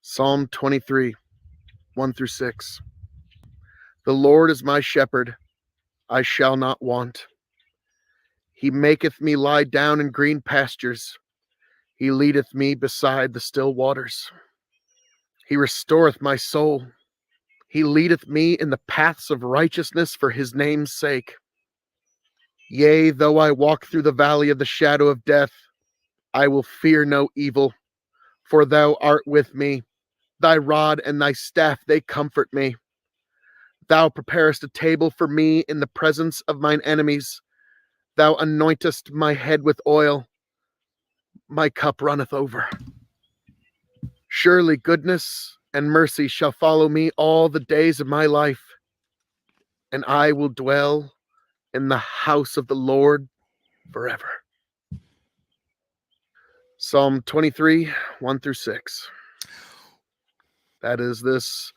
Psalm 23, 1 through 6. The Lord is my shepherd, I shall not want. He maketh me lie down in green pastures. He leadeth me beside the still waters. He restoreth my soul. He leadeth me in the paths of righteousness for his name's sake. Yea, though I walk through the valley of the shadow of death, I will fear no evil, for thou art with me. Thy rod and thy staff, they comfort me. Thou preparest a table for me in the presence of mine enemies. Thou anointest my head with oil. My cup runneth over. Surely goodness and mercy shall follow me all the days of my life, and I will dwell in the house of the Lord forever. Psalm 23, 1 through 6. That is this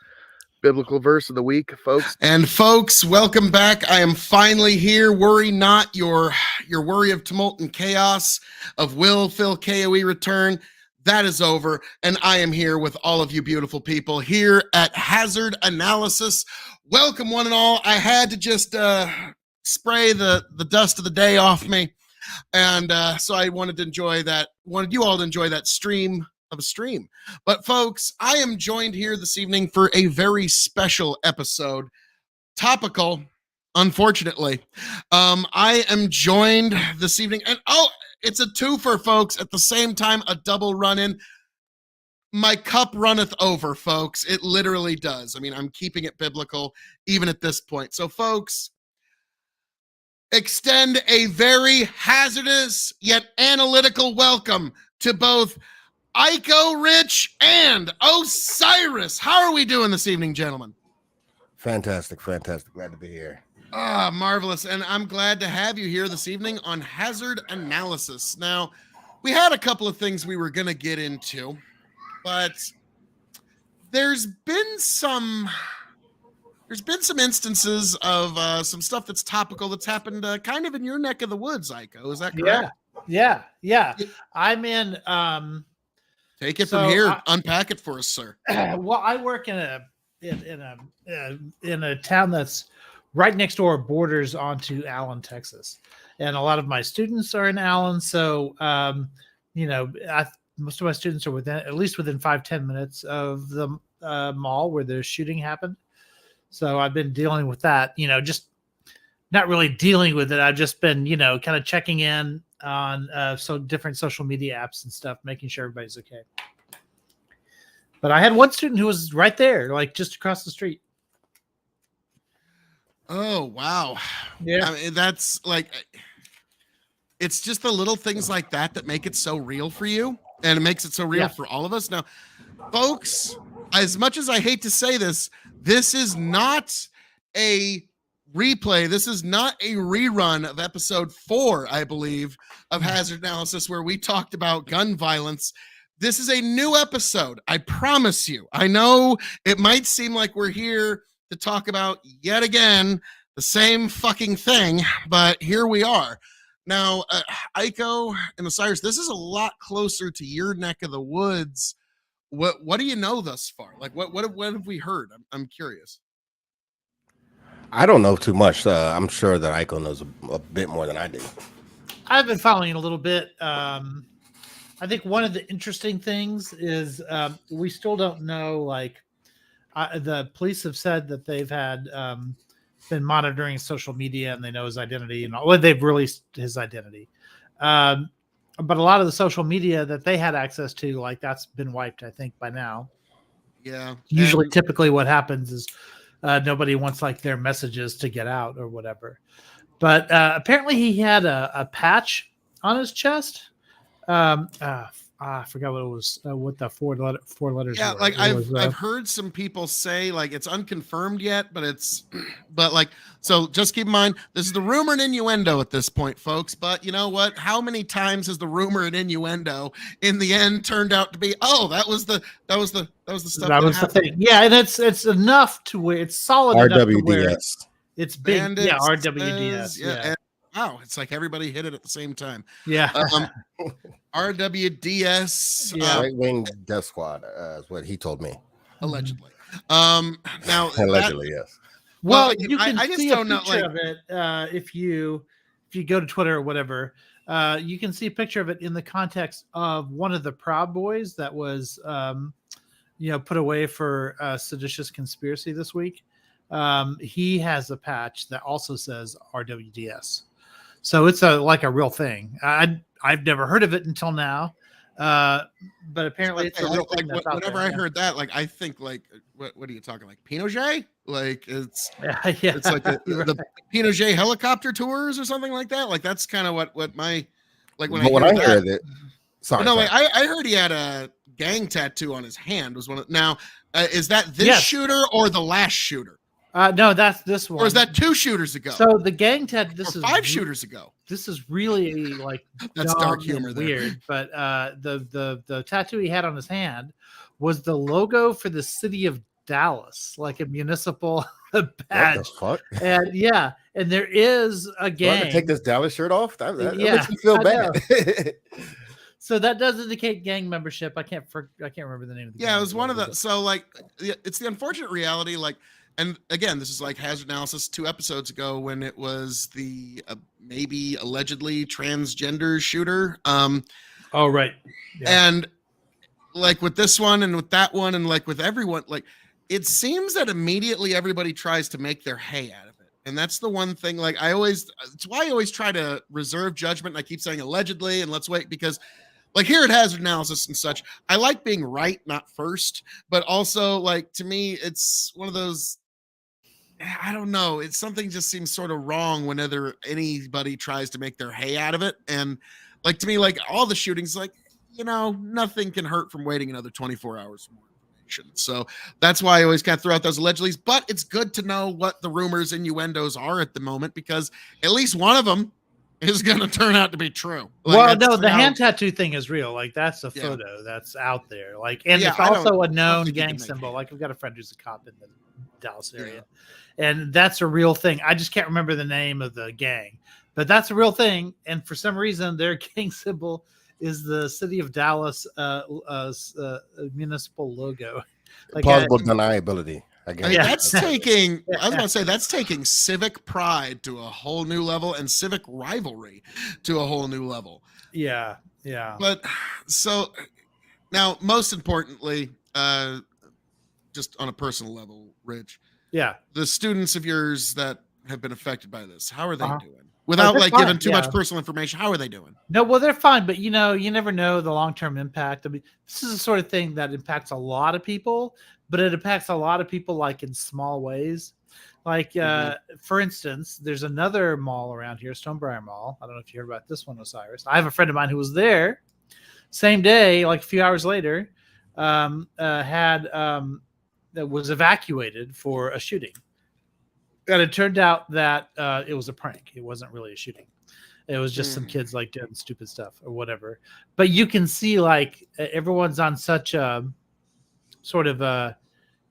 biblical verse of the week, folks. And folks, welcome back. I am finally here. Worry not, your worry of tumult and chaos of Will Phil KOE return. That is over, and I am here with all of you beautiful people here at Hazard Analysis. Welcome, one and all. I had to just spray the dust of the day off me, and so I wanted you all to enjoy that stream of a stream. But folks, I am joined here this evening for a very special episode. Topical, unfortunately. I am joined this evening, and it's a twofer, folks. At the same time, a double run-in. My cup runneth over, folks. It literally does. I mean, I'm keeping it biblical even at this point. So, folks, extend a very hazardous yet analytical welcome to both Aiko, Rich, and Osiris. How are we doing this evening, gentlemen? Fantastic. Glad to be here. Marvelous. And I'm glad to have you here this evening on Hazard Analysis. Now, we had a couple of things we were going to get into, but there's been some instances of some stuff that's topical that's happened kind of in your neck of the woods, Aiko. Is that correct? Yeah. I'm in Take it from here. Unpack it for us, sir. Well, I work in a town that's right next door, borders onto Allen, Texas, and a lot of my students are in Allen. So, most of my students are at least within 5-10 minutes of the mall where the shooting happened. So I've been dealing with that. Just not really dealing with it. I've just been, kind of checking in on different social media apps and stuff, making sure everybody's okay. But I had one student who was right there, like just across the street. Oh, wow. Yeah. I mean, that's like, it's just the little things like that make it so real for you, and it makes it so real for all of us. Now, folks, as much as I hate to say this, this is not a replay. This is not a rerun of episode 4, I believe, of Hazard Analysis, where we talked about gun violence. This is a new episode. I promise you. I know it might seem like we're here to talk about yet again the same fucking thing, but here we are. Now, Aiko and Osiris, this is a lot closer to your neck of the woods. What do you know thus far? Like, what have we heard? I'm curious. I don't know too much. I'm sure that Aiko knows a bit more than I do. I've been following it a little bit. I think one of the interesting things is we still don't know. Like, the police have said that they've had been monitoring social media and they know his identity and all. Well, they've released his identity. But a lot of the social media that they had access to, like, that's been wiped, I think, by now. Yeah. Usually, typically what happens is nobody wants like their messages to get out or whatever. But apparently he had a patch on his chest. I forgot what it was. What the four letters. Yeah, were. like I've heard some people say, like, it's unconfirmed yet, but like, so just keep in mind, this is the rumor and innuendo at this point, folks. But you know what? How many times has the rumor and innuendo in the end turned out to be, that was the stuff. That was the thing. Yeah, and it's enough to where it's solid enough to where RWDS. it's big. Bandit Yeah, RWDS. says, yeah. And wow, it's like everybody hit it at the same time. Yeah. RWDS, Yeah. Right Wing Death Squad is what he told me. allegedly. Now Allegedly, yes. Well, Well, you can I just see a don't know, picture like- of it if you go to Twitter or whatever. You can see a picture of it in the context of one of the Proud Boys that was, put away for seditious conspiracy this week. He has a patch that also says RWDS, so it's like a real thing. I've never heard of it until now, but apparently it's a real thing. That's out whenever there. I heard that, like I think like what are you talking like Pinochet? Like it's Yeah, it's like you're the Pinochet helicopter tours or something like that. Like that's kind of what my like when But when I that, heard it, sorry. no, sorry. like I heard he had a gang tattoo on his hand. Was one of now is that this Yes. shooter or the last shooter, no, that's this one. or is that 2 shooters ago? So the gang tat? This or is 5 shooters ago. This is really like That's dumb dark and humor there. weird. But the tattoo he had on his hand was the logo for the city of Dallas, like a municipal What the badge. fuck? And yeah, and there is a Do I have to gang. take this Dallas shirt off? That Yeah, makes me feel I bad. So that does indicate gang membership. I can't remember the name of the. Yeah, gang it was one of but- the so like it's the unfortunate reality like and again this is like Hazard Analysis 2 episodes ago when it was the maybe allegedly transgender shooter Oh right. Yeah. and like with this one and with that one and like with everyone like it seems that immediately everybody tries to make their hay out of it, and that's the one thing like it's why I always try to reserve judgment, and I keep saying allegedly and let's wait because like here at Hazard Analysis and such, I like being right, not first, but also like to me, it's one of those, I don't know, it's something just seems sort of wrong whenever anybody tries to make their hay out of it. And like to me, like all the shootings, like, nothing can hurt from waiting another 24 hours for more information. So that's why I always kind of throw out those allegedlys, but it's good to know what the rumors, innuendos are at the moment, because at least one of them is going to turn out to be true. Like, Well, no, that's the how- hand tattoo thing is real. Like that's a Yeah. photo that's out there. Like, and Yeah, it's I don't- also a I don't known think you can gang make symbol. it. Like we've got a friend who's a cop in the Dallas area, and that's a real thing. I just can't remember the name of the gang, but that's a real thing. And for some reason, their gang symbol is the city of Dallas municipal logo. Like, Plausible deniability. I guess. I mean, Yeah. that's taking, I was about to say, that's taking civic pride to a whole new level and civic rivalry to a whole new level. yeah. But so now, most importantly, just on a personal level, Rich, Yeah. the students of yours that have been affected by this, how are they Uh-huh. doing? Without they're like fine, giving too much yeah. personal information, how are they doing? No, well, they're fine, but you never know the long-term impact. I mean, this is the sort of thing that impacts a lot of people, but it impacts a lot of people like in small ways. Like, for instance, there's another mall around here, Stonebriar Mall. I don't know if you heard about this one, Osiris. I have a friend of mine who was there same day, like a few hours later, that was evacuated for a shooting. And it turned out that it was a prank. It wasn't really a shooting. It was just some kids like doing stupid stuff or whatever. But you can see like everyone's on such a sort of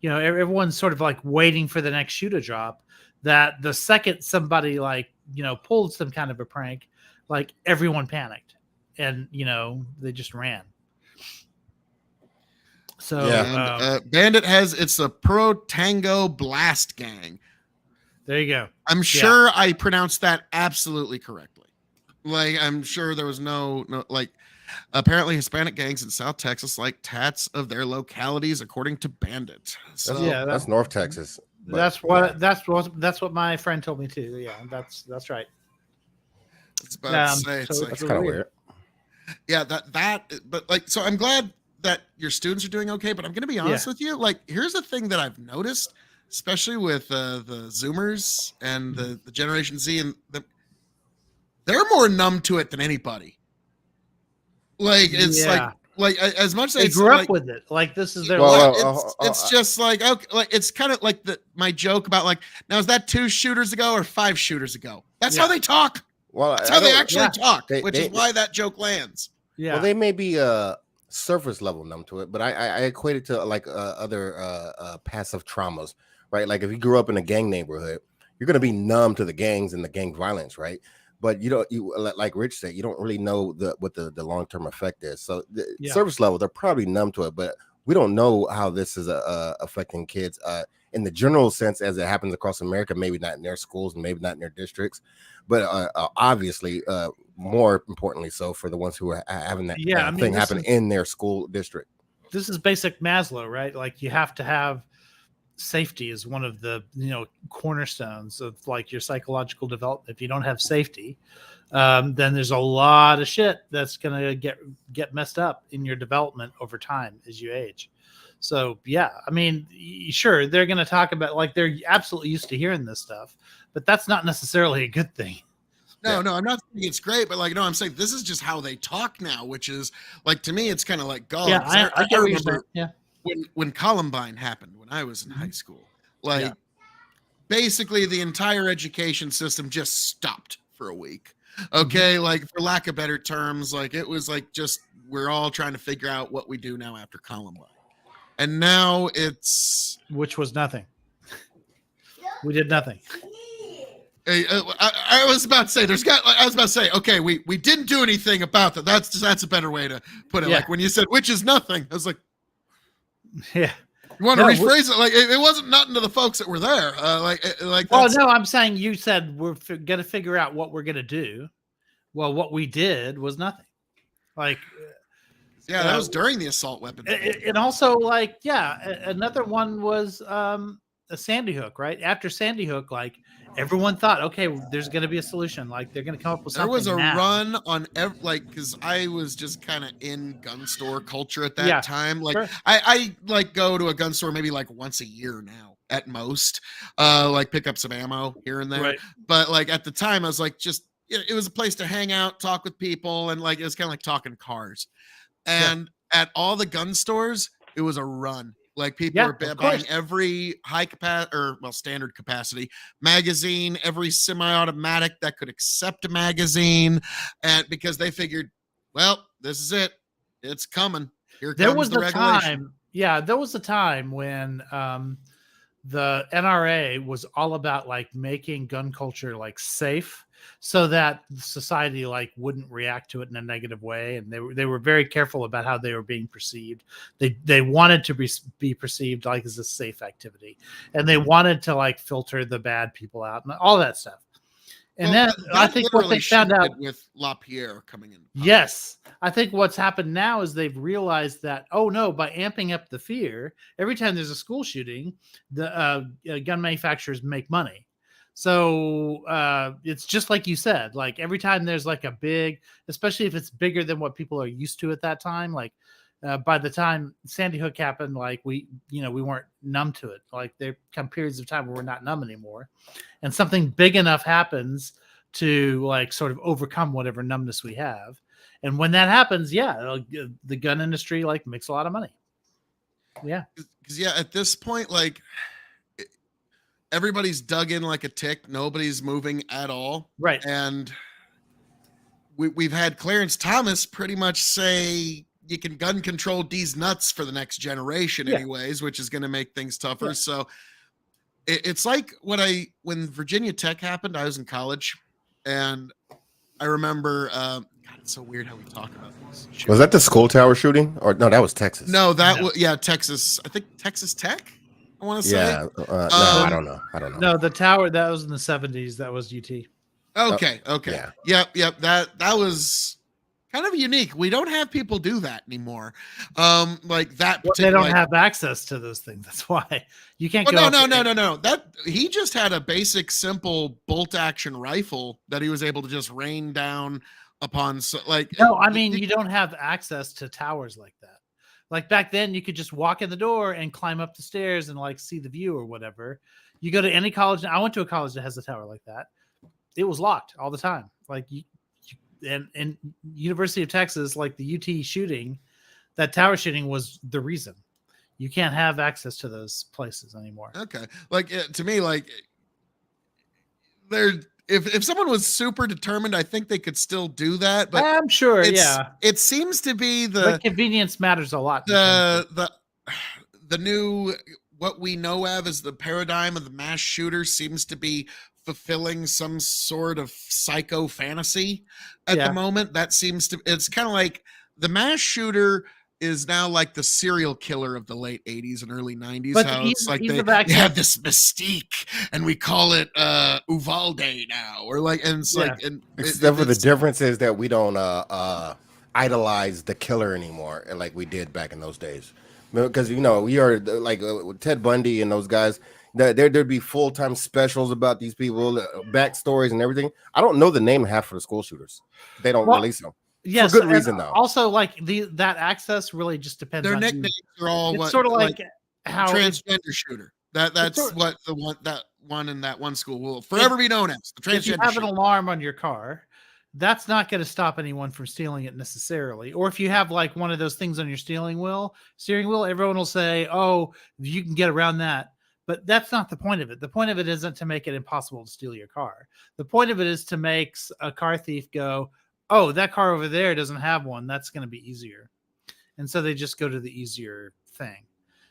everyone's sort of like waiting for the next shoe to drop, that the second somebody like, pulled some kind of a prank, like everyone panicked and, they just ran. So Yeah. And, Bandit it's a Pro Tango Blast Gang. there you go. I'm sure I pronounced that absolutely correctly. Like, I'm sure there was no like, apparently Hispanic gangs in South Texas like tats of their localities, according to Bandit. So Yeah, That's North Texas. but- That's what my friend told me too. Yeah, that's right. it's about to say, so it's like, That's kind of weird. yeah, but like, so I'm glad that your students are doing okay, but I'm going to be honest with you. Like, here's the thing that I've noticed, especially with the Zoomers and the Generation Z, and they're more numb to it than anybody. Like, it's Yeah. like as much as They it's grew like, up with it. Like this is their Well, life. it's just like, okay, like it's kind of like my joke about like, now is that 2 shooters ago or 5 shooters ago? That's how Yeah. they talk. Well, That's I how they don't- actually yeah. talk, They- which they- is why that joke lands. Yeah. Well, they may be surface level numb to it, but I equate it to like other passive traumas, right? Like if you grew up in a gang neighborhood, you're gonna be numb to the gangs and the gang violence, right? but you don't, like Rich said, you don't really know what the long-term effect is. So the Yeah. surface level, they're probably numb to it, but we don't know how this is affecting kids in the general sense as it happens across America. Maybe not in their schools and maybe not in their districts, but obviously more importantly so for the ones who are having that thing happen in their school district. This is basic Maslow, right? Like you have to have safety is one of the cornerstones of like your psychological development. If you don't have safety, then there's a lot of shit that's gonna get messed up in your development over time as you age. So yeah, I mean, sure, they're gonna talk about, like, they're absolutely used to hearing this stuff, but that's not necessarily a good thing. No, I'm not saying it's great, but like, no, I'm saying this is just how they talk now, which is like, to me, it's kind of like, God, Yeah, I get what you're saying. remember Yeah. when Columbine happened, when I was in high school, like basically the entire education system just stopped for a week. Okay. Like, for lack of better terms, like it was like, just, we're all trying to figure out what we do now after Columbine. And now it's, Which was nothing. We did nothing. I was about to say, okay, we didn't do anything about that. That's a better way to put it. Yeah. Like when you said, which is nothing, I was like, Yeah. you want to rephrase it? Like it wasn't nothing to the folks that were there. Like. Oh no, I'm saying you said we're going to figure out what we're going to do. Well, what we did was nothing. Like, yeah, that was during the assault weapon. And also, like, yeah, another one was a Sandy Hook, right? After Sandy Hook, like, everyone thought, okay, there's going to be a solution. Like, they're going to come up with something. There was a now. run on because I was just kind of in gun store culture at that time. Like, sure. I like go to a gun store maybe like once a year now at most, like pick up some ammo here and there. Right. But like at the time, I was like, it was a place to hang out, talk with people, and like it was kind of like talking cars. And at all the gun stores, it was a run. Like people were buying every standard capacity magazine, every semi-automatic that could accept a magazine, and because they figured, well, this is it, it's coming. Here comes the regulation. There was a time when the NRA was all about like making gun culture like safe, so that society like wouldn't react to it in a negative way, and they were very careful about how they were being perceived. They wanted to be perceived like as a safe activity, and they wanted to like filter the bad people out and all that stuff. And then I think what they found out with LaPierre coming in. Yes, I think what's happened now is they've realized that, oh no, by amping up the fear, every time there's a school shooting, the gun manufacturers make money. So it's just like you said, like every time there's like a big, especially if it's bigger than what people are used to at that time, like by the time Sandy Hook happened, like we weren't numb to it. Like there come periods of time where we're not numb anymore, and something big enough happens to like sort of overcome whatever numbness we have. And when that happens, the gun industry like makes a lot of money. Yeah. Because at this point, like everybody's dug in like a tick. Nobody's moving at all. Right. And we've had Clarence Thomas pretty much say you can gun control these nuts for the next generation anyways, which is going to make things tougher. Yeah. So it's like when Virginia Tech happened, I was in college, and I remember, God, it's so weird how we talk about this. Was that the school tower shooting? Or no, that was Texas. No, was Texas. I think Texas Tech. I want to say. Yeah. No, I don't know. No, the tower, that was in the 70s. That was UT. Okay. Yeah. Yep. That was kind of unique. We don't have people do that anymore. Like that. Well, they don't have access to those things. That's why you can't go. No. That he just had a basic, simple bolt action rifle that he was able to just rain down upon. So, like, no, I mean, you don't have access to towers like that. Like back then, you could just walk in the door and climb up the stairs and like see the view or whatever. You go to any college. I went to a college that has a tower like that. It was locked all the time. Like and University of Texas, like the UT shooting, that tower shooting was the reason. You can't have access to those places anymore. Okay. Like to me, like if someone was super determined, I think they could still do that. But I'm sure, it seems to be the convenience matters a lot. The new, what we know of as the paradigm of the mass shooter seems to be fulfilling some sort of psycho fantasy at Yeah. the moment. That seems to, it's kind of like the mass shooter is now like the serial killer of the late 80s and early 90s. But How he's- it's like he's they the have this mystique and we call it Uvalde now, or like, and it's Yeah. like, and Except for the it's- difference is that we don't idolize the killer anymore like we did back in those days. Because you know we are like Ted Bundy and those guys. There'd be full-time specials about these people, backstories and everything. I don't know the name of half of the school shooters. They don't Well, release them. Yes, good and reason, though. Also, like that access really just depends their on who- nicknames are all It's what, sort of like how transgender shooter. That's sort- what that one in that one school will forever be known as the if you transgender have an shooter. alarm on your car, that's not going to stop anyone from stealing it necessarily. Or if you have like one of those things on your steering wheel, everyone will say, "Oh, you can get around that." But that's not the point of it. The point of it isn't to make it impossible to steal your car. The point of it is to make a car thief go, "Oh, that car over there doesn't have one. That's going to be easier." And so they just go to the easier thing.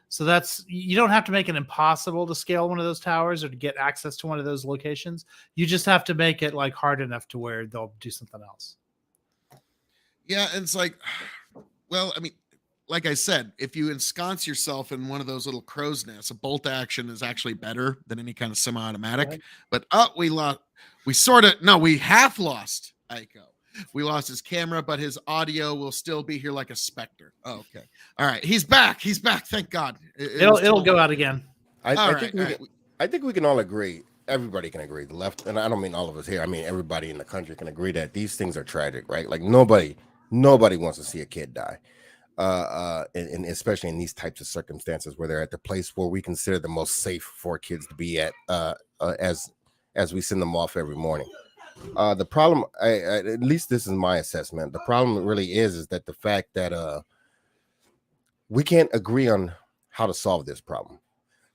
So that's, you don't have to make it impossible to scale one of those towers or to get access to one of those locations. You just have to make it like hard enough to where they'll do something else. Yeah, and it's like, well, I mean, like I said, if you ensconce yourself in one of those little crow's nests, a bolt action is actually better than any kind of semi-automatic. Right. But we half lost Aiko. We lost his camera, but his audio will still be here like a specter. Oh, okay. All right. He's back. He's back. Thank God. It'll go out again. I think we can all agree. Everybody can agree. The left, and I don't mean all of us here. I mean everybody in the country can agree that these things are tragic, right? Like nobody wants to see a kid die, and especially in these types of circumstances where they're at the place where we consider the most safe for kids to be at, as we send them off every morning. The problem, at least this is my assessment. The problem really is that the fact that we can't agree on how to solve this problem.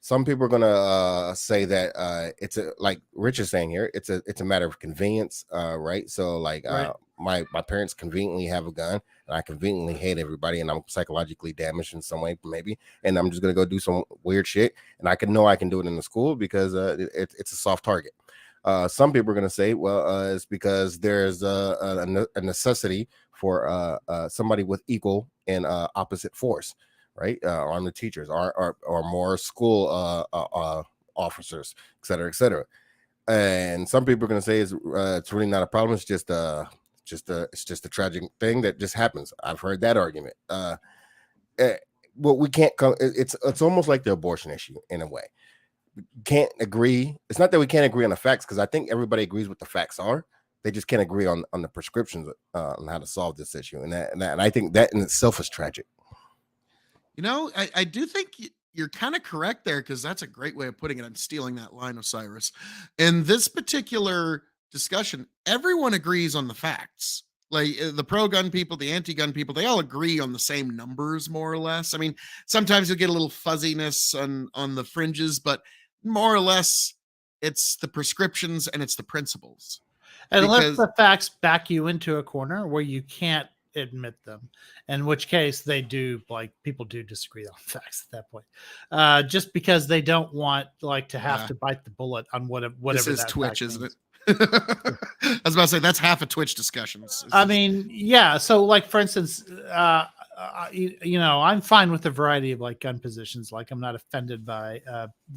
Some people are gonna say that it's like Rich is saying here, it's a matter of convenience, right? So like Right. My parents conveniently have a gun, and I conveniently hate everybody, and I'm psychologically damaged in some way, maybe, and I'm just gonna go do some weird shit, and I can do it in the school because it's a soft target. Some people are going to say, well, it's because there's a necessity for somebody with equal and opposite force, right? On the teachers or more school officers, et cetera, et cetera. And some people are going to say it's really not a problem. It's just a tragic thing that just happens. I've heard that argument. Well, we can't come. It's almost like the abortion issue in a way. Can't agree. It's not that we can't agree on the facts, because I think everybody agrees what the facts are. They just can't agree on the prescriptions on how to solve this issue, and I think that in itself is tragic. You know, I do think you're kind of correct there, because that's a great way of putting it. I'm stealing that line, Osiris. In this particular discussion, everyone agrees on the facts. Like the pro-gun people, the anti-gun people, they all agree on the same numbers, more or less. I mean, sometimes you'll get a little fuzziness on the fringes, but more or less, it's the prescriptions and it's the principles. And unless Because- the facts back you into a corner where you can't admit them, in which case they do, like, people do disagree on facts at that point, just because they don't want like to have Yeah. to bite the bullet on whatever This is that Twitch, fact isn't means. it? I was about to say that's half of Twitch discussions. I mean, yeah. So, like, for instance, you know, I'm fine with a variety of like gun positions. Like, I'm not offended by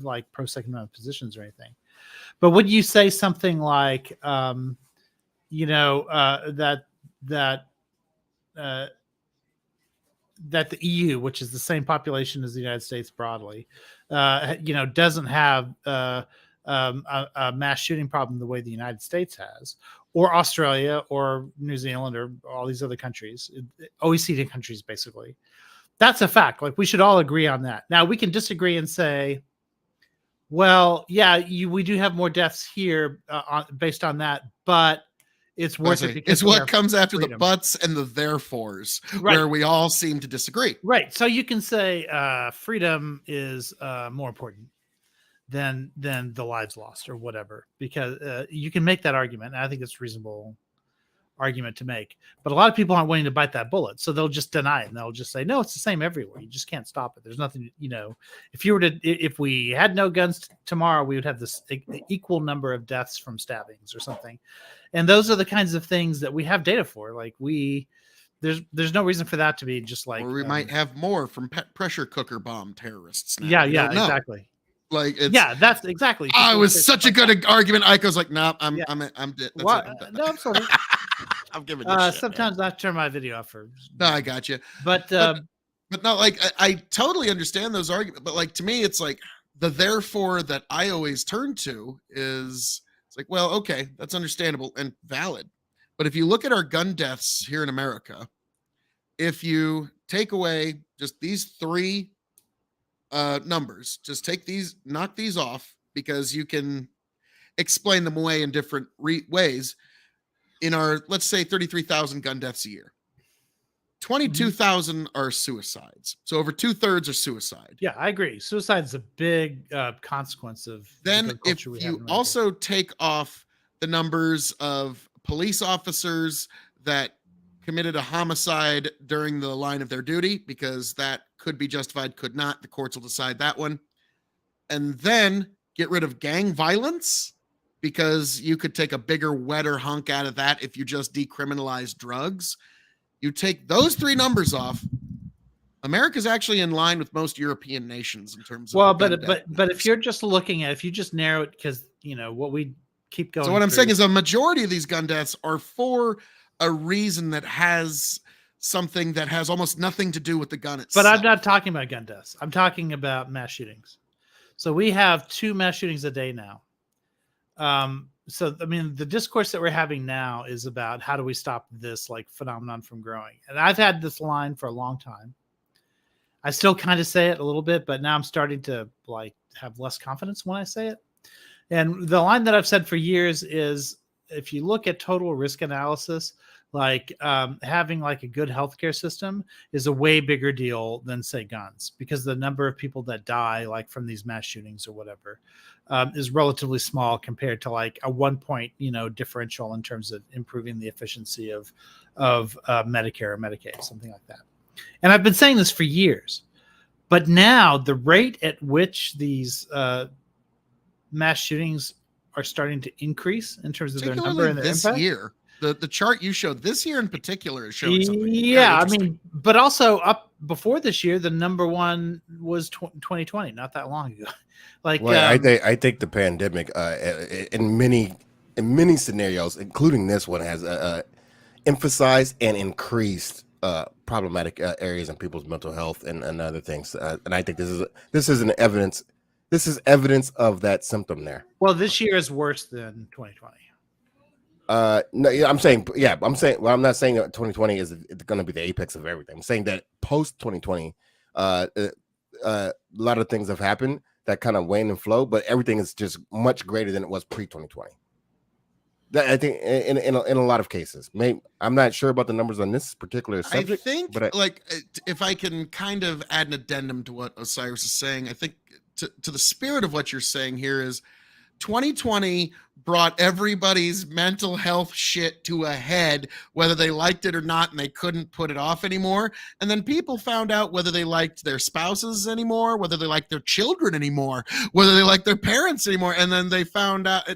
like pro Second Amendment positions or anything. But would you say something like, you know, that the EU, which is the same population as the United States broadly, you know, doesn't have a mass shooting problem the way the United States has, or Australia, or New Zealand, or all these other countries, OECD countries, basically? That's a fact. Like, we should all agree on that. Now, we can disagree and say, well, yeah, we do have more deaths here based on that, but it's worth it because it's we what have comes after the freedom. buts and the therefores, Right. where we all seem to disagree. Right. So you can say freedom is more important than the lives lost or whatever, because you can make that argument. And I think it's a reasonable argument to make. But a lot of people aren't willing to bite that bullet, so they'll just deny it and they'll just say, no, it's the same everywhere. You just can't stop it. There's nothing, if we had no guns tomorrow, we would have this equal number of deaths from stabbings or something. And those are the kinds of things that we have data for. Like there's no reason for that to be just like, or we might have more from pressure cooker bomb terrorists now. Yeah, exactly. Like, that's exactly. It was such a good argument. Ico's like, nah, I'm No, I'm sorry. I'm giving you shit, sometimes I turn my video off for. No, I got you. But no, like I totally understand those arguments. But like to me, it's like the therefore that I always turn to is it's like, well, okay, that's understandable and valid. But if you look at our gun deaths here in America, if you take away just these three numbers, just take these, knock these off, because you can explain them away in different ways. In our, let's say, 33,000 gun deaths a year, 22,000 are suicides. So over 2/3 are suicide. Yeah, I agree. Suicide is a big consequence of. Then if you also take off the numbers of police officers that committed a homicide during the line of their duty, because that could be justified, could not. The courts will decide that one. And then get rid of gang violence, because you could take a bigger, wetter hunk out of that if you just decriminalize drugs. You take those three numbers off, America's actually in line with most European nations in terms of. But if you're just looking at, if you just narrow it, because what we keep going. So what I'm saying is a majority of these gun deaths are for a reason that has something that has almost nothing to do with the gun itself. But I'm not talking about gun deaths. I'm talking about mass shootings. So we have 2 mass shootings a day now. So, I mean, the discourse that we're having now is about how do we stop this like phenomenon from growing? And I've had this line for a long time. I still kind of say it a little bit, but now I'm starting to like have less confidence when I say it. And the line that I've said for years is, if you look at total risk analysis, like having like a good healthcare system is a way bigger deal than say guns, because the number of people that die like from these mass shootings or whatever is relatively small compared to like a 1 point differential in terms of improving the efficiency of Medicare or Medicaid, something like that. And I've been saying this for years, but now the rate at which these mass shootings are starting to increase in terms of their number and their this impact. Year. The chart you showed this year in particular is showing something. Yeah, I mean, but also up before this year, the number one was 2020, not that long ago. Like, well, I think the pandemic, in many scenarios, including this one, has emphasized and increased problematic areas in people's mental health and other things. And I think this is evidence. This is evidence of that symptom there. Well, this year is worse than 2020. No, yeah, I'm saying, well, I'm not saying that 2020 is going to be the apex of everything. I'm saying that post 2020, a lot of things have happened that kind of wane and flow, but everything is just much greater than it was pre 2020. That I think in a lot of cases. I'm not sure about the numbers on this particular subject. I think, but if I can kind of add an addendum to what Osiris is saying, I think to the spirit of what you're saying here is 2020 brought everybody's mental health shit to a head, whether they liked it or not, and they couldn't put it off anymore. And then people found out whether they liked their spouses anymore, whether they liked their children anymore, whether they liked their parents anymore. And then they found out,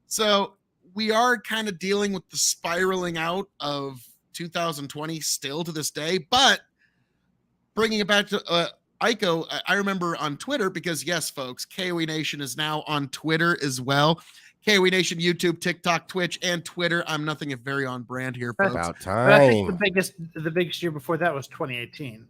so we are kind of dealing with the spiraling out of 2020 still to this day. But bringing it back to Ico, I remember on Twitter, because yes, folks, KOE Nation is now on Twitter as well. KOE Nation, YouTube, TikTok, Twitch, and Twitter. I'm nothing if very on brand here, folks. About time. But I think the biggest year before that was 2018.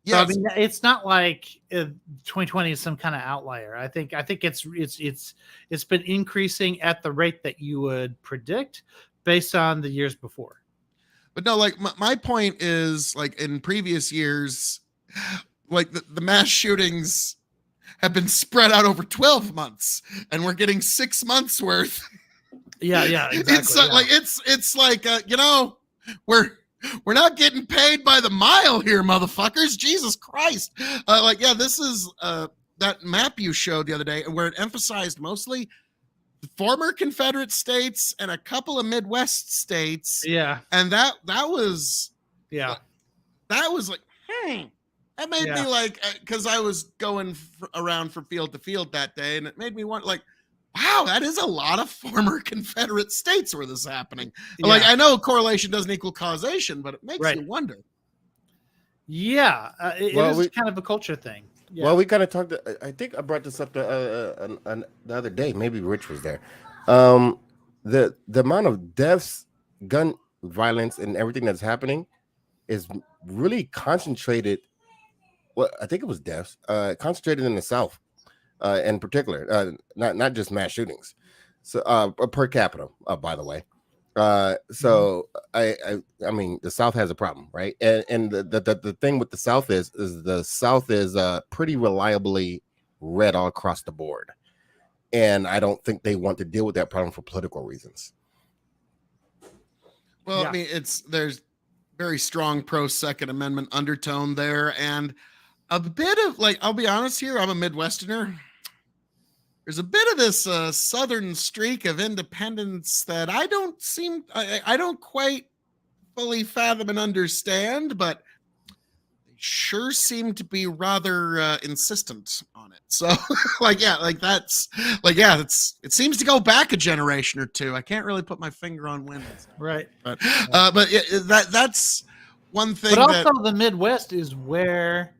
Yes. So, I mean, it's not like 2020 is some kind of outlier. I think it's been increasing at the rate that you would predict based on the years before. But no, like my point is, like in previous years, like the mass shootings have been spread out over 12 months, and we're getting 6 months worth. Yeah, exactly. It's like we're not getting paid by the mile here, motherfuckers. Jesus Christ. This is that map you showed the other day, where it emphasized mostly former Confederate states and a couple of Midwest states. Yeah. And that was Yeah. like, that made me Yeah. like, because I was going around from field to field that day, and it made me want like, wow, that is a lot of former Confederate states where this is happening. Like, Yeah. I know correlation doesn't equal causation, but it makes Right. you wonder. Yeah. It Well, is kind of a culture thing. Yeah. Well, we kind of talked. I think I brought this up the other day. Maybe Rich was there. The amount of deaths, gun violence, and everything that's happening is really concentrated. Well, I think it was deaths. Concentrated in the South, in particular. Not just mass shootings. So per capita, by the way. So I mean, the South has a problem, right? And the thing with the South is the South is pretty reliably red all across the board, and I don't think they want to deal with that problem for political reasons. Well, Yeah. I mean, there's very strong pro Second Amendment undertone there, and a bit of like, I'll be honest here, I'm a Midwesterner. There's a bit of this Southern streak of independence that I don't quite fully fathom and understand, but they sure seem to be rather insistent on it. So, like, yeah, like that's like, yeah, it seems to go back a generation or two. I can't really put my finger on when, Right. but yeah, that's one thing. But that, also, the Midwest is where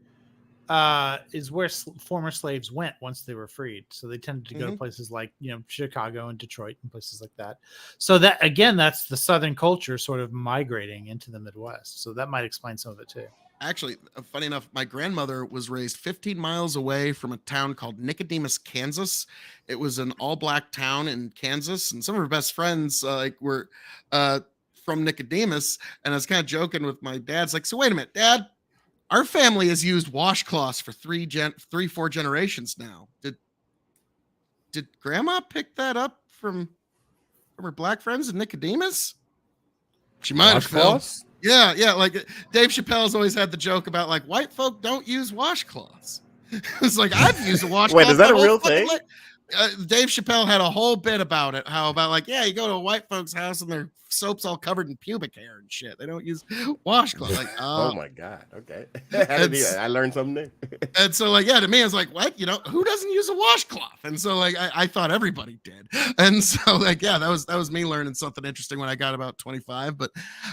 former slaves went once they were freed. So they tended to go to places like, Chicago and Detroit and places like that. So that, again, that's the Southern culture sort of migrating into the Midwest. So that might explain some of it too. Actually, funny enough, my grandmother was raised 15 miles away from a town called Nicodemus, Kansas. It was an all-black town in Kansas, and some of her best friends were from Nicodemus. And I was kind of joking with my dad. It's like, so wait a minute, Dad, our family has used washcloths for 4 generations now. Did Grandma pick that up from her black friends in Nicodemus? She might have. Washcloths? Yeah. Like Dave Chappelle's always had the joke about like white folk don't use washcloths. It's like, I've used a washcloth. Wait, is that my a whole real fucking thing? life. Dave Chappelle had a whole bit about it. How about like, yeah, you go to a white folks' house and their soap's all covered in pubic hair and shit. They don't use washcloth. Like, Oh my God. Okay. I learned something new. and so like, yeah, to me, I was like, what? Who doesn't use a washcloth? And so like, I thought everybody did. And so like, yeah, that was me learning something interesting when I got about 25. But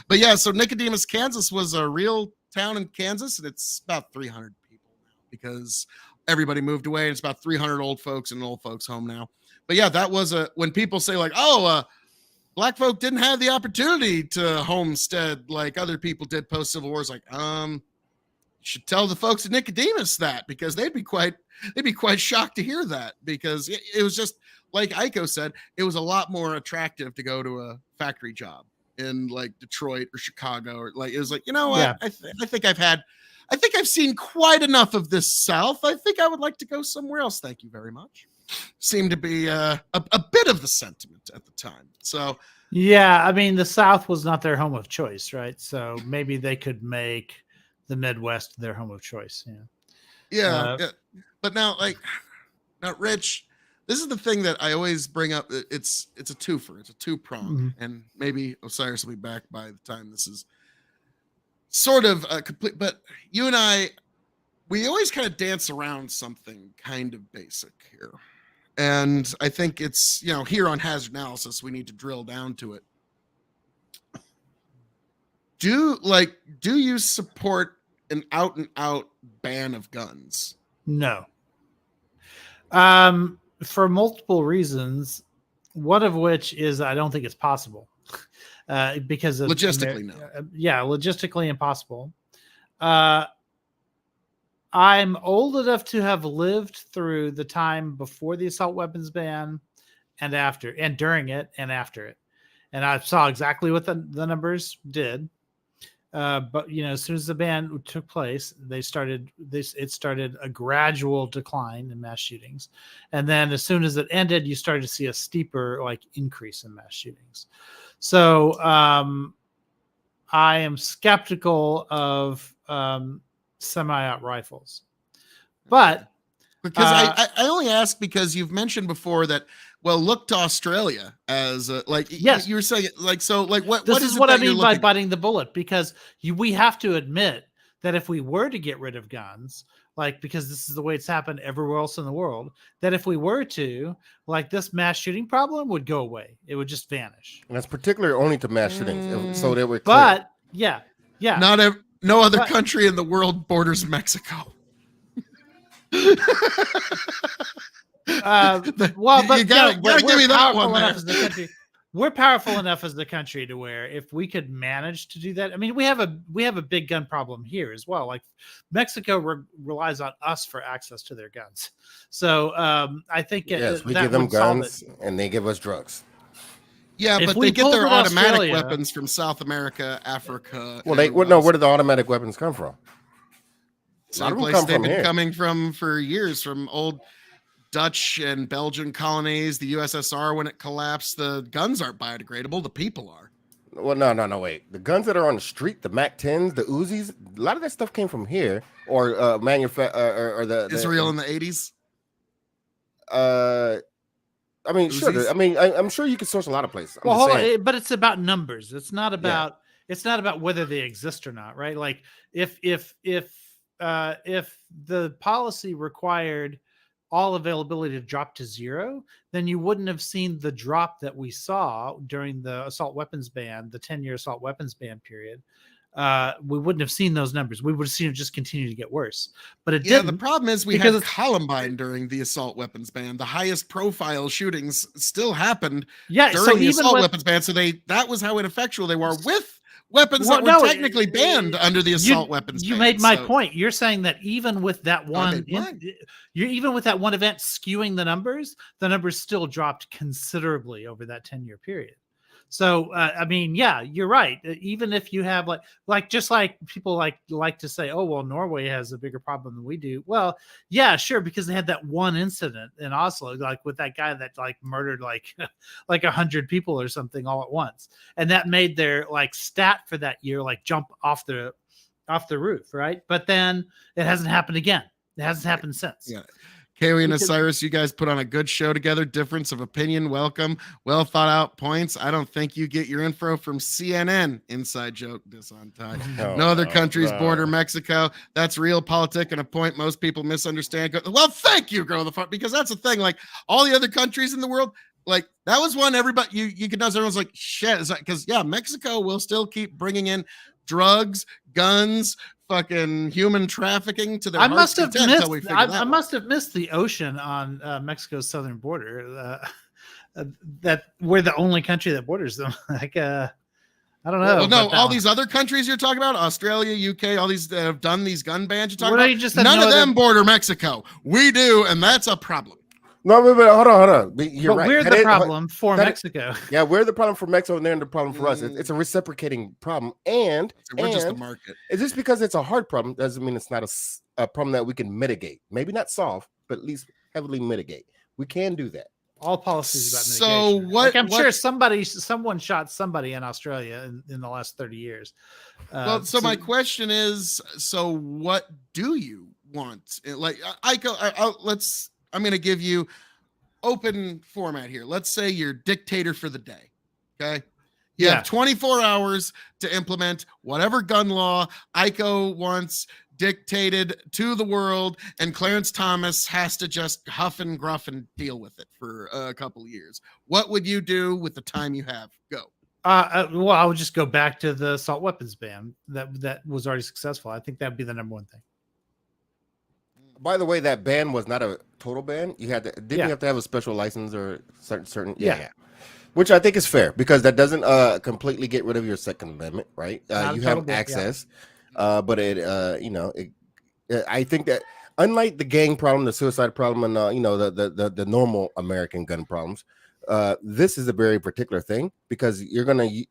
yeah, so Nicodemus, Kansas was a real town in Kansas, and it's about 300 people now because everybody moved away. And it's about 300 old folks in an old folks home now. But yeah, that was when people say like, black folk didn't have the opportunity to homestead like other people did post Civil War. It's like, you should tell the folks at Nicodemus that, because they'd be quite shocked to hear that, because it was just like Aiko said, it was a lot more attractive to go to a factory job in like Detroit or Chicago, or like, it was like, what? Yeah. I think I've seen quite enough of this South. I think I would like to go somewhere else. Thank you very much. Seemed to be a bit of the sentiment at the time. So yeah, I mean, the South was not their home of choice, right? So maybe they could make the Midwest their home of choice. Yeah. But now, Rich, this is the thing that I always bring up. It's a twofer. It's a two-prong, and maybe Osiris will be back by the time this is sort of complete. But you and I, we always kind of dance around something kind of basic here. And I think it's, here on Hazard Analysis, we need to drill down to it. Do you support an out and out ban of guns? No. For multiple reasons, one of which is I don't think it's possible. Because of Logistically, no. Yeah, logistically impossible. I'm old enough to have lived through the time before the assault weapons ban and after, and during it and after it. And I saw exactly what the numbers did. But as soon as the ban took place, it started a gradual decline in mass shootings. And then as soon as it ended, you started to see a steeper increase in mass shootings. So I am skeptical of semi-auto rifles, but because I only ask because you've mentioned before that Well, look to Australia as Yes. you were saying, like, so like what This is is it what I that you're mean by looking at? biting the bullet, because we have to admit that if we were to get rid of guns, like, because this is the way it's happened everywhere else in the world, that if we were to, like, this mass shooting problem would go away. It would just vanish. And that's particular only to mass shootings, so that we're clear. But yeah, No other But- country in the world borders Mexico. well, but you gotta no, but give me we're that powerful one enough there. as the country. We're powerful enough as the country to where if we could manage to do that, I mean, we have a big gun problem here as well. Like Mexico relies on us for access to their guns, so I think Yes, we that give them would solve guns it. and they give us drugs. Yeah, If but we they get pulled their with automatic Australia- weapons from South America, Africa. Well, everywhere no. else. Where did the automatic weapons come from? Same of them place come they've from been here. coming from for years, from old Dutch and Belgian colonies, the USSR when it collapsed. The guns aren't biodegradable, the people are. Well, no, wait. The guns that are on the street, the MAC-10s, the Uzis, a lot of that stuff came from here, or or the Israel in the 80s. I mean, sure. Uzis? I mean, I'm sure you could source a lot of places. I'm Well, just hold saying. on, but it's about numbers. It's not about whether they exist or not, right? Like if the policy required all availability to drop to zero, then you wouldn't have seen the drop that we saw during the assault weapons ban, the 10-year assault weapons ban period. We wouldn't have seen those numbers. We would have seen it just continue to get worse. But it Yeah, didn't. the problem is we because had it's- Columbine during the assault weapons ban. The highest profile shootings still happened Yeah, during so the even assault with, weapons ban. So that was how ineffectual they were with weapons Well, that were no, technically banned under the assault weapons you ban. made my So- point. You're saying that even with that one, made mine. even with that one event skewing the numbers still dropped considerably over that 10-year period. So I mean, yeah, you're right. Even if you have just like people like to say, oh well, Norway has a bigger problem than we do. Well, yeah, sure, because they had that one incident in Oslo, like with that guy that like murdered like 100 people or something all at once, and that made their like stat for that year like jump off the roof, right? But then it hasn't happened again. It hasn't happened since. Yeah. Kaylee and Because- Osiris, you guys put on a good show together. Difference of opinion, welcome. Well thought out points. I don't think you get your info from CNN. Inside joke, this on time. No other countries border Mexico. That's real politic and a point most people misunderstand. Well, thank you, Girl the Front, because that's the thing. Like all the other countries in the world, like that was one everybody you could know. Everyone's like, shit, is that because Mexico will still keep bringing in drugs, guns, fucking human trafficking to their I must heart's have content missed. until we figure I that one. must have missed the ocean on Mexico's southern border. That we're the only country that borders them. Like, I don't know. Well, no, about that all one. these other countries you're talking about, Australia, UK, all these that have done these gun bans you're talking Well, no, about, you just said none no of them other- border Mexico. We do, and that's a problem. No, but hold on. You're But right. we're That the is- problem for that is- Mexico. Yeah, we're the problem for Mexico, and they're the problem for us. It's a reciprocating problem, and So we're just the market. it's just because it's a hard problem doesn't mean it's not a problem that we can mitigate. Maybe not solve, but at least heavily mitigate. We can do that. All policies about So mitigation. what- Like, I'm sure what- someone shot somebody in Australia in the last 30 years. Well, so my question is, so what do you want? Like, I'm going to give you open format here. Let's say you're dictator for the day. Okay. You Yeah. have 24 hours to implement whatever gun law ICO wants dictated to the world, and Clarence Thomas has to just huff and gruff and deal with it for a couple of years. What would you do with the time you have? Go. Well, I would just go back to the assault weapons ban that was already successful. I think that'd be the number one thing. By the way, that ban was not a total ban. You had to didn't Yeah. you have to have a special license or certain Yeah. Which I think is fair because that doesn't completely get rid of your Second Amendment, right? Not a You total have ban, yeah. access, but I think that unlike the gang problem, the suicide problem, and the normal American gun problems, this is a very particular thing because you're gonna you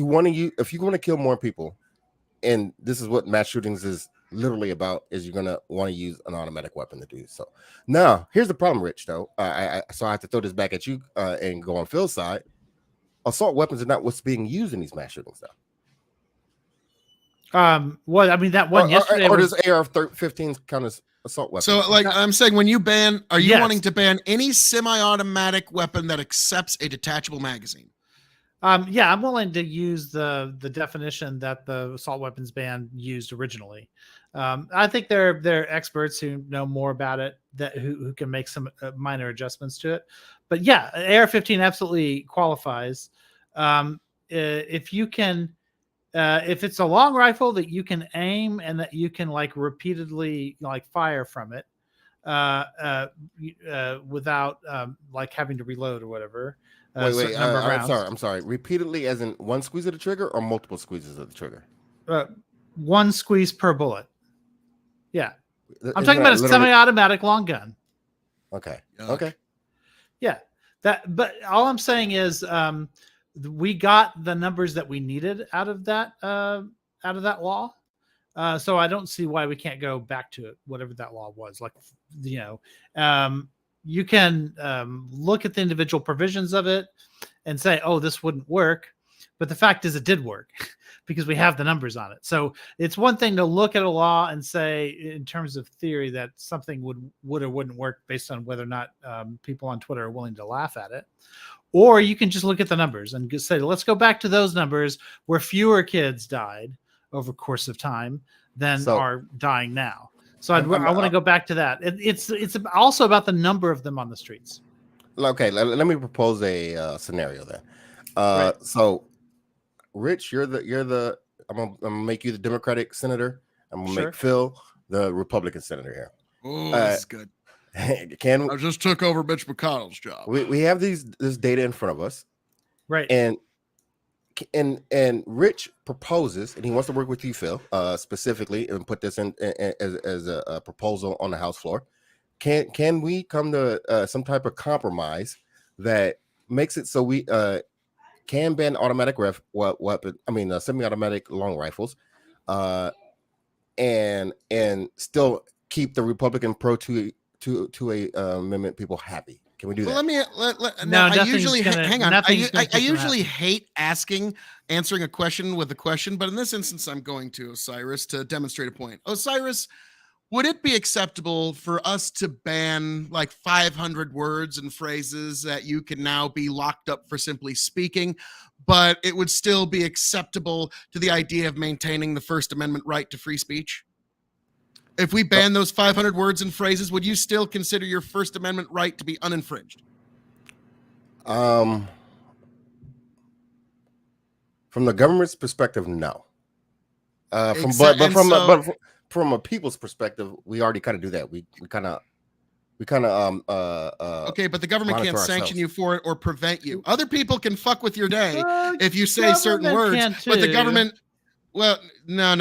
want to if you want to kill more people, and this is what mass shootings is literally about, is you're gonna want to use an automatic weapon to do so. Now, here's the problem, Rich. Though, so I have to throw this back at you and go on Phil's side. Assault weapons are not what's being used in these mass shootings, though. Well, I mean that one yesterday or was, does AR-15 count as assault weapons. So, like I'm saying, when you ban, are you Yes. wanting to ban any semi-automatic weapon that accepts a detachable magazine? Yeah, I'm willing to use the definition that the assault weapons ban used originally. I think they're experts who know more about it that who can make some minor adjustments to it. But yeah, AR-15 absolutely qualifies. If you can, if it's a long rifle that you can aim and that you can like repeatedly like fire from it without like having to reload or whatever. Wait. Number of rounds. I'm sorry. Repeatedly, as in one squeeze of the trigger, or multiple squeezes of the trigger. One squeeze per bullet. Yeah, I'm Isn't talking about a that literally- semi-automatic long gun. Okay. Yuck. Okay. Yeah, that. But all I'm saying is, we got the numbers that we needed out of that law. So I don't see why we can't go back to it, whatever that law was. Like, you can look at the individual provisions of it and say, "Oh, this wouldn't work," but the fact is, it did work because we have the numbers on it. So it's one thing to look at a law and say, in terms of theory, that something would or wouldn't work based on whether or not people on Twitter are willing to laugh at it. Or you can just look at the numbers and say, let's go back to those numbers where fewer kids died over the course of time than are dying now. So I want to go back to that. It's also about the number of them on the streets. Okay, let me propose a scenario then. Right. So, Rich, you're the. I'm gonna make you the Democratic senator. I'm gonna Sure. make Phil the Republican senator here. Oh, that's good. Can I just took over Mitch McConnell's job. we have this data in front of us, Right. and Rich proposes, and he wants to work with you, Phil, specifically, and put this in as a proposal on the House floor. Can we come to some type of compromise that makes it so we can ban automatic weapon? I mean, semi-automatic long rifles, and still keep the Republican pro to a amendment people happy. Can we do that? Well, No, I nothing's usually gonna- hang on. nothing's gonna I keep them usually happy. hate answering a question with a question, but in this instance, I'm going to Osiris to demonstrate a point. Osiris, would it be acceptable for us to ban like 500 words and phrases that you can now be locked up for simply speaking, but it would still be acceptable to the idea of maintaining the First Amendment right to free speech? If we ban those 500 words and phrases, would you still consider your First Amendment right to be uninfringed? From the government's perspective, no. From a people's perspective, we already kind of do that. We kind of Okay, but the government monitor can't sanction ourselves. you for it or prevent you. Other people can fuck with your day Uh, if you say certain government words, can but the too. government, well, no.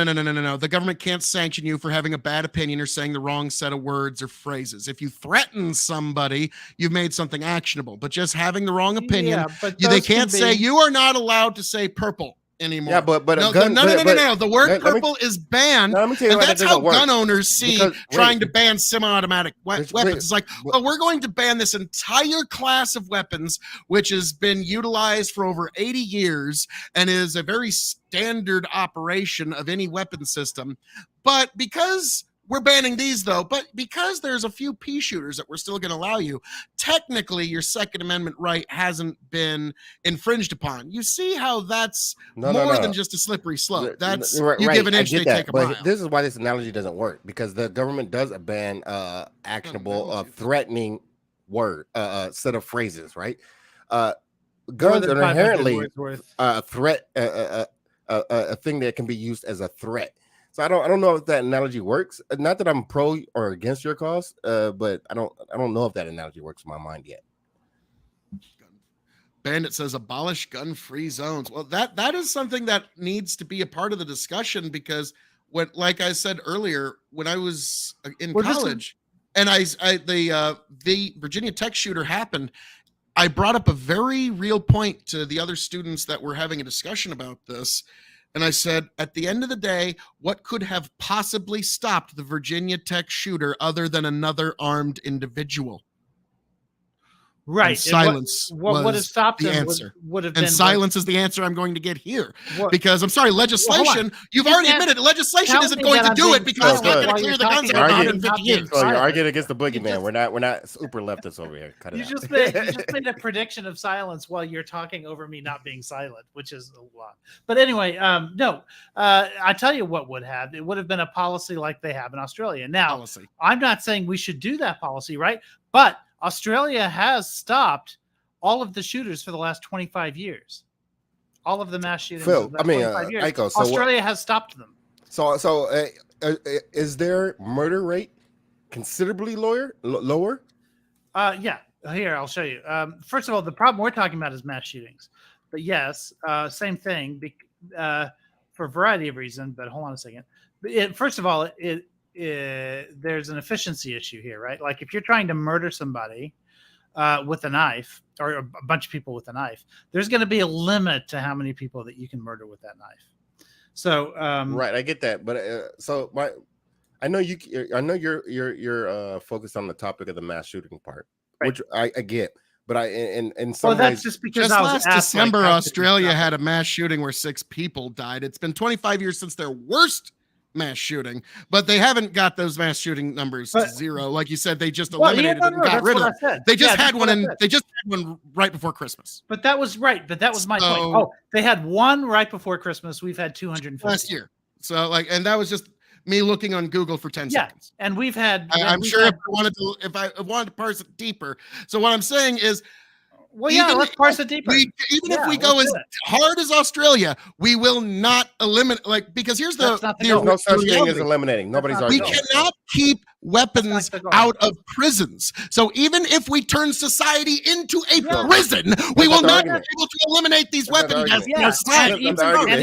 The government can't sanction you for having a bad opinion or saying the wrong set of words or phrases. If you threaten somebody, you've made something actionable. But just having the wrong opinion, Yeah, but they those can't can say be- you are not allowed to say purple anymore. Yeah, but no, a gun. no. The word let me- purple is banned. Let me tell you And why that that's how doesn't work. gun owners see Because- trying wait. to ban semi-automatic weapons. Wait. It's like, well, we're going to ban this entire class of weapons, which has been utilized for over 80 years and is a very standard operation of any weapon system. But because we're banning these, though, but because there's a few pea shooters that we're still going to allow you, technically your Second Amendment right hasn't been infringed upon. You see how that's No. more than just a slippery slope. That's Right, you give an I inch, get they that, take a but mile. this is why this analogy doesn't work, because the government does ban actionable, analogy. threatening word set of phrases, right? More Guns than are 500 inherently words worth. a threat, a thing that can be used as a threat. So I don't know if that analogy works. Not that I'm pro or against your cause, but I don't know if that analogy works in my mind yet. Bandit says abolish gun-free zones. Well, that is something that needs to be a part of the discussion, because like I said earlier, when I was in Well, just- college and the Virginia Tech shooter happened, I brought up a very real point to the other students that were having a discussion about this. And I said, at the end of the day, what could have possibly stopped the Virginia Tech shooter other than another armed individual? Right. And silence What would have was stopped the them answer. would have And been silence is the answer I'm going to get here. what, Because I'm sorry, hold legislation, you've You already can't admitted legislation tell isn't me going that to I'm do it being because it's not silent going while to clear you're the guns talking out in about me 150 not being years. So you're silent. arguing against the You boogeyman. just- We're not super leftists over here. Cut it You out. just made a prediction of silence while you're talking over me not being silent, which is a lot. But anyway, no, I tell you what would have it would have been a policy like they have in Australia. Now, Policy. I'm not saying we should do that policy, right? But Australia has stopped all of the shooters for the last 25 years. All of the mass shootings. Phil, of the last 25 years. Aiko, so Australia has stopped them. is their murder rate considerably lower? Yeah, here I'll show you. First of all, the problem we're talking about is mass shootings, but yes, same thing for a variety of reasons. But hold on a second. First of all, there's an efficiency issue here, right? Like if you're trying to murder somebody with a knife, or a bunch of people with a knife, there's going to be a limit to how many people that you can murder with that knife. So Right, I get that, but I know you're focused on the topic of the mass shooting part, Right. which I get, but in some well, that's ways, just because Just I was last asked, like, December, how could you Australia stop it? had a mass shooting where 6 people died. It's been 25 years since their worst mass shooting, but they haven't got those mass shooting numbers to But- zero. Like you said, they just Well, yeah, eliminated no, it and no, got that's rid of what it. I said. They just Yeah, had that's one what I in. said. They just had one right before Christmas But that was right. But that was my point. So- Oh, they had one right before Christmas. We've had 250 last year. So like, and that was just me looking on Google for 10 Yeah. seconds. and we've had. I'm we've sure had- if I wanted to parse it deeper. So what I'm saying is, Well, yeah, even let's parse it deeper. even if Yeah, we go let's as do it. hard as Australia, we will not eliminate. Like because here's the, That's not the the goal. no such thing as reality. eliminating. Nobody's not the We arguing. goal. cannot keep weapons That's not the goal. out of prisons. So even if we turn society into a Yeah. prison, we That's will not the not argument. be able to eliminate these That's not the weapons as argument. Yeah, a society. That's and the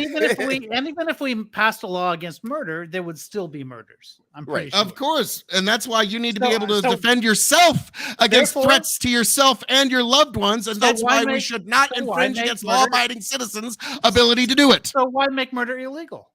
even, argument. and even if we passed a law against murder, there would still be murders. I'm pretty Right. sure. Of course. And that's why you need to be So- able to so- defend yourself against Therefore- threats to yourself and your loved ones. And So that's why why we make- should not so why infringe make against murder- law abiding citizens' ability to do it. So why make murder illegal?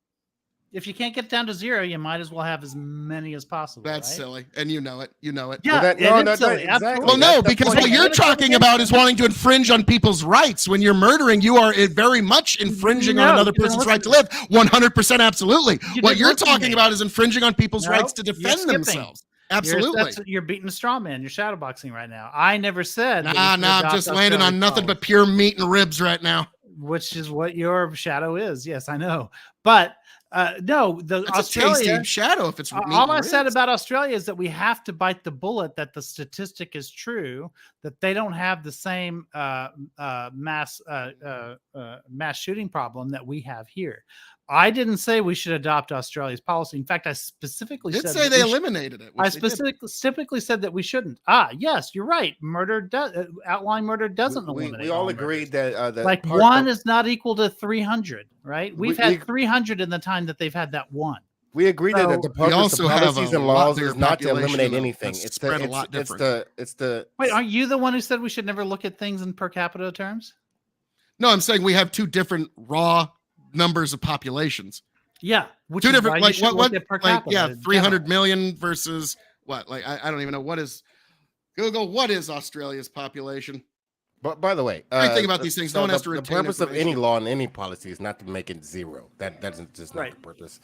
If you can't get down to zero, you might as well have as many as possible. That's right? silly. And you know it. You know it. Yeah, that- it no, is no, silly, exactly. absolutely. Well, no, That's the because point. what you're talking about is wanting to infringe on people's rights. When you're murdering, you are very much infringing on No, another you didn't person's listen right to live. 100% absolutely. You What didn't you're listen to talking me. about is infringing on people's No, rights to you're defend skipping. themselves. Absolutely. You're beating a straw man. You're shadowboxing right now. I never said. that we Nah, should I'm adopt just landing on Australia's nothing policy, but pure meat and ribs right now. which is what your shadow is. Yes, I know. But no, the It's a Australia. tasty shadow if it's meat All and I said ribs. about Australia is that we have to bite the bullet that the statistic is true, that they don't have the same mass shooting problem that we have here. I didn't say we should adopt Australia's policy. In fact, I specifically Did said say that they we should- eliminated it. I which they did. specifically said that we shouldn't. Yes, you're right. Outlawing murder doesn't eliminate. We all murders. agreed that Like part one of- is not equal to 300, right? We've We- had 300 in the time that they've had that one. we agreed that So- the We purpose also of have policies a and lot laws bigger is not to population, eliminate though. anything. That's It's spread a the lot it's the Wait, aren't you the one who said we should never look at things in per capita terms? No, I'm saying we have two different raw numbers of populations. Yeah, which Two is different, why you like should what, look at per like capita. yeah, in 300 general. million versus what? Like I don't even know what is. Google, what is Australia's population? But by the way, I think about these things. No one has to the retain purpose of any information. law and any policy is not to make it zero. That's just not Right. the purpose.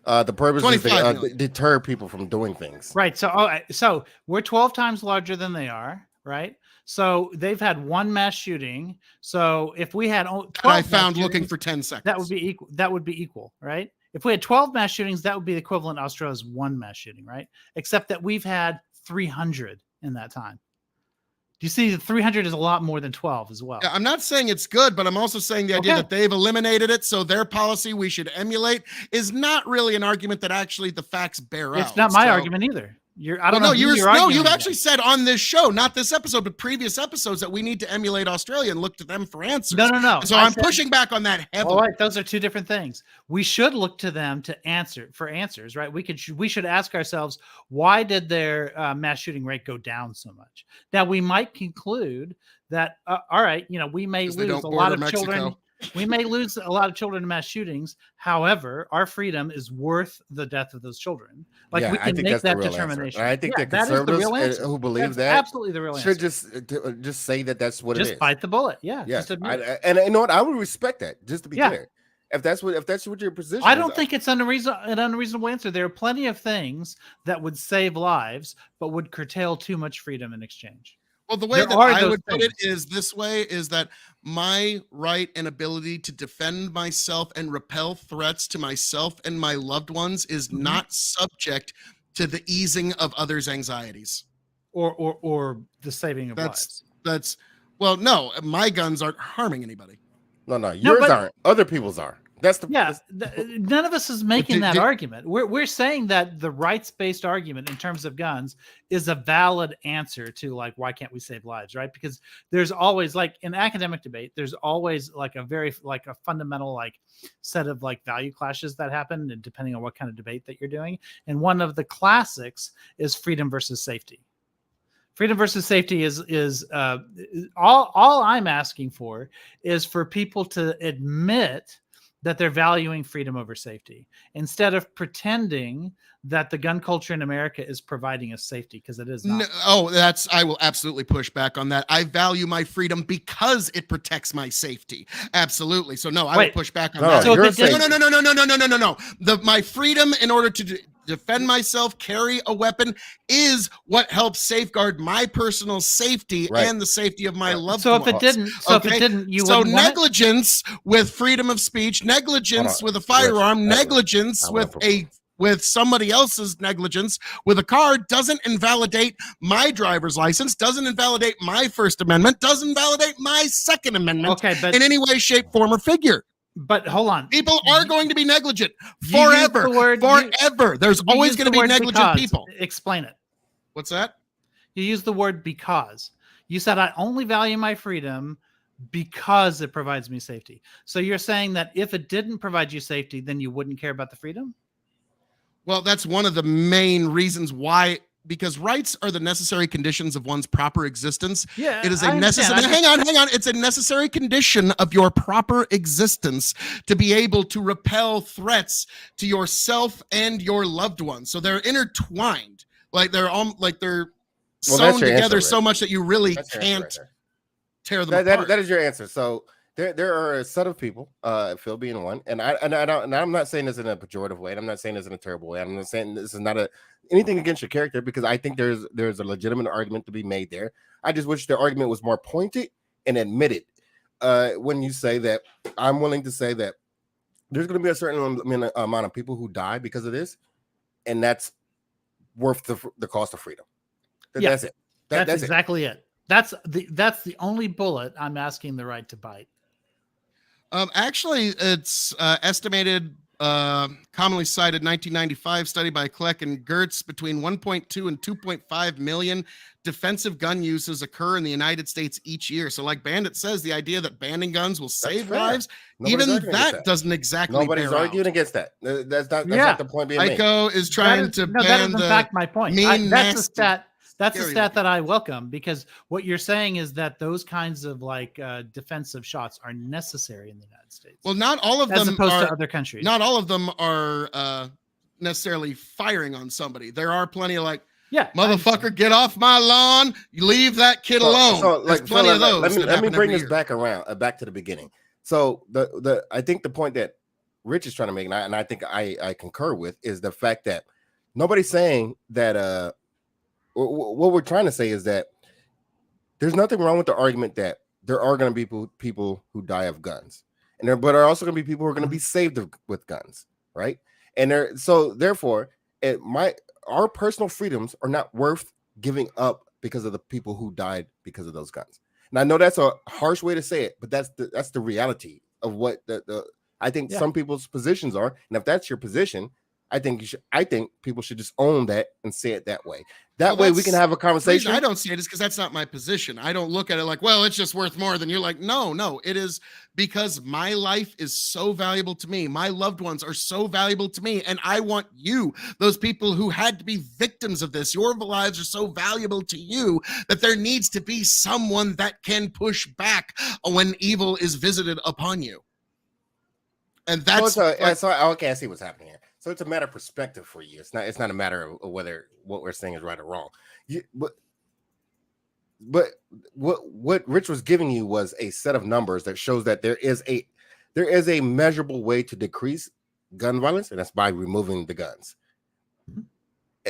The purpose is 25 to million. deter people from doing things. Right. So we're 12 times larger than they are, right? So they've had one mass shooting. So if we had 12 And I mass found looking shootings, for 10 seconds. that would be equal. That would be equal, right? If we had 12 mass shootings, that would be the equivalent of Australia's one mass shooting, right? Except that we've had 300 in that time. Do you see that 300 is a lot more than 12 as well? Yeah, I'm not saying it's good, but I'm also saying the idea Okay. that they've eliminated it, so their policy we should emulate is not really an argument that actually the facts bear out. It's not my So- argument either. I Well, don't no, know. who you're you've arguing actually against. said on this show, not this episode, but previous episodes, that we need to emulate Australia and look to them for answers. No. So I I'm said- pushing back on that heavily. All right, those are two different things. We should look to them to answers, right? We should ask ourselves, why did their mass shooting rate go down so much? Now we might conclude that all right, we may 'Cause they lose don't a lot border of Mexico. children. We may lose a lot of children to mass shootings. However, our freedom is worth the death of those children. Like Yeah, we I can think make that's the that real answer. determination. And I think that that is the conservatives real answer. who believe That's that absolutely the real answer. should just say that that's what Just it is. bite the bullet. Yeah. Yeah, Just admit it. and you know what? I would respect that. Just to be Yeah. clear, if that's what your position. I is, don't think it's an unreasonable answer. There are plenty of things that would save lives, but would curtail too much freedom in exchange. Well, the way There that are I those would put it things. is this way: is that my right and ability to defend myself and repel threats to myself and my loved ones is Mhm. not subject to the easing of others' anxieties. Or the saving of That's lives. well, no, my guns aren't harming anybody. No, yours but- aren't. Other people's are. That's the Yeah, none of us is making that did- argument. We're saying that the rights-based argument in terms of guns is a valid answer to like why can't we save lives, right? Because there's always like in academic debate, there's always like a fundamental like set of like value clashes that happen, and depending on what kind of debate that you're doing. And one of the classics is freedom versus safety. Freedom versus safety is all I'm asking for is for people to admit that they're valuing freedom over safety instead of pretending that the gun culture in America is providing us safety, because it is not. No, I will absolutely push back on that. I value my freedom because it protects my safety. Absolutely. So no, I Wait. would push back on No, that. So if you're it saying didn't- No. My freedom in order to defend myself, carry a weapon, is what helps safeguard my personal safety Right. and the safety of my Right. loved So ones. if it didn't, you So wouldn't want it? negligence with freedom of speech, negligence Hold on. with a firearm, Rich, negligence I wanna with somebody else's negligence with a car doesn't invalidate my driver's license, doesn't invalidate my First Amendment, doesn't validate my Second Amendment Okay, but in any way, shape, form, or figure. hold on. People are going to be negligent You used forever. the word- Forever. There's You always used going to the be word negligent because. people. Explain it. What's that? You used the word because. You said I only value my freedom because it provides me safety. So you're saying that if it didn't provide you safety, then you wouldn't care about the freedom? Well, that's one of the main reasons why, because rights are the necessary conditions of one's proper existence. Yeah. It is I a understand. necessary, hang on. It's a necessary condition of your proper existence to be able to repel threats to yourself and your loved ones. So they're intertwined. Like they're all like they're Well, sewn that's your together answer, so Rick. much that you really That's your answer can't right there. tear them apart. That is your answer. So there are a set of people, Phil being one, and I'm not saying this in a pejorative way, and I'm not saying this in a terrible way. I'm not saying this is not anything against your character, because I think there's a legitimate argument to be made there. I just wish the argument was more pointed and admitted. When you say that, I'm willing to say that there's going to be a certain amount of people who die because of this, and that's worth the cost of freedom. Yeah. That's it. That's That's it. exactly it. That's the only bullet I'm asking the right to bite. Actually, it's estimated, commonly cited 1995 study by Kleck and Gertz, between 1.2 and 2.5 million defensive gun uses occur in the United States each year. So like Bandit says, the idea that banning guns will save fair. lives, Nobody's even arguing against that doesn't exactly Nobody's bear arguing out. against that. That's Yeah. not the point being made. ICO is trying to that ban is in the fact my point. mean, That's a nasty, stat. That's a scary stat looking. that I welcome, because what you're saying is that those kinds of like defensive shots are necessary in the United States, Well, not all of as them opposed are. to other countries. Not all of them are necessarily firing on somebody. There are plenty of like, yeah, motherfucker, get off my lawn. You leave that kid alone. So, There's like, plenty Phil, of those. Let that me happen bring every this year. back around, back to the beginning. So I think the point that Rich is trying to make, and I think I concur with, is the fact that nobody's saying that. What we're trying to say is that there's nothing wrong with the argument that there are going to be people who die of guns, and but are also going to be people who are going to be saved with guns, right? And therefore, our personal freedoms are not worth giving up because of the people who died because of those guns. And I know that's a harsh way to say it, but that's the reality of what I think some people's positions are. And if that's your position, I think people should just own that and say it that way. That Well, way we can have a the reason conversation. I don't see it is because that's not my position. I don't look at it like, well, it's just worth more than you're like, no, it is because my life is so valuable to me. My loved ones are so valuable to me. And I want you, those people who had to be victims of this, your lives are so valuable to you that there needs to be someone that can push back when evil is visited upon you. And that's okay, I see what's happening here. So it's a matter of perspective for you. It's not a matter of whether what we're saying is right or wrong. But what Rich was giving you was a set of numbers that shows that there is a measurable way to decrease gun violence, and that's by removing the guns.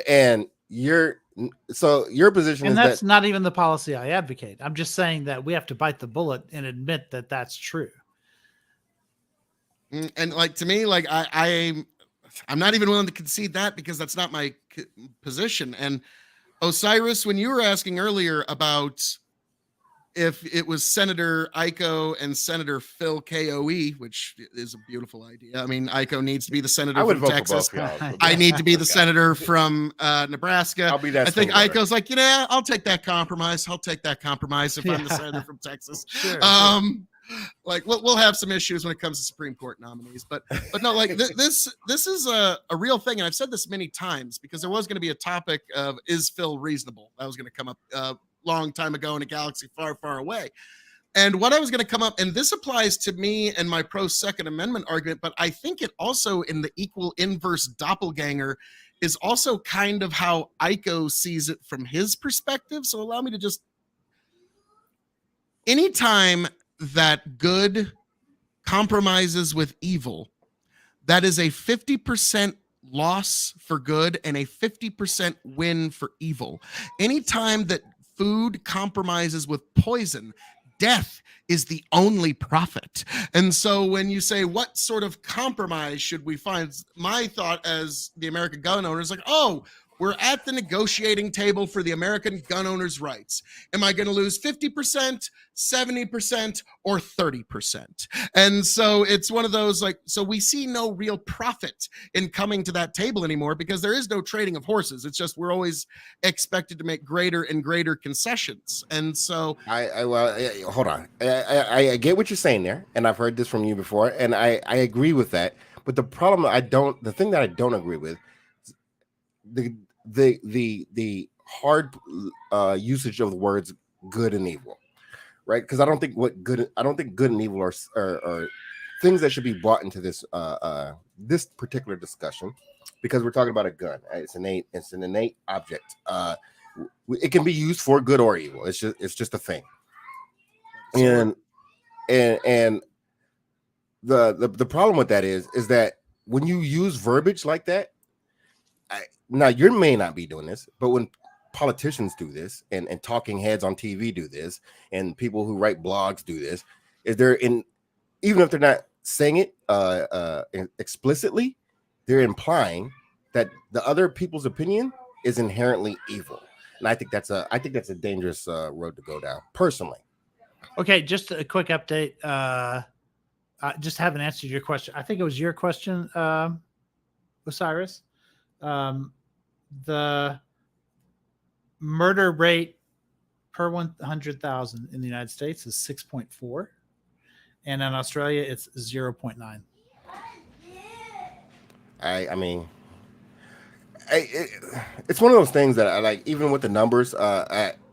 And your position And is that's that not even the policy I advocate. I'm just saying that we have to bite the bullet and admit that that's true. and like to me, like I'm not even willing to concede that because that's not my position. And Osiris, when you were asking earlier about if it was Senator Iko and Senator Phil KOE, which is a beautiful idea. I mean, Iko needs to be the senator I would from vote Texas. for both y'all. I need to be the senator from Nebraska. I'll be that. I think swing voter. Iko's like, I'll take that compromise. I'll take that compromise if I'm the senator from Texas. Sure. Like we'll have some issues when it comes to Supreme Court nominees, but no, like this is a real thing, and I've said this many times because there was going to be a topic of is Phil reasonable? That was going to come up a long time ago in a galaxy far, far away. And what I was going to come up, and this applies to me and my pro Second Amendment argument, but I think it also in the equal inverse doppelganger is also kind of how Iko sees it from his perspective. So allow me to just anytime that good compromises with evil, that is a 50% loss for good and a 50% win for evil. Anytime that food compromises with poison, death is the only profit. And so when you say, what sort of compromise should we find? My thought as the American gun owner is like, we're at the negotiating table for the American gun owners' rights. Am I going to lose 50%, 70%, or 30%? And so it's one of those so we see no real profit in coming to that table anymore because there is no trading of horses. It's just we're always expected to make greater and greater concessions. And so hold on. I get what you're saying there, and I've heard this from you before, and I agree with that. But the thing that I don't agree with, the hard usage of the words good and evil, right? Because I don't think good and evil are things that should be brought into this this particular discussion, because we're talking about a gun. It's an innate object. It can be used for good or evil. It's just a thing. And the problem with that is that when you use verbiage like that, now you may not be doing this, but when politicians do this and talking heads on TV do this and people who write blogs do this, even if they're not saying it explicitly, they're implying that the other people's opinion is inherently evil. And I think that's a dangerous road to go down, personally. Okay, just a quick update. I just haven't answered your question. I think it was your question, Osiris. The murder rate per 100,000 in the United States is 6.4, and in Australia it's 0.9. I mean, it's one of those things that I like. Even with the numbers,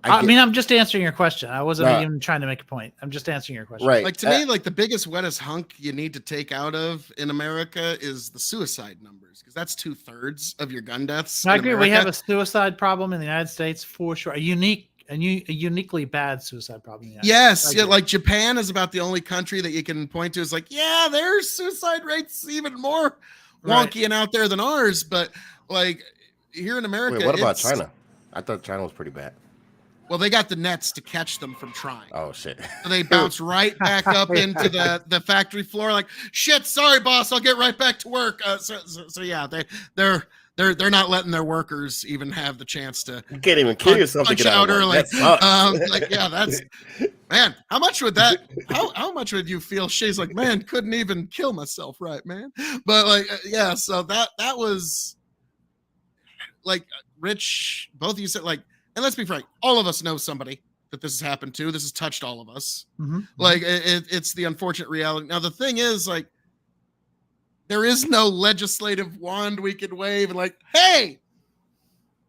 I mean, I'm just answering your question. I wasn't even trying to make a point. I'm just answering your question. Right. Like to me, like the biggest wettest hunk you need to take out of in America is the suicide numbers, because that's 2/3 of your gun deaths. I agree. We have a suicide problem in the United States for sure. A uniquely bad suicide problem. Yes. Yeah. Like Japan is about the only country that you can point to is like, yeah, their suicide rates even more wonky and out there than ours. But like here in America, wait, what about China? I thought China was pretty bad. Well, they got the nets to catch them from trying. Oh shit! So they bounce right back up into the factory floor. Like shit. Sorry, boss. I'll get right back to work. So yeah, they're not letting their workers even have the chance to You can't even kill yourself to punch get out out early. early. That sucks. Like, yeah, that's man. How much would that? How much would you feel? She's like, man, couldn't even kill myself, right, man? But like, yeah. So that was like, Rich. Both of you said like, and let's be frank, all of us know somebody that this has happened to. This has touched all of us. Like, it's the unfortunate reality. Now the thing is, like, there is no legislative wand we can wave and like, hey,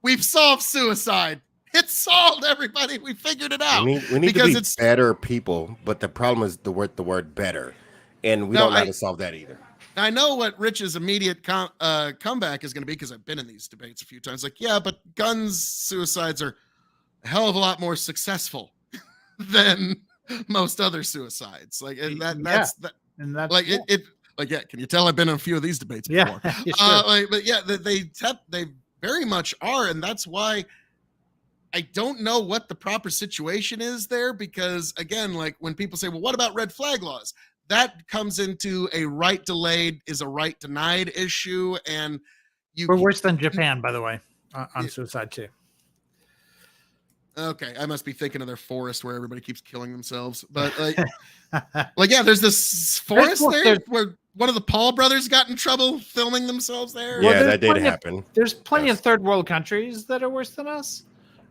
we've solved suicide. It's solved, everybody. We figured it out. We need because to be it's better people, but the problem is the word better, and we No, don't know how to solve that either. I know what Rich's immediate comeback is going to be because I've been in these debates a few times. Like, yeah, but guns suicides are a hell of a lot more successful than most other suicides. Like, and that's like yeah. it. Like, yeah, can you tell I've been in a few of these debates before? Yeah, sure. Like, but yeah, they very much are, and that's why I don't know what the proper situation is there. Because again, like when people say, "Well, what about red flag laws?" That comes into a right delayed is a right denied issue, and we're worse than Japan, by the way, on suicide too. Okay, I must be thinking of their forest where everybody keeps killing themselves. But like yeah, there's this forest there where one of the Paul brothers got in trouble filming themselves there. Yeah, that did happen. There's plenty of third world countries that are worse than us.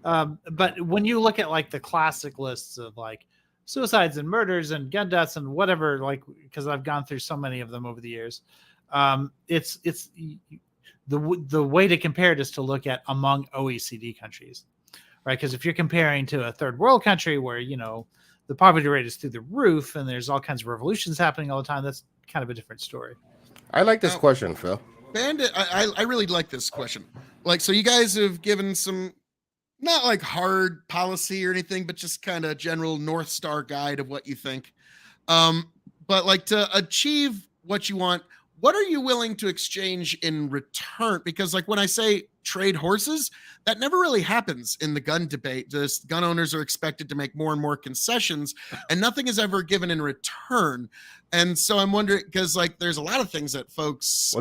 But when you look at like the classic lists of like suicides and murders and gun deaths and whatever, like, because I've gone through so many of them over the years, it's the way to compare it is to look at among OECD countries. Right, because if you're comparing to a third world country where, you know, the poverty rate is through the roof and there's all kinds of revolutions happening all the time, that's kind of a different story. I like this question, Phil. Bandit, I really like this question. Like, so you guys have given some, not like hard policy or anything, but just kind of general North Star guide of what you think. But like to achieve what you want, what are you willing to exchange in return? Because like when I say trade horses, that never really happens in the gun debate. Just gun owners are expected to make more and more concessions and nothing is ever given in return. And so I'm wondering, because like there's a lot of things that folks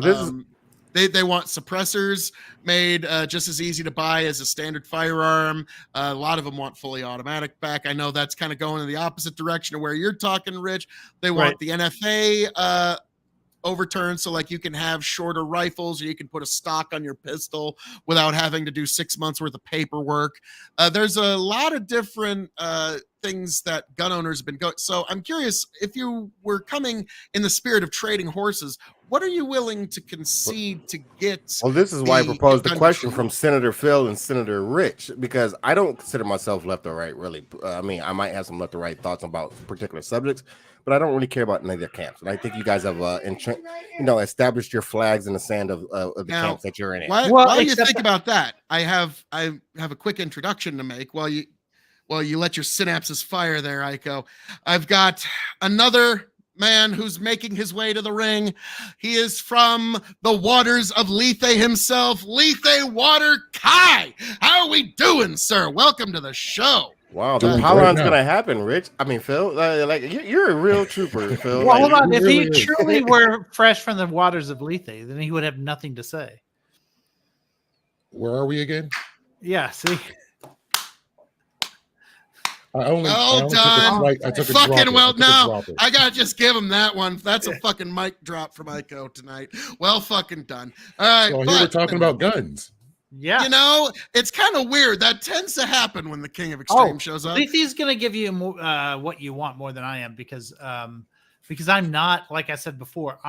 they want suppressors made just as easy to buy as a standard firearm. A lot of them want fully automatic back. I know that's kind of going in the opposite direction of where you're talking, Rich. They want the NFA overturned, so like you can have shorter rifles or you can put a stock on your pistol without having to do 6 months worth of paperwork. There's a lot of different things that gun owners have been going. So I'm curious, if you were coming in the spirit of trading horses, what are you willing to concede to get? Well, this is why I proposed the question from Senator Phil and Senator Rich, because I don't consider myself left or right, really. I mean, I might have some left or right thoughts about particular subjects, but I don't really care about any of their camps. And I think you guys have, established your flags in the sand of the camps that you're in. While you think about that, I have a quick introduction to make while you let your synapses fire there, Aiko. I've got another man who's making his way to the ring. He is from the waters of Lethe himself, Lethe Water Kai. How are we doing, sir? Welcome to the show. Wow, the pylon's gonna happen, Rich. I mean, Phil, like you're a real trooper, Phil. Well, hold on. If he truly were fresh from the waters of Lethe, then he would have nothing to say. Where are we again? Yeah, see. I only took a fucking drop. well, no, I gotta just give him that one. That's a fucking mic drop from Aiko tonight. Well, fucking done. All right. So here we're talking about guns. Yeah. You know, it's kind of weird. That tends to happen when the King of Extreme shows up. Lethe's gonna give you what you want more than I am because I'm not, like I said before,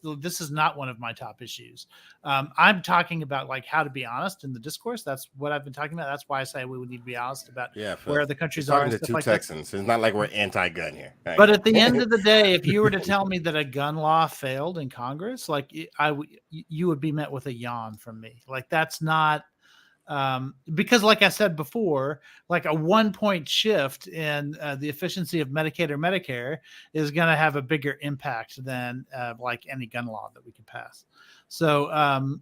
this is not one of my top issues. I'm talking about like how to be honest in the discourse. That's what I've been talking about. That's why I say we would need to be honest about where the countries are. Talking to two Texans. It's not like we're anti-gun here. Right? But at the end of the day, if you were to tell me that a gun law failed in Congress, like you would be met with a yawn from me. Like that's not. Because like I said before, like a 1 point shift in the efficiency of Medicaid or Medicare is going to have a bigger impact than like any gun law that we can pass. So,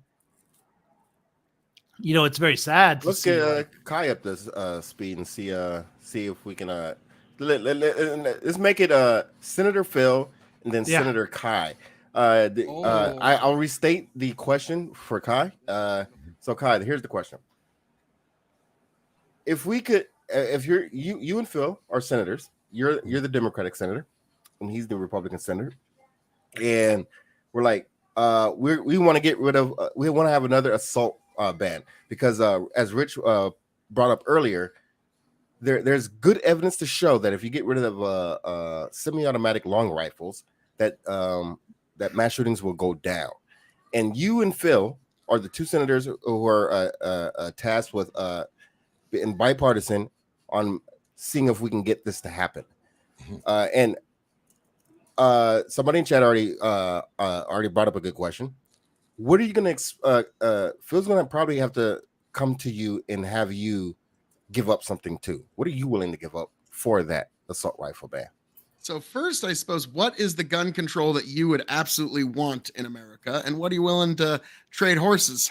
it's very sad. Let's get Kai up to speed and see if we can let's make it Senator Phil and then Senator Kai. I'll restate the question for Kai. So Kai, here's the question: if we could, if you and Phil are senators, you're the Democratic senator, and he's the Republican senator, and we're like, we want to get rid of, we want to have another assault ban because, as Rich brought up earlier, there's good evidence to show that if you get rid of semi-automatic long rifles, that that mass shootings will go down. And you and Phil are the two senators who are tasked with being bipartisan on seeing if we can get this to happen. And somebody in chat already brought up a good question. What are you going to Phil's going to probably have to come to you and have you give up something too. What are you willing to give up for that assault rifle ban? So first, I suppose, what is the gun control that you would absolutely want in America, and what are you willing to trade horses?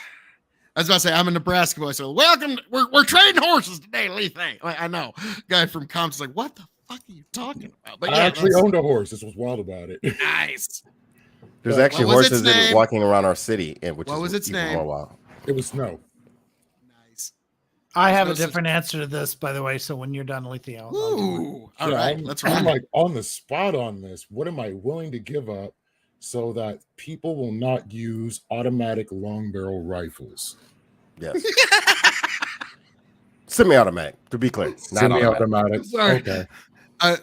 I was about to say, I'm a Nebraska boy, so welcome. We're trading horses today, Lethe. I know. Guy from Compton's like, what the fuck are you talking about? But I actually owned a horse. This was wild about it. Nice. There's actually horses walking around our city, and what was its name? More wild. It was Snow. Nice. I have a different answer to this, by the way. So when you're done, Lethe, Ooh, all Yeah, right. Let's run. I'm like on the spot on this. What am I willing to give up so that people will not use automatic long barrel rifles? Yes. Semi-automatic, to be clear. Not automatic. Semi-automatic. Sorry. Okay.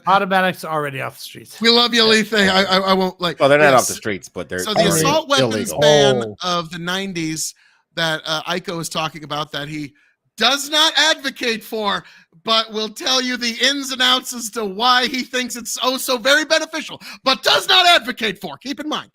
Automatics already off the streets. We love you, Lethe. I won't like. Well, they're not off the streets, but they're so the assault weapons illegal. ban of the 90s that Aiko is talking about that he does not advocate for, but will tell you the ins and outs as to why he thinks it's so very beneficial, but does not advocate for. Keep in mind.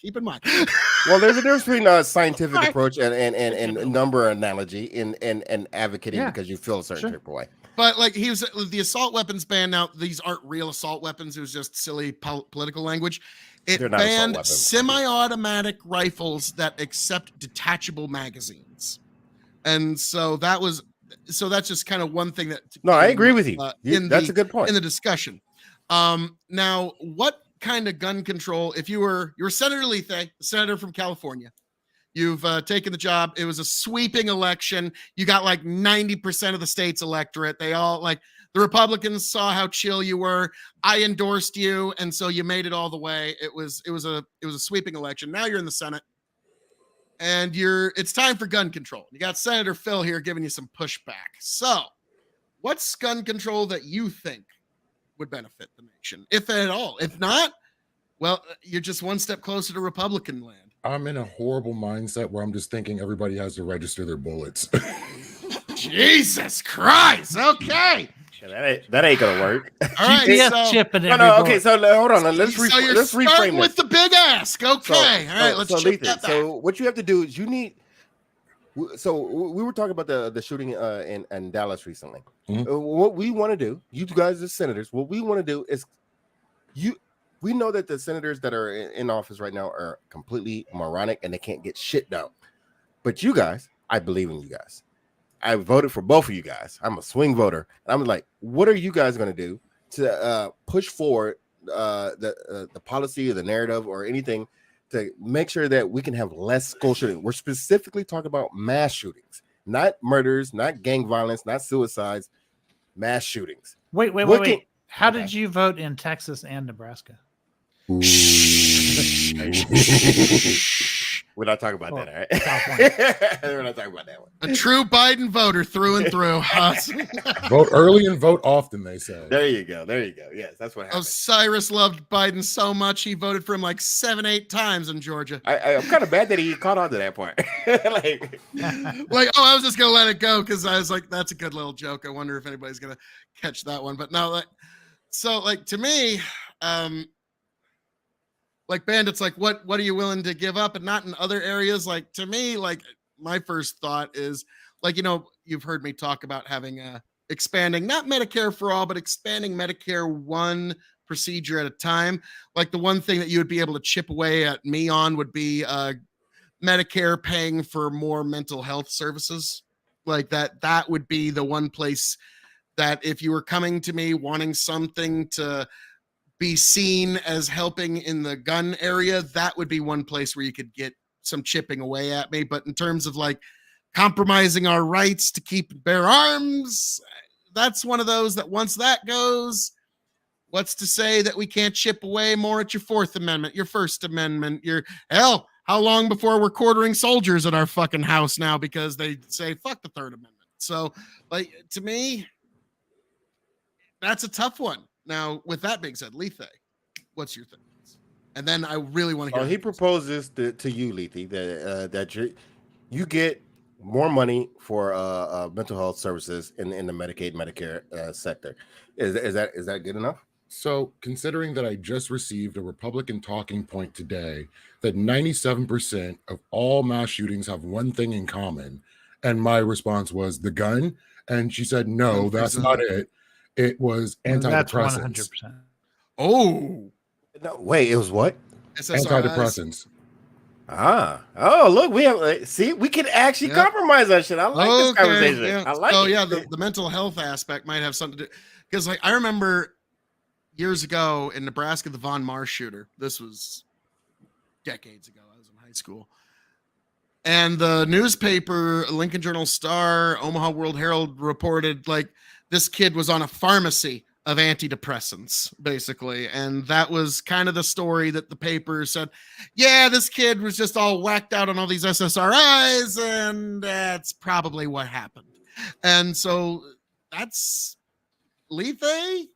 Well, there's a difference between a scientific approach and number analogy and advocating because you feel a certain type of way. But like he was the assault weapons ban. Now these aren't real assault weapons. It was just silly political language. It banned semi-automatic rifles that accept detachable magazines, and so that's just kind of one thing that. No, I agree with you. That's a good point in the discussion. Now, what kind of gun control? If you're Senator Lethe, senator from California. You've taken the job. It was a sweeping election. You got like 90% of the state's electorate. They all the Republicans saw how chill you were. I endorsed you, and so you made it all the way. It was a sweeping election. Now you're in the Senate, and it's time for gun control. You got Senator Phil here giving you some pushback. So, what's gun control that you think would benefit the nation, if at all? If not, well, you're just one step closer to Republican land. I'm in a horrible mindset where I'm just thinking everybody has to register their bullets. Jesus Christ. Okay. That ain't gonna work. All right. Chipping okay. So hold on. Let's reframe this with the big ask. Okay. All right. Let's chip that back. So what you have to do is you need. So we were talking about the shooting in Dallas recently. Mm-hmm. What we want to do, you guys as senators, what we want to do is we know that the senators that are in office right now are completely moronic and they can't get shit done. But you guys, I believe in you guys. I voted for both of you guys. I'm a swing voter. And I'm like, what are you guys going to do to push forward the policy or the narrative or anything to make sure that we can have less school shooting? We're specifically talking about mass shootings, not murders, not gang violence, not suicides, mass shootings. Wait. How did you vote in Texas and Nebraska? We're not talking about that, all right? We're not talking about that one. A true Biden voter through and through. Vote early and vote often, they say. There you go. Yes, that's what happened. Cyrus loved Biden so much he voted for him like 7-8 times in Georgia. I'm kind of mad that he caught on to that part. I was just gonna let it go because I was like, that's a good little joke. I wonder if anybody's gonna catch that one. But no, to me, Bandits, what are you willing to give up and not in other areas? To me, my first thought is you've heard me talk about having expanding, not Medicare for all, but expanding Medicare one procedure at a time. The one thing that you would be able to chip away at me on would be Medicare paying for more mental health services. That would be the one place that if you were coming to me wanting something to be seen as helping in the gun area, that would be one place where you could get some chipping away at me. But in terms of like compromising our rights to keep and bear arms, that's one of those that once that goes, what's to say that we can't chip away more at your Fourth Amendment, your First Amendment, your hell, how long before we're quartering soldiers at our fucking house now because they say fuck the Third Amendment. So like to me, that's a tough one. Now, with that being said, Lethe, what's your thing? And then I really want to hear. He proposes to you, Lethe, that you get more money for mental health services in the Medicaid, Medicare sector. Is that good enough? So, considering that I just received a Republican talking point today that 97% of all mass shootings have one thing in common, and my response was the gun, and she said, no, that's not it. It was antidepressants. That's 100%. Oh. No, wait, it was what? Antidepressants. Oh, look, we have we can actually compromise that shit. I like this conversation. Yeah. I like it. The mental health aspect might have something to do, because like I remember years ago in Nebraska, the Von Marsh shooter. This was decades ago. I was in high school. And the newspaper, Lincoln Journal-Star, Omaha World Herald reported like this kid was on a pharmacy of antidepressants, basically. And that was kind of the story that the paper said, yeah, this kid was just all whacked out on all these SSRIs, and that's probably what happened. And so that's Lethe.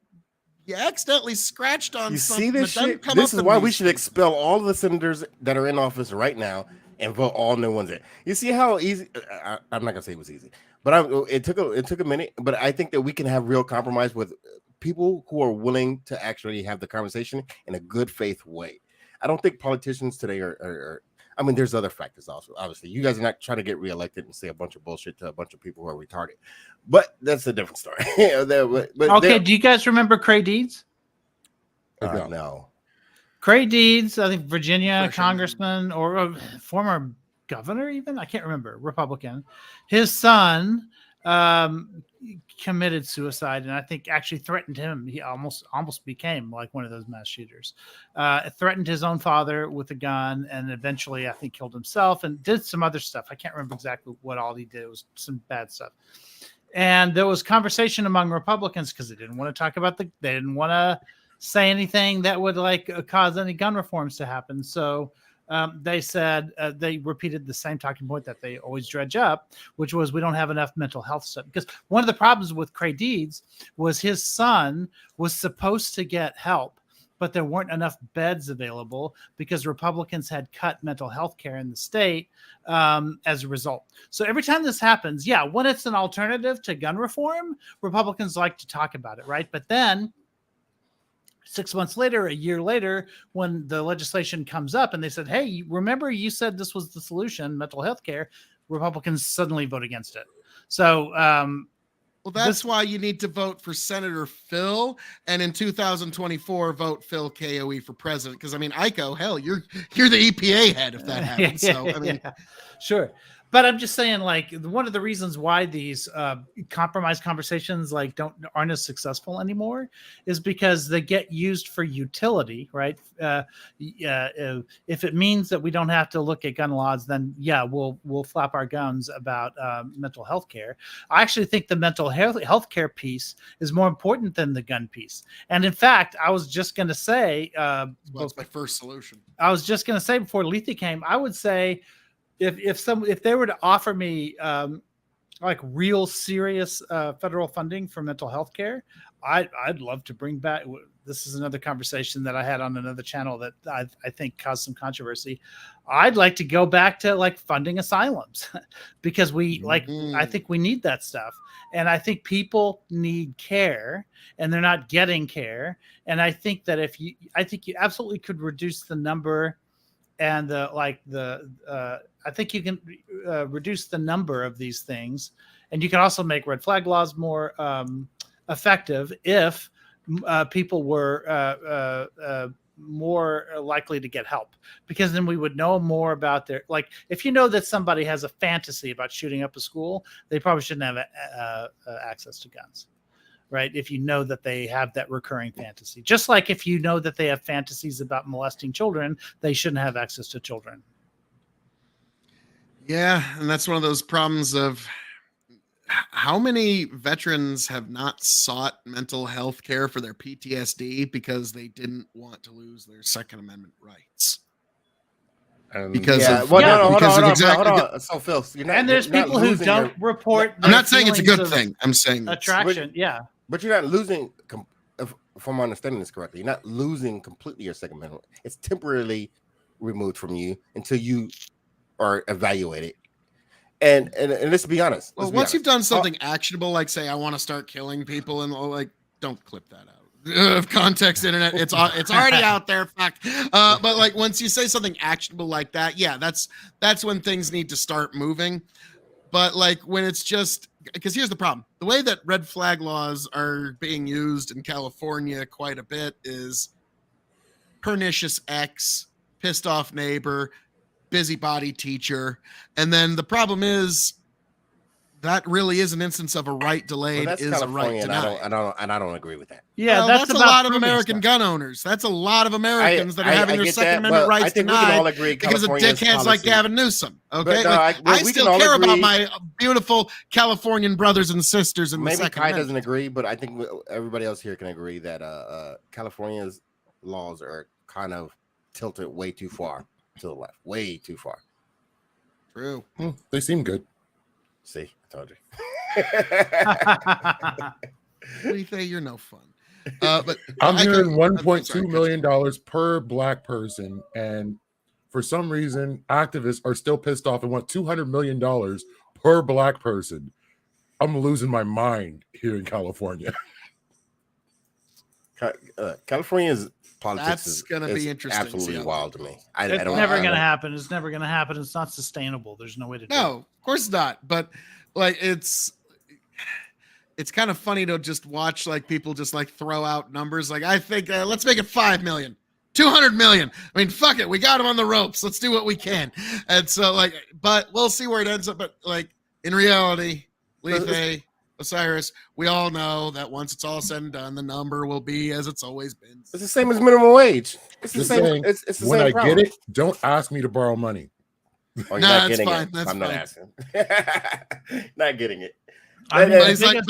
You accidentally scratched on something. You see this shit? This is why we should expel all the senators that are in office right now and vote all new ones in. You see how easy? I'm not gonna say it was easy, but it took a minute. But I think that we can have real compromise with people who are willing to actually have the conversation in a good faith way. I don't think politicians today are I mean, there's other factors also. Obviously, you guys are not trying to get reelected and say a bunch of bullshit to a bunch of people who are retarded, but that's a different story. Okay, do you guys remember Cray Deeds? No. Cray Deeds, I think Virginia congressman or a former governor, even I can't remember, Republican. His son committed suicide, and I think actually threatened him. He almost became like one of those mass shooters. Threatened his own father with a gun, and eventually I think killed himself and did some other stuff. I can't remember exactly what all he did. It was some bad stuff. And there was conversation among Republicans because they didn't want to talk about they didn't want to say anything that would like cause any gun reforms to happen. So they said they repeated the same talking point that they always dredge up, which was we don't have enough mental health stuff. Because one of the problems with Cray Deeds was his son was supposed to get help, but there weren't enough beds available because Republicans had cut mental health care in the state as a result. So every time this happens, when it's an alternative to gun reform, Republicans like to talk about it, right? But then 6 months later, a year later, when the legislation comes up and they said, hey, remember you said this was the solution, mental health care, Republicans suddenly vote against it. So, well, that's why you need to vote for Senator Phil, and in 2024, vote Phil KOE for president. Because I mean, Iko, hell, you're the EPA head if that happens. So I mean, sure. But I'm just saying, like, one of the reasons why these compromise conversations like aren't as successful anymore is because they get used for utility, right? If it means that we don't have to look at gun laws, then we'll flap our guns about mental health care. I actually think the mental health care piece is more important than the gun piece. And in fact, I was just going to say, that's my first solution. I was just going to say before Lethe came, I would say, if they were to offer me like real serious federal funding for mental health care, I'd love to bring back. This is another conversation that I had on another channel that I think caused some controversy. I'd like to go back to like funding asylums because I think we need that stuff. And I think people need care and they're not getting care. And I think that I think you absolutely could reduce the number and I think you can reduce the number of these things, and you can also make red flag laws more effective if people were more likely to get help, because then we would know more about if you know that somebody has a fantasy about shooting up a school, they probably shouldn't have access to guns. right? If you know that they have that recurring fantasy, just like if you know that they have fantasies about molesting children, they shouldn't have access to children. Yeah, and that's one of those problems of how many veterans have not sought mental health care for their PTSD because they didn't want to lose their Second Amendment rights. And Because Yeah, of well, Yeah. no, hold because on, of hold exactly. on, hold on. So, Phil, you're not, And there's you're not people who losing don't your- report. I'm their not saying it's a feelings good of thing. I'm saying it's- Attraction, yeah. but you're not losing. If I'm understanding this correctly, you're not losing completely your Second Amendment. It's temporarily removed from you until you are evaluated. And let's be honest. Well, let's be once you've honest. done something actionable, like say I want to start killing people, and like don't clip that out of context. Internet, it's already out there. Fuck. But like once you say something actionable like that, yeah, that's when things need to start moving. But like when it's just because here's the problem: the way that red flag laws are being used in California quite a bit is pernicious ex, pissed off neighbor, busybody teacher, and then the problem is that really is an instance of a right Well, delayed that's is a right California, and denied. I don't agree with that. Yeah, Well, that's a about lot of proving American stuff. gun owners. That's a lot of Americans that are having their get Second that, Amendment but I rights think we can all denied agree because of California's dickheads like policy- Gavin Newsom. Okay, no, like, well, I we can still all care about agree- my beautiful Californian brothers and sisters in the Maybe Second Kai Amendment. doesn't agree, but I think everybody else here can agree that California's laws are kind of tilted way too far to the left, way too far. True. they seem good. See, I told you. Lethe, you're no fun. But I'm I hearing can- $1.2 sorry, million per black person, and for some reason, activists are still pissed off and want $200 million per black person. I'm losing my mind here in California. California's politics That's is gonna be is interesting to see absolutely how wild to me. I It's don't, never I going to don't- happen. It's never going to happen. It's not sustainable. There's no way to do it. No, of course not. But like it's kind of funny to just watch like people just like throw out numbers. Like I think let's make it 5 million, 200 million. I mean, fuck it, we got them on the ropes. Let's do what we can. And so like, but we'll see where it ends up. But like in reality, Lethe, Osiris, we all know that once it's all said and done, the number will be as it's always been. It's the same as minimum wage. It's the Just same. saying, It's the when same I problem. get it, don't ask me to borrow money. Oh, you're Nah, not it's getting fine, it. that's I'm not fine. asking. Not getting it. I mean, But But the he's like, biggest-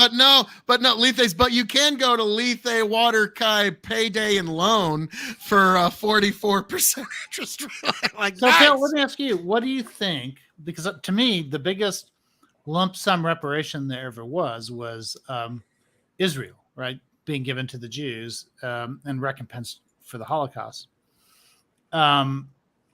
but no, Lethe's, but you can go to Lethe Water Kai Payday and Loan for 44% interest rate. Like, So, nice. Phil, let me ask you, what do you think? Because to me, the biggest lump sum reparation there ever was Israel, right, being given to the Jews and recompense for the Holocaust.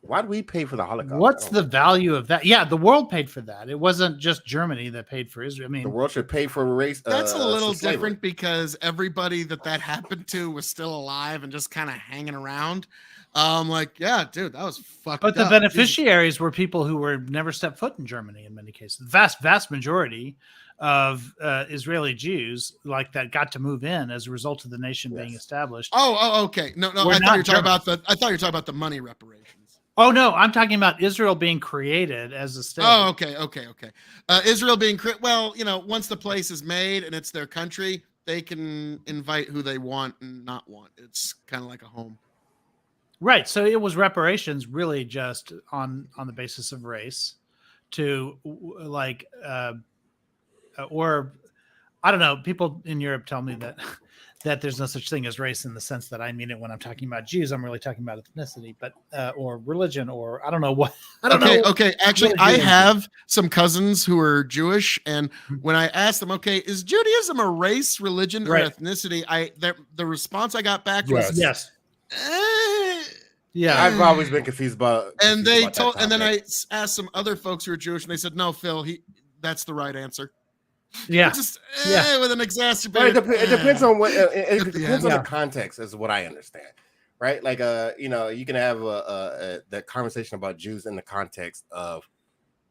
Why do we pay for the Holocaust? What's I the don't- value of that? Yeah, the world paid for that. It wasn't just Germany that paid for Israel. I The mean, world should pay for race. That's a little slavery. different because everybody that happened to was still alive and just kind of hanging around. Like, yeah, dude, that was fucked but the up. beneficiaries were people who were never stepped foot in Germany in many cases. The vast majority of Israeli Jews like that got to move in as a result of the nation being Yes. established. Oh, okay. No, We're I thought not you were talking German. about the money reparations. Oh no, I'm talking about Israel being created as a state. Oh, okay. Israel being well, once the place is made and it's their country, they can invite who they want and not want. It's kind of like a home. Right. So it was reparations really just on the basis of race to like or I don't know, people in Europe tell me that there's no such thing as race in the sense that I mean it when I'm talking about Jews. I'm really talking about ethnicity, but or religion, or I don't know what. I don't know. Okay. Actually, What I are you have some cousins who are Jewish, and when I asked them, okay, is Judaism a race, religion, or Right. ethnicity? The response I got back was, Yes. eh. Yeah. I've always been confused about. And confused they about that told, and then I topic. asked some other folks who are Jewish, and they said, no, Phil, that's the right answer. Yeah. Just Yeah. with an Well, exacerbated. it depends on what. It the depends end. on the context, is what I understand. Right, like you can have that conversation about Jews in the context of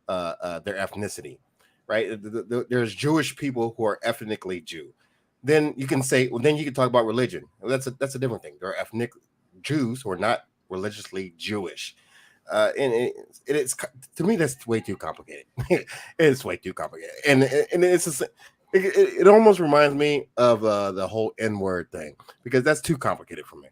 their ethnicity, right? There's Jewish people who are ethnically Jew. Then you can say, well, then you can talk about religion. Well, that's a different thing. There are ethnic Jews who are not religiously Jewish, and it's to me that's way too complicated. It's way too complicated, and it It almost reminds me of the whole N-word thing, because that's too complicated for me.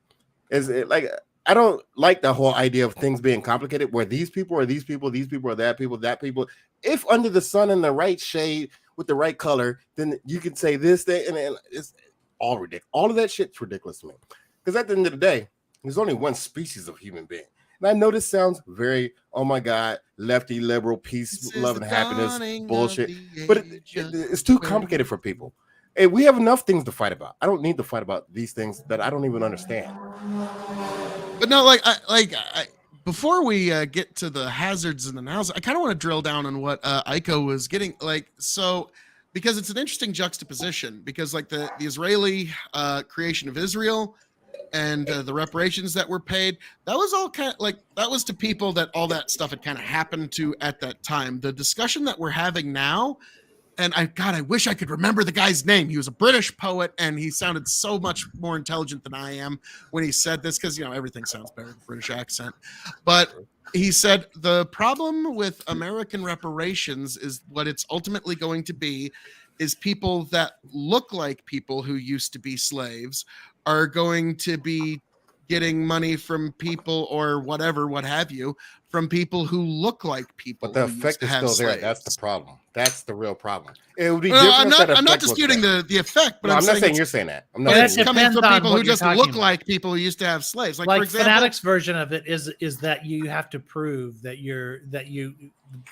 Is it like, I don't like the whole idea of things being complicated where these people are these people are that people. If under the sun in the right shade with the right color, then you can say this, that, and it's all ridiculous. All of that shit's ridiculous to me. Because at the end of the day, there's only one species of human being. And I know this sounds very, oh my God, lefty, liberal, peace, love, and happiness bullshit. But it's too complicated for people. Hey, we have enough things to fight about. I don't need to fight about these things that I don't even understand. But no, before we get to the hazards and analysis, I kind of want to drill down on what Aiko was getting because it's an interesting juxtaposition, because like the Israeli creation of Israel and the reparations that were paid, that was all kind of like, that was to people that all that stuff had kind of happened to at that time. The discussion that we're having now, and I wish I could remember the guy's name. He was a British poet, and he sounded so much more intelligent than I am when he said this, because, everything sounds better with a British accent. But he said the problem with American reparations is what it's ultimately going to be is people that look like people who used to be slaves are going to be getting money from people or whatever, what have you, from people who look like people. But the who effect used to is have still there. slaves. That's the problem. That's the real problem. It would be No, different. I'm not disputing the effect, but No, I'm not saying it's- you're saying that. I'm but not it's saying coming depends from on people what who you're just talking look about. like people who used to have slaves. Like, Like for example, Fanatic's version of it is that you have to prove that you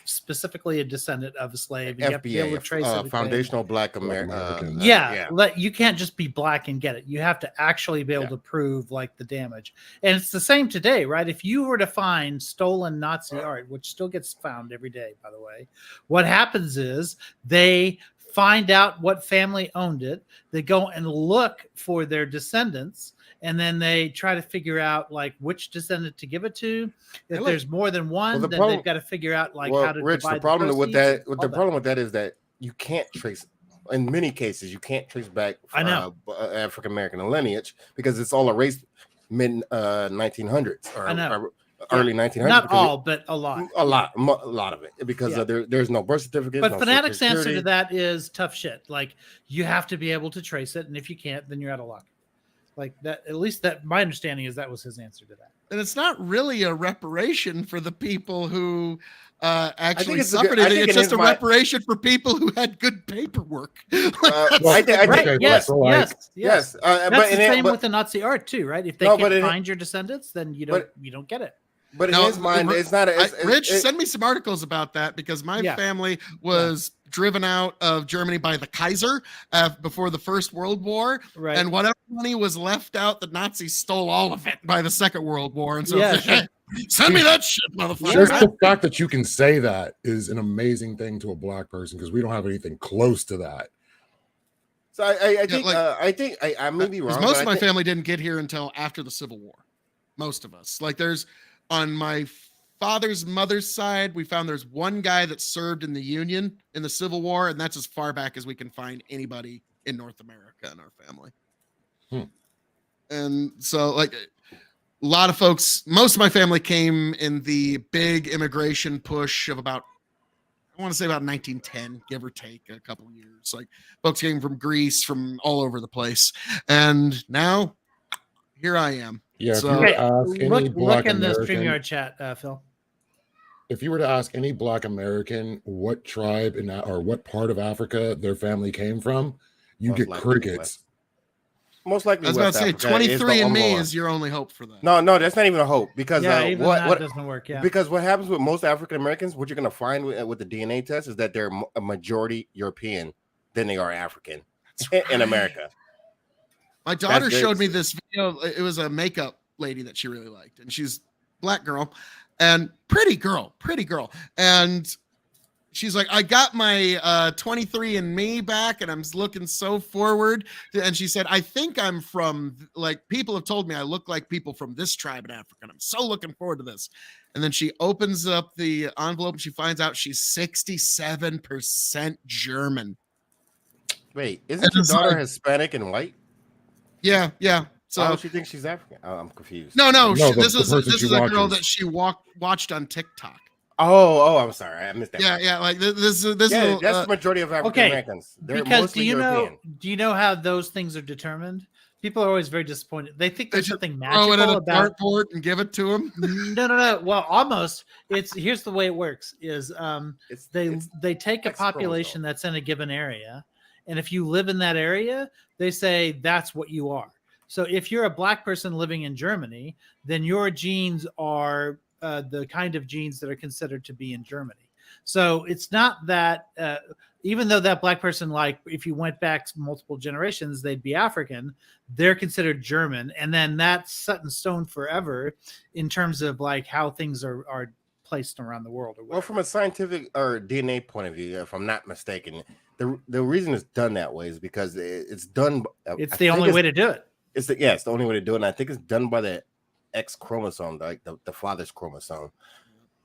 specifically a descendant of a slave. And you have to be able to trace everything. Foundational Black American. American. You can't just be black and get it. You have to actually be able to prove like the damage. And it's the same today, right? If you were to find stolen Nazi art, which still gets found every day, by the way, what happens is they find out what family owned it. They go and look for their descendants, and then they try to figure out like which descendant to give it to. If there's more than one, then they've got to figure out like how to Rich, divide the problem with proceeds, that, the problem with that is that you can't trace. In many cases, you can't trace back African American lineage because it's all erased mid 1900s or early 1900s. Not all, but a lot. A lot of it because there's no birth certificate. But no Fanatic's Social answer Security. to that is tough shit. Like you have to be able to trace it, and if you can't, then you're out of luck. Like that, at least that my understanding is that was his answer to that. and it's not really a reparation for the people who actually it's a suffered good- I it. think It's it just is a my- reparation for people who had good paperwork. I think Okay, Yes, so, like, yes. but That's the same but, with the Nazi art too, right? If they No, but can't it- find your descendants, then you don't get it. but in No, his mind, it's not. Rich, send me some articles about that because my family was driven out of Germany by the Kaiser before the First World War, Right. and whatever money was left out, the Nazis stole all of it by the Second World War. And so, send me that shit, motherfucker. Just the fact that you can say that is an amazing thing to a Black person because we don't have anything close to that. So I think I may be wrong. Because most but of my I think- family didn't get here until after the Civil War. Most of us. Like there's on my father's mother's side, we found there's one guy that served in the Union in the Civil War, and that's as far back as we can find anybody in North America in our family. And so like a lot of folks, most of my family came in the big immigration push of about, I want to say about 1910, give or take a couple of years. Like folks came from Greece, from all over the place. And now here I am. Yeah, So- if you were to ask any Look Black in the American, StreamYard chat, Phil. if you were to ask any Black American what tribe or what part of Africa their family came from, you Most get likely crickets. West. Most likely, I was about West to say Africa 23 and me one. is your only hope for that. No, that's not even a hope because Even that what doesn't work. Yeah. because what happens with most African Americans, what you're going to find with the DNA test is that they're a majority European than they are African in America. My daughter That's showed good. me this video. It was a makeup lady that she really liked, and she's Black girl and pretty girl. And she's like, I got my 23andMe back, and I'm looking so forward. And she said, I think I'm from, like, people have told me I look like people from this tribe in Africa. And I'm so looking forward to this. And then she opens up the envelope and she finds out she's 67% German. Wait, isn't your it's daughter like- Hispanic and white? Yeah. Why So would she think she's African? I'm confused. no, No, this the is person this she is a girl watches. that she watched on TikTok. Oh, I'm sorry, I missed that. Yeah. Like this Yeah, is that's the majority of African Americans. They're Because mostly European. do you know how those things are determined? People are always very disappointed. They think they there's just something throw it at magical a about. dartboard and give it to him. No. Well, almost. Here's the way it works: is It's they take a X population chromosome. that's in a given area, and if you live in that area, they say that's what you are. So if you're a black person living in Germany, then your genes are the kind of genes that are considered to be in Germany. So it's not that even though that black person, like if you went back multiple generations, they'd be African, they're considered German. And then that's set in stone forever in terms of like how things are placed around the world. Or Well, from a scientific or DNA point of view, if I'm not mistaken, the reason it's done that way is because it's done. It's the only way to do it. It's the only way to do it. And I think it's done by the X chromosome, like the father's chromosome.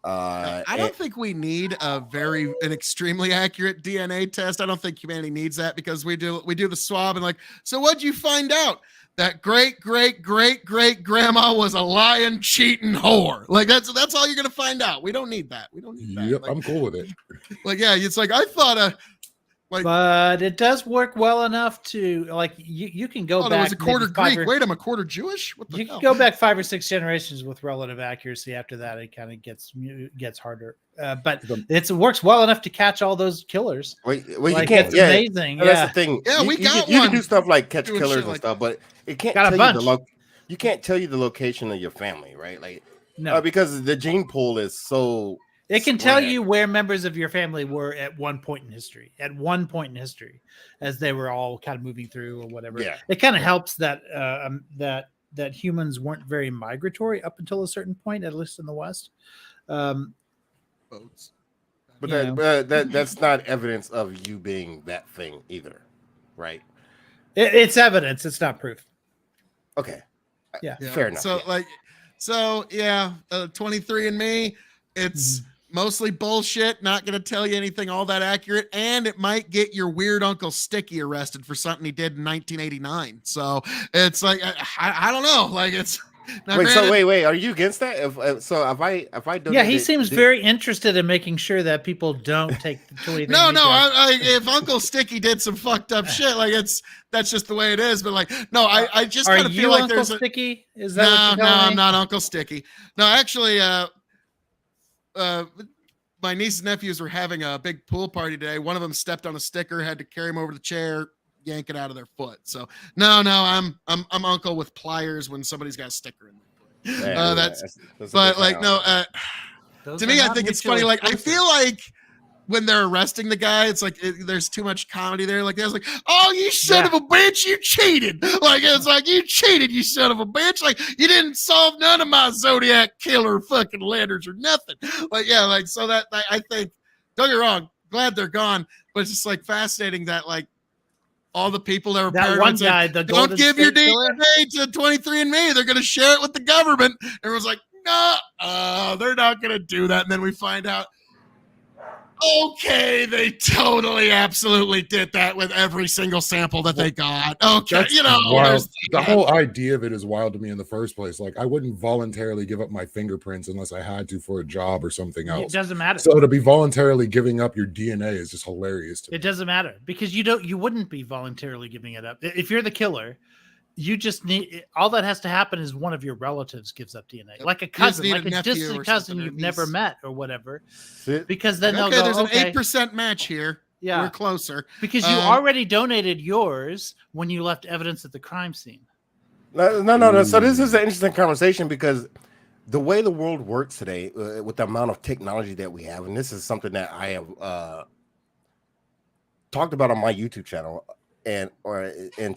I don't think we need an extremely accurate DNA test. I don't think humanity needs that because we do the swab and like, so what'd you find out? That great grandma was a lying, cheating whore. Like that's all you're gonna find out. We don't need that. We don't need that. Yep, Like, I'm cool with it. like yeah, it's like I thought But it does work well enough to like you can go it back. was a quarter maybe five Greek. Wait, I'm a quarter Jewish? What the You hell? can go back 5 or 6 generations with relative accuracy. After that, it kind of gets harder. But it works well enough to catch all those killers. Well, Like, you can't. it's Yeah, amazing. that's Yeah. the thing. Yeah, we got you can one do stuff like catch doing killers shit and like stuff, but it can't Got a tell you bunch. you can't tell you the location of your family, right? Like No, because the gene pool is so. it can tell spread. you where members of your family were at one point in history. At one point in history, as they were all kind of moving through or whatever. Yeah. It kind of helps that that humans weren't very migratory up until a certain point, at least in the West. Boats. But you that's not evidence of you being that thing either, right? It's evidence. It's not proof. Okay. Yeah. Fair enough. So yeah, 23andMe, it's mostly bullshit, not going to tell you anything all that accurate, and it might get your weird Uncle Sticky arrested for something he did in 1989. So it's like I don't know, like it's now, Wait, granted, wait. Are you against that? If I don't. Yeah, he seems very interested in making sure that people don't take the 23andMe No, test. if Uncle Sticky did some fucked up shit, like that's just the way it is. But like, no, I just Are kind of you feel like Uncle there's Sticky? Is that what no, you're telling I'm me? not Uncle Sticky. No, actually, my niece and nephews were having a big pool party today. One of them stepped on a sticker, had to carry him over the chair, yank it out of their foot. So no, I'm Uncle with pliers when somebody's got a sticker in their foot. That's but like no. Those To are me, I not think it's mutually funny. Like I exclusive. feel like when they're arresting the guy, it's like there's too much comedy there. Like there's like, oh, you son of a bitch, you cheated. Like it's like you cheated, you son of a bitch. Like you didn't solve none of my Zodiac killer fucking letters or nothing. Like yeah, like so that I think. Don't get me wrong, glad they're gone, but it's just like fascinating that like all the people that were That paranoid one saying, guy, the don't Golden give your State Killer? DNA to 23andMe. They're going to share it with the government. Everyone's like, no, they're not going to do that. And then we find out, okay, they totally, absolutely did that with every single sample that they got. Okay, That's you know, wild. there's The whole idea of it is wild to me in the first place. Like I wouldn't voluntarily give up my fingerprints unless I had to for a job or something It else. doesn't matter. So to be voluntarily giving up your DNA is just hilarious to me. It doesn't matter because you wouldn't be voluntarily giving it up. If you're the killer, you just need all that has to happen is one of your relatives gives up DNA, like a just cousin, need like a a nephew distant or cousin something, or you've never niece. met or whatever. Sit. Because then okay, they'll go, there's an okay, 8% match here. yeah, We're closer. because you already donated yours when you left evidence at the crime scene. No. So this is an interesting conversation because the way the world works today, with the amount of technology that we have, and this is something that I have talked about on my YouTube channel and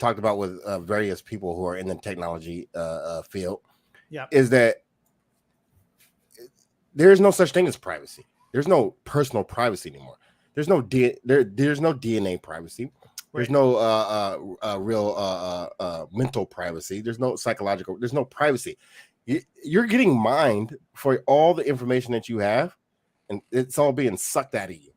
talked about with various people who are in the technology field. Yeah, Is that there is no such thing as privacy. There's no personal privacy anymore. There's no there's no DNA privacy. There's no real mental privacy. There's no psychological. There's no privacy. You're getting mined for all the information that you have, and it's all being sucked out of you.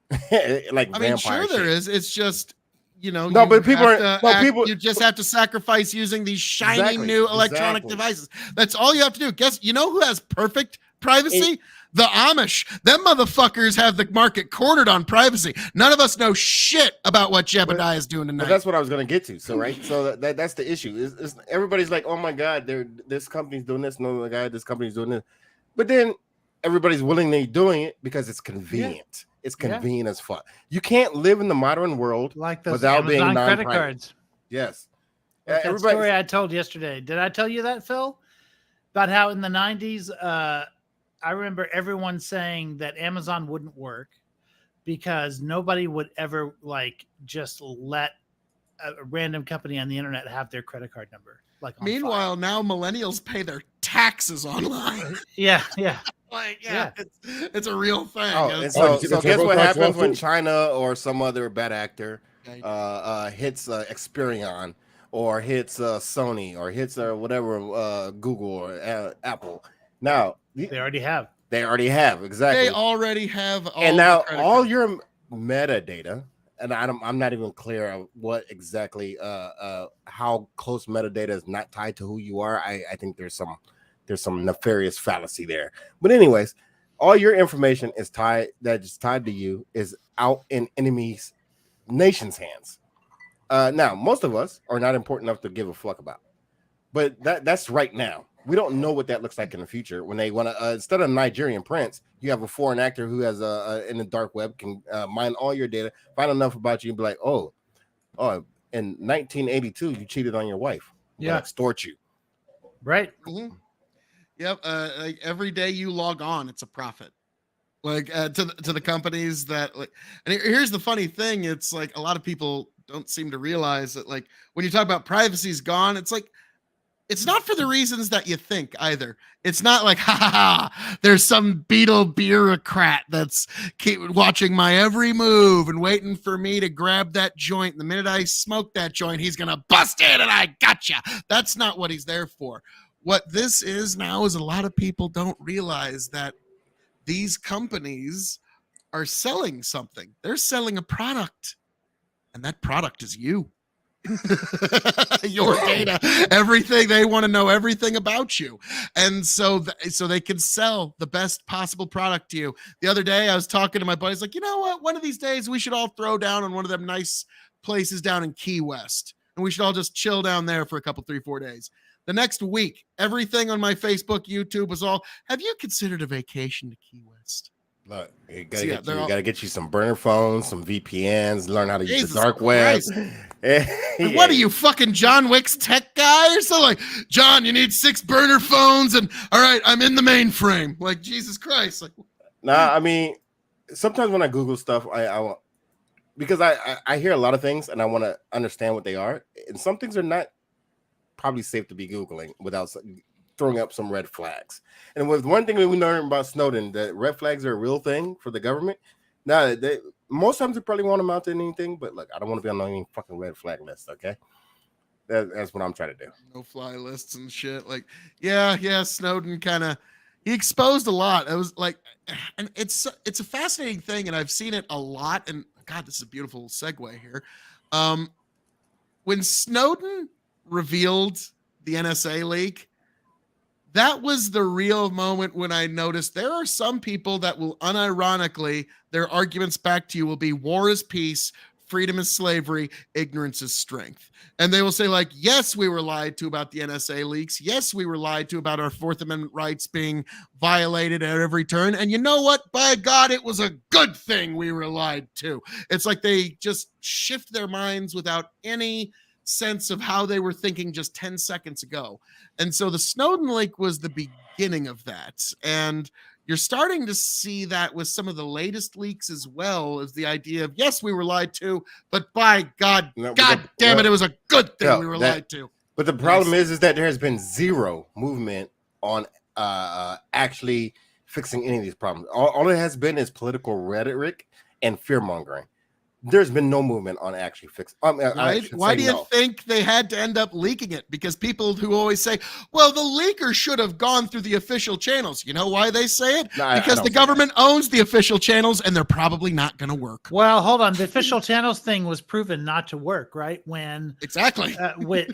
Like I mean, sure vampire there shit. is. It's just No, you but people have are- to no, act- people- you just have to sacrifice using these shiny Exactly, new electronic exactly. devices. That's all you have to do. Guess you know who has perfect privacy? The Amish, them motherfuckers have the market cornered on privacy. None of us know shit about what Jebediah is doing But tonight. that's what I was going to get to. So, right. So that's the issue. Everybody's like, oh my God, this company's doing this. No, my God, this company's doing this. But then everybody's willingly doing it because it's convenient. It's convenient as fuck. You can't live in the modern world Like those without being Amazon credit non-private. cards. Yes. Like that Everybody. story I told yesterday. Did I tell you that, Phil? About how in the 90s, I remember everyone saying that Amazon wouldn't work because nobody would ever like just let a random company on the internet have their credit card number. Like, on Meanwhile, file. now millennials pay their taxes online. yeah. Like, Yeah. it's a real thing. Oh, and It's- so, it's so a guess what TurboTax happens when lawsuit. China or some other bad actor Okay. hits Experian or hits Sony or hits whatever Google or Apple. Now They already have. they already have exactly. They already have all And now the credit all cards. your metadata, and I'm not even clear of what exactly how close metadata is not tied to who you are. I think there's some nefarious fallacy there. But anyways, all your information is tied to you is out in enemies' nations' hands. Now most of us are not important enough to give a fuck about, but that's right now. We don't know what that looks like in the future when they want to instead of Nigerian prince, you have a foreign actor who has in the dark web can mine all your data, find enough about you, and be like, oh, in 1982 you cheated on your wife, Yeah. extort you. Right. Mhm. Yep. Like every day you log on, it's a profit. Like to the companies that like. And here's the funny thing: it's like a lot of people don't seem to realize that like when you talk about privacy's gone, it's like it's not for the reasons that you think either. It's not like there's some beetle bureaucrat that's keep watching my every move and waiting for me to grab that joint. The minute I smoke that joint, he's gonna bust in and I gotcha. That's not what he's there for. What this is now is a lot of people don't realize that these companies are selling something. They're selling a product, and that product is you. Your data, everything. They want to know everything about you, and so so they can sell the best possible product to you. The other day I was talking to my buddies, like, you know what, one of these days we should all throw down on one of them nice places down in Key West, and we should all just chill down there for a couple 3-4 days. The next week, everything on my Facebook, YouTube was all, have you considered a vacation to Key West? Look, you So, yeah, they're all- gotta get you some burner phones, some VPNs, learn how to use Jesus the dark web. Like, what are you, fucking John Wick's tech guy or something? Like, John, you need 6 burner phones, and all right, I'm in the mainframe. Like, Jesus Christ! Like, Nah, I mean, sometimes when I Google stuff, I because I hear a lot of things and I want to understand what they are, and some things are not probably safe to be Googling without throwing up some red flags. And with one thing that we learned about Snowden, that red flags are a real thing for the government. Now, most times they probably won't amount to anything, but look, I don't want to be on any fucking red flag list, okay? That's what I'm trying to do. no fly lists and shit. Like, yeah, Snowden he exposed a lot. It was like, and it's a fascinating thing, and I've seen it a lot. And God, this is a beautiful segue here. When Snowden revealed the NSA leak, that was the real moment when I noticed there are some people that will unironically, their arguments back to you will be war is peace, freedom is slavery, ignorance is strength. And they will say, like, yes, we were lied to about the NSA leaks. Yes, we were lied to about our Fourth Amendment rights being violated at every turn. And you know what? By God, it was a good thing we were lied to. It's like they just shift their minds without any sense of how they were thinking just 10 seconds ago. And so the Snowden leak was the beginning of that. And you're starting to see that with some of the latest leaks as well, as the idea of, yes, we were lied to, but by God, No, God damn it, it was a good thing we were lied to. But the problem is that there has been zero movement on actually fixing any of these problems. All it has been is political rhetoric and fear mongering. There's been no movement on actually fix. Why do you think they had to end up leaking it? Because people who always say, well, the leaker should have gone through the official channels. You know why they say it? No, I because don't the say government owns the official channels, and they're probably not going to work. Well, hold on. The official channels thing was proven not to work, right? When Exactly. what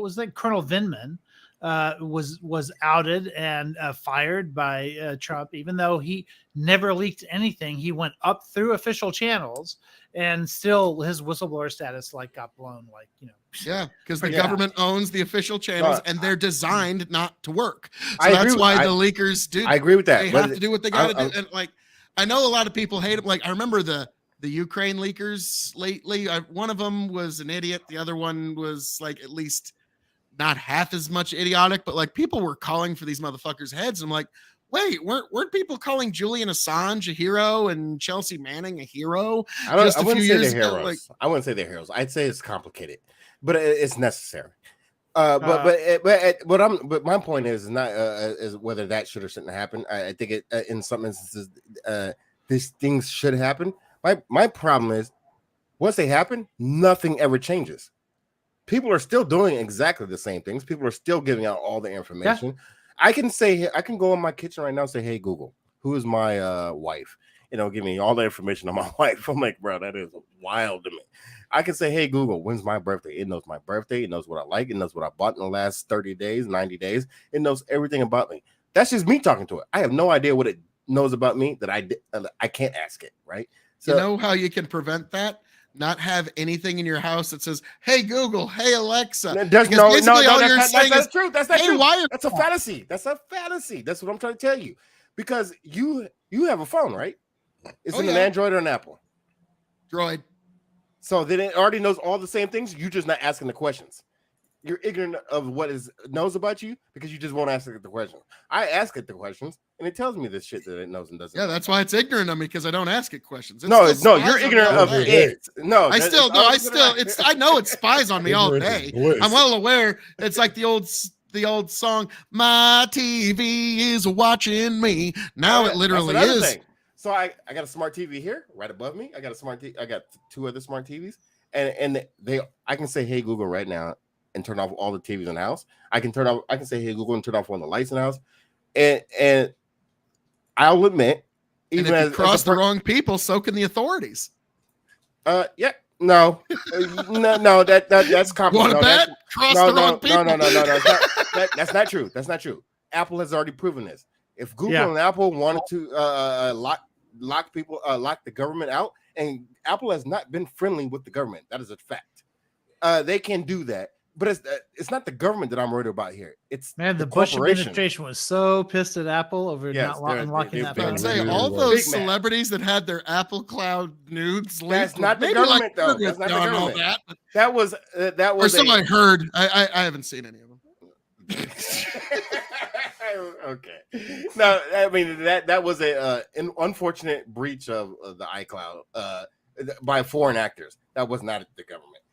was that? Colonel Vindman was outed and fired by Trump, even though he never leaked anything. He went up through official channels, and still his whistleblower status like got blown. Like, you know, Yeah, because the Yeah. government owns the official channels, No, and they're designed not to work. So I agree that's with- why I- the leakers do. I agree with that. They but have to do what they got to I'm- do. And like, I know a lot of people hate them. Like, I remember the Ukraine leakers lately. One of them was an idiot. The other one was like at least not half as much idiotic. But like, people were calling for these motherfuckers' heads. I'm like, wait, weren't people calling Julian Assange a hero and Chelsea Manning a hero? I just a wouldn't few say years they're ago, heroes. like- I wouldn't say they're heroes. I'd say it's complicated, but it's necessary. But my point is not is whether that should or shouldn't happen. I think it in some instances these things should happen. My problem is once they happen, nothing ever changes. People are still doing exactly the same things. People are still giving out all the information. I can go in my kitchen right now and say, "Hey Google, who is my wife?" Give me all the information on my wife. I'm like, bro, that is wild to me. I can say, "Hey Google, when's my birthday?" It knows my birthday. It knows what I like. It knows what I bought in the last 30 days, 90 days. It knows everything about me. That's just me talking to it. I have no idea what it knows about me that I can't ask it, right? So You know how you can prevent that? Not have anything in your house that says, "Hey Google, hey Alexa." there's Because no, basically all you're that's saying not is, true. That's not "Hey, true. why are That's a fantasy. That's a fantasy. That's what I'm trying to tell you. Because you have a phone, right? It's Oh, an yeah. Android or an Apple. Droid?" So then it already knows all the same things. You're just not asking the questions. You're ignorant of what it knows about you because you just won't ask it the questions. I ask it the questions and it tells me the shit that it knows and doesn't. Yeah, that's why it's ignorant of me, because I don't ask it questions. It No, still you're spies on me ignorant all of day. it. No, I that- still it's no, I always still gonna- I know it spies on me all Ignorance is day. bliss. I'm well aware. It's like the old song, "My TV is watching me." Now Oh, it yeah, literally that's another is. thing. So I got a smart TV here right above me. I got a smart TV. I got two other smart TVs, and I can say, "Hey Google," right now and turn off all the TVs in the house. I can say, "Hey Google," and turn off all the lights in the house. And I'll admit, And even if you as cross a the wrong people, so can the authorities. yeah, no, no, that's You want complicated. to No, bet? Cross no, the wrong no, people. no. It's not, that's not true. That's not true. Apple has already proven this. If Google Yeah. and Apple wanted to lock people, lock the government out, and Apple has not been friendly with the government. That is a fact. They can do that, but it's not the government that I'm worried about here. It's Man, the the Bush corporation. administration was so pissed at Apple over Yes, not they're- unlocking they've that been I'd phone. say Really all was. those Big man. celebrities that had their Apple Cloud nudes leaked. That's not the maybe government, though. Kirk That's has not the done all government. that, but- That was or so I heard. I haven't seen any of them. Okay. No, I mean that was an unfortunate breach of the iCloud by foreign actors. That was not the government.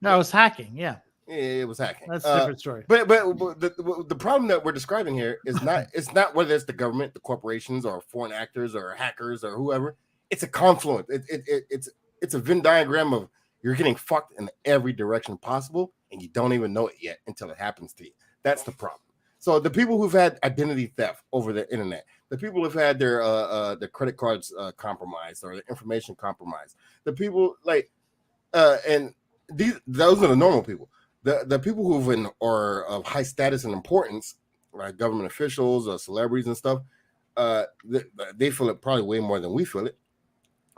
No, it was hacking. Yeah, It was hacking. that's a different story. But the problem that we're describing here is not it's not whether it's the government, the corporations, or foreign actors, or hackers, or whoever. It's a confluence. It's a Venn diagram of you're getting fucked in every direction possible, and you don't even know it yet until it happens to you. That's the problem. So the people who've had identity theft over the internet, the people who've had their credit cards compromised or their information compromised, the people and those are the normal people. The people who've are of high status and importance, like government officials or celebrities and stuff, they feel it probably way more than we feel it.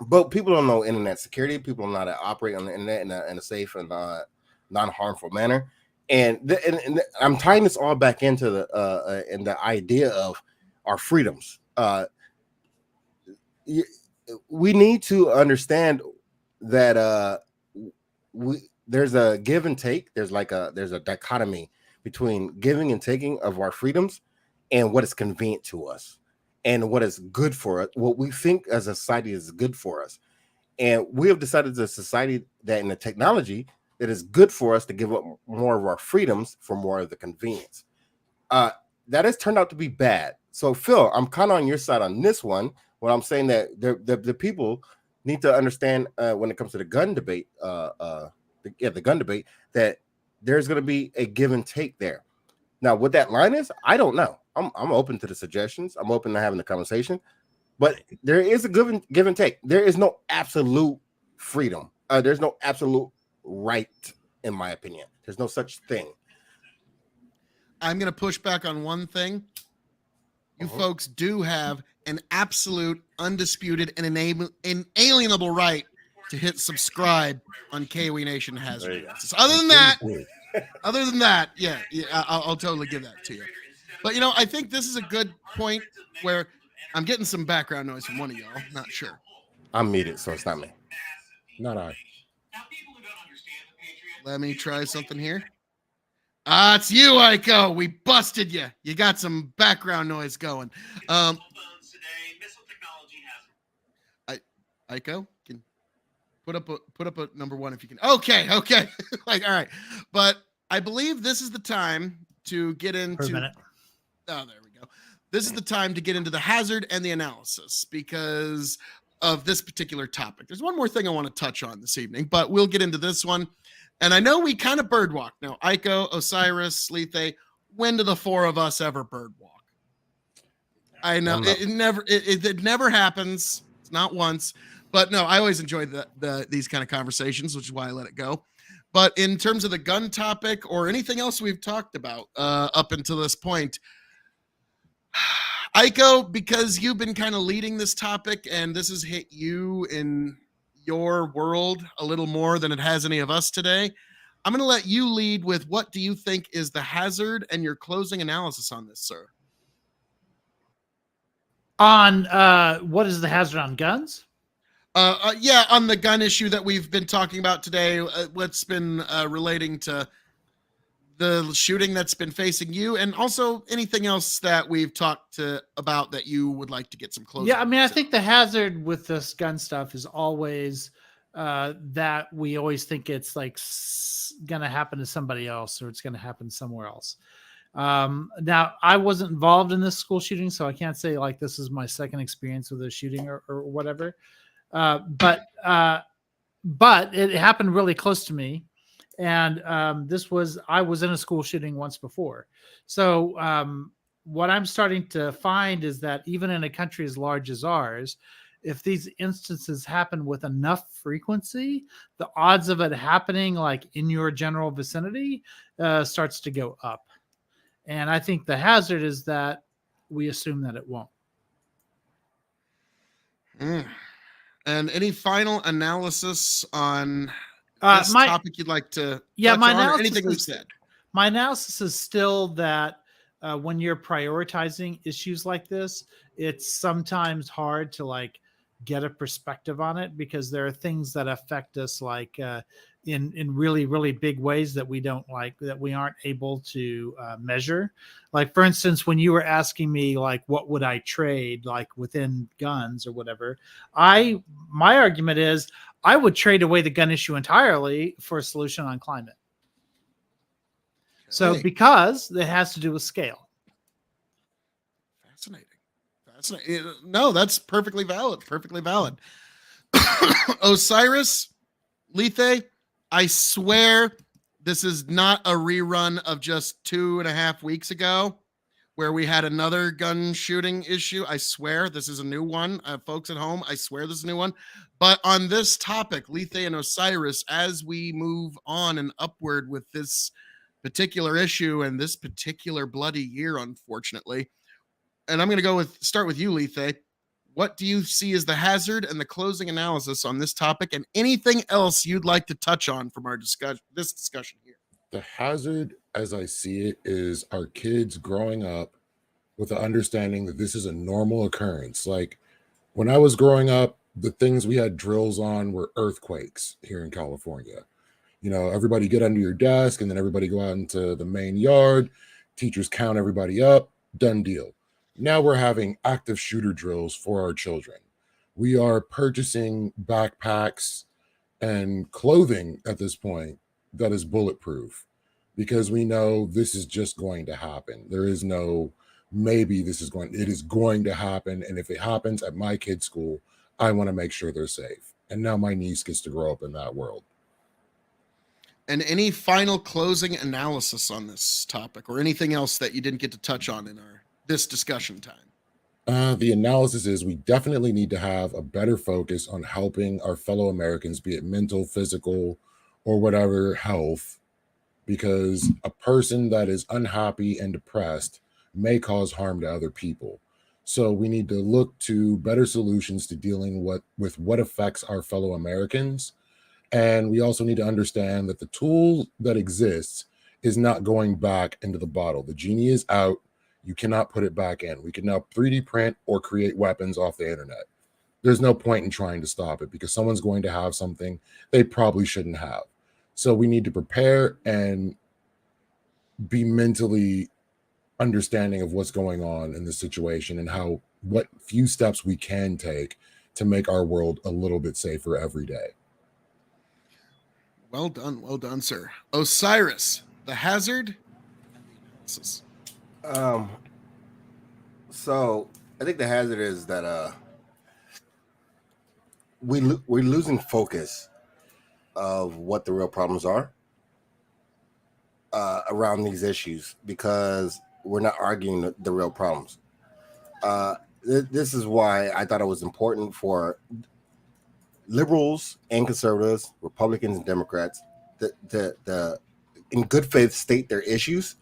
But people don't know internet security. People don't know how to operate on the internet in a safe and non-harmful manner. And I'm tying this all back into the idea of our freedoms. We need to understand that there's a give and take. There's a dichotomy between giving and taking of our freedoms and what is convenient to us and what is good for us, what we think as a society is good for us. And we have decided as a society that in the technology that is good for us to give up more of our freedoms for more of the convenience. That has turned out to be bad. So Phil, I'm kind of on your side on this one. When I'm saying that the people need to understand when it comes to the gun debate, the gun debate, that there's going to be a give and take there. Now, what that line is, I don't know. I'm open to the suggestions. I'm open to having the conversation, but there is a give and take. There is no absolute freedom. There's no absolute right, in my opinion. There's no such thing. I'm going to push back on one thing. You Uh-huh. folks do have an absolute, undisputed, and inalienable right to hit subscribe on KOE Nation Hazard There you go. Analysis. Other than that, yeah, I'll totally give that to you. But, I think this is a good point where I'm getting some background noise from one of y'all. Not sure. I'm muted, so it's not me. Not I. Let me try something here. It's you, Aiko. We busted you. You got some background noise going. Aiko, can put up a number one if you can. Okay. Like, all right. But I believe this is the time to get For a into. minute. Oh, there we go. This is the time to get into the hazard and the analysis because of this particular topic. There's one more thing I want to touch on this evening, but we'll get into this one. And I know we kind of birdwalk now. Aiko, Osiris, Lethe, when do the four of us ever birdwalk? I know it never happens. It's not once, but no, I always enjoy these kind of conversations, which is why I let it go. But in terms of the gun topic or anything else we've talked about up until this point, Aiko, because you've been kind of leading this topic and this has hit you in your world a little more than it has any of us today, I'm going to let you lead with what do you think is the hazard and your closing analysis on this, sir? On what is the hazard on guns? Yeah, on the gun issue that we've been talking about today, what's been relating to the shooting that's been facing you, and also anything else that we've talked about that you would like to get some closing. Yeah, I mean, I think the hazard with this gun stuff is always that we always think it's like going to happen to somebody else or it's going to happen somewhere else. Now, I wasn't involved in this school shooting, so I can't say like this is my second experience with a shooting or whatever. But it happened really close to me. And I was in a school shooting once before. So what I'm starting to find is that even in a country as large as ours, if these instances happen with enough frequency, the odds of it happening like in your general vicinity starts to go up. And I think the hazard is that we assume that it won't. And any final analysis on this topic you'd like to touch on, or anything we've said? My analysis is still that when you're prioritizing issues like this, it's sometimes hard to like get a perspective on it because there are things that affect us like in really, really big ways that we aren't able to measure. Like, for instance, when you were asking me like what would I trade like within guns or whatever, my argument is I would trade away the gun issue entirely for a solution on climate. So because it has to do with scale. Fascinating. No, that's perfectly valid. Osiris, Lethe, I swear this is not a rerun of just 2.5 weeks ago where we had another gun shooting issue. I swear this is a new one. Folks at home, I swear this is a new one. But on this topic, Lethe and Osiris, as we move on and upward with this particular issue and this particular bloody year, unfortunately, and I'm going to start with you, Lethe. What do you see as the hazard and the closing analysis on this topic, and anything else you'd like to touch on from our discussion here? The hazard, as I see it, is our kids growing up with the understanding that this is a normal occurrence. Like when I was growing up, the things we had drills on were earthquakes here in California. Everybody get under your desk and then everybody go out into the main yard. Teachers count everybody up. Done deal. Now we're having active shooter drills for our children. We are purchasing backpacks and clothing at this point that is bulletproof because we know this is just going to happen. There is no maybe it is going to happen. And if it happens at my kid's school, I want to make sure they're safe. And now my niece gets to grow up in that world. And any final closing analysis on this topic or anything else that you didn't get to touch on in this discussion time? The analysis is we definitely need to have a better focus on helping our fellow Americans, be it mental, physical, or whatever health, because a person that is unhappy and depressed may cause harm to other people. So we need to look to better solutions to dealing with what affects our fellow Americans. And we also need to understand that the tool that exists is not going back into the bottle. The genie is out. You cannot put it back in. We can now 3D print or create weapons off the internet. There's no point in trying to stop it because someone's going to have something they probably shouldn't have. So we need to prepare and be mentally understanding of what's going on in this situation and what few steps we can take to make our world a little bit safer every day. Well done, sir. Osiris, the hazard. So I think the hazard is that we're losing focus of what the real problems are around these issues because we're not arguing the real problems. This is why I thought it was important for liberals and conservatives, Republicans and Democrats, the in good faith state their issues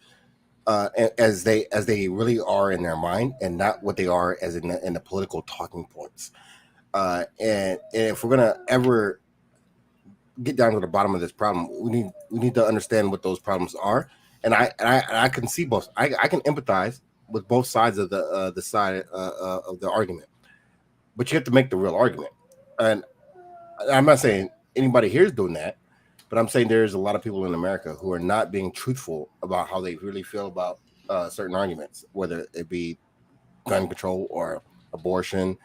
as they really are in their mind, and not what they are as in the political talking points. And if we're gonna ever get down to the bottom of this problem, we need to understand what those problems are. And I can see both. I can empathize with both sides of the side of the argument, but you have to make the real argument. And I'm not saying anybody here is doing that, but I'm saying there's a lot of people in America who are not being truthful about how they really feel about certain arguments, whether it be gun control or abortion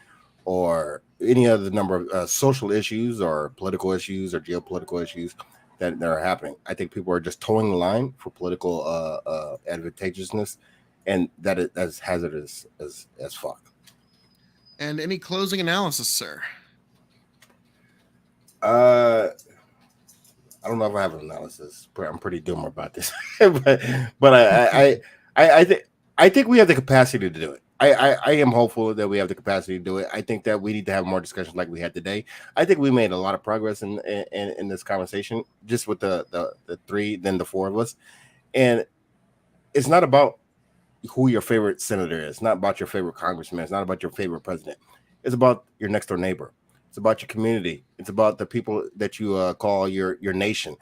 or any other number of social issues or political issues or geopolitical issues that are happening. I think people are just towing the line for political advantageousness, and that is as hazardous as fuck. And any closing analysis, sir? I don't know if I have an analysis, but I'm pretty dumb about this. but I think we have the capacity to do it. I am hopeful that we have the capacity to do it. I think that we need to have more discussions like we had today. I think we made a lot of progress in this conversation, just with the three, then the four of us. And it's not about who your favorite senator is. It's not about your favorite congressman. It's not about your favorite president. It's about your next door neighbor. It's about your community. It's about the people that you call your nation.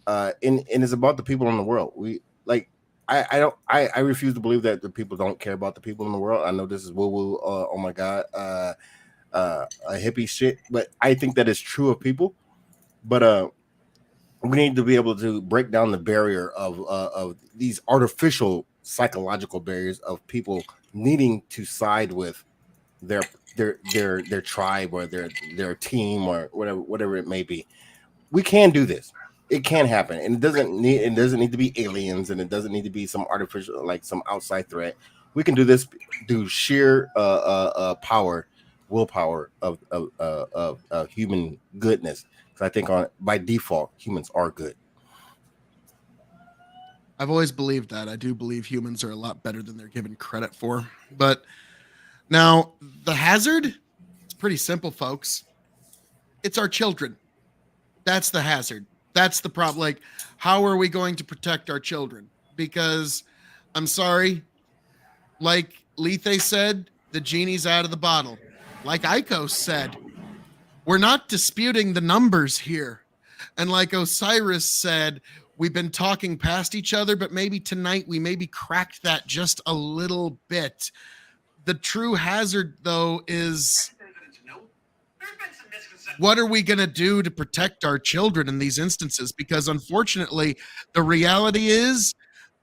And it's about the people in the world. I refuse to believe that the people don't care about the people in the world. I know this is woo-woo, oh my God, a hippie shit, but I think that is true of people. But we need to be able to break down the barrier of these artificial psychological barriers of people needing to side with their tribe or their team or whatever it may be. We can do this. It can happen, and it doesn't need to be aliens, and it doesn't need to be some artificial, like some outside threat. We can do this through sheer willpower of human goodness. Because I think by default, humans are good. I've always believed that. I do believe humans are a lot better than they're given credit for. But now the hazard, it's pretty simple, folks. It's our children. That's the hazard. That's the problem. Like, how are we going to protect our children? Because I'm sorry, like Lethe said, the genie's out of the bottle. Like Icos said, we're not disputing the numbers here. And like Osiris said, we've been talking past each other, but maybe tonight we maybe cracked that just a little bit. The true hazard, though, is what are we going to do to protect our children in these instances? Because unfortunately, the reality is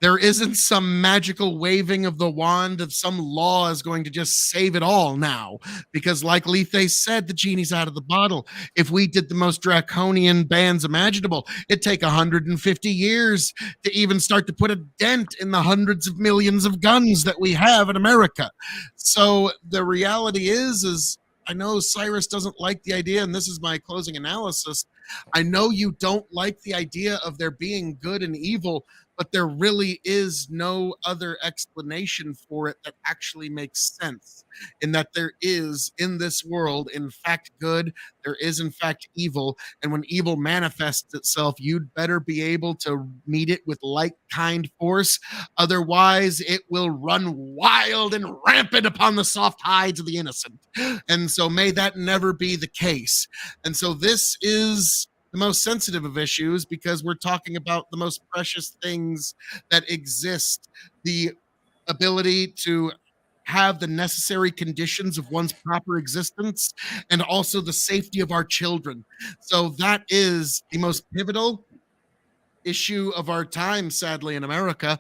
there isn't some magical waving of the wand of some law is going to just save it all now. Because like Lethe said, the genie's out of the bottle. If we did the most draconian bans imaginable, it'd take 150 years to even start to put a dent in the hundreds of millions of guns that we have in America. So the reality is I know Cyrus doesn't like the idea, and this is my closing analysis. I know you don't like the idea of there being good and evil, but there really is no other explanation for it that actually makes sense. In that there is in this world, in fact, good, there is in fact evil, and when evil manifests itself, you'd better be able to meet it with like kind force. Otherwise, it will run wild and rampant upon the soft hides of the innocent. And so, may that never be the case. And so, this is the most sensitive of issues because we're talking about the most precious things that exist, the ability to have the necessary conditions of one's proper existence, and also the safety of our children. So that is the most pivotal issue of our time, sadly, in America.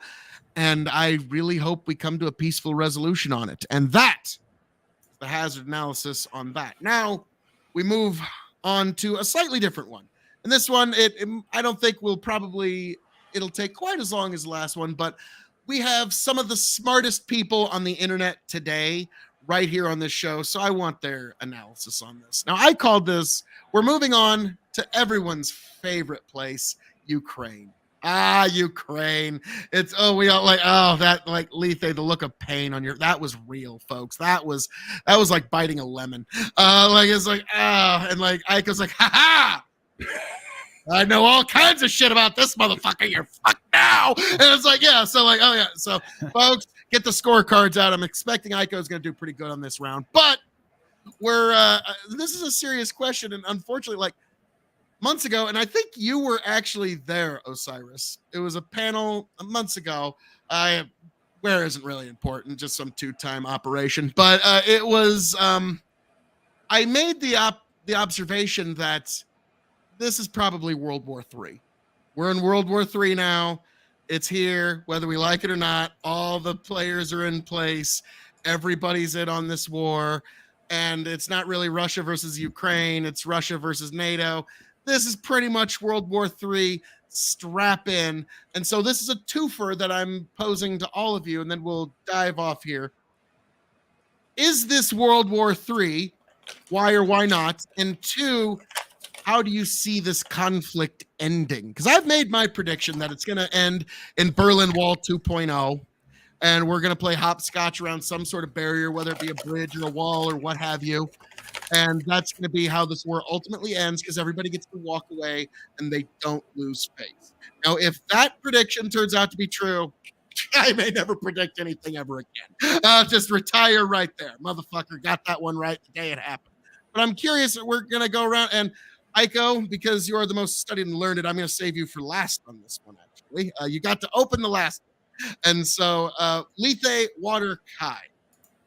And I really hope we come to a peaceful resolution on it. And that, the hazard analysis on that. Now we move on to a slightly different one. And this one, I don't think it'll take quite as long as the last one, but we have some of the smartest people on the internet today right here on this show. So I want their analysis on this. Now, I called this, we're moving on to everyone's favorite place, Ukraine. Ukraine. It's, we all like, that, like, Lethe, the look of pain on that was real, folks. That was like biting a lemon. It's like, and like, Ike's like, ha. I know all kinds of shit about this motherfucker. You're fucked now. And it's like, yeah. So like, oh yeah. So folks, get the scorecards out. I'm expecting Aiko is going to do pretty good on this round, but this is a serious question. And unfortunately, like months ago, and I think you were actually there, Osiris. It was a panel months ago. Where isn't really important, just some two-time operation. But it was, I made the observation that this is probably World War III. We're in World War III now. It's here, whether we like it or not. All the players are in place. Everybody's in on this war. And it's not really Russia versus Ukraine. It's Russia versus NATO. This is pretty much World War III. Strap in. And so this is a twofer that I'm posing to all of you, and then we'll dive off here. Is this World War III? Why or why not? And two, how do you see this conflict ending? Because I've made my prediction that it's going to end in Berlin Wall 2.0, and we're going to play hopscotch around some sort of barrier, whether it be a bridge or a wall or what have you. And that's going to be how this war ultimately ends, because everybody gets to walk away and they don't lose faith. Now, if that prediction turns out to be true, I may never predict anything ever again. Just retire right there. Motherfucker, got that one right the day it happened. But I'm curious, we're going to go around, and Aiko, because you are the most studied and learned, I'm going to save you for last on this one, actually. You got to open the last one. And so, Lethe, Water, Kai.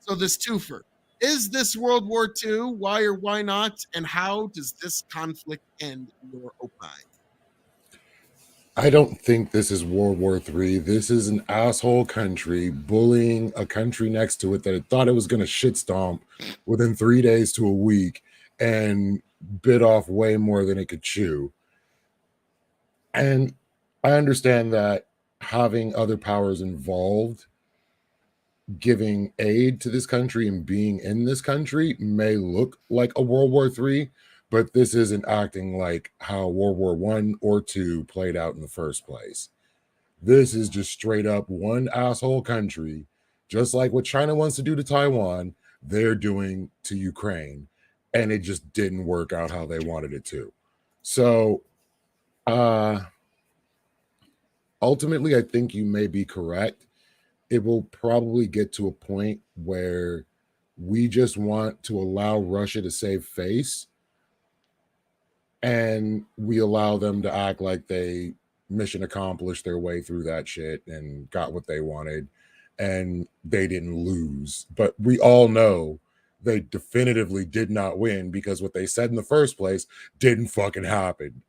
So this twofer. Is this World War II? Why or why not? And how does this conflict end in your opine? I don't think this is World War III. This is an asshole country bullying a country next to it that it thought it was going to shit stomp within 3 days to a week and bit off way more than it could chew. And I understand that having other powers involved, giving aid to this country and being in this country may look like a World War III, but this isn't acting like how World War I or II played out in the first place. This is just straight up one asshole country, just like what China wants to do to Taiwan, they're doing to Ukraine. And it just didn't work out how they wanted it to. So, ultimately, I think you may be correct. It will probably get to a point where we just want to allow Russia to save face, and we allow them to act like they mission accomplished their way through that shit and got what they wanted, and they didn't lose. But we all know they definitively did not win, because what they said in the first place didn't fucking happen.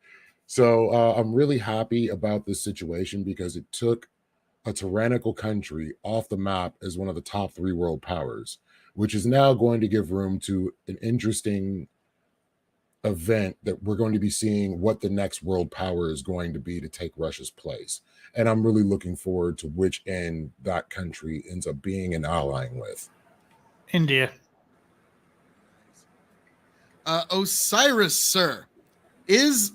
So I'm really happy about this situation, because it took a tyrannical country off the map as one of the top 3 world powers, which is now going to give room to an interesting event that we're going to be seeing what the next world power is going to be to take Russia's place. And I'm really looking forward to which end that country ends up being and allying with. India. Osiris, sir,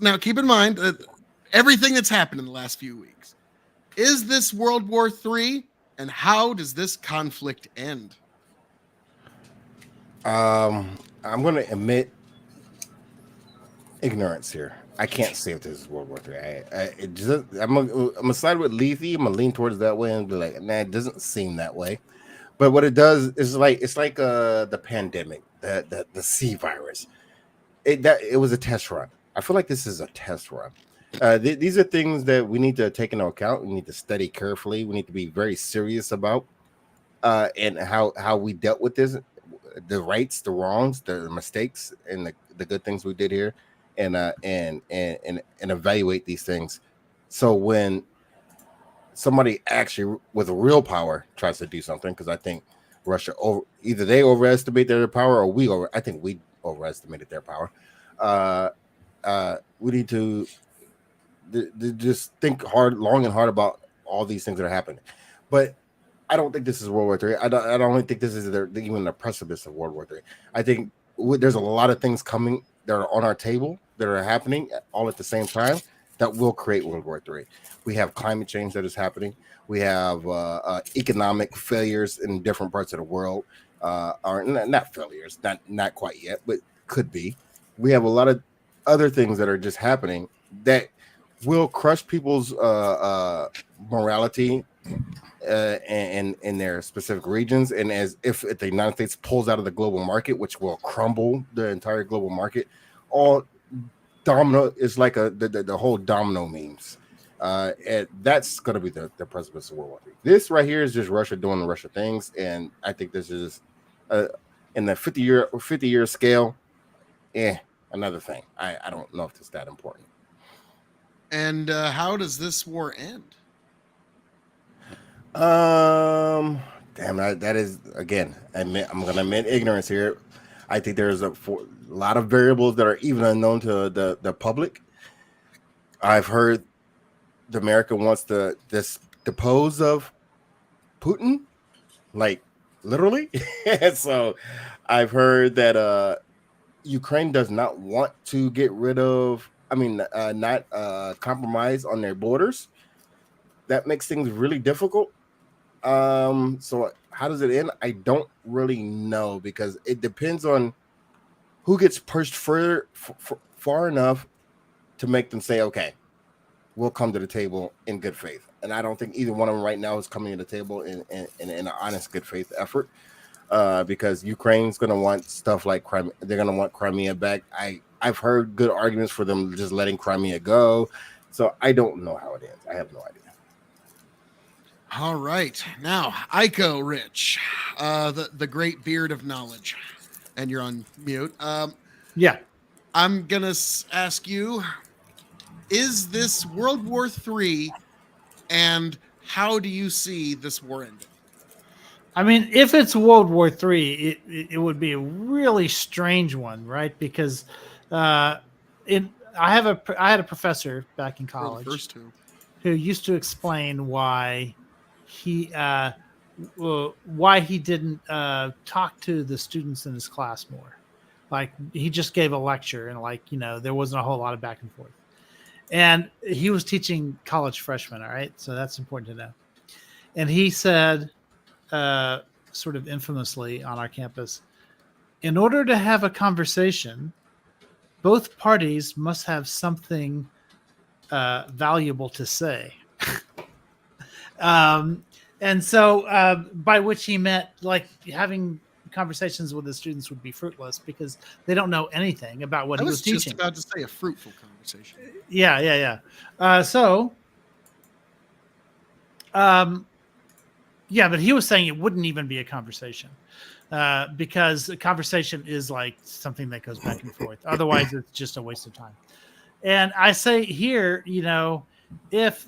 now keep in mind that everything that's happened in the last few weeks. Is this World War III? And how does this conflict end? I'm going to admit ignorance here. I can't say if this is World War III. I'm gonna side with Lethe. I'm gonna lean towards that way and be like, nah, it doesn't seem that way. But what it does is it's like the pandemic, the C virus. It was a test run. I feel like this is a test run. These are things that we need to take into account. We need to study carefully. We need to be very serious about and how we dealt with this, the rights, the wrongs, the mistakes, and the good things we did here, and evaluate these things. So when somebody actually with real power tries to do something, because I think Russia either they overestimate their power or I think we overestimated their power. We need to just think long and hard about all these things that are happening. But I don't think this is World War III. I don't think this is even the precipice of World War III. I think there's a lot of things coming that are on our table that are happening all at the same time that will create World War III. We have climate change that is happening. We have economic failures in different parts of the world. Are not failures, not quite yet, but could be. We have a lot of other things that are just happening that will crush people's morality in their specific regions, and as if the United States pulls out of the global market, which will crumble the entire global market, all domino is like the whole domino memes. And that's going to be the precipice of World War III. This right here is just Russia doing the Russia things, and I think this is in the 50-year scale. Another thing. I don't know if it's that important. And how does this war end? Damn, that is, again, I'm going to admit ignorance here. I think there's a lot of variables that are even unknown to the public. I've heard the America wants to depose of Putin, like literally. So I've heard that Ukraine does not want to get rid of, not compromise on their borders. That makes things really difficult. So how does it end? I don't really know, because it depends on who gets pushed far enough to make them say, okay, we'll come to the table in good faith. And I don't think either one of them right now is coming to the table in an honest good faith effort, because Ukraine's going to want stuff like Crimea. They're going to want Crimea back. I've heard good arguments for them just letting Crimea go. So I don't know how it ends. I have no idea. All right. Now, Aiko Rich, the great beard of knowledge. And you're on mute. Yeah. I'm going to ask you, is this World War III, and how do you see this war ending? I mean, if it's World War III, it would be a really strange one, right? Because I had a professor back in college First two. who used to explain why he didn't talk to the students in his class more. Like, he just gave a lecture, and there wasn't a whole lot of back and forth. And he was teaching college freshmen, all right? So that's important to know. And he said, sort of infamously on our campus, in order to have a conversation, both parties must have something valuable to say. And so by which he meant, like, having conversations with the students would be fruitless because they don't know anything about what he was teaching. I was just about to say a fruitful conversation. Yeah. But he was saying it wouldn't even be a conversation because a conversation is like something that goes back and forth. Otherwise, it's just a waste of time. And I say here, if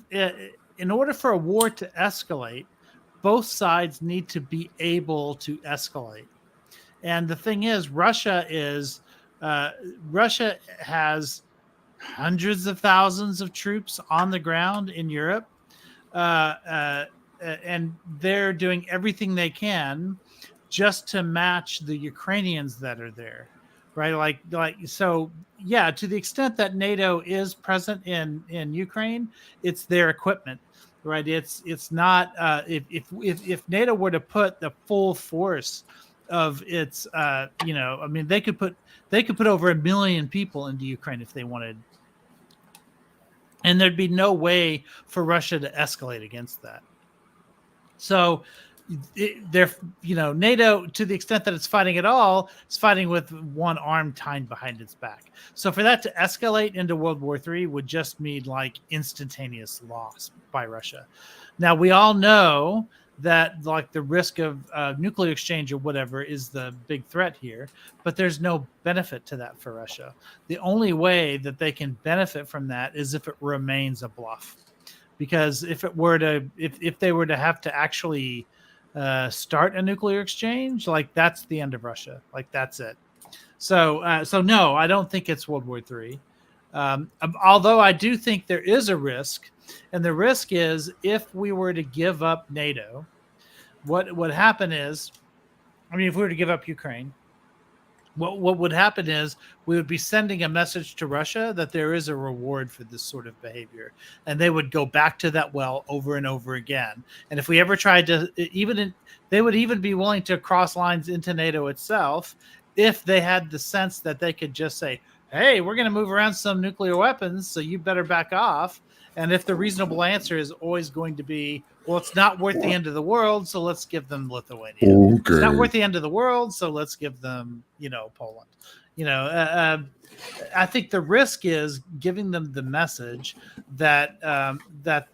in order for a war to escalate, both sides need to be able to escalate. And the thing is, Russia has hundreds of thousands of troops on the ground in Europe, and they're doing everything they can just to match the Ukrainians that are there, right? So, yeah. To the extent that NATO is present in Ukraine, it's their equipment. right? It's not if NATO were to put the full force of its I mean they could put over 1 million people into Ukraine if they wanted, and there'd be no way for Russia to escalate against that. So NATO, to the extent that it's fighting at all, it's fighting with one arm tied behind its back. So for that to escalate into World War III would just mean like instantaneous loss by Russia. Now we all know that like the risk of nuclear exchange or whatever is the big threat here, but there's no benefit to that for Russia. The only way that they can benefit from that is if it remains a bluff. Because if they were to have to actually start a nuclear exchange, like that's the end of Russia. Like that's it. So no, I don't think it's World War III. Although I do think there is a risk, and the risk is if we were to give up NATO, what would happen is, I mean, if we were to give up Ukraine, what would happen is we would be sending a message to Russia that there is a reward for this sort of behavior, and they would go back to that well over and over again. And if we ever tried to, they would even be willing to cross lines into NATO itself if they had the sense that they could just say, hey, we're going to move around some nuclear weapons, so you better back off. And if the reasonable answer is always going to be, well, it's not worth the end of the world, so let's give them Lithuania. Okay. It's not worth the end of the world, so let's give them, Poland. I think the risk is giving them the message that that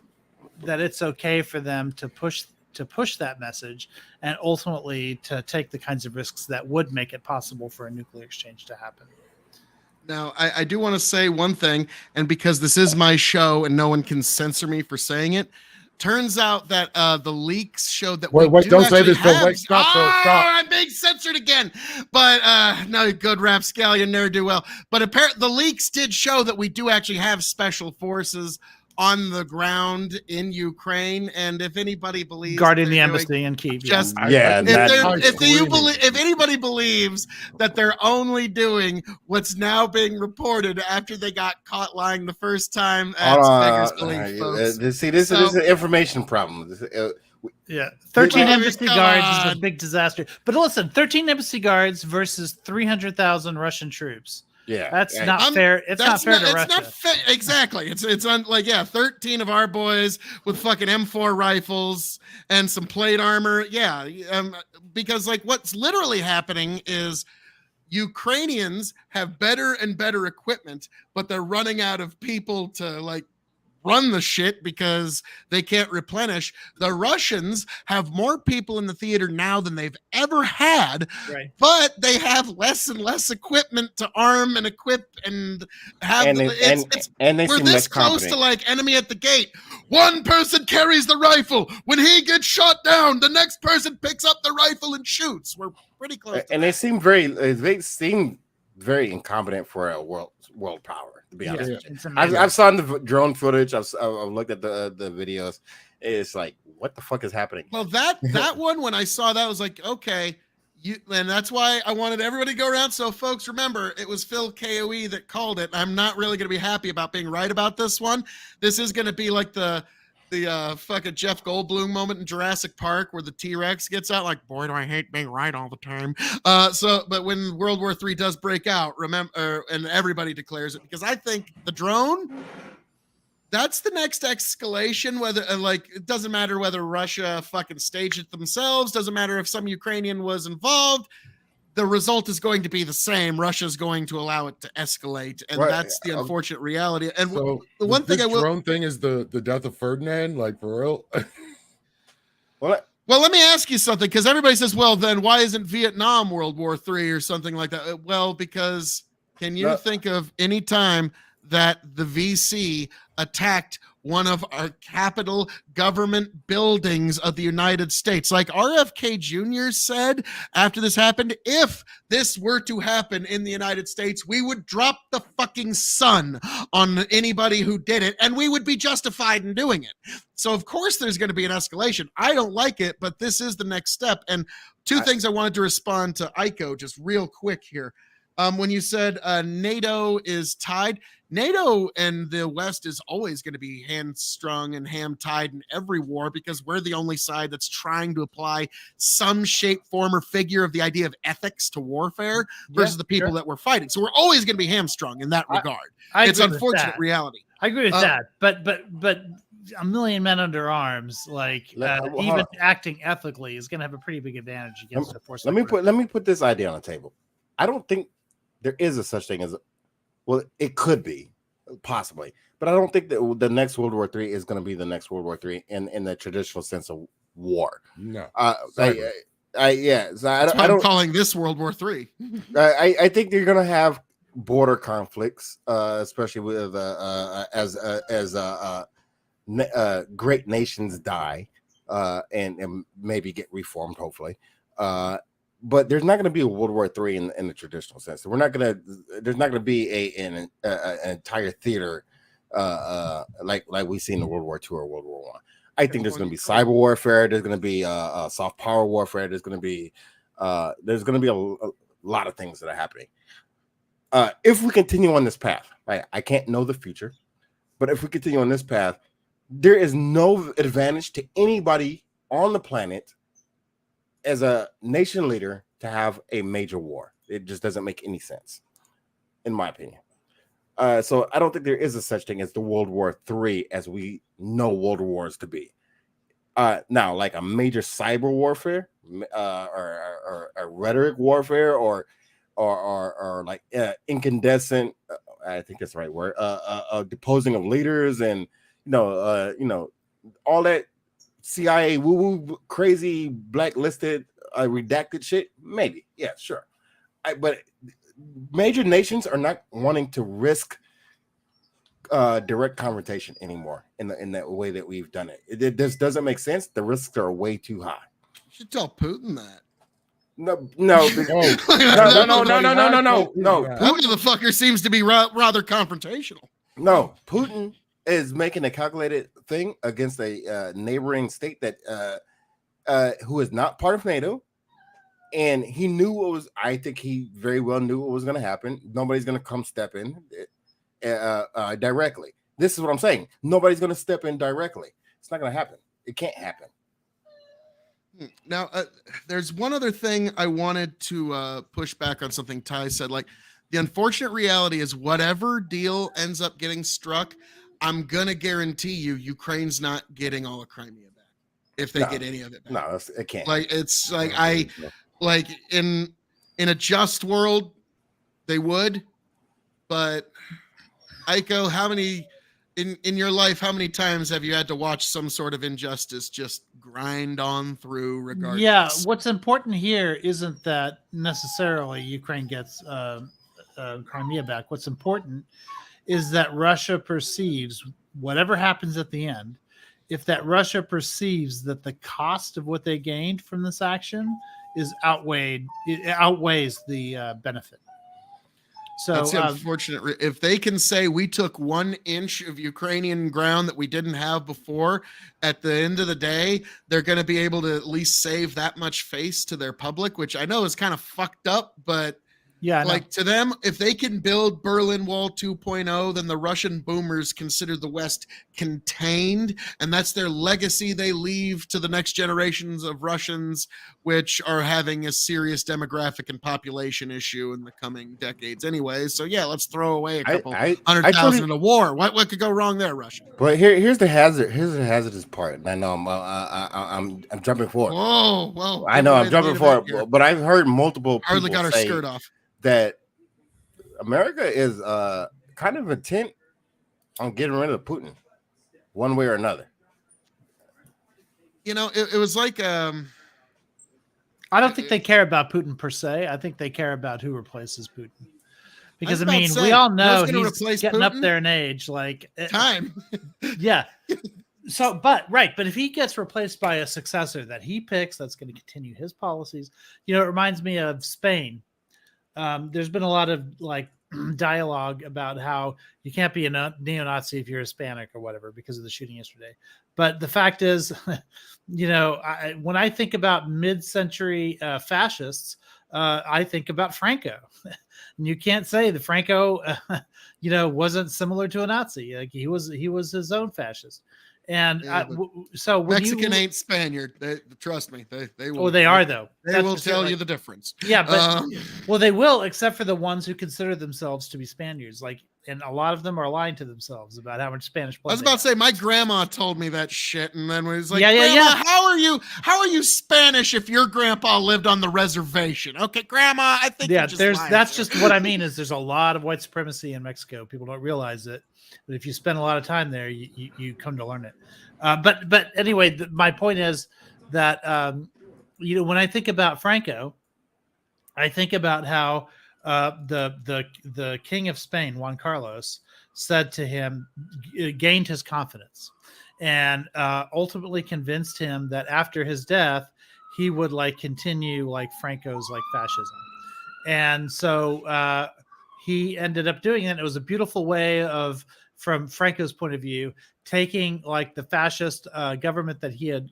it's okay for them to push that message, and ultimately to take the kinds of risks that would make it possible for a nuclear exchange to happen. Now, I do want to say one thing, and because this is my show and no one can censor me for saying it, turns out that the leaks showed that Wait, don't say this, Phil. Wait, stop, Phil, stop. I'm being censored again. But no, good rapscallion, ne'er do well. But apparently, the leaks did show that we do actually have special forces on the ground in Ukraine, and if anybody believes guarding the embassy and Kyiv, if anybody believes that they're only doing what's now being reported after they got caught lying the first time, beggars belief, folks. This is an information problem. 13 embassy guards is a big disaster. But listen, 13 embassy guards versus 300,000 Russian troops. Yeah, that's not fair. It's not fair to Russia. Exactly. It's 13 of our boys with fucking M4 rifles and some plate armor. Yeah, because like what's literally happening is Ukrainians have better and better equipment, but they're running out of people to like run the shit because they can't replenish. The Russians have more people in the theater now than they've ever had, right? But they have less and less equipment to arm and equip and have. We're this close to like enemy at the gate. One person carries the rifle. When he gets shot down, the next person picks up the rifle and shoots. We're pretty close. And they seem very incompetent for a world power. To be honest, I've saw the drone footage. I've looked at the videos. It's like, what the fuck is happening? Well, that one, when I saw that, I was like, okay, and that's why I wanted everybody to go around. So, folks, remember, it was Phil KOE that called it. I'm not really going to be happy about being right about this one. This is going to be like the fucking Jeff Goldblum moment in Jurassic Park where the T-Rex gets out like, boy, do I hate being right all the time. But when World War III does break out, remember, and everybody declares it, because I think the drone, that's the next escalation. Whether it doesn't matter whether Russia fucking staged it themselves, doesn't matter if some Ukrainian was involved. The result is going to be the same. Russia's going to allow it to escalate, and that's the unfortunate reality. And so the one thing drone thing is the death of Ferdinand, like for real. Well, let me ask you something, because everybody says, well, then why isn't Vietnam World War III or something like that? Well, because can you think of any time that the VC attacked one of our capital government buildings of the United States? Like RFK Jr. said after this happened, if this were to happen in the United States, we would drop the fucking sun on anybody who did it, and we would be justified in doing it. So of course there's going to be an escalation. I don't like it, but this is the next step. And two things I wanted to respond to Aiko just real quick here. When you said NATO is tied, NATO and the West is always going to be hamstrung and ham-tied in every war because we're the only side that's trying to apply some shape, form, or figure of the idea of ethics to warfare versus the people that we're fighting. So we're always going to be hamstrung in that regard. It's unfortunate reality. I agree with that, but a million men under arms, like even acting ethically, is going to have a pretty big advantage against a force. Let me put this idea on the table. I don't think there is a such thing as, well, it could be possibly, but I don't think that the next World War III is going to be the next World War III in the traditional sense of war. No, So I don't calling this World War III. I think you're going to have border conflicts, especially with as great nations die and maybe get reformed, hopefully. But there's not going to be a World War III in the traditional sense. There's not going to be an entire theater like we see in the World War II or World War I. I think there's going to be cyber warfare. There's going to be soft power warfare. There's going to be a lot of things that are happening. If we continue on this path, right? I can't know the future, but if we continue on this path, there is no advantage to anybody on the planet as a nation leader to have a major war. It just doesn't make any sense, in my opinion. So I don't think there is a such thing as the World War III as we know world wars to be. Now, like a major cyber warfare, or rhetoric warfare, or like incandescent. I think that's the right word. Deposing of leaders, and all that CIA woo-woo crazy blacklisted redacted shit. Maybe, yeah, sure. But major nations are not wanting to risk direct confrontation anymore in that way that we've done it. It just doesn't make sense. The risks are way too high. You should tell Putin that. No. That motherfucker seems to be rather confrontational. No, Putin is making a calculated thing against a neighboring state that who is not part of NATO, and he knew what was. I think he very well knew what was going to happen. Nobody's going to come step in directly. This is what I'm saying. Nobody's going to step in directly. It's not going to happen. It can't happen. Now, there's one other thing I wanted to push back on something Ty said. Like, the unfortunate reality is whatever deal ends up getting struck, I'm going to guarantee you Ukraine's not getting all of Crimea back if they get any of it back. No, it can't. Like, it's like like in a just world, they would. But, Aiko, how many... In your life, how many times have you had to watch some sort of injustice just grind on through regardless? Yeah, what's important here isn't that necessarily Ukraine gets Crimea back. What's important is that Russia perceives, whatever happens at the end, if that Russia perceives that the cost of what they gained from this action outweighs the benefit. So that's unfortunate. If they can say we took 1 inch of Ukrainian ground that we didn't have before, at the end of the day, they're going to be able to at least save that much face to their public, which I know is kind of fucked up, but yeah, like to them, if they can build Berlin Wall 2.0, then the Russian boomers consider the West contained, and that's their legacy they leave to the next generations of Russians, which are having a serious demographic and population issue in the coming decades anyway. So yeah, let's throw away a couple 100,000 in a war. What could go wrong there, Russia? But here's the hazard. Here's the hazardous part. And I know I'm jumping forward. Whoa! I know I'm jumping forward, but I've heard multiple people hardly got her skirt off. That America is kind of intent on getting rid of Putin one way or another. You know, it was like I don't think they care about Putin per se. I think they care about who replaces Putin. Because we all know he's getting up there in age. Like time. Yeah. So, but if he gets replaced by a successor that he picks, that's going to continue his policies. You know, it reminds me of Spain. There's been a lot of like dialogue about how you can't be a neo-Nazi if you're Hispanic or whatever because of the shooting yesterday. But the fact is, you know, when I think about mid-century fascists, I think about Franco. And you can't say that Franco, wasn't similar to a Nazi. Like he was his own fascist. And Yeah, but so when Mexican ain't Spaniard. Trust me. They will. Oh, they are though. They That's will just it, tell like- you the difference. Yeah, but Um, well, they will, except for the ones who consider themselves to be Spaniards. Like, and a lot of them are lying to themselves about how much Spanish blood. I was about to say my grandma told me that shit, and then was like, Yeah, yeah, "Grandma, yeah. how are you Spanish if your grandpa lived on the reservation?" Okay, Grandma, I think Yeah, you're just lying that's there. just what I mean. Is there's a lot of white supremacy in Mexico. People don't realize it, but if you spend a lot of time there, you come to learn it. But anyway, my point is that when I think about Franco, I think about how the king of Spain, Juan Carlos, said to him, gained his confidence, and ultimately convinced him that after his death, he would continue Franco's fascism, and so he ended up doing it. It was a beautiful way of, from Franco's point of view, taking the fascist government that he had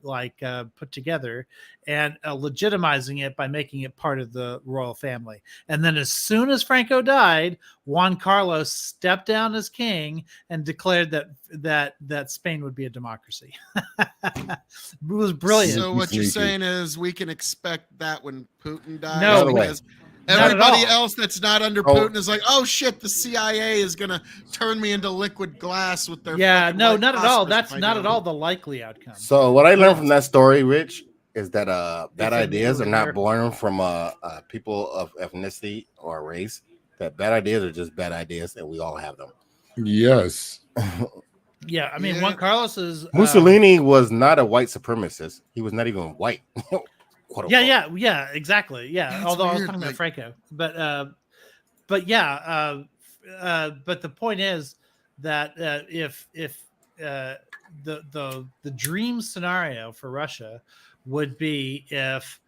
put together and legitimizing it by making it part of the royal family. And then as soon as Franco died, Juan Carlos stepped down as king and declared that Spain would be a democracy. It was brilliant. So what you're Sneaky. saying is we can expect that when Putin dies, No, because not at everybody all. else that's not under Oh. Putin is like, oh shit, the CIA is gonna turn me into liquid glass with their Yeah, fucking no, white not at all. phosphorus That's by not now. at all the likely outcome. So what I learned from that story, Rich, is that bad It's a ideas new are not America. born from people of ethnicity or race. That bad ideas are just bad ideas, and we all have them. Yes. Yeah, I mean, Yeah. Juan Carlos is Mussolini was not a white supremacist. He was not even white. Quote, unquote. Yeah, exactly. Yeah, That's although I was weird, talking about like- Franco, but yeah, but the point is that if the dream scenario for Russia would be if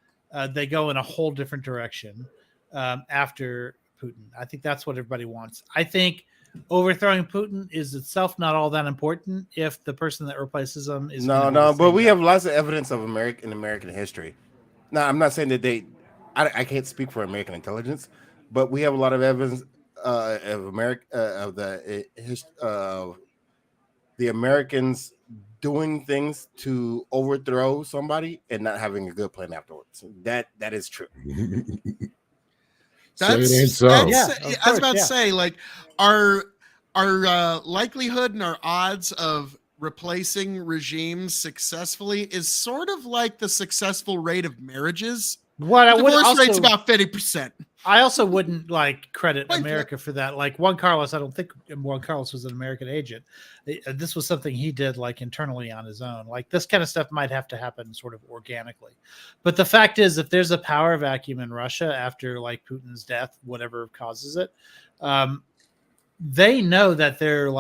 they go in a whole different direction after Putin. I think that's what everybody wants. I think overthrowing Putin is itself not all that important if the person that replaces him is No, gonna be no, the but same we guy. have lots of evidence of American history. Now, I'm not saying that I can't speak for American intelligence, but we have a lot of evidence of America of the Americans doing things to overthrow somebody and not having a good plan afterwards. That is true. Say it ain't so. that's- Yeah, of I was course, about yeah. to say, our likelihood and our odds of replacing regimes successfully is sort of like the successful rate of marriages. What I would Divorce also, rate's about 50%. I also wouldn't credit Wait, America for that. Like Juan Carlos, I don't think Juan Carlos was an American agent. This was something he did internally on his own. This kind of stuff might have to happen sort of organically. But the fact is, if there's a power vacuum in Russia after Putin's death, whatever causes it, they know that they're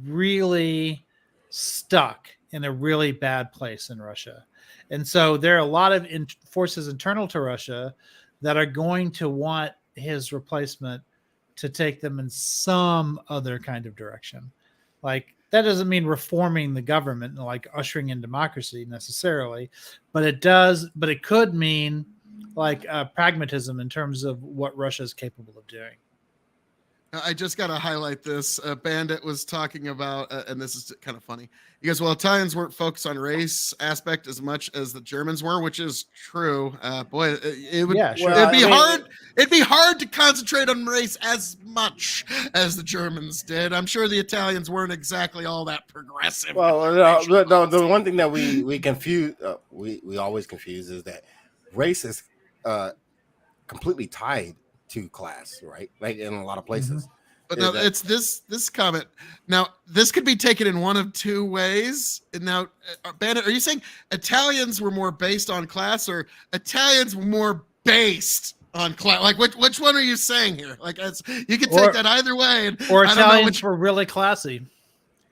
really stuck in a really bad place in Russia. And so there are a lot of forces internal to Russia that are going to want his replacement to take them in some other kind of direction. That doesn't mean reforming the government and ushering in democracy necessarily, but it could mean pragmatism in terms of what Russia is capable of doing. I just got to highlight this. Bandit was talking about, and this is kind of funny. He goes, well, Italians weren't focused on race aspect as much as the Germans were, which is true. Boy, it would Yeah, sure. it'd be Well, I mean- hard. It'd be hard to concentrate on race as much as the Germans did. I'm sure the Italians weren't exactly all that progressive. Well, with their racial no, the policy. one thing that we confuse, we always confuse is that race is completely tied to class, right? In a lot of places. But is now that- it's this comment. Now this could be taken in one of two ways. And now, Bandit, are you saying Italians were more based on class, or Italians were more based on class? Which one are you saying here? You can take Or- that either way. And Or I don't know Italians which. were really classy.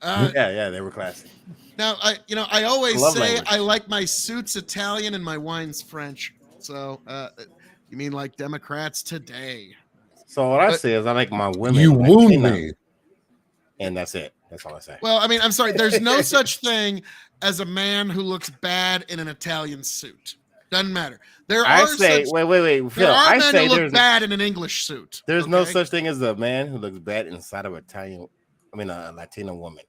Yeah, they were classy. Now I always Love say language. I like my suits Italian and my wines French. So you mean like Democrats today? So what I But- say is I like my women. You wound Latina, me. and that's it. That's all I say. Well, I mean, I'm sorry. There's no such thing as a man who looks bad in an Italian suit. Doesn't matter. There I are say, such, wait, there Phil. are I men say who look there's bad in an English suit. no okay? such thing as a man who looks bad inside of a Italian. I mean, a Latina woman.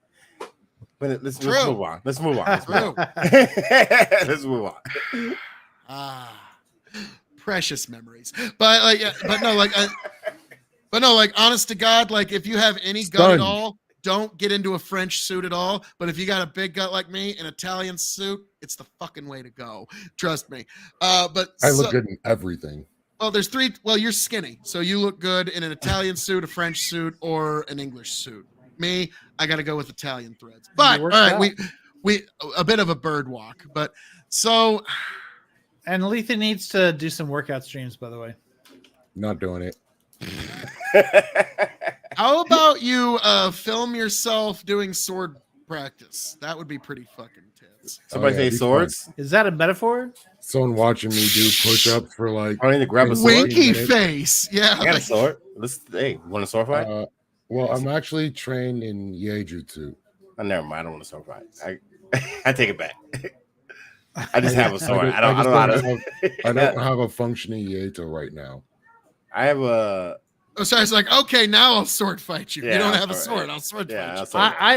But let's True. move on. Let's move on. Let's move True. on. Let's move on. Ah, precious memories. But like, but no, like, honest to God, like, if you have any gut at Stunned. all, don't get into a French suit at all. But if you got a big gut like me, an Italian suit, it's the fucking way to go. Trust me. But I look good in everything. Well, there's three. Well, you're skinny, so you look good in an Italian suit, a French suit, or an English suit. Me, I got to go with Italian threads. But all worked right, out. we a bit of a bird walk. But so And Letha needs to do some workout streams, by the way. Not doing it. how about you film yourself doing sword practice? That would be pretty fucking tits. Somebody Oh, yeah, say be swords. Is that a metaphor? Someone watching me do push-ups for like. I need to grab a sword. Winky minutes. face. Yeah. I got a sword. Hey, want a sword fight? Well, I'm actually trained in Yaejutsu. Oh, never mind. I don't want a sword fight. I take it back. I just have a sword. I don't know how to. I don't have a functioning Yato right now. I have a. Oh, so I was like, okay, now I'll sword fight you. Yeah, you don't I'll have a sword- sword. I'll sword Yeah, fight you. I'll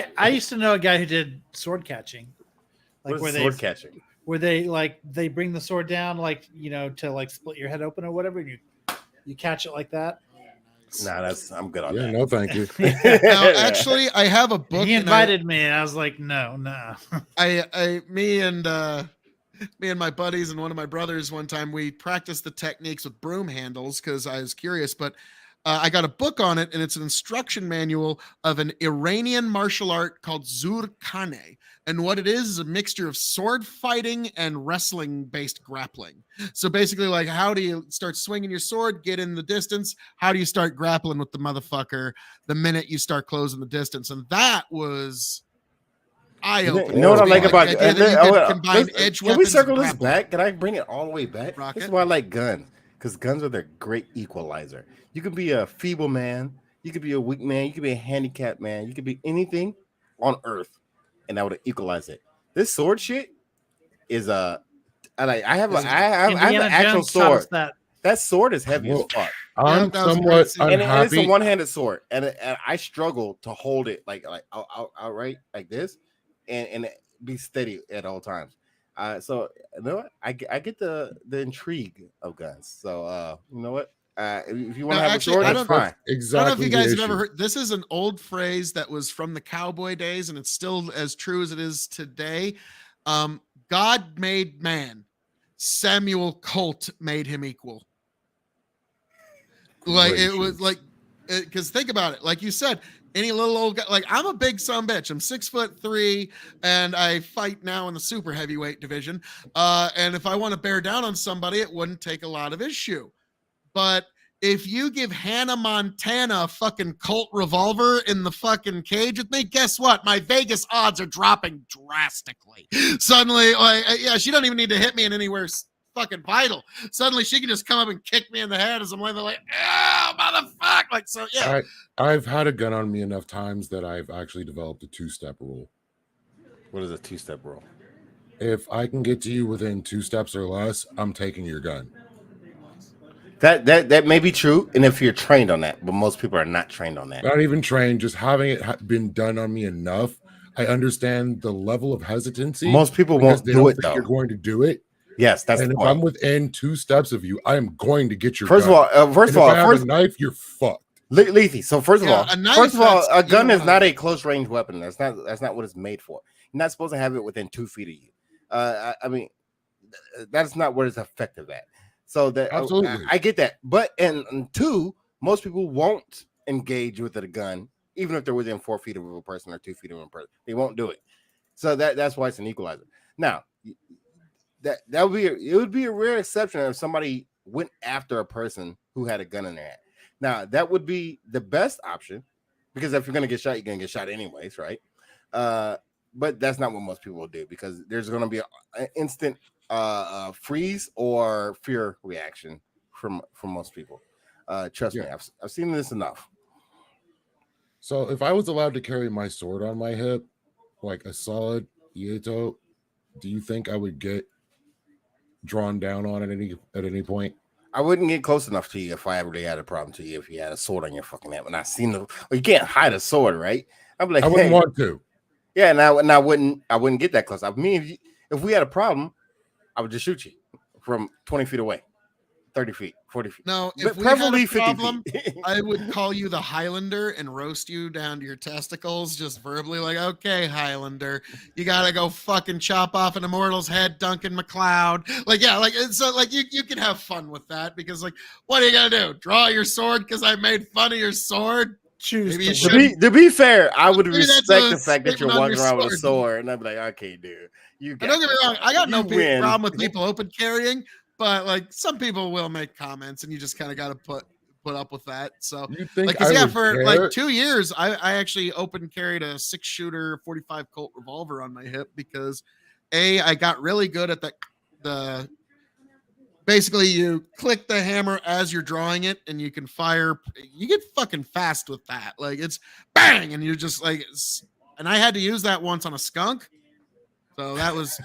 sword. I used to know a guy who did sword catching, like What where is they sword catching? they bring the sword down, like, you know, to like split your head open or whatever, and you catch it like that. Nah, I'm good on Yeah, that. no, thank you. Now, actually, I have a book. He and invited me, and I was like, no. me and my buddies and one of my brothers one time, we practiced the techniques with broom handles because I was curious, but I got a book on it, and it's an instruction manual of an Iranian martial art called Zurkhane. And what it is a mixture of sword fighting and wrestling based grappling. So basically, like, how do you start swinging your sword, get in the distance? How do you start grappling with the motherfucker the minute you start closing the distance? And that was eye-opening. You know what I like about the idea that you could combine edge Can we weapons circle and this grapple. back? Can I bring it all the way back? Rock This is it. why I like guns, because guns are the great equalizer. You could be a feeble man, you could be a weak man, you could be a handicapped man, you could be anything on earth, and that would equalize it. This sword shit is I have an Indiana actual Jones taught us sword. that. That sword is heavy Well, as fuck. I'm that was a somewhat great scene. And it's a unhappy. one-handed sword, and I struggle to hold it like outright like this, and be steady at all times. So you know what? I get the intrigue of guns. So you know what? If you want to No, have actually, a sword, I that's don't- fine. Exactly. I don't know if you the guys have issue. ever heard. This is an old phrase that was from the cowboy days, and it's still as true as it is today. God made man. Samuel Colt made him equal. Like it was Gracious. like, because think about it. Like you said, any little old guy. Like, I'm a big son bitch. I'm 6'3", and I fight now in the super heavyweight division. And if I want to bear down on somebody, it wouldn't take a lot of issue. But if you give Hannah Montana a fucking Colt revolver in the fucking cage with me, guess what? My Vegas odds are dropping drastically. Suddenly, like, yeah, she doesn't even need to hit me in anywhere fucking vital. Suddenly, she can just come up and kick me in the head as I'm laying there like, oh, motherfucker. Like, so, yeah. I've had a gun on me enough times that I've actually developed a two-step rule. What is a two-step rule? If I can get to you within 2 steps or less, I'm taking your gun. That may be true, and if you're trained on that, but most people are not trained on that. Not even trained, just having it been done on me enough. I understand the level of hesitancy. Most people because won't they do don't it think though. You're going to do it. Yes, that's And the if point. I'm within 2 steps of you, I am going to get your First gun. of all, And if I have a knife, you're fucked. Lethe. So first of Yeah, all, a knife, that's- a gun you is know- not a close range weapon. That's not what it's made for. You're not supposed to have it within 2 feet of you. I mean, that's not what it's effective at. So that Absolutely. I get that, but and two, most people won't engage with a gun, even if they're within 4 feet of a person or 2 feet of a person. They won't do it. So that's why it's an equalizer. Now, that would be a rare exception if somebody went after a person who had a gun in their hand. Now, that would be the best option, because if you're gonna get shot, you're gonna get shot anyways, right? But that's not what most people will do, because there's gonna be an instant freeze or fear reaction from most people. Trust me, I've seen this enough. So if I was allowed to carry my sword on my hip, like a solid Ieto, do you think I would get drawn down on at any point? I wouldn't get close enough to you if I ever had a problem to you if you had a sword on your fucking head. When I seen the, well, you can't hide a sword, right? I'd be like, I wouldn't hey. want to. Yeah, and I wouldn't get that close. I mean, if we had a problem, I would just shoot you from 20 feet away, 30 feet, 40 feet. No, But if we had preferably a 50 problem, feet. I would call you the Highlander and roast you down to your testicles, just verbally, like, okay, Highlander, you gotta go fucking chop off an immortal's head, Duncan MacLeod. Like, yeah, like it's so like you can have fun with that because, like, what are you gonna do? Draw your sword because I made fun of your sword? Choose Maybe you to should- live. To be fair, I would Maybe that's respect a the fact that you're statement on walking your around with a sword. sword, and I'd be like, okay, dude, you And got don't get me this. wrong, I got no You win. problem with people open carrying, but like some people will make comments, and you just kind of got to put up with that. So, You think like, 'cause, I yeah, would for care? like 2 years, I actually open carried a 6-shooter 45 Colt revolver on my hip because I got really good at the basically you click the hammer as you're drawing it and you can fire. You get fucking fast with that. Like it's bang, and you just like and I had to use that once on a skunk. So that was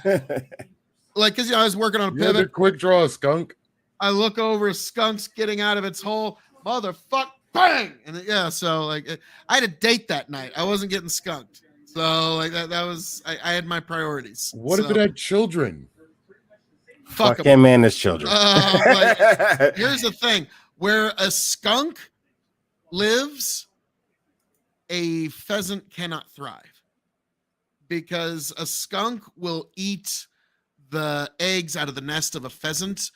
like, cause I was working on a You had to pivot. quick draw a skunk. I look over, skunk's getting out of its hole, motherfuck, bang, and yeah. So like, I had a date that night. I wasn't getting skunked, so like that was I had my priorities. What if So, it had children? fuck Fuck 'em. him and his children. Here's the thing: where a skunk lives, a pheasant cannot thrive because a skunk will eat the eggs out of the nest of a pheasant,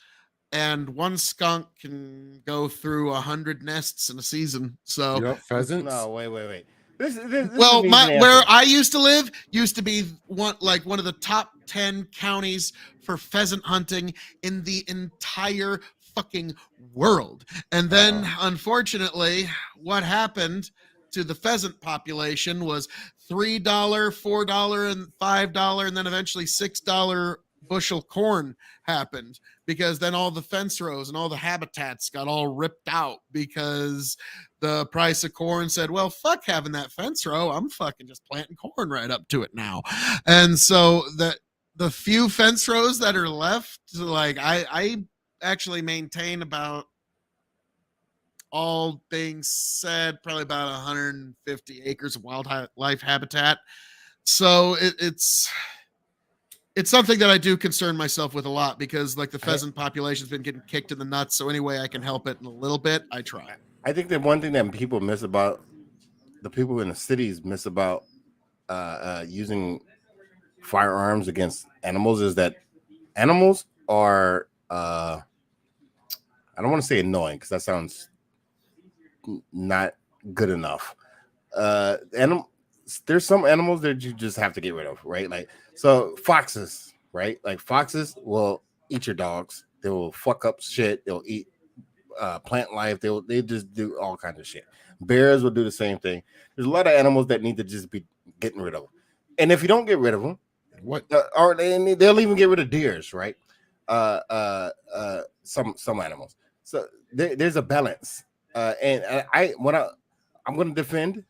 and one skunk can go through 100 nests in a season. So, Yep, pheasants. No, wait. This well, is an my easy where answer. I used to live used to be one of the top 10 counties for pheasant hunting in the entire fucking world. And then, unfortunately, what happened to the pheasant population was $3, $4, and $5, and then eventually $6 bushel corn happened because then all the fence rows and all the habitats got all ripped out because the price of corn said, well, fuck having that fence row. I'm fucking just planting corn right up to it now. And so the few fence rows that are left, like I actually maintain about, all things said, probably about 150 acres of wildlife habitat. So it's something that I do concern myself with a lot because like the pheasant population's been getting kicked in the nuts. So any way I can help it in a little bit, I try. I think that one thing that people miss about the people in the cities miss about using firearms against animals is that animals are I don't want to say annoying because that sounds not good enough. There's some animals that you just have to get rid of, right? Like so foxes, right? Like foxes will eat your dogs. They will fuck up shit. They'll eat plant life. They just do all kinds of shit. Bears will do the same thing. There's a lot of animals that need to just be getting rid of. And if you don't get rid of them, What? or they'll even get rid of deers, right? Some animals. So there's a balance. And I'm going to defend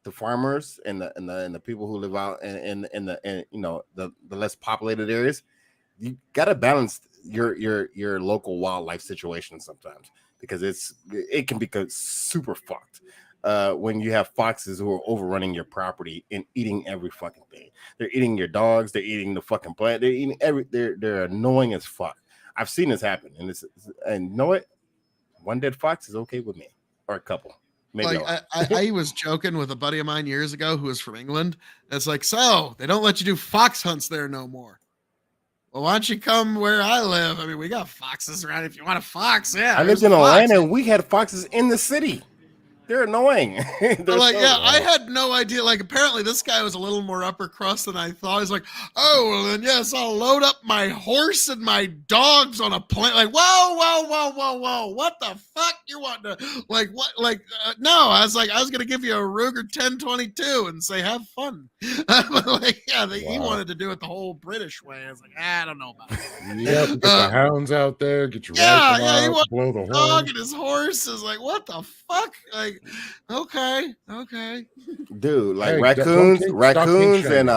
the farmers and the people who live out in the less populated areas. You got to balance your local wildlife situation sometimes because it can become super fucked when you have foxes who are overrunning your property and eating every fucking thing. They're eating your dogs. They're eating the fucking plant. They're eating they're annoying as fuck. I've seen this happen, and you know what? One dead fox is okay with me, or a couple. Maybe Like I was joking with a buddy of mine years ago who was from England. It's like, so they don't let you do fox hunts there no more. Well, why don't you come where I live? I mean, we got foxes around. If you want a fox, yeah. I lived in Atlanta and we had foxes in the city. They're annoying. But like, yeah, I had no idea. Like, apparently this guy was a little more upper crust than I thought. He's like, oh, well, then yes, I'll load up my horse and my dogs on a plane. Like, whoa, what the fuck you want to like? What? Like, no, I was gonna give you a Ruger 1022 and say have fun. But like, yeah, he wanted to do it the whole British way. I was like, I don't know about it. Yep, get the hounds out there, get your Yeah, rifle he out, wanted blow the the dog horn. and his horse is like, what the fuck? Like, okay. dude, like Hey, raccoons don't kink and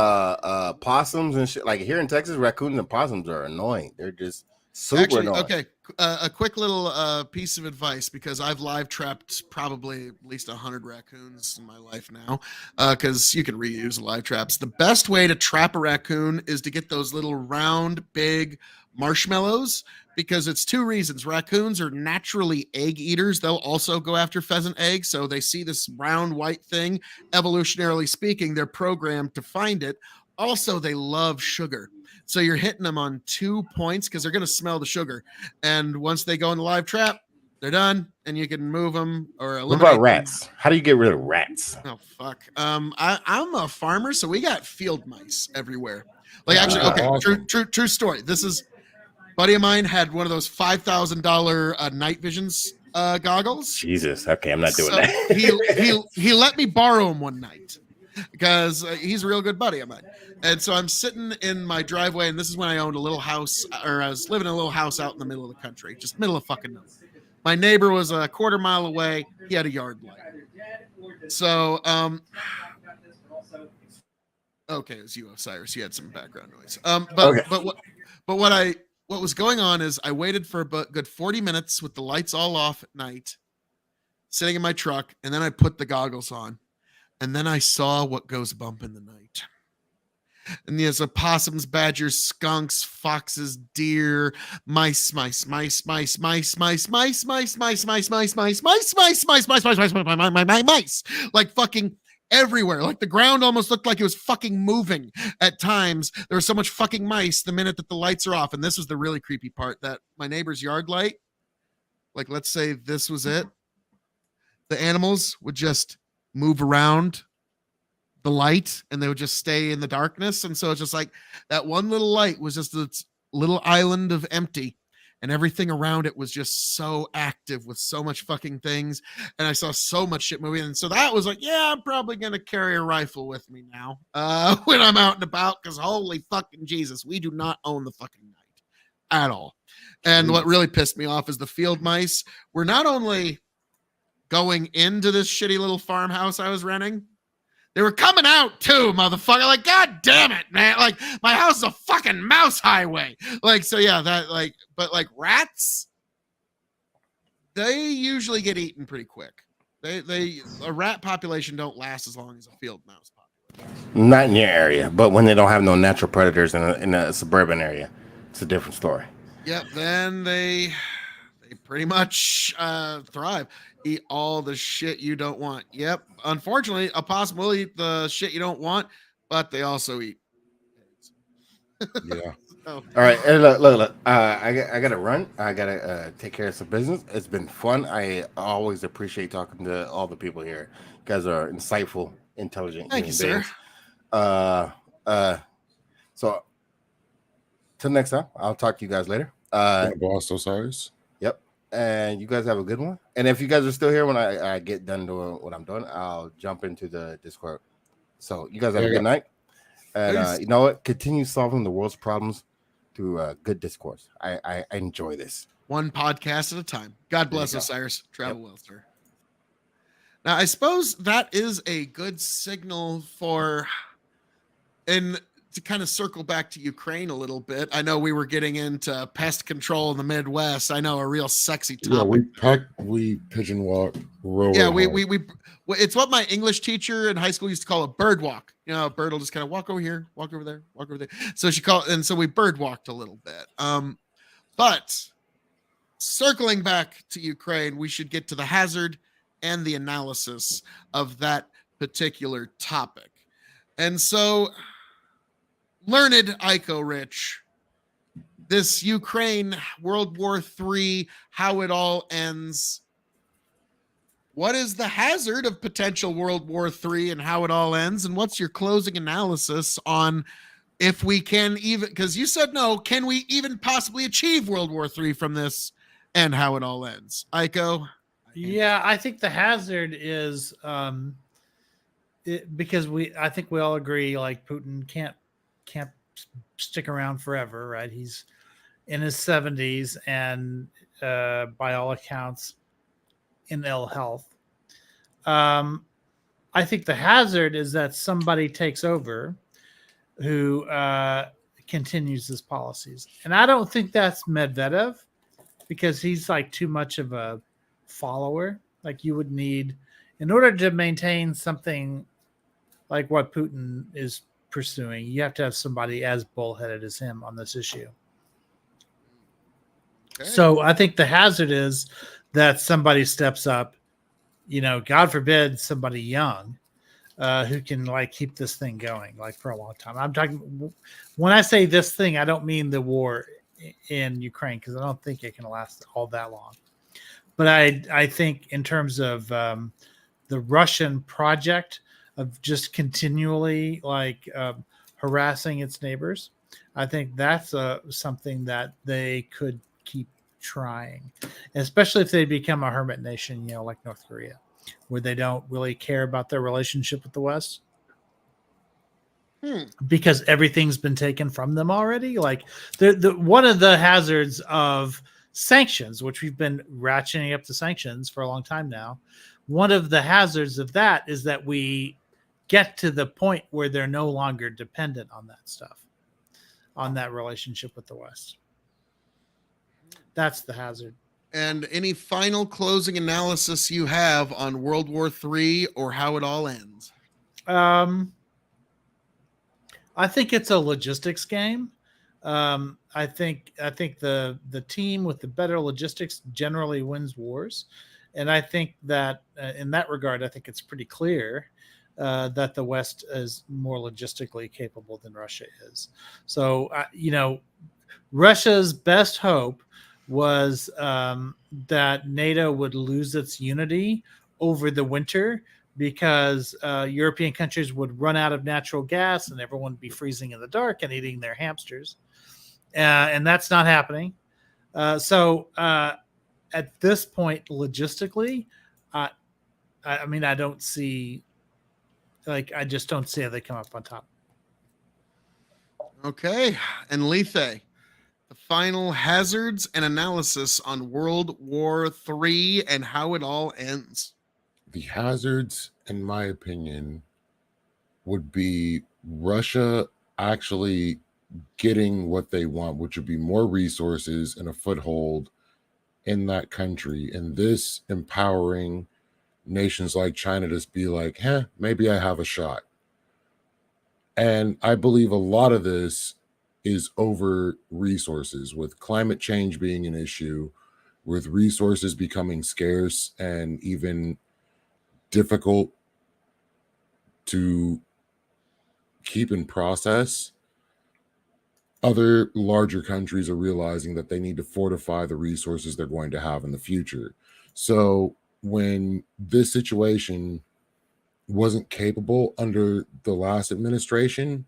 possums and shit. Like here in Texas, raccoons and possums are annoying. They're just Super Actually, annoying. okay. A quick little piece of advice, because I've live trapped probably at least 100 raccoons in my life now. Because you can reuse live traps. The best way to trap a raccoon is to get those little round, big marshmallows. Because it's two reasons. Raccoons are naturally egg eaters. They'll also go after pheasant eggs. So they see this round white thing. Evolutionarily speaking, they're programmed to find it. Also, they love sugar. So you're hitting them on 2 points because they're going to smell the sugar. And once they go in the live trap, they're done, and you can move them or eliminate What about them. rats? How do you get rid of rats? Oh fuck. I'm a farmer, so we got field mice everywhere. Like actually, okay, Awesome. true story. This is buddy of mine had one of those $5,000 night visions goggles. Jesus. Okay, I'm not doing So that. he let me borrow him one night because he's a real good buddy of mine. And so I'm sitting in my driveway, and this is when I owned a little house, or I was living in a little house out in the middle of the country, just middle of fucking nowhere. My neighbor was a quarter mile away. He had a yard light. So, okay, it was you, Osiris. You had some background noise. Okay. But what was going on is I waited for a good 40 minutes with the lights all off at night, sitting in my truck, and then I put the goggles on, and then I saw what goes bump in the night. And there's opossums, badgers, skunks, foxes, deer, mice, mice, mice, mice, mice, mice, mice, mice, mice, mice, mice, mice, mice, mice, mice, mice, mice, mice, mice, like fucking everywhere. Like the ground almost looked like it was fucking moving at times. There was so much fucking mice the minute that the lights are off. And this was the really creepy part, that my neighbor's yard light, like let's say this was it, the animals would just move around the light and they would just stay in the darkness. And so it's just like that one little light was just this little island of empty, and everything around it was just so active with so much fucking things. And I saw so much shit moving. And so that was like, yeah, I'm probably going to carry a rifle with me now when I'm out and about, because holy fucking Jesus, we do not own the fucking night at all. And what really pissed me off is the field mice were not only going into this shitty little farmhouse I was renting, they were coming out too, motherfucker. Like, God damn it, man. Like, my house is a fucking mouse highway. Like, so yeah, that like, but like rats, they usually get eaten pretty quick. A rat population don't last as long as a field mouse population. Not in your area, but when they don't have no natural predators in a suburban area, it's a different story. Yep, then they pretty much thrive. Eat all the shit you don't want. Yep. Unfortunately, a possum will eat the shit you don't want, but they also eat eggs. Yeah. So, All right, hey, look. I gotta run. I gotta take care of some business. It's been fun. I always appreciate talking to all the people here. You guys are insightful, intelligent thank you, human sir. beings. So till next time, I'll talk to you guys later. Boss Osiris. Yep. And you guys have a good one. And if you guys are still here when I get done doing what I'm doing, I'll jump into the Discord. So you guys have a good night. And you know what? Continue solving the world's problems through good discourse. I enjoy this. One podcast at a time. God bless Osiris. Travel well, sir. Now, I suppose that is a good signal for, and to kind of circle back to Ukraine a little bit. I know we were getting into pest control in the Midwest. I know, a real sexy topic. Yeah, we pigeon walk. Yeah, we it's what my English teacher in high school used to call a bird walk. You know, a bird will just kind of walk over here, walk over there, walk over there. So she called, and so we bird walked a little bit. But circling back to Ukraine, we should get to the hazard and the analysis of that particular topic. And so, learned Iko Rich, this Ukraine World War III, how it all ends. What is the hazard of potential World War III and how it all ends? And what's your closing analysis on if we can even, because you said no, can we even possibly achieve World War III from this and how it all ends? Iko? Yeah, I think the hazard is because I think we all agree, like, Putin can't stick around forever, right? He's in his 70s and by all accounts in ill health. I think the hazard is that somebody takes over who continues his policies. And I don't think that's Medvedev, because he's like too much of a follower. Like you would need, in order to maintain something like what Putin is pursuing, you have to have somebody as bullheaded as him on this issue. Okay. So I think the hazard is that somebody steps up, God forbid somebody young, who can like keep this thing going like for a long time. I'm talking, when I say this thing, I don't mean the war in Ukraine, because I don't think it can last all that long. But I think in terms of the Russian project of just continually like harassing its neighbors, I think that's something that they could keep trying, especially if they become a hermit nation, like North Korea, where they don't really care about their relationship with the West. Because everything's been taken from them already. Like the one of the hazards of sanctions, which we've been ratcheting up the sanctions for a long time now, one of the hazards of that is that we get to the point where they're no longer dependent on that stuff, on that relationship with the West. That's the hazard. And any final closing analysis you have on World War III or how it all ends? I think it's a logistics game. I think the team with the better logistics generally wins wars, and I think that in that regard, I think it's pretty clear that the West is more logistically capable than Russia is. So Russia's best hope was that NATO would lose its unity over the winter, because European countries would run out of natural gas and everyone would be freezing in the dark and eating their hamsters. And that's not happening. So at this point, logistically, I don't see, I just don't see how they come up on top. Okay. And Lethe, the final hazards and analysis on World War III and how it all ends. The hazards, in my opinion, would be Russia actually getting what they want, which would be more resources and a foothold in that country, and this empowering nations like China to be like, maybe I have a shot. And I believe a lot of this is over resources, with climate change being an issue, with resources becoming scarce and even difficult to keep in process. Other larger countries are realizing that they need to fortify the resources they're going to have in the future. So when this situation wasn't capable under the last administration,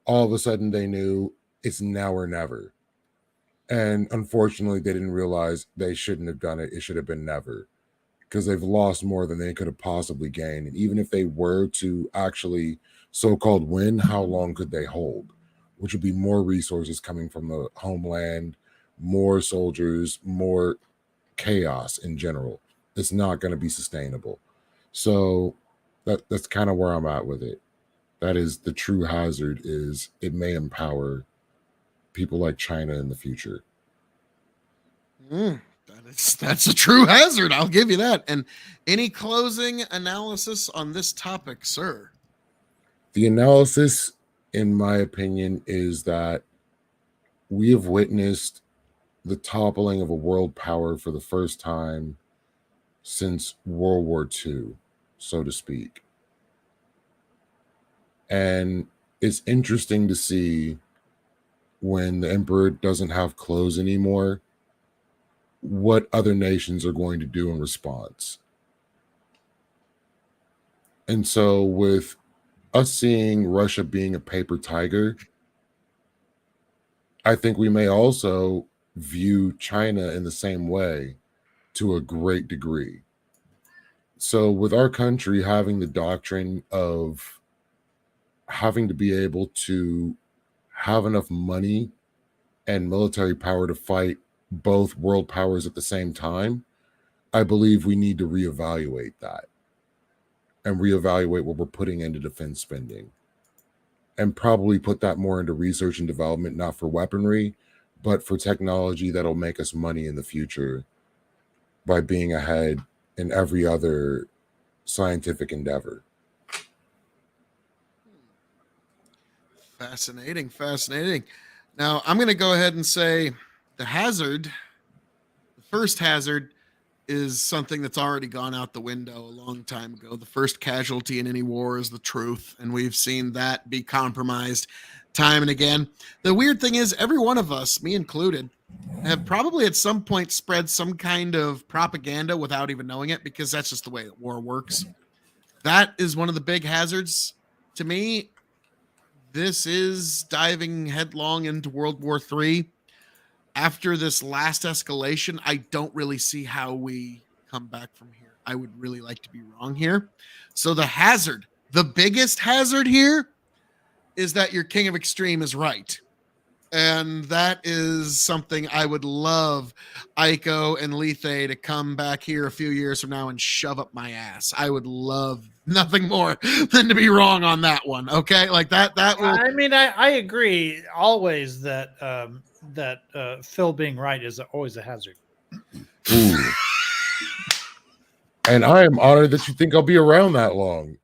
all of a sudden they knew it's now or never. And unfortunately, they didn't realize they shouldn't have done it. It should have been never, because they've lost more than they could have possibly gained. And even if they were to actually so-called win, how long could they hold? Which would be more resources coming from the homeland, more soldiers, more chaos in general. It's not going to be sustainable. So that's kind of where I'm at with it. That is the true hazard, is it may empower people like China in the future. That's a true hazard. I'll give you that. And any closing analysis on this topic, sir? The analysis, in my opinion, is that we have witnessed the toppling of a world power for the first time since World War II, so to speak. And it's interesting to see, when the emperor doesn't have clothes anymore, what other nations are going to do in response. And so with us seeing Russia being a paper tiger, I think we may also view China in the same way to a great degree. So with our country having the doctrine of having to be able to have enough money and military power to fight both world powers at the same time, I believe we need to reevaluate that and reevaluate what we're putting into defense spending. and probably put that more into research and development, not for weaponry, but for technology that'll make us money in the future by being ahead in every other scientific endeavor. Fascinating. Now, I'm going to go ahead and say the first hazard is something that's already gone out the window a long time ago. The first casualty in any war is the truth, and we've seen that be compromised time and again. The weird thing is, every one of us, me included, have probably at some point spread some kind of propaganda without even knowing it, because that's just the way that war works. That is one of the big hazards to me. This is diving headlong into World War III. After this last escalation, I don't really see how we come back from here. I would really like to be wrong here. So the biggest hazard here is that your King of Extreme is right. And that is something I would love Aiko and Lethe to come back here a few years from now and shove up my ass. I would love nothing more than to be wrong on that one. Okay, like that will. I mean, I agree always that Phil being right is always a hazard. Ooh. And I am honored that you think I'll be around that long.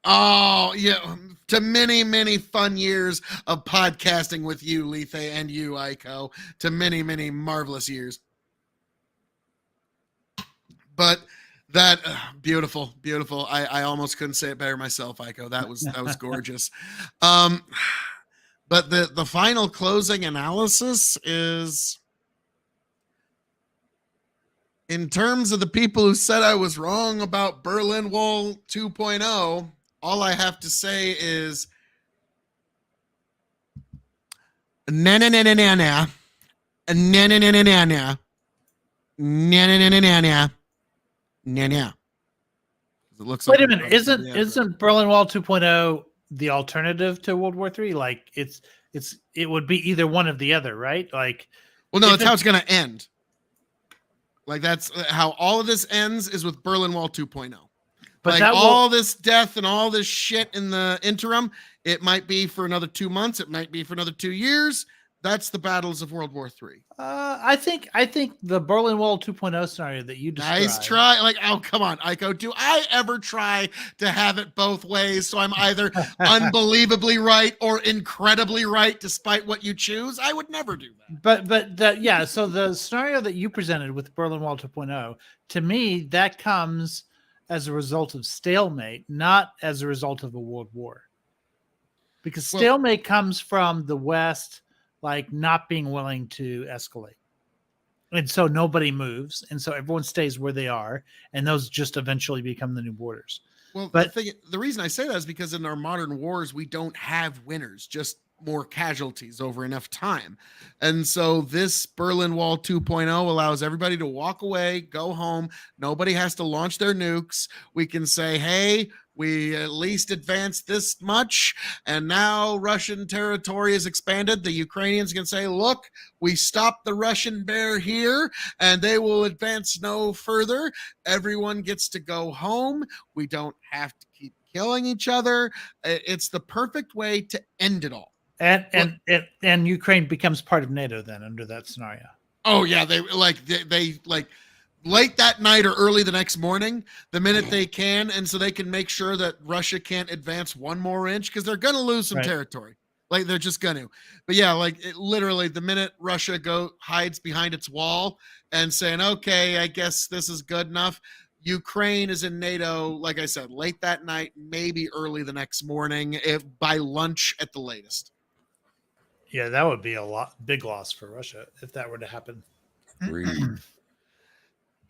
Oh yeah. To many, many fun years of podcasting with you, Lethe, and you, Aiko. To many, many marvelous years. But that beautiful. I almost couldn't say it better myself, Aiko. That was gorgeous. But the final closing analysis is, in terms of the people who said I was wrong about Berlin Wall 2.0, all I have to say is na. It looks Wait like a minute, isn't Berlin Wall 2.0 the alternative to World War III? Like it would be either one of the other, right? Like, well, no, that's how it's going to end. Like that's how all of this ends, is with Berlin Wall 2.0. But like all this death and all this shit in the interim, it might be for another 2 months. It might be for another 2 years. That's the battles of World War III. I think the Berlin Wall 2.0 scenario that you described. Nice try. Like, oh, come on, Aiko. Do I ever try to have it both ways? So I'm either unbelievably right or incredibly right, despite what you choose. I would never do that. Yeah. So the scenario that you presented with Berlin Wall 2.0, to me, that comes as a result of stalemate, not as a result of a world war. Because stalemate comes from the West, like not being willing to escalate. And so nobody moves. And so everyone stays where they are. And those just eventually become the new borders. Well, but the reason I say that is because in our modern wars, we don't have winners, just more casualties over enough time. And so this Berlin Wall 2.0 allows everybody to walk away, go home. Nobody has to launch their nukes. We can say, hey, we at least advanced this much, and now Russian territory is expanded. The Ukrainians can say, look, we stopped the Russian bear here, and they will advance no further. Everyone gets to go home. We don't have to keep killing each other. It's the perfect way to end it all. And Ukraine becomes part of NATO then under that scenario. Oh yeah, they late that night or early the next morning, the minute they can, and so they can make sure that Russia can't advance one more inch, because they're going to lose some territory. Like they're just going to. But yeah, like literally the minute Russia hides behind its wall and saying, okay, I guess this is good enough, Ukraine is in NATO, like I said, late that night, maybe early the next morning, if by lunch at the latest. Yeah, that would be big loss for Russia if that were to happen.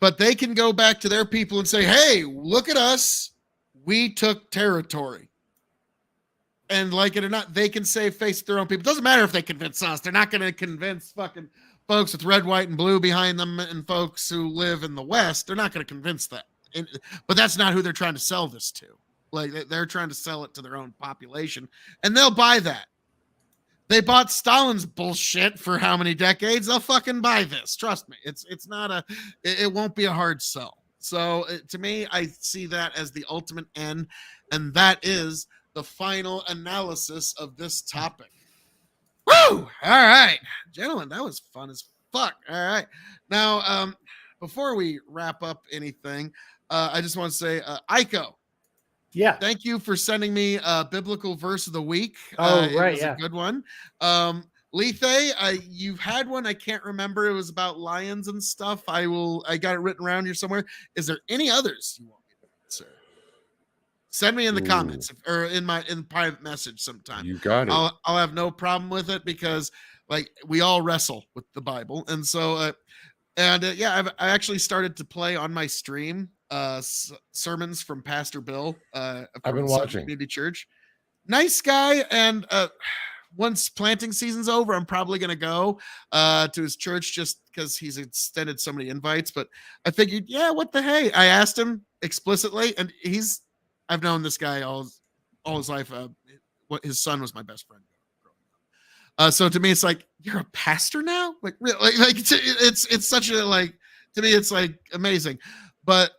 But they can go back to their people and say, hey, look at us. We took territory. And like it or not, they can save face with their own people. It doesn't matter if they convince us. They're not going to convince fucking folks with red, white, and blue behind them and folks who live in the West. They're not going to convince that. But that's not who they're trying to sell this to. Like they're trying to sell it to their own population. And they'll buy that. They bought Stalin's bullshit for how many decades? They'll fucking buy this. Trust me. It won't be a hard sell. So to me, I see that as the ultimate end. And that is the final analysis of this topic. Woo! All right, gentlemen, that was fun as fuck. All right, now before we wrap up anything, I just want to say, Aiko, Yeah. thank you for sending me a biblical verse of the week. Oh, It right, was yeah. a good one. Lethe, you've had one. I can't remember. It was about lions and stuff. I got it written around here somewhere. Is there any others you want me to answer? Send me in the comments or in private message sometime. You got it. I'll have no problem with it because like we all wrestle with the Bible. And so I actually started to play on my stream sermons from Pastor Bill I've from been Southern watching. Community Church. Nice guy. And once planting season's over, I'm probably going to go to his church just because he's extended so many invites. But I figured, yeah, what the hey? I asked him explicitly, and I've known this guy all his life. His son was my best friend. So to me, it's like, you're a pastor now? Like, really? Like it's such a, like, to me, it's like amazing. But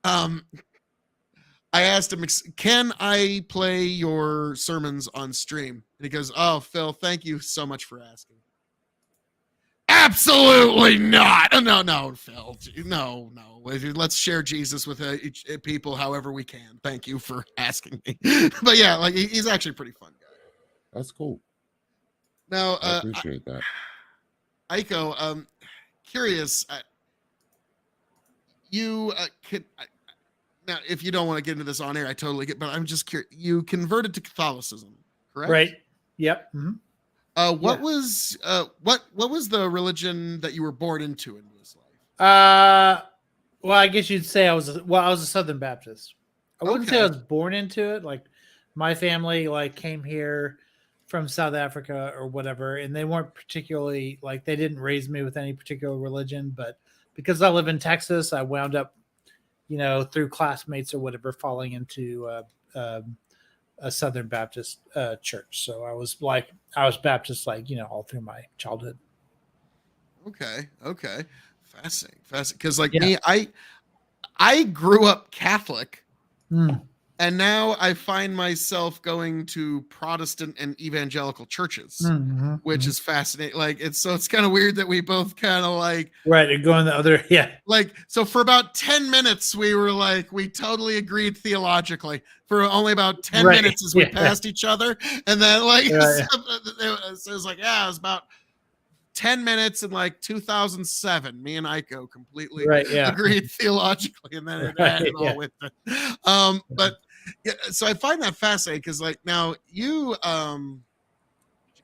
I asked him, can I play your sermons on stream? And he goes, oh, Phil, thank you so much for asking. Absolutely not. No, Phil. No. Let's share Jesus with people however we can. Thank you for asking me. But yeah, like he's actually a pretty fun guy. That's cool. Now, I appreciate that. Aiko, curious, you now, if you don't want to get into this on air, I totally get, but I'm just curious. You converted to Catholicism, correct? Right. Yep. Mm-hmm. What was the religion that you were born into in this life? Well, I guess you'd say I was a Southern Baptist. I wouldn't say I Okay. was born into it. Like my family came here from South Africa or whatever, and they weren't particularly they didn't raise me with any particular religion, but because I live in Texas, I wound up, through classmates or whatever, falling into a Southern Baptist church. So I was Baptist all through my childhood. Okay. Fascinating. Because Yeah. me, I grew up Catholic. Mm. And now I find myself going to Protestant and evangelical churches, Mm-hmm. which is fascinating. Like it's kind of weird that we both kind of right. You're going the other, yeah. So for about 10 minutes, we were we totally agreed theologically for only about 10 Right. minutes as we Yeah. passed each other. And then Yeah. it was it was about 10 minutes in 2007. Me and Aiko completely Right. Yeah. agreed theologically, and then it Right, ended yeah. all with it. But yeah, so I find that fascinating because now you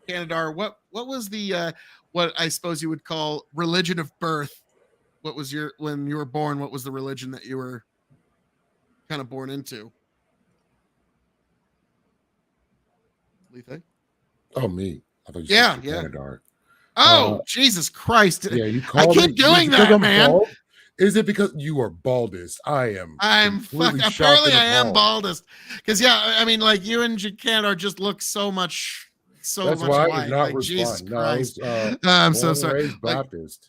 Canadar, what was the what I suppose you would call religion of birth? What was when you were born, what was the religion that you were kind of born into? Lethe? Oh, me. I thought you Yeah, said yeah. Canadar. Oh, Jesus Christ. Yeah, you I called keep me doing because that, I'm man. bald? Is it because you are baldest? I'm completely shocked apparently and I am appalled. baldest. Because I mean, you and Canadar just look so much That's much why I alike. did not Jesus respond. No, I was I'm born so and sorry. raised Baptist.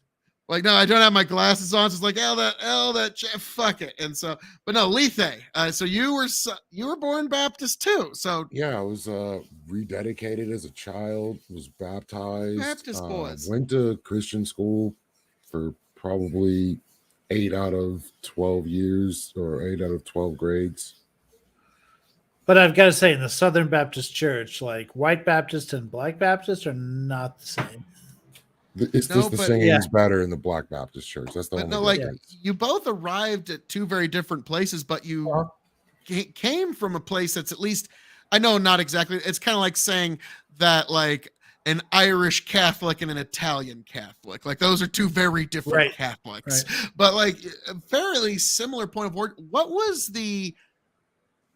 No, I don't have my glasses on. So it's fuck it. And so, but no, Lethe. So you were born Baptist too. So Yeah, I was rededicated as a child, was baptized. Baptist boys. Went to Christian school for probably 8 out of 12 years or 8 out of 12 grades. But I've got to say, in the Southern Baptist Church, white Baptist and black Baptist are not the same. It's No, just the but- singing's better in the Black Baptist Church. That's the But only no, difference. you both arrived at two very different places, but you came from a place that's at least, I know not exactly. It's kind of like saying that an Irish Catholic and an Italian Catholic, those are two very different Right. Catholics, but a fairly similar point of order. What was the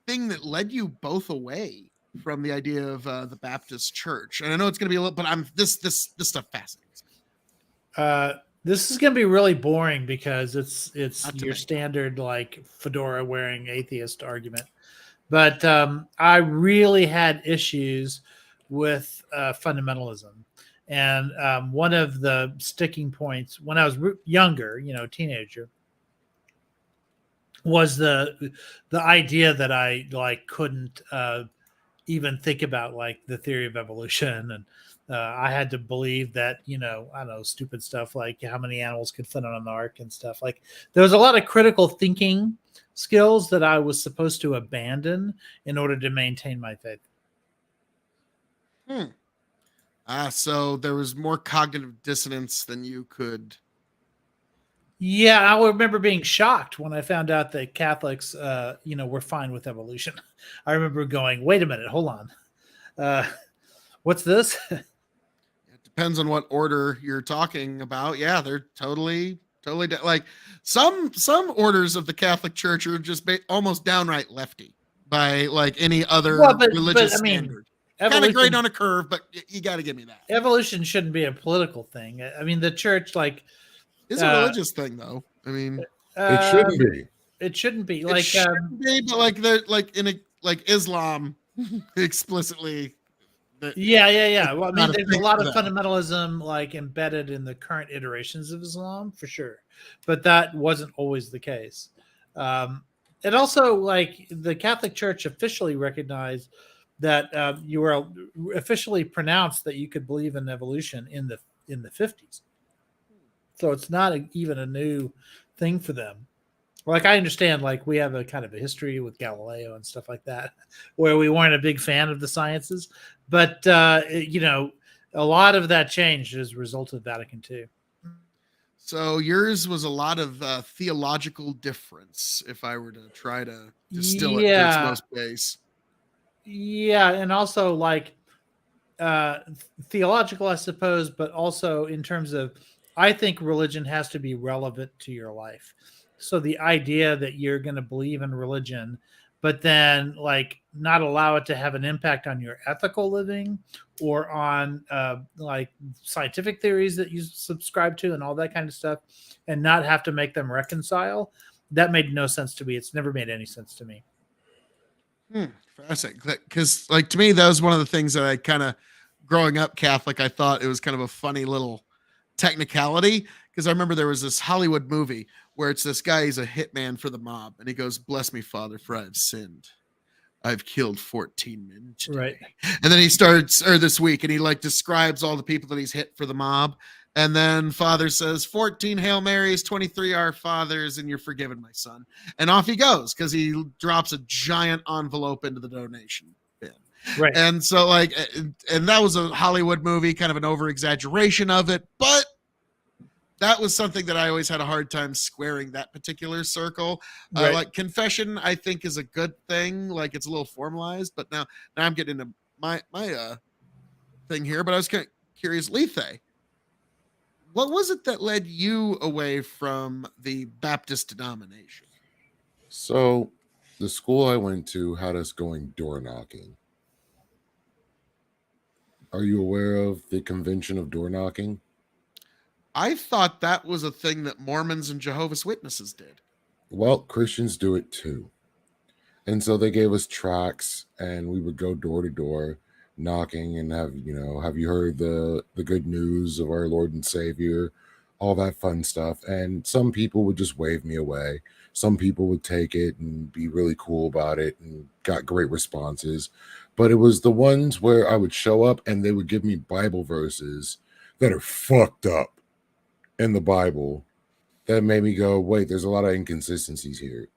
thing that led you both away from the idea of the Baptist Church? And I know it's going to be a little, but this stuff fascinates me. This is going to be really boring because it's Not to your me. standard fedora wearing atheist argument. But I really had issues with fundamentalism, and one of the sticking points when I was younger, teenager, was the idea that I couldn't even think about like the theory of evolution. And I had to believe that, I don't know, stupid stuff like how many animals could fit on an ark and stuff. Like there was a lot of critical thinking skills that I was supposed to abandon in order to maintain my faith. So there was more cognitive dissonance than you could. Yeah, I remember being shocked when I found out that Catholics, were fine with evolution. I remember going, "Wait a minute, hold on, what's this?" It depends on what order you're talking about. Yeah, they're totally like some orders of the Catholic Church are just almost downright lefty by like any other religious standard. Kind of great on a curve, but you got to give me that. Evolution shouldn't be a political thing. I mean, the church is a religious thing, though. I mean, it shouldn't be. It shouldn't be. It shouldn't be, but like they're like Islam explicitly. Yeah. Well, I mean, there's a lot of fundamentalism like embedded in the current iterations of Islam for sure, but that wasn't always the case. It also like the Catholic Church officially recognized that you were officially pronounced that you could believe in evolution in the 50s. So it's not even a new thing for them. Like I understand, like we have a kind of a history with Galileo and stuff like that, where we weren't a big fan of the sciences, but a lot of that changed as a result of Vatican II. So yours was a lot of theological difference, if I were to try to distill it to its most base. Yeah, and also like theological, I suppose, but also in terms of, I think religion has to be relevant to your life. So the idea that you're going to believe in religion, but then like not allow it to have an impact on your ethical living or on like scientific theories that you subscribe to and all that kind of stuff, and not have to make them reconcile, that made no sense to me. It's never made any sense to me. Fascinating. Because like to me, that was one of the things that I kind of, growing up Catholic, I thought it was kind of a funny little technicality, because I remember there was this Hollywood movie where it's this guy, he's a hitman for the mob, and he goes, "Bless me, Father, for I have sinned. I've killed 14 men today." Right. And then he starts, or this week, and he like describes all the people that he's hit for the mob. And then Father says, 14 Hail Marys, 23 Our Fathers, and you're forgiven, my son. And off he goes, because he drops a giant envelope into the donation bin. Right. And so like, and that was a Hollywood movie, kind of an over exaggeration of it, but that was something that I always had a hard time squaring that particular circle. Right. Like confession, I think is a good thing. Like it's a little formalized, but now I'm getting into my thing here, but I was kind of curious, Lethe, what was it that led you away from the Baptist denomination? So the school I went to had us going door knocking. Are you aware of the convention of door knocking? I thought that was a thing that Mormons and Jehovah's Witnesses did. Well, Christians do it too. And so they gave us tracts and we would go door to door knocking and have you heard the good news of our Lord and Savior, all that fun stuff. And some people would just wave me away. Some people would take it and be really cool about it and got great responses. But it was the ones where I would show up and they would give me Bible verses that are fucked up in the Bible that made me go, wait, there's a lot of inconsistencies here.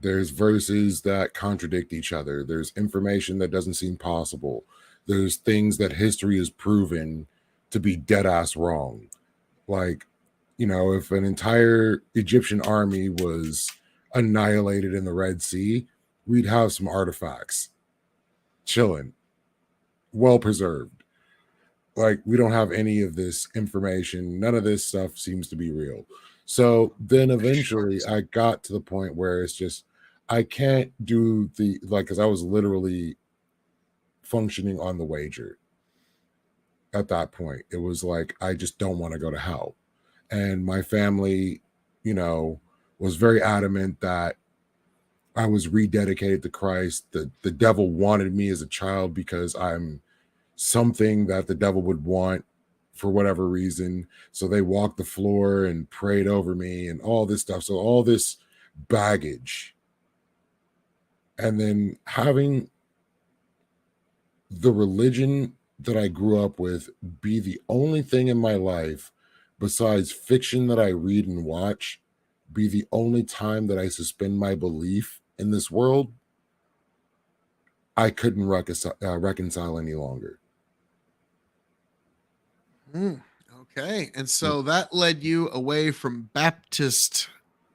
There's verses that contradict each other. There's information that doesn't seem possible. There's things that history has proven to be dead ass wrong. Like, if an entire Egyptian army was annihilated in the Red Sea, we'd have some artifacts chilling, well preserved. Like, we don't have any of this information. None of this stuff seems to be real. So then eventually I got to the point where it's just, I can't do because I was literally functioning on the wager at that point. It was like, I just don't want to go to hell. And my family, was very adamant that I was rededicated to Christ. The devil wanted me as a child because I'm something that the devil would want for whatever reason. So they walked the floor and prayed over me and all this stuff. So all this baggage. And then having the religion that I grew up with be the only thing in my life besides fiction that I read and watch, be the only time that I suspend my belief in this world, I couldn't reconcile any longer. Okay. And so that led you away from Baptist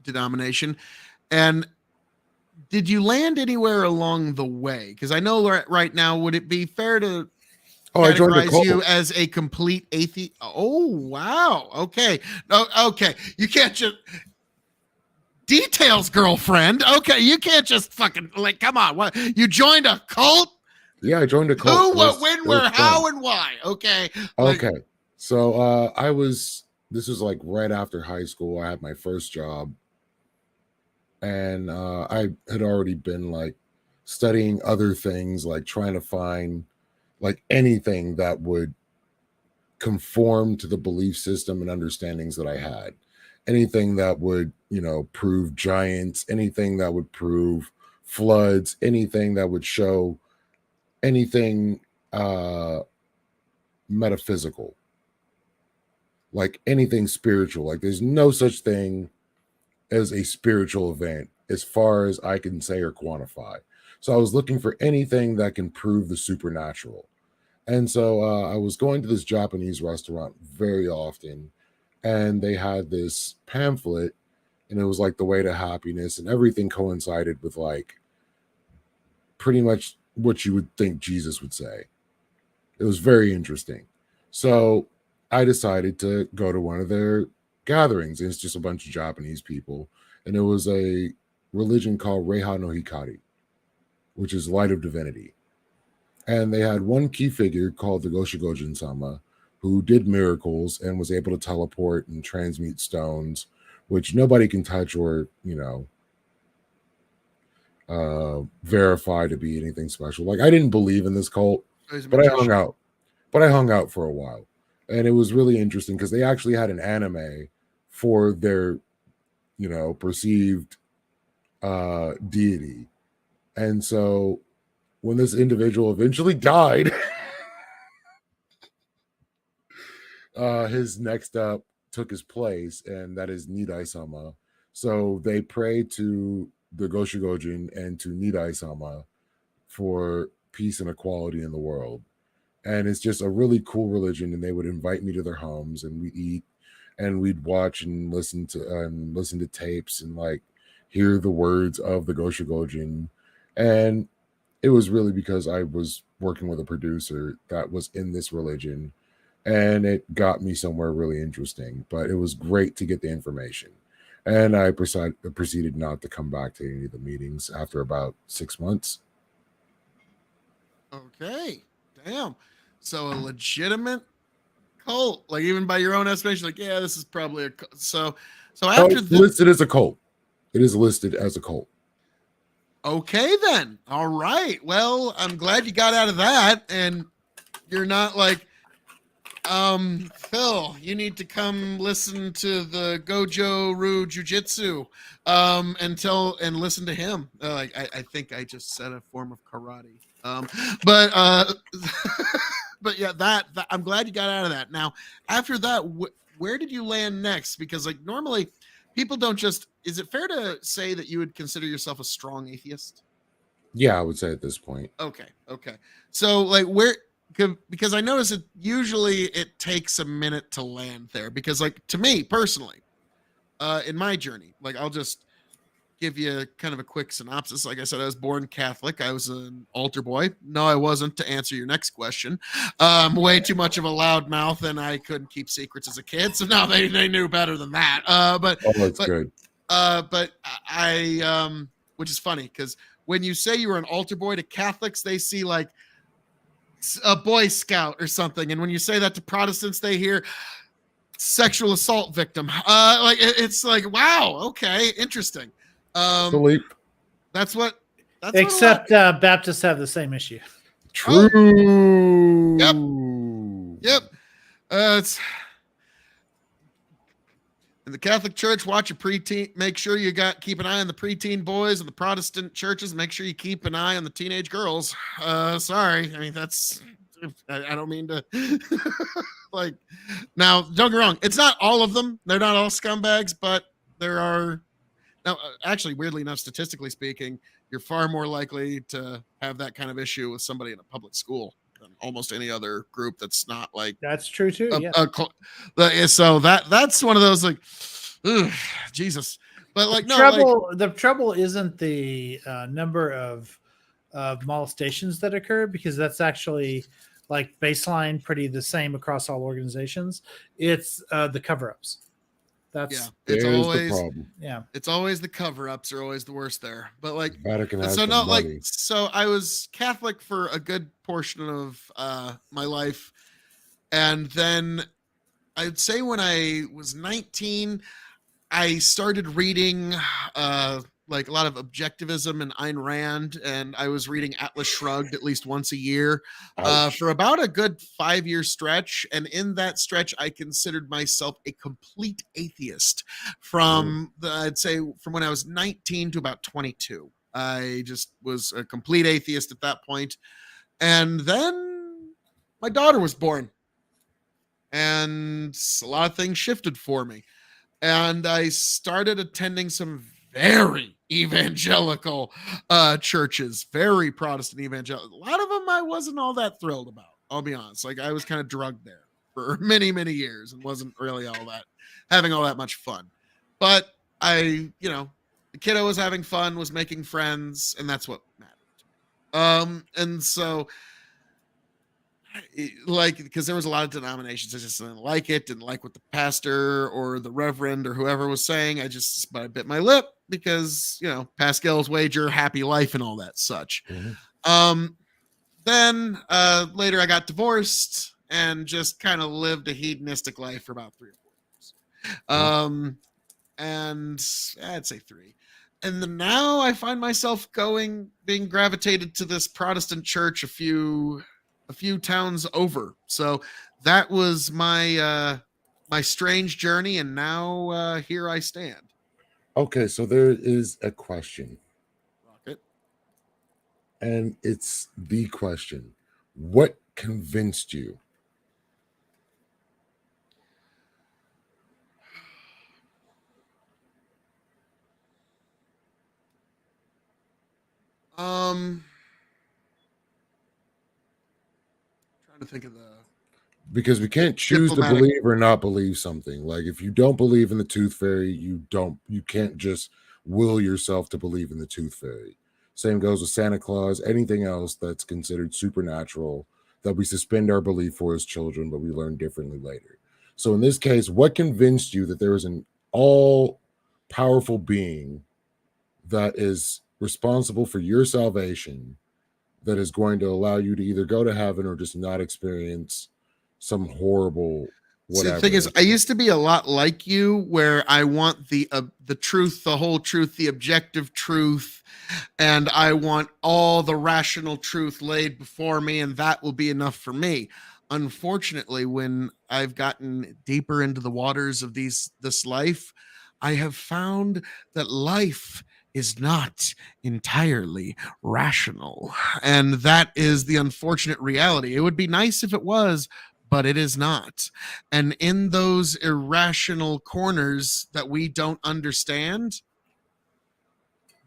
denomination. And did you land anywhere along the way? Because I know right now, would it be fair to I joined a categorize cult. you as a complete atheist? Oh, wow. Okay. No, okay. You can't just details, girlfriend. Okay. You can't just fucking like, come on. What? You joined a cult? Yeah, I joined a cult. Who, It what, was- when, it where, was how, fun. and why? Okay. Like, Okay. So this was like right after high school. I had my first job. And I had already been like studying other things, like trying to find like anything that would conform to the belief system and understandings that I had. Anything that would, prove giants, anything that would prove floods, anything that would show anything metaphysical, like anything spiritual. Like there's no such thing as a spiritual event as far as I can say or quantify. So I was looking for anything that can prove the supernatural. And so I was going to this Japanese restaurant very often, and they had this pamphlet, and it was like the way to happiness, and everything coincided with like pretty much what you would think Jesus would say. It was very interesting. So I decided to go to one of their gatherings. It's just a bunch of Japanese people, and it was a religion called Reiha no Hikari, which is light of divinity. And they had one key figure called the Goshigojin Sama, who did miracles and was able to teleport and transmute stones, which nobody can touch or verify to be anything special. Like I didn't believe in this cult, but I hung out. But I hung out for a while, and it was really interesting because they actually had an anime for their, perceived deity. And so when this individual eventually died, his next up took his place, and that is Nidai-sama. So they pray to the Goshigojin and to Nidai-sama for peace and equality in the world. And it's just a really cool religion, and they would invite me to their homes, and we'd eat, and we'd watch and listen to tapes and like hear the words of the Goshigojin. And it was really because I was working with a producer that was in this religion, and it got me somewhere really interesting. But it was great to get the information. And I proceeded not to come back to any of the meetings after about 6 months. Okay. Damn. So a legitimate cult, like even by your own estimation, like, yeah, this is probably a cult. So after It's listed as a cult. It is listed as a cult. Okay, then. All right. Well, I'm glad you got out of that, and you're not like, Phil, you need to come listen to the Gojo Ryu Jiu-Jitsu, and listen to him. I think I just said a form of karate. But but yeah, that I'm glad you got out of that. Now, after that, where did you land next? Because like normally people don't just, is it fair to say that you would consider yourself a strong atheist? Yeah, I would say at this point. Okay. So like because I notice it usually it takes a minute to land there, because like to me personally, in my journey, like I'll just give you kind of a quick synopsis. Like I said, I was born Catholic. I was an altar boy. No, I wasn't, to answer your next question. Way too much of a loud mouth, and I couldn't keep secrets as a kid. So now they knew better than that. But Good. But I which is funny because when you say you were an altar boy to Catholics, they see like a Boy Scout or something, and when you say that to Protestants, they hear sexual assault victim. It's like, wow, okay, interesting. Philippe. That's what. Except Baptists have the same issue. True. Yep. It's In the Catholic Church, watch your preteen. Make sure you keep an eye on the preteen boys. And the Protestant churches, make sure you keep an eye on the teenage girls. Sorry, I mean that's. I don't mean to. Like, now don't get me wrong. It's not all of them. They're not all scumbags, but there are. Now, actually, weirdly enough, statistically speaking, you're far more likely to have that kind of issue with somebody in a public school than almost any other group that's not like That's true too. Yeah. so that's one of those like, ugh, Jesus. But like, The trouble isn't the number of molestations that occur, because that's actually like baseline pretty the same across all organizations. It's the cover-ups. That's it's There's always the problem. it's always the cover-ups are always the worst there. But like, Vatican has so the no, like, money. so I was Catholic for a good portion of my life, and then I'd say when I was 19, I started reading like a lot of objectivism and Ayn Rand, and I was reading Atlas Shrugged at least once a year Ouch. for about a good 5-year stretch. And in that stretch, I considered myself a complete atheist from I'd say from when I was 19 to about 22. I just was a complete atheist at that point. And then my daughter was born, and a lot of things shifted for me. And I started attending some very evangelical churches, very Protestant evangelical. A lot of them I wasn't all that thrilled about, I'll be honest. Like, I was kind of drugged there for many, many years and wasn't really having all that much fun. But the kiddo was having fun, was making friends, and that's what mattered. And so, like, because there was a lot of denominations, I just didn't like it, didn't like what the pastor or the reverend or whoever was saying. But I bit my lip because, Pascal's wager, happy life and all that such. Then later I got divorced and just kind of lived a hedonistic life for about 3 or 4 years. And I'd say 3. And then now I find myself being gravitated to this Protestant church a few towns over. So that was my my strange journey, and now here I stand. Okay, so there is a question, Rocket. and it's the question: what convinced you? Trying to think of Because we can't choose to Diplomatic. believe or not believe something. Like, if you don't believe in the tooth fairy, you can't just will yourself to believe in the tooth fairy. Same goes with Santa Claus, anything else that's considered supernatural that we suspend our belief for as children, but we learn differently later. So in this case, what convinced you that there is an all powerful being that is responsible for your salvation, that is going to allow you to either go to heaven or just not experience some horrible whatever? See, the thing is, I used to be a lot like you, where I want the truth, the whole truth, the objective truth, and I want all the rational truth laid before me, and that will be enough for me. Unfortunately, when I've gotten deeper into the waters of this life, I have found that life is not entirely rational, and that is the unfortunate reality. It would be nice if it was, but it is not. And in those irrational corners that we don't understand,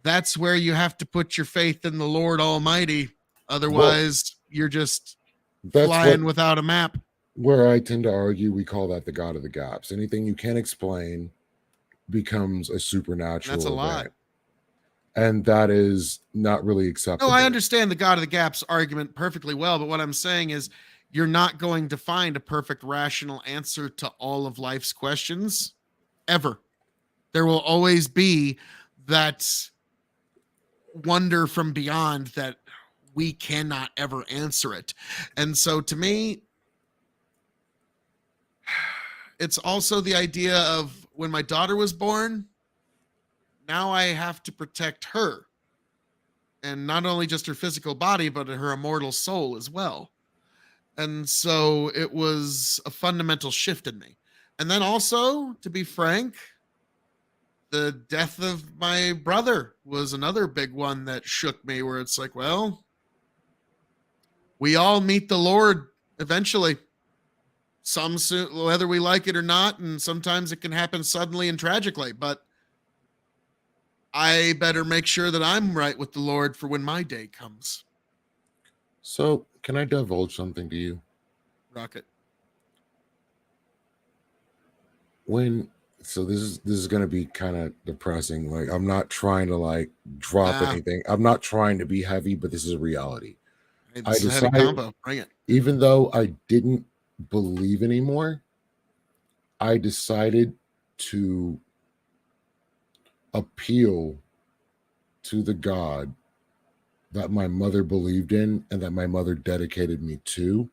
that's where you have to put your faith in the Lord Almighty. Otherwise, you're just flying without a map. Where I tend to argue, we call that the God of the gaps. Anything you can't explain becomes a supernatural That's a event. lie. And that is not really acceptable. No, I understand the God of the gaps argument perfectly well, but what I'm saying is, you're not going to find a perfect rational answer to all of life's questions ever. There will always be that wonder from beyond that we cannot ever answer it. And so to me, it's also the idea of when my daughter was born, now I have to protect her. And not only just her physical body, but her immortal soul as well. And so it was a fundamental shift in me, And then also, to be frank, the death of my brother was another big one that shook me, where it's like, well, we all meet the Lord eventually. Some soon, whether we like it or not, and sometimes it can happen suddenly and tragically, but I better make sure that I'm right with the Lord for when my day comes. So, can I divulge something to you? Rocket. So this is going to be kind of depressing. Like, I'm not trying to like drop Nah. anything. I'm not trying to be heavy, but this is a reality. Hey, I this is a heavy decided- combo. Bring it. Even though I didn't believe anymore, I decided to appeal to the God that my mother believed in and that my mother dedicated me to,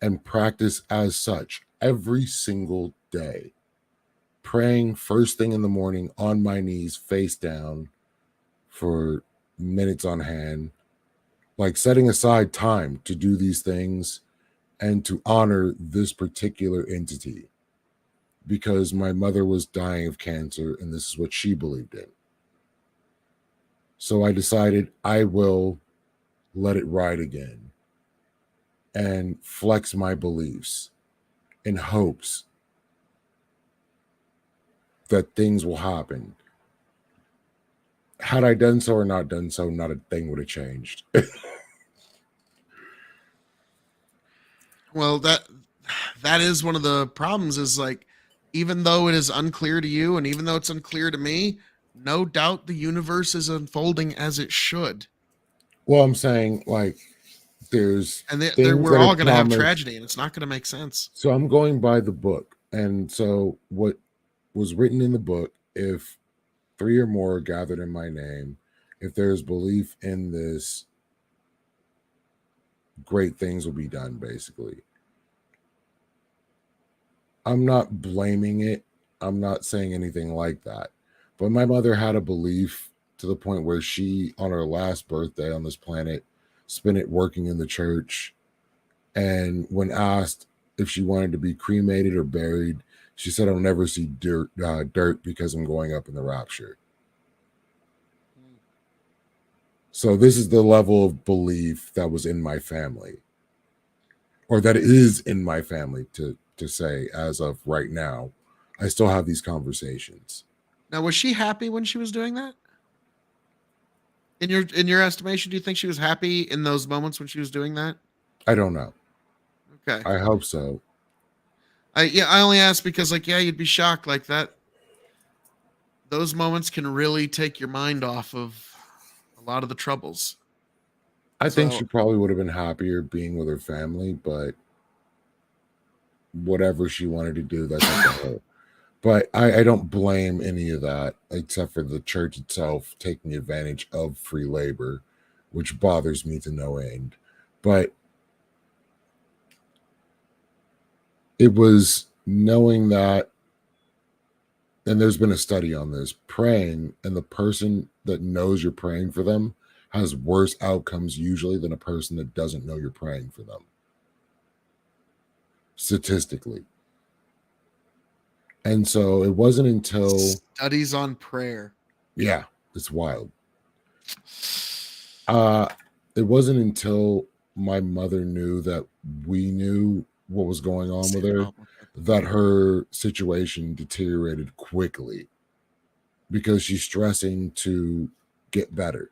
and practice as such every single day. Praying first thing in the morning on my knees, face down, for minutes on hand, like setting aside time to do these things and to honor this particular entity, because my mother was dying of cancer and this is what she believed in. So I decided I will let it ride again and flex my beliefs in hopes that things will happen. Had I done so or not done so, not a thing would have changed. Well, that is one of the problems, is like, even though it is unclear to you and even though it's unclear to me, no doubt the universe is unfolding as it should. Well, I'm saying, like, there's And things we're that all are going to have promised. tragedy, and it's not going to make sense. So I'm going by the book. And so what was written in the book, if 3 or more are gathered in my name, if there's belief in this, great things will be done, basically. I'm not blaming it. I'm not saying anything like that. But my mother had a belief to the point where she, on her last birthday on this planet, spent it working in the church. And when asked if she wanted to be cremated or buried, she said, I'll never see dirt because I'm going up in the rapture. So this is the level of belief that was in my family, or that is in my family, to say, as of right now. I still have these conversations. Now, was she happy when she was doing that? In your estimation, do you think she was happy in those moments when she was doing that? I don't know. Okay. I hope so. I only ask because, like, yeah, you'd be shocked like that. Those moments can really take your mind off of a lot of the troubles. I think So- she probably would have been happier being with her family, but whatever she wanted to do, that's up to her. But I don't blame any of that, except for the church itself taking advantage of free labor, which bothers me to no end. But it was knowing that, and there's been a study on this, praying, and the person that knows you're praying for them has worse outcomes usually than a person that doesn't know you're praying for them, statistically. And so it wasn't until Studies on prayer. Yeah, it's wild. It wasn't until my mother knew that we knew what was going on with her that her situation deteriorated quickly, because she's stressing to get better.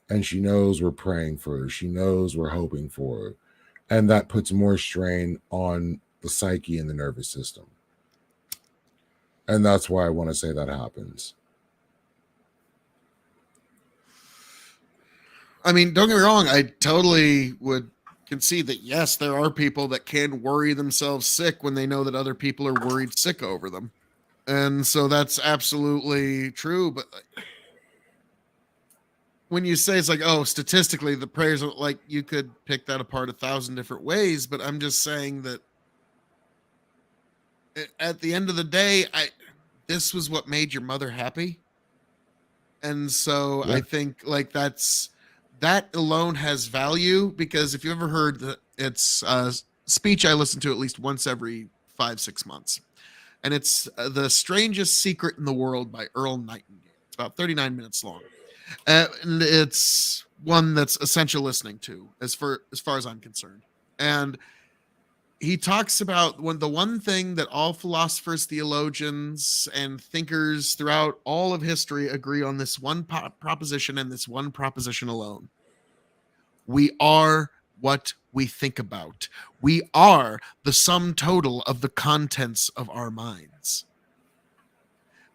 And she knows we're praying for her. She knows we're hoping for her. And that puts more strain on the psyche and the nervous system. And that's why I want to say that happens. I mean, don't get me wrong. I totally would concede that, yes, there are people that can worry themselves sick when they know that other people are worried sick over them. And so that's absolutely true. But when you say it's like, oh, statistically, the prayers are like, you could pick that apart 1,000 different ways. But I'm just saying that at the end of the day, this was what made your mother happy. And so Yeah. I think like that alone has value, because if you ever heard that, it's a speech I listen to at least once every 5-6 months. and it's The Strangest Secret in the World by Earl Nightingale. It's about 39 minutes long, and it's one that's essential listening to, as far as I'm concerned. And he talks about the one thing that all philosophers, theologians, and thinkers throughout all of history agree on: this one proposition, and this one proposition alone: we are what we think about. We are the sum total of the contents of our minds.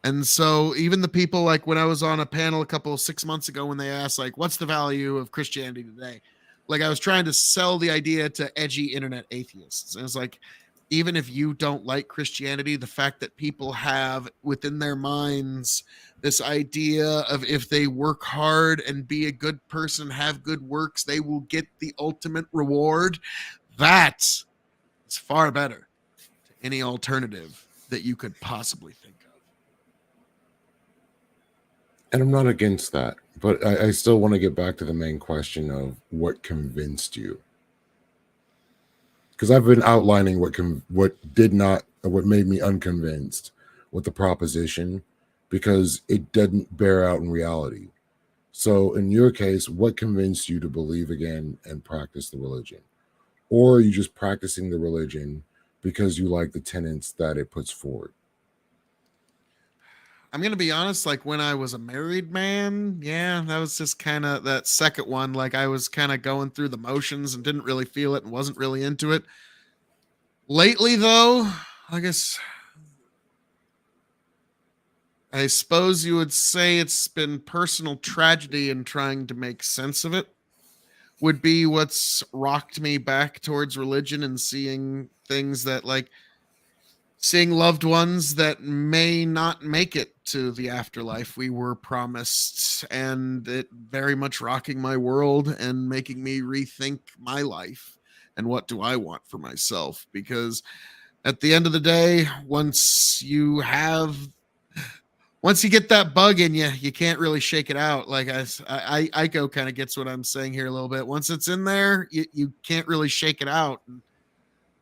And so even the people, like when I was on a panel 6 months ago, when they asked, like, what's the value of Christianity today? Like, I was trying to sell the idea to edgy internet atheists. And it's like, even if you don't like Christianity, the fact that people have within their minds this idea of if they work hard and be a good person, have good works, they will get the ultimate reward. That is far better to any alternative that you could possibly think of. And I'm not against that, but I still want to get back to the main question of what convinced you. Because I've been outlining what made me unconvinced with the proposition, because it didn't bear out in reality. So in your case, what convinced you to believe again and practice the religion? Or are you just practicing the religion because you like the tenets that it puts forward? I'm going to be honest, like when I was a married man, yeah, that was just kind of that second one. Like I was kind of going through the motions and didn't really feel it and wasn't really into it. Lately, though, I suppose you would say it's been personal tragedy and trying to make sense of it would be what's rocked me back towards religion, and seeing things that, like, seeing loved ones that may not make it to the afterlife we were promised, and it very much rocking my world and making me rethink my life and what do I want for myself. Because at the end of the day, once you get that bug in you, you can't really shake it out. Like Ico kind of gets what I'm saying here a little bit. Once it's in there, you can't really shake it out.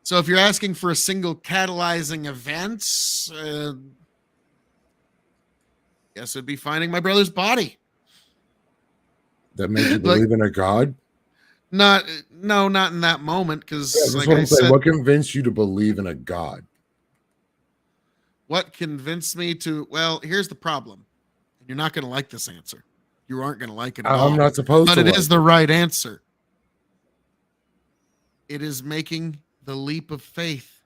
So if you're asking for a single catalyzing event, guess it'd be finding my brother's body. That made you believe in a God? Not in that moment. Because that's what I'm saying. What convinced you to believe in a God? What convinced me to? Well, here's the problem. You're not going to like this answer. You aren't going to like it at all. I'm not supposed to. But it is the right answer. It is making the leap of faith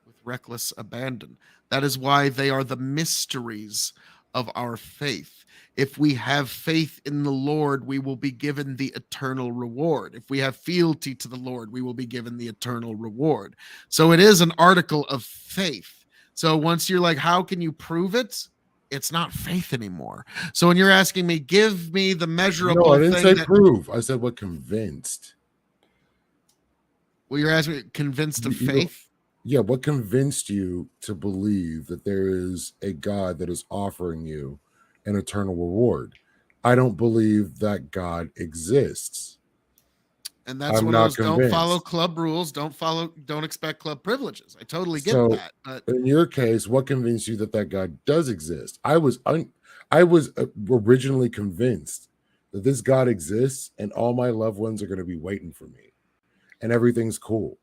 with reckless abandon. That is why they are the mysteries of our faith. If we have faith in the Lord, we will be given the eternal reward. If we have fealty to the Lord, we will be given the eternal reward. So it is an article of faith. So once you're like, how can you prove it? It's not faith anymore. So when you're asking me, give me the measurable No, I didn't thing say prove. I said what convinced. Well, you're asking me convinced of faith? Yeah, what convinced you to believe that there is a God that is offering you an eternal reward? I don't believe that God exists. And that's one of those don't follow club rules, don't expect club privileges. I totally get that. But in your case, what convinced you that God does exist? I was originally convinced that this God exists and all my loved ones are going to be waiting for me and everything's cool.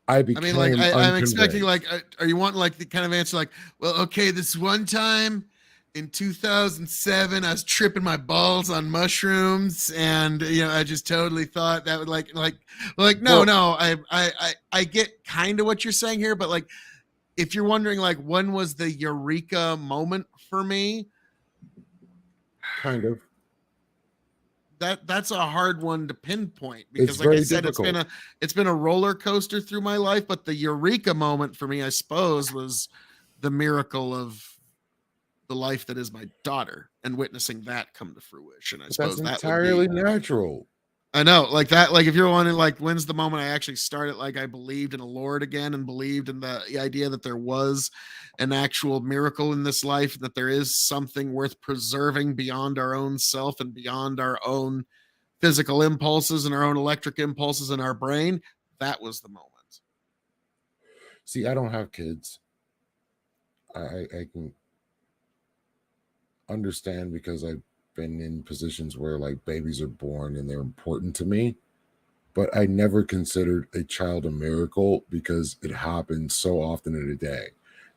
I'm expecting, like, are you wanting like the kind of answer like, well, okay, this one time in 2007, I was tripping my balls on mushrooms, and I just totally thought that would I get kind of what you're saying here, but like, if you're wondering like when was the eureka moment for me, kind of. That's a hard one to pinpoint, because like I said, difficult. it's been a roller coaster through my life, but the eureka moment for me, I suppose, was the miracle of the life that is my daughter and witnessing that come to fruition. I suppose that's entirely natural. I know, like that. Like if you're wondering, like, when's the moment I actually started, like I believed in a Lord again and believed in the idea that there was an actual miracle in this life, that there is something worth preserving beyond our own self and beyond our own physical impulses and our own electric impulses in our brain. That was the moment. See, I don't have kids. I can understand because I've been in positions where like babies are born and they're important to me, but I never considered a child a miracle because it happens so often in a day.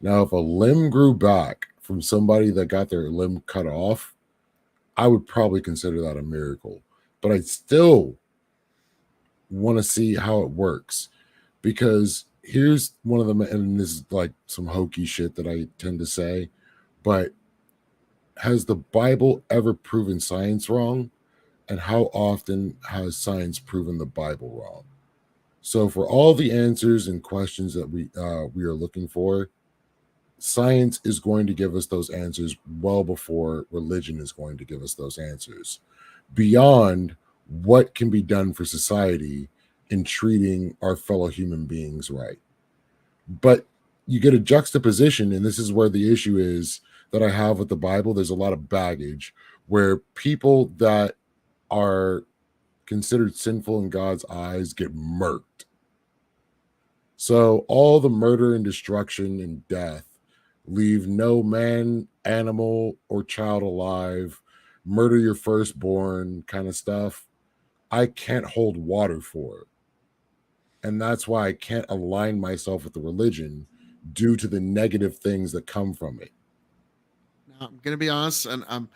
Now, if a limb grew back from somebody that got their limb cut off, I would probably consider that a miracle. But I still want to see how it works, because here's one of them, and this is like some hokey shit that I tend to say, but has the Bible ever proven science wrong? And how often has science proven the Bible wrong? So for all the answers and questions that we are looking for, science is going to give us those answers well before religion is going to give us those answers, beyond what can be done for society in treating our fellow human beings right. But you get a juxtaposition, and this is where the issue is that I have with the Bible. There's a lot of baggage where people that are considered sinful in God's eyes get murked. So all the murder and destruction and death leave no man, animal, or child alive, murder your firstborn kind of stuff. I can't hold water for it. And that's why I can't align myself with the religion due to the negative things that come from it. Now, I'm going to be honest, and I'm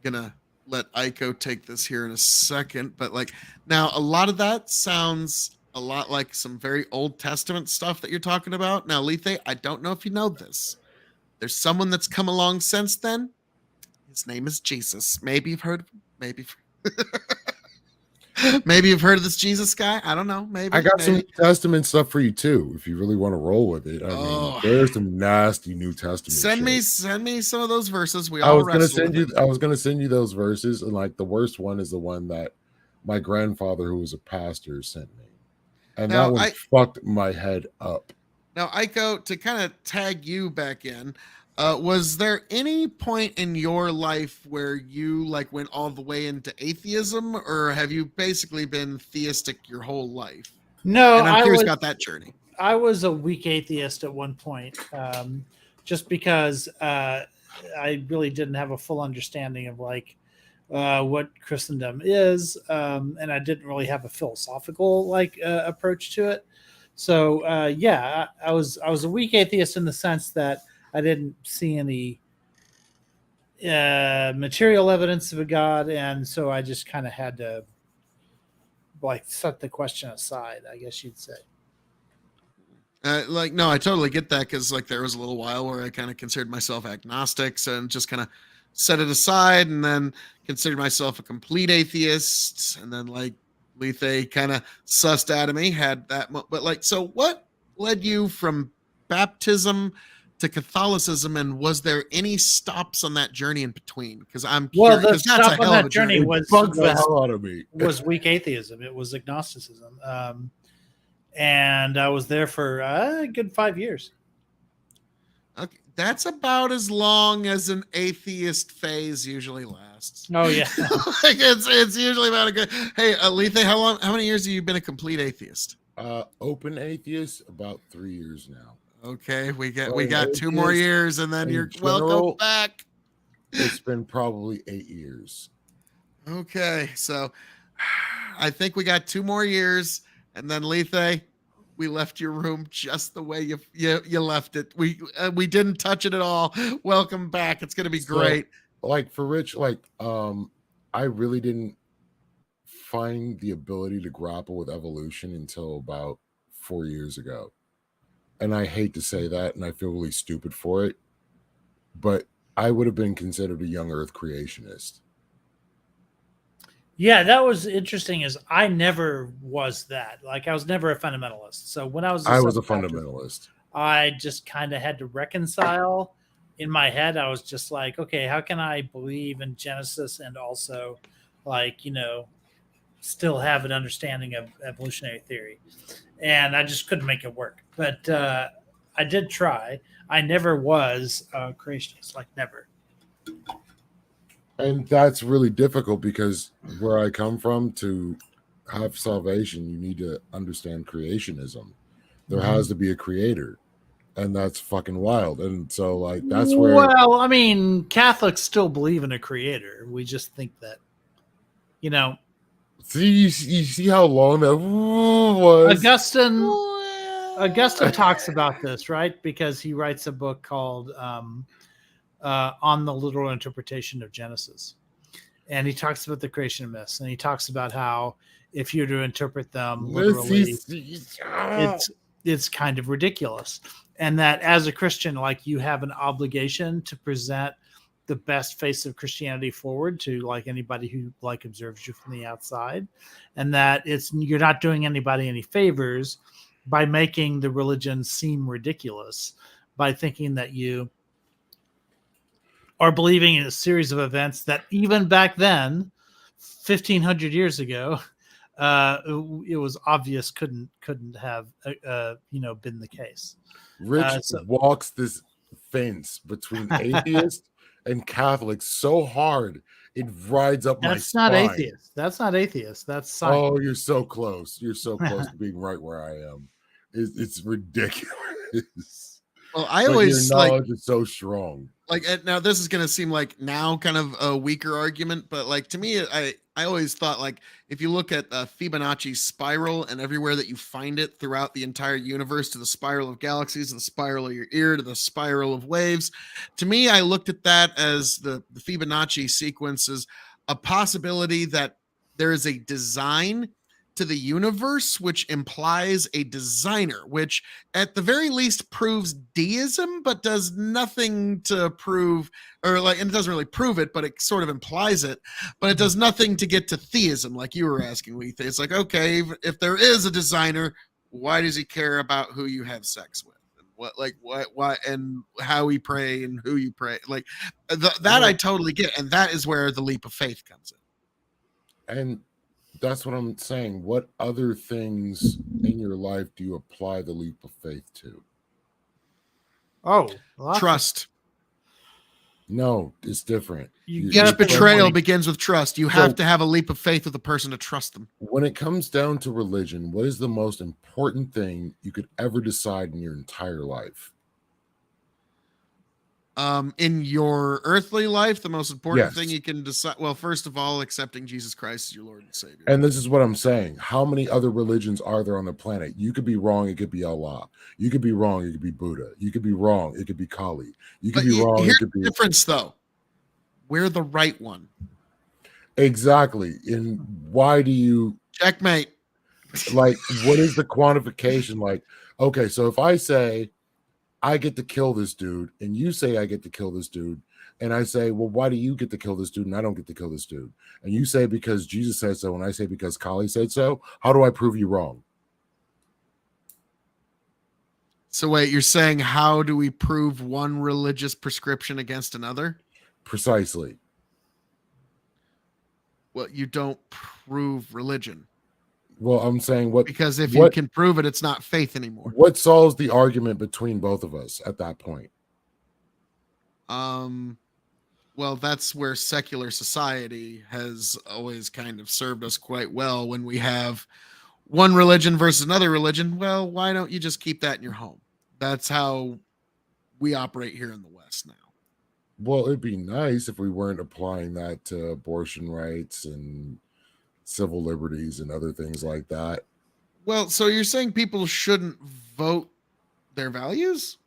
going to let Aiko take this here in a second. But like, now a lot of that sounds a lot like some very Old Testament stuff that you're talking about. Now, Lethe, I don't know if you know this. There's someone that's come along since then. His name is Jesus. Maybe you've heard of him. Maybe you've heard of this Jesus guy. I don't know. Maybe I got some New Testament stuff for you too, if you really want to roll with it. I mean, there's some nasty New Testament. Send me some of those verses. I was gonna send you those verses, and like the worst one is the one that my grandfather, who was a pastor, sent me, and that one fucked my head up. Now, Aiko, to kind of tag you back in, was there any point in your life where you like went all the way into atheism, or have you basically been theistic your whole life? No, and I'm curious about that journey. I was a weak atheist at one point, just because I really didn't have a full understanding of like what Christendom is, and I didn't really have a philosophical like approach to it. So yeah, I was a weak atheist in the sense that I didn't see any material evidence of a God, and so I just kind of had to like set the question aside, I guess you'd say. Like, no, I totally get that, because like there was a little while where I kind of considered myself agnostic and just kind of set it aside, and then considered myself a complete atheist, and then like Lethe kind of sussed out of me, had that, but like, so what led you from baptism to Catholicism, and was there any stops on that journey in between? Because I'm curious, the stop that's a on hell of that a journey was the hell out of me. Was weak atheism. It was agnosticism, and I was there for a good 5 years. Okay, that's about as long as an atheist phase usually lasts. Oh yeah, like it's usually about a good. Hey, Lethe, how many years have you been a complete atheist? Open atheist, about 3 years now. Okay, we got 2 more years, and then you're welcome back. It's been probably 8 years. Okay, so I think we got 2 more years, and then Lethe, we left your room just the way you left it. We didn't touch it at all. Welcome back. It's gonna be great. Like for Rich, like I really didn't find the ability to grapple with evolution until about 4 years ago. And I hate to say that, and I feel really stupid for it, but I would have been considered a young Earth creationist. Yeah, that was interesting. Is I never was that. Like I was never a fundamentalist. So when I was a fundamentalist. I just kind of had to reconcile in my head. I was just like, okay, how can I believe in Genesis and also like, still have an understanding of evolutionary theory? And I just couldn't make it work. But I did try. I never was a creationist, like never. And that's really difficult, because where I come from, to have salvation, you need to understand creationism. There has to be a creator. and that's fucking wild. And so like that's where Well, I mean, Catholics still believe in a creator. We just think that, you know, you see how long that was. Augustine talks about this, right? Because he writes a book called On the Literal Interpretation of Genesis. And he talks about the creation myths, and he talks about how if you're to interpret them literally, it's kind of ridiculous. And that as a Christian, like, you have an obligation to present the best face of Christianity forward to like anybody who like observes you from the outside, and that you're not doing anybody any favors by making the religion seem ridiculous, by thinking that you are believing in a series of events that even back then, 1,500 years ago, it was obvious couldn't have been the case. Rich walks this fence between atheist and Catholic so hard it rides up my spine. That's not atheist. That's not atheist. That's science. Oh, you're so close. You're so close to being right where I am. It's ridiculous. Well, I But always your like knowledge is so strong. now this is going to seem like now kind of a weaker argument, but like to me, I always thought like if you look at Fibonacci's spiral and everywhere that you find it throughout the entire universe, to the spiral of galaxies, to the spiral of your ear, to the spiral of waves, to me, I looked at that as the Fibonacci sequence as a possibility that there is a design to the universe, which implies a designer, which at the very least proves deism, but does nothing to prove, or like, and it doesn't really prove it, but it sort of implies it, but it does nothing to get to theism, like you were asking, Letha. It's like, okay, if there is a designer, why does he care about who you have sex with? Why, and how we pray and who you pray? Like that I totally get. And that is where the leap of faith comes in. And that's what I'm saying. What other things in your life do you apply the leap of faith to? Oh, Trust. No, it's different. Each betrayal begins with trust. You have to have a leap of faith with a person to trust them. When it comes down to religion, what is the most important thing you could ever decide in your entire life? In your earthly life, the most important thing you can decide, well, first of all, accepting Jesus Christ as your Lord and Savior. And this is what I'm saying. How many other religions are there on the planet? You could be wrong. It could be Allah. You could be wrong. It could be Buddha. You could be wrong. It could be Kali. You could be wrong. It could be. Here's the difference, though. We're the right one. Exactly. And why do you checkmate? Like, what is the quantification? Like, okay, so if I say I get to kill this dude, and you say I get to kill this dude, and I say, well, why do you get to kill this dude and I don't get to kill this dude? And you say because Jesus said so, and I say because Kali said so. How do I prove you wrong? So wait, you're saying how do we prove one religious prescription against another? Precisely. Well, you don't prove religion. Well, I'm saying because if you can prove it, it's not faith anymore. What solves the argument between both of us at that point? Well, that's where secular society has always kind of served us quite well. When we have one religion versus another religion, well, why don't you just keep that in your home? That's how we operate here in the West now. Well, it'd be nice if we weren't applying that to abortion rights and civil liberties and other things like that. Well, so you're saying people shouldn't vote their values?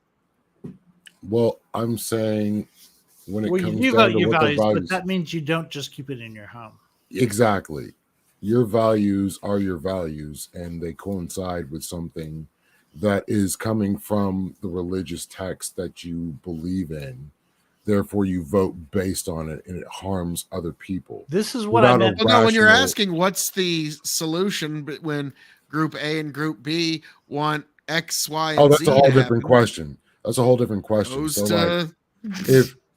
Well, I'm saying when it comes you down vote to your what values, the values, but that means you don't just keep it in your home. Exactly. Your values are your values, and they coincide with something that is coming from the religious text that you believe in. Therefore, you vote based on it, and it harms other people. This is what I meant. Well, no, when you're asking what's the solution, but when Group A and Group B want X, Y, and Z, that's a whole different question. That's a whole different question.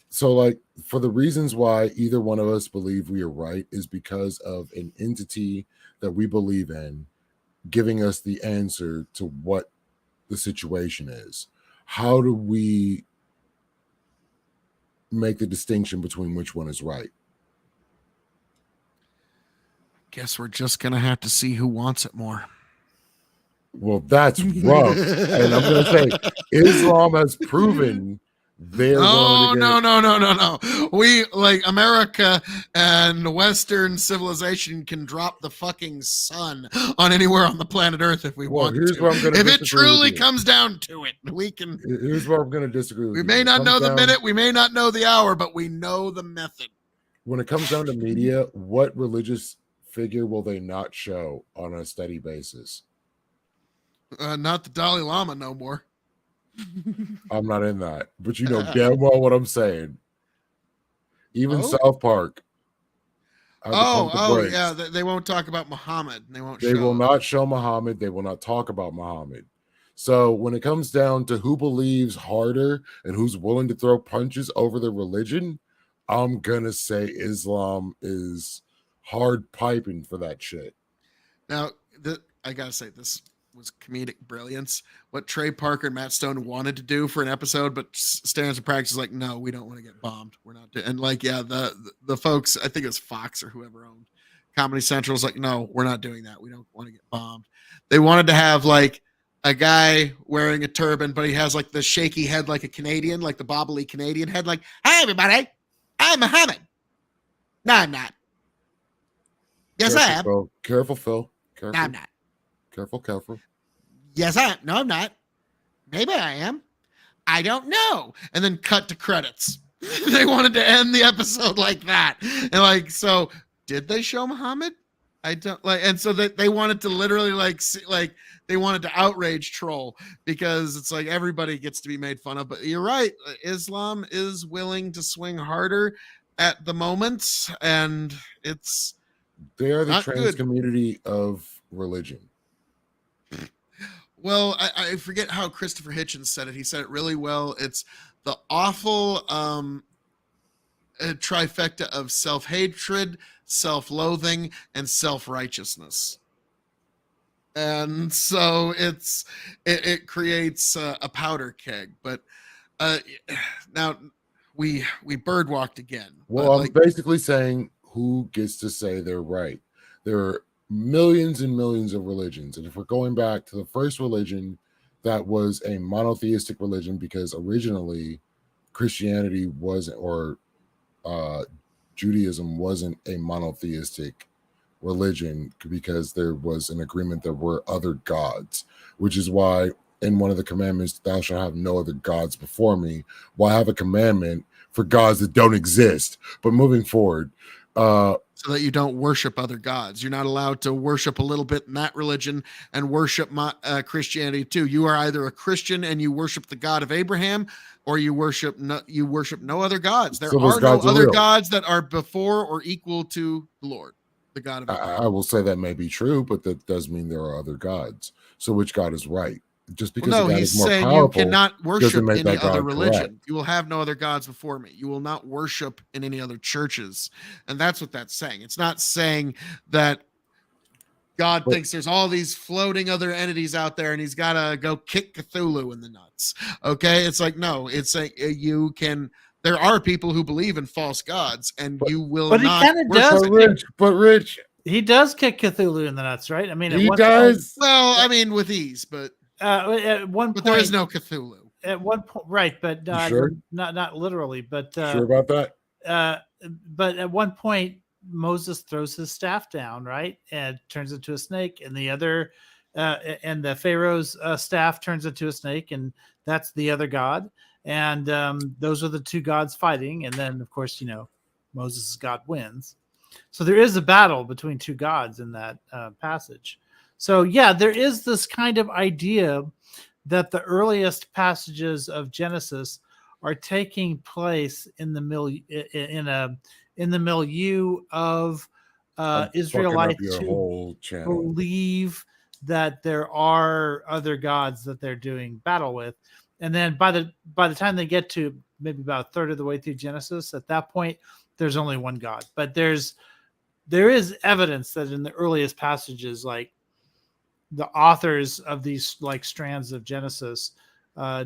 So, like, for the reasons why either one of us believe we are right is because of an entity that we believe in giving us the answer to what the situation is. How do we make the distinction between which one is right? Guess we're just gonna have to see who wants it more. Well, that's rough. And I'm going to say Islam has proven they're No, going to no, get. no, no, no, no. We like America and Western civilization can drop the fucking sun on anywhere on the planet Earth if we Well, want here's to. where I'm going to If it disagree with truly you. comes down to it, we can. Here's where I'm going to disagree with We you. may When it not comes know the down- minute, we may not know the hour, but we know the method. When it comes down to media, what religious figure will they not show on a steady basis? Not the Dalai Lama no more. I'm not in that, but you know damn well what I'm saying. Even Oh? South Park. had to pump the Oh, brakes. yeah. They won't talk about Muhammad. They won't. They show will him. not show Muhammad. They will not talk about Muhammad. So when it comes down to who believes harder and who's willing to throw punches over their religion, I'm gonna say Islam is hard piping for that shit. Now, I gotta say, this was comedic brilliance. What Trey Parker and Matt Stone wanted to do for an episode, but Standards of Practice is like, no, we don't want to get bombed. We're not doing. And like, yeah, the folks, I think it was Fox or whoever owned Comedy Central, is like, no, we're not doing that. We don't want to get bombed. They wanted to have like a guy wearing a turban, but he has like the shaky head, like a Canadian, like the bobbly Canadian head, like, "Hi everybody, I'm Muhammad." No, I'm not. Yes, I am. Phil. Careful, Phil. Careful. No, I'm not. Careful. Yes, I am. No, I'm not. Maybe I am. I don't know. And then cut to credits. They wanted to end the episode like that. And like, so did they show Muhammad? I don't like, and so that they wanted to literally they wanted to outrage troll because it's like everybody gets to be made fun of. But you're right. Islam is willing to swing harder at the moment. And it's They are the not trans good. community of religion. Well, I forget how Christopher Hitchens said it. He said it really well. It's the awful trifecta of self-hatred, self-loathing, and self-righteousness. And so it creates a powder keg. But now we birdwalked again. Well, But, I'm like, basically saying who gets to say they're right. There are millions and millions of religions. And if we're going back to the first religion that was a monotheistic religion, because originally Christianity wasn't, or Judaism wasn't a monotheistic religion, because there was an agreement there were other gods, which is why in one of the commandments, thou shalt have no other gods before me. Why have a commandment for gods that don't exist? But moving forward, so that you don't worship other gods. You're not allowed to worship a little bit in that religion and worship Christianity too. You are either a Christian and you worship the God of Abraham, or you worship no other gods. There So those are no gods are other real. gods that are before or equal to the Lord, the God of Abraham. I will say that may be true, but that does mean there are other gods. So which God is right? Just because Well, no, the God he's is more saying powerful, you cannot worship make any that God other religion. correct. You will have no other gods before me. You will not worship in any other churches. And that's what that's saying. It's not saying that God thinks there's all these floating other entities out there and he's got to go kick Cthulhu in the nuts. Okay. It's like, no, it's like there are people who believe in false gods and you will But he not. kind of worship does. it. But Rich, He does kick Cthulhu in the nuts, right? I mean, at he one does. Well, I mean, with ease, but At one but point, there is no Cthulhu. At one point, right? But You sure? not literally. But Sure about that? but at one point, Moses throws his staff down, right, and turns into a snake, and the other, and the Pharaoh's staff turns into a snake, and that's the other god, and those are the two gods fighting, and then of course, Moses' God wins. So there is a battle between two gods in that passage. So yeah, there is this kind of idea that the earliest passages of Genesis are taking place in the milieu of Israelites your who whole channel. believe that there are other gods that they're doing battle with, and then by the time they get to maybe about a third of the way through Genesis, at that point there's only one God. But there is evidence that in the earliest passages, like the authors of these like strands of Genesis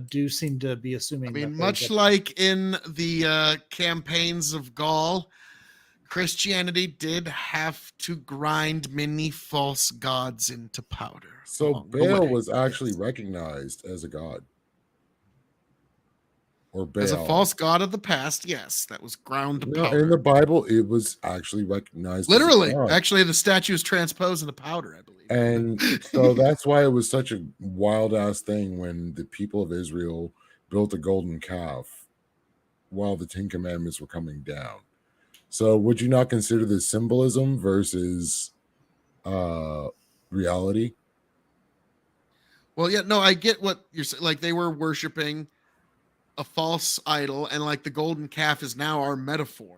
do seem to be assuming. I mean, much like in the campaigns of Gaul, Christianity did have to grind many false gods into powder. So along the Baal way. was actually Yes. recognized as a god. Or Baal. As a false god of the past, yes, that was ground to No, powder. in the Bible, it was actually recognized. Literally, as a god. actually, the statue is transposed into powder, I believe. And so that's why it was such a wild ass thing when the people of Israel built a golden calf while the Ten Commandments were coming down. So would you not consider this symbolism versus reality? Well, yeah, no, I get what you're saying. Like they were worshiping a false idol, and like the golden calf is now our metaphor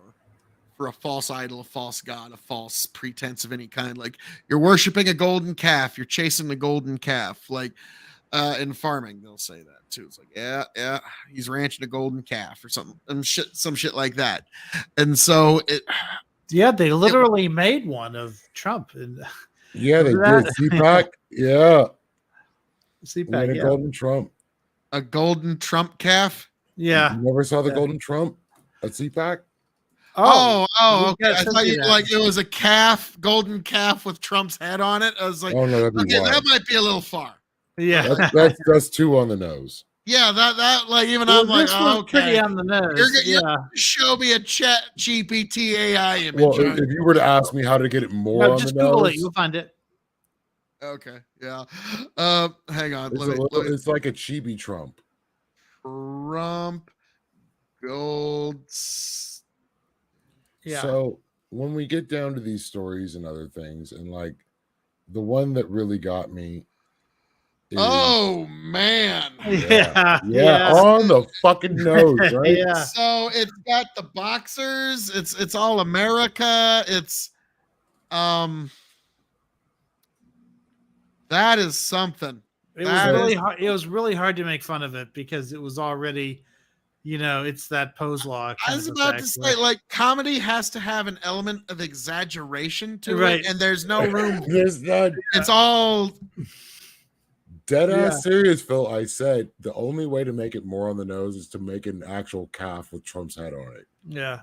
for a false idol, a false god, a false pretense of any kind. Like you're worshiping a golden calf, you're chasing the golden calf. Like in farming, they'll say that too. It's like, yeah, he's ranching a golden calf or something, and some shit like that. And so it, Yeah, they literally made one of Trump and Yeah, they Remember did. CPAC. Yeah. CPAC. We had a Yeah. golden Trump. a golden Trump calf. Yeah. You never saw the Yeah. golden Trump at CPAC? Oh, we okay. got I to thought do you that. like it was a calf, golden calf with Trump's head on it. I was like, Oh no, that'd be okay, that wild. might be a little far. Yeah. That's two on the nose. Yeah, that like even Well, I'm like, this was pretty okay, on the nose. You're yeah. show me a Chat GPT AI image. Well, if you were to ask me how to get it more No, on just the Google nose, it. You'll find it. Okay, yeah. Hang on. it's like a chibi Trump. Trump gold. Yeah. So when we get down to these stories and other things, and like the one that really got me is, Oh man. yeah, on the fucking nose, right? Yeah. So it's got the boxers. It's all America. It's that is something. It was That really is- hard. It was really hard to make fun of it because it was already, it's that pose law. I kind was of about to effect say, where- like, comedy has to have an element of exaggeration to Right. it, and there's no room. There's not It's all dead ass Yeah. serious, Phil. I said the only way to make it more on the nose is to make an actual calf with Trump's head on it. yeah.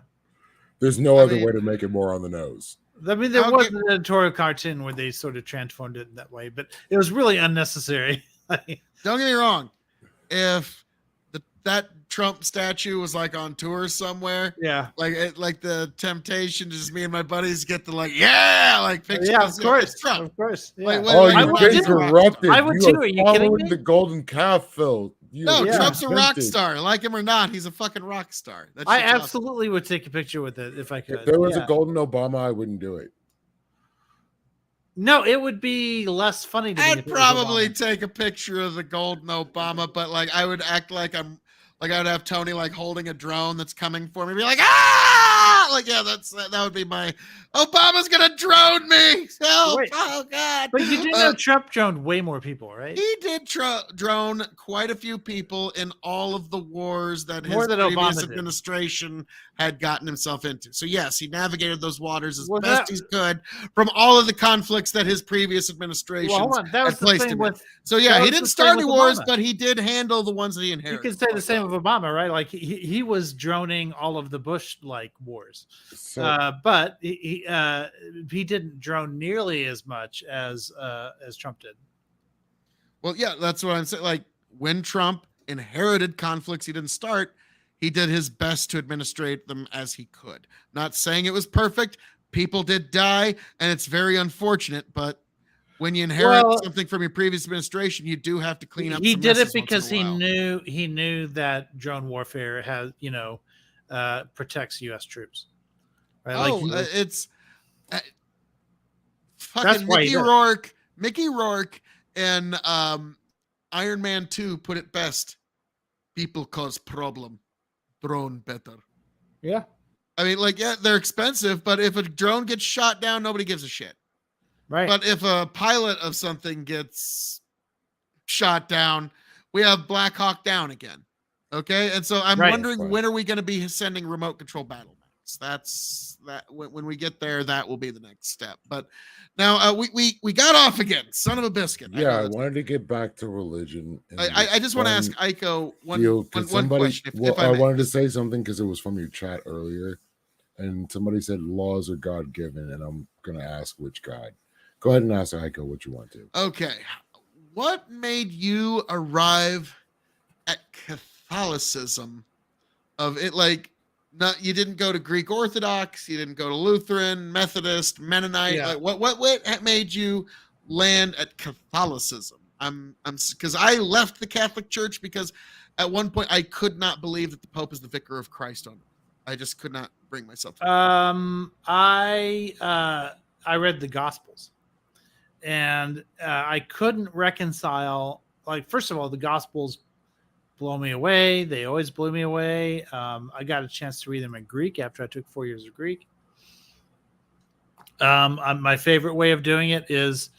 There's no I other mean- way to make it more on the nose. I mean, there I'll was give- an editorial cartoon where they sort of transformed it that way, but it was really unnecessary. don't get me wrong. If that Trump statue was like on tour somewhere, Yeah. like the temptation, just me and my buddies get the like, yeah, like picture. Yeah, of course. It's Trump. Of course. Yeah. Like, Oh, I you've would been too. corrupted. I would you too. Are you kidding following me? the golden calf, Phil. You No, are Yeah. Trump's a rock tempted. star. Like him or not, he's a fucking rock star. That I shit's awesome. absolutely would take a picture with it if I could. If there was Yeah. a golden Obama, I wouldn't do it. No, it would be less funny to me. if I'd it was probably Obama. take a picture of the golden Obama, but like I would act like I would have Tony like holding a drone that's coming for me, be like, ah, like yeah, that would be my Obama's gonna drone me. Help! Wait. Oh god! But you do know Trump droned way more people, right? He did drone quite a few people in all of the wars that More his than previous Obama did. administration had gotten himself into. So yes, he navigated those waters as Well, best that- he could from all of the conflicts that his previous administration. Well, hold on. That was had the placed thing him in. with. So yeah, that he was didn't the start same any with wars, Obama. but he did handle the ones that he You inherited. can say the same of Obama, right? Like he was droning all of the Bush-like wars, So but he didn't drone nearly as much as Trump did. Well, yeah, that's what I'm saying. Like when Trump inherited conflicts he didn't start, he did his best to administrate them as he could. Not saying it was perfect. People did die, and it's very unfortunate, but when you inherit Well, something from your previous administration, you do have to clean up. He some did it messes once in a because while. he knew that drone warfare has protects U.S. troops. Right? Oh, he was- it's That's fucking why he Mickey did it. Rourke. Mickey Rourke and Iron Man 2 put it best. People cause problem. Drone better. yeah. I mean, like, yeah, they're expensive, but if a drone gets shot down, nobody gives a shit. Right. But if a pilot of something gets shot down, we have Black Hawk Down again. Okay. And so I'm Right. wondering Right. when are we going to be sending remote control battle maps? That's that when we get there, that will be the next step. But now we got off again. Son of a biscuit. yeah, I know wanted to get back to religion. and I just want to this ask fun Aiko one deal, 'cause one somebody- question. If well, I I may. wanted to say something because it was from your chat earlier. And somebody said laws are God given, and I'm gonna ask which God. Go ahead and ask Heiko what you want to. Okay. What made you arrive at Catholicism? Of it, like, not, you didn't go to Greek Orthodox, you didn't go to Lutheran, Methodist, Mennonite. Yeah. Like, what made you land at Catholicism? I'm because I left the Catholic Church because at one point I could not believe that the Pope is the vicar of Christ on earth. I just could not bring myself to I read the Gospels, and I couldn't reconcile. Like, first of all, the Gospels blow me away. They always blew me away. I got a chance to read them in Greek after I took 4 years of Greek. My favorite way of doing it is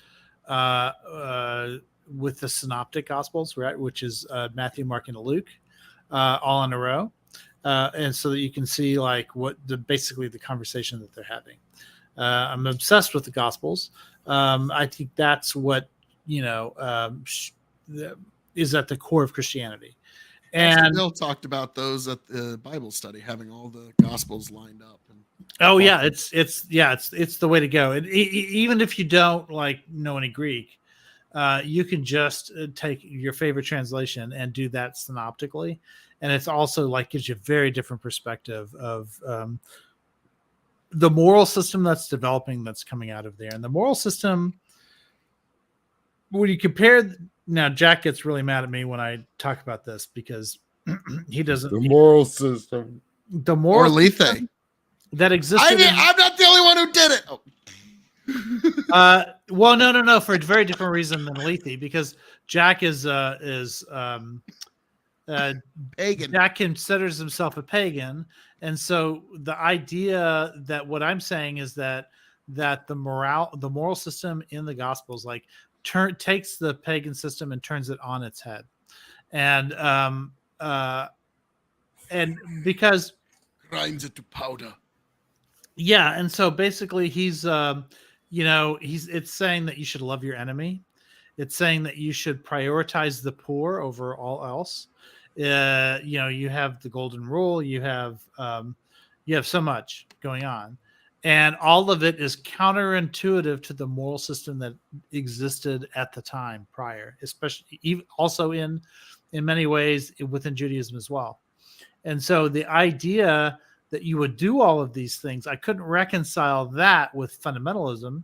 with the Synoptic Gospels, right, which is Matthew, Mark, and Luke, all in a row, and so that you can see like what basically the conversation that they're having. I'm obsessed with the Gospels. I think that's what is at the core of Christianity. And Bill talked about those at the Bible study, having all the Gospels lined up. And it's the way to go. Even if you don't like know any Greek, you can just take your favorite translation and do that synoptically, and it's also like gives you a very different perspective of the moral system that's developing, that's coming out of there. And the moral system, when you compare, now Jack gets really mad at me when I talk about this because he doesn't. The moral system. The moral or Lethe. system that existed. I'm not the only one who did it. Oh. Well, no, for a very different reason than Lethe, because Jack is Pagan. Jack considers himself a pagan, and so the idea that what I'm saying is that the moral system in the Gospels like takes the pagan system and turns it on its head, and because Grinds it to powder. yeah, and so basically he's it's saying that you should love your enemy. It's saying that you should prioritize the poor over all else. You have the golden rule. You have so much going on, and all of it is counterintuitive to the moral system that existed at the time prior, especially also in many ways within Judaism as well. And so the idea that you would do all of these things, I couldn't reconcile that with fundamentalism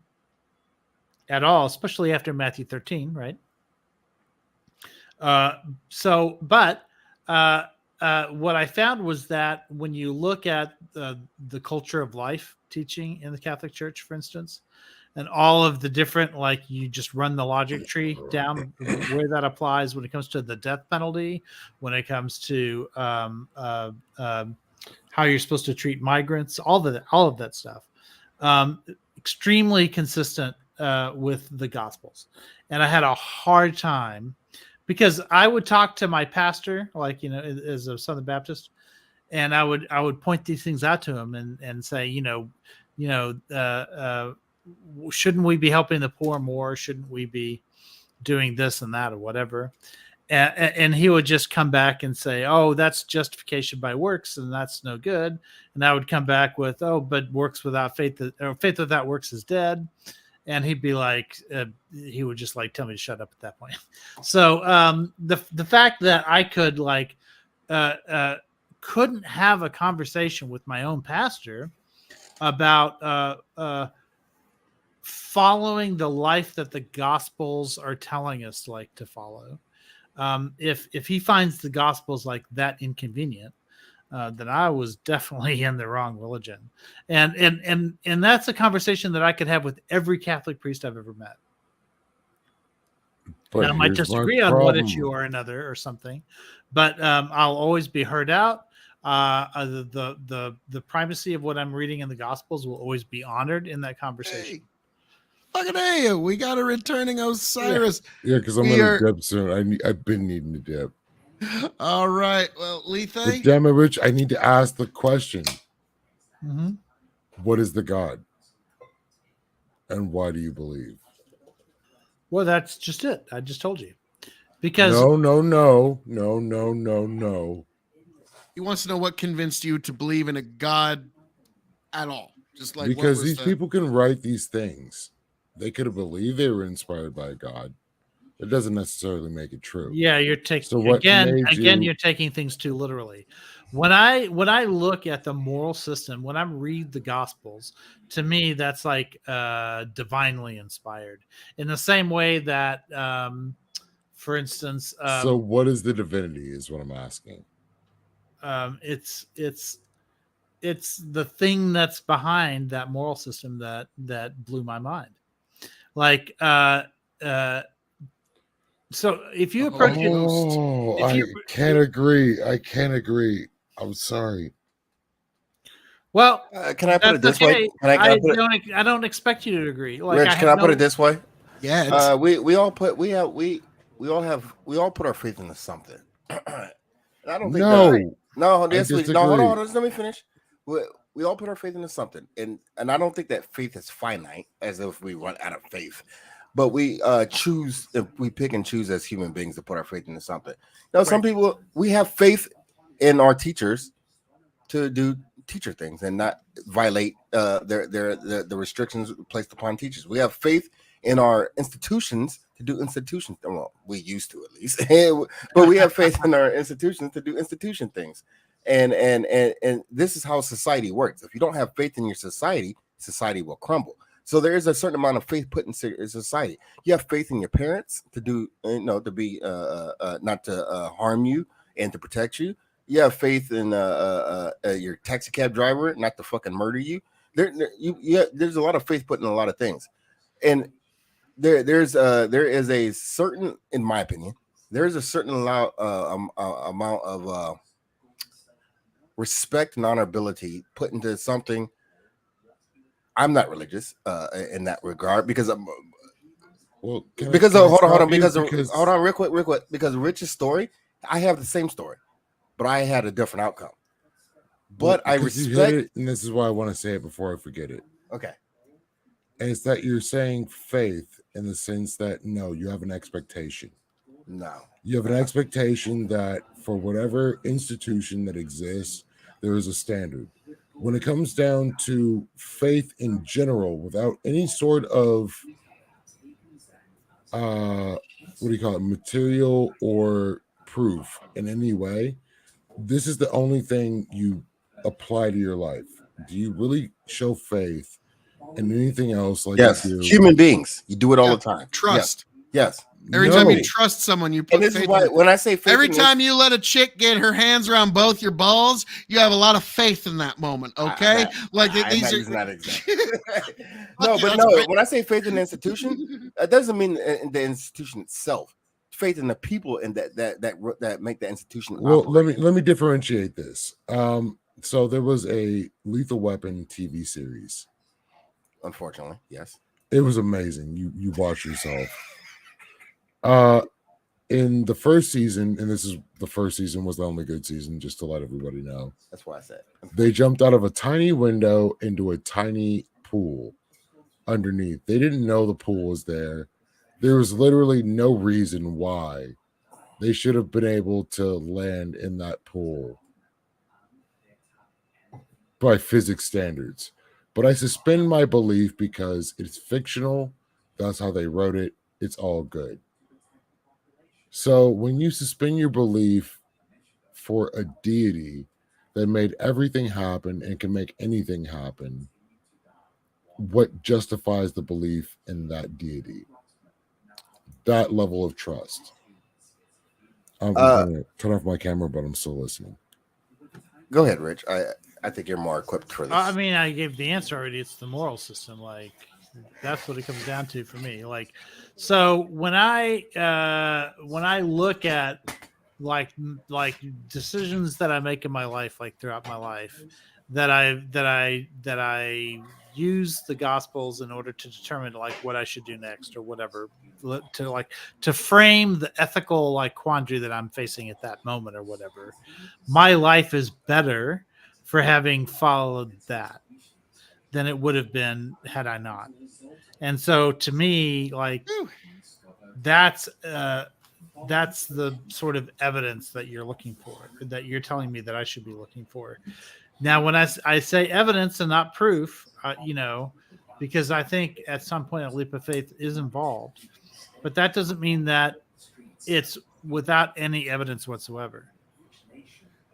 at all, especially after Matthew 13, right? But what I found was that when you look at the culture of life teaching in the Catholic Church, for instance, and all of the different, like you just run the logic tree down where that applies when it comes to the death penalty, when it comes to how you're supposed to treat migrants, all of that stuff, extremely consistent with the Gospels. And I had a hard time because I would talk to my pastor, like, as a Southern Baptist, and I would point these things out to him and say, shouldn't we be helping the poor more? Shouldn't we be doing this and that or whatever? And he would just come back and say, oh, that's justification by works, and that's no good. And I would come back with, oh, but works without faith, or faith without works is dead. And he'd be like, he would just like tell me to shut up at that point. So the fact that I could couldn't have a conversation with my own pastor about following the life that the Gospels are telling us to follow. If he finds the Gospels like that inconvenient, then I was definitely in the wrong religion. And that's a conversation that I could have with every Catholic priest I've ever met. Now, I might disagree on one issue or another or something, but I'll always be heard out. The primacy of what I'm reading in the Gospels will always be honored in that conversation. Hey, fucking hey, we got a returning Osiris. Yeah, because I'm gonna dip soon. I've been needing to dip. All right. Well, Lethe. But damn it, Rich, I need to ask the question. Mm-hmm. What is the God? And why do you believe? Well, that's just it. I just told you. Because No. He wants to know what convinced you to believe in a God at all. Just like because what was these the- people can write these things. They could have believed they were inspired by God. It doesn't necessarily make it true. Yeah, you're taking So what again. made Again, you- you're taking things too literally. When I look at the moral system, when I read the Gospels, to me that's like divinely inspired. In the same way that, for instance, So what is the divinity? Is what I'm asking. it's the thing that's behind that moral system that blew my mind. Like, so if you approach it, Oh, if I you- can't agree. I can't agree. I'm sorry. well, Can I put it that's this way? okay. I don't expect you to agree. Like, Rich, can I put no- it this way? yeah, it's, We all put we all put our faith into something. And I don't think No, no, yes, I we no, hold on, disagree. just let me finish. We all put our faith into something, and I don't think that faith is finite, as if we run out of faith. But we choose, if we pick and choose as human beings to put our faith into something. Now, some people, we have faith in our teachers to do teacher things and not violate the restrictions placed upon teachers. We have faith in our institutions to do institution. Well, we used to, at least, but we have faith in our institutions to do institution things. And this is how society works. If you don't have faith in your society, society will crumble. So there is a certain amount of faith put in society. You have faith in your parents to do, to be not to harm you and to protect you. You have faith in your taxi cab driver not to fucking murder you. There's a lot of faith put in a lot of things, and there is a certain, in my opinion, there is a certain amount of respect and honorability put into something. I'm not religious in that regard because Well, hold on, because hold on, real quick, because Rich's story, I have the same story, but I had a different outcome. But I because you hit respect it, and this is why I want to say it before I forget it. Okay. And it's that you're saying faith in the sense that no, you have an expectation. No. You have an expectation that for whatever institution that exists, there is a standard. When it comes down to faith in general, without any sort of what do you call it, material or proof in any way, this is the only thing you apply to your life. Do you really show faith in anything else? Like Yes, you do? human beings, you do it all Yeah, the time. trust. Yes. Every time you No. trust someone, you put And this faith is why in it. when I say faith Every in time you let a chick get her hands around both your balls, you have a lot of faith in that moment. Okay, I'm these not are using that example. Okay, but that's no, great. when I say faith in the institution, that doesn't mean in the institution itself. Faith in the people and that make the institution. Well, operate. let me differentiate this. So there was a Lethal Weapon TV series. Unfortunately, yes. It was amazing. You watch yourself. In the first season, and this is the first season was the only good season, just to let everybody know. That's why I said They jumped out of a tiny window into a tiny pool underneath. They didn't know the pool was there. There was literally no reason why they should have been able to land in that pool by physics standards. But I suspend my belief because it's fictional. That's how they wrote it. It's all good. So when you suspend your belief for a deity that made everything happen and can make anything happen, what justifies the belief in that deity? That level of trust. I'm going to turn off my camera, but I'm still listening. Go ahead, Rich. I think you're more equipped for this. I mean, I gave the answer already. It's the moral system. Like, that's what it comes down to for me. Like, so when I look at like decisions that I make in my life, like throughout my life, that I use the Gospels in order to determine like what I should do next or whatever, to frame the ethical like quandary that I'm facing at that moment or whatever. My life is better for having followed that than it would have been had I not. And so to me, like that's the sort of evidence that you're looking for, that you're telling me that I should be looking for. Now, when I say evidence and not proof, because I think at some point a leap of faith is involved, but that doesn't mean that it's without any evidence whatsoever.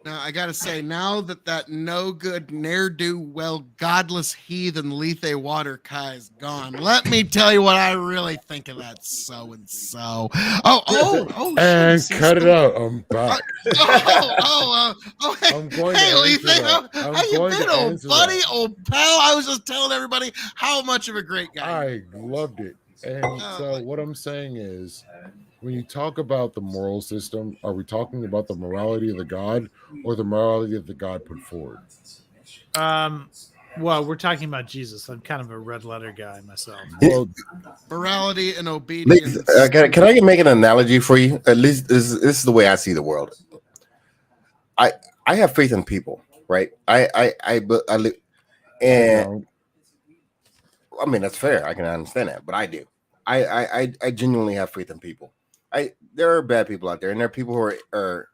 Now, I got to say, now that no good, ne'er-do, well, godless heathen Lethe Waterkai is gone, let me tell you what I really think of that so-and-so. Oh, And shit, cut it out. I'm back. hey, I'm going hey, to Lethe, answer that. how I'm you going been, to old answer buddy, that. old pal? I was just telling everybody how much of a great guy. I loved it. And Oh, so what I'm saying is, when you talk about the moral system, are we talking about the morality of the God or the morality of the God put forward? Well, we're talking about Jesus. I'm kind of a red letter guy myself. Well, morality and obedience. Can I make an analogy for you? At least this is the way I see the world. I have faith in people, right? I live, and I mean that's fair. I can understand that, but I do. I genuinely have faith in people. There are bad people out there, and there are people who are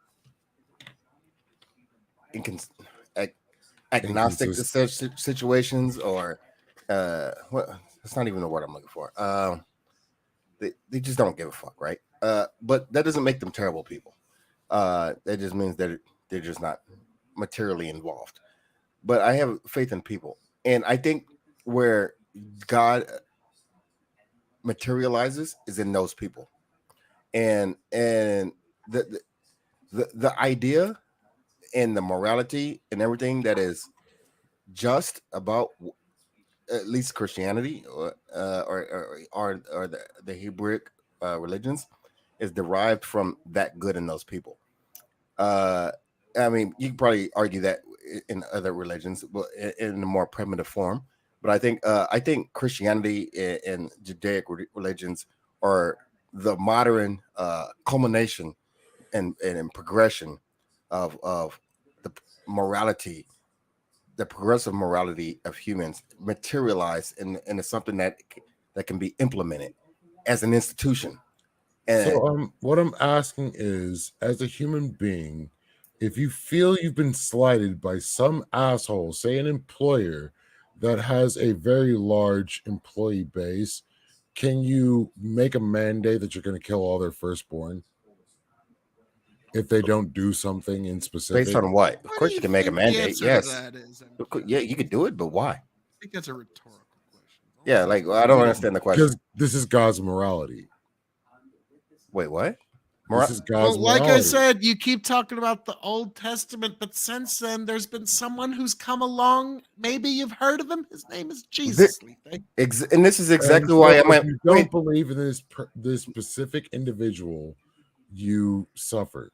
agnostic to such situations, or what? That's not even the word I'm looking for. They just don't give a fuck, right? But that doesn't make them terrible people. That just means that they're just not materially involved. But I have faith in people, and I think where God materializes is in those people, and the idea and the morality and everything that is just about at least Christianity or the Hebrew religions is derived from that good in those people. I mean, you can probably argue that in other religions, but in a more primitive form. But I think Christianity and Judaic religions are the modern culmination and progression of the morality, the progressive morality of humans materialized into something that can be implemented as an institution. And so what I'm asking is, as a human being, if you feel you've been slighted by some asshole, say an employer that has a very large employee base, can you make a mandate that you're going to kill all their firstborn if they don't do something in specific? based on what? Of What course, do you can make a think the mandate. answer to Yes, that is? yeah, you could do it, but why? I think that's a rhetorical question. Yeah, like I don't understand the question. Because this is God's morality. Wait, what? This is God's Well, like I morality. said, you keep talking about the Old Testament, but since then, there's been someone who's come along. Maybe you've heard of him. His name is Jesus. Lethe. And this is exactly And why so I might if you don't believe in this specific individual, you suffer.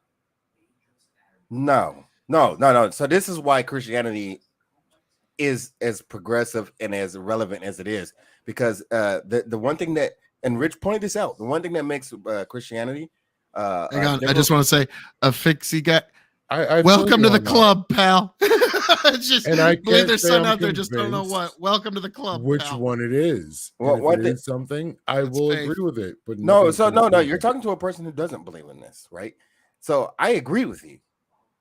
No. So this is why Christianity is as progressive and as relevant as it is, because the one thing that, and Rich pointed this out, the one thing that makes Christianity. Hang on, I just want to say, a fixie guy. I Welcome to feel the you on club, pal. It's just, And I believe can't there's say someone I'm out there just don't know convinced what. Welcome to the club, which pal. one it is. Well, And what if it is something, I That's will faith. agree with it. But No, nothing's so gonna no, change you're it. talking to a person who doesn't believe in this, right? So I agree with you.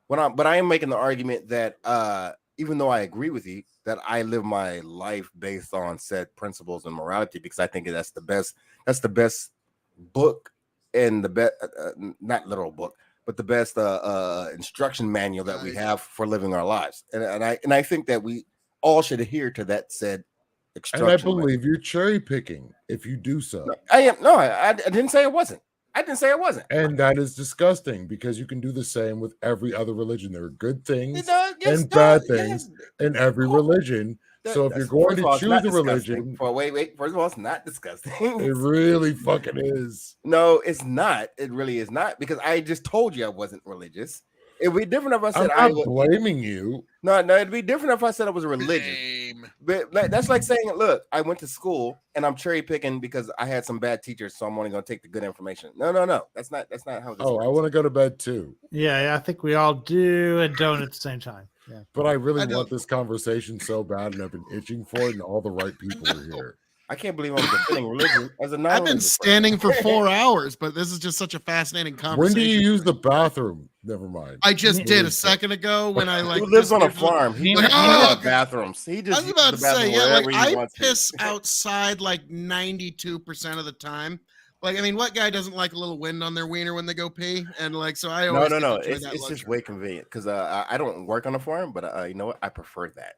But I am making the argument that even though I agree with you, that I live my life based on said principles and morality, because I think that's the best book and the best not literal book, but the best instruction manual that we have for living our lives. And I think that we all should adhere to that said And I instruction manual. believe you're cherry picking if you do so. I didn't say it wasn't. I didn't say it wasn't. And that is disgusting, because you can do the same with every other religion. There are good things It does, yes, and bad yes. things in every religion. So if you're going to choose a religion, Wait. First of all, it's not disgusting. it really fucking is. No, it's not. It really is not, because I just told you I wasn't religious. It'd be different if I I'm said I not was. blaming you. No, it'd be different if I said I was religious. Lame. But that's like saying, look, I went to school and I'm cherry picking because I had some bad teachers, so I'm only going to take the good information. No. That's not how this Oh, works. I want to go to bed too. Yeah, I think we all do and don't at the same time. Yeah. But I really I want don't- this conversation so bad, and I've been itching for it, and all the right people are here. I can't believe I'm defending religion as a non. I've been standing for 4 hours, but this is just such a fascinating conversation. When do you use the bathroom? Never mind. I just Who did a second ago when I like Who lives just on a usually- farm? He Like, doesn't oh, have bathrooms. He I just was about to uses the bathroom say, yeah, like wherever he I wants to. piss outside like 92% of the time. Like, I mean, what guy doesn't like a little wind on their wiener when they go pee? And like, so I No, always no, get to no. enjoy It's that just luxury. way convenient because I don't work on a farm, but you know what? I prefer that.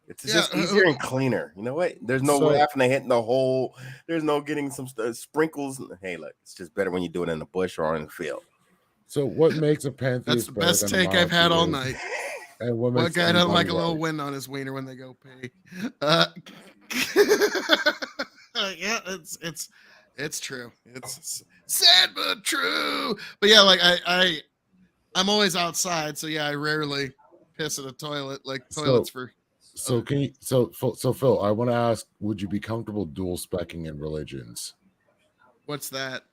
It's just Yeah, easier and cleaner. You know what? There's no So- laughing and hitting the hole. There's no getting some sprinkles. Hey, look, it's just better when you do it in the bush or in the field. So what makes a pantheist That's the better best than a take I've had all monotheist? night. And what What makes guy doesn't like a anybody little right? wind on his wiener when they go pee? Yeah, it's true. It's sad but true. But yeah, like I'm always outside, so yeah, I rarely piss in a toilet. Like toilets for So can you so Phil, I want to ask, would you be comfortable dual specking in religions? what's that?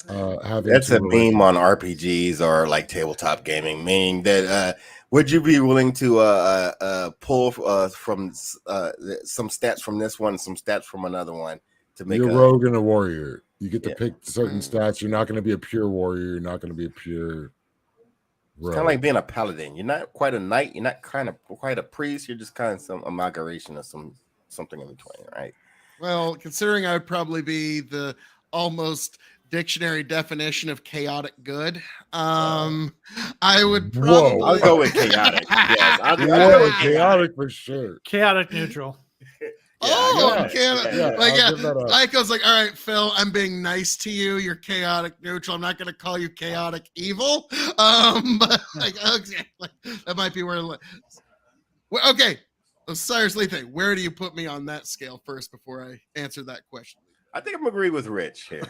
Having That's two a meme religions. on RPGs or like tabletop gaming, meaning that would you be willing to pull from some stats from this one, some stats from another one to make You're a rogue and a warrior. You get to Yeah. pick certain stats. You're not going to be a pure warrior. You're not going to be a pure rogue. kind of like being a paladin. You're not quite a knight. You're not kind of quite a priest. You're just kind of some amalgamation of something in between, right? Well, considering I would probably be the almost dictionary definition of chaotic good, I would probably. Whoa. I'll go with chaotic. Yes, I'll go Whoa, with chaotic for sure. Chaotic neutral. Oh, yeah, chaotic. yeah, Like, I'll yeah, give that up. like I was like, all right, Phil, I'm being nice to you. You're chaotic neutral. I'm not going to call you chaotic evil. But like, okay, like, that might be where. Well, okay, Cyrus Lethe, where do you put me on that scale first before I answer that question? I think I'm agree with Rich here.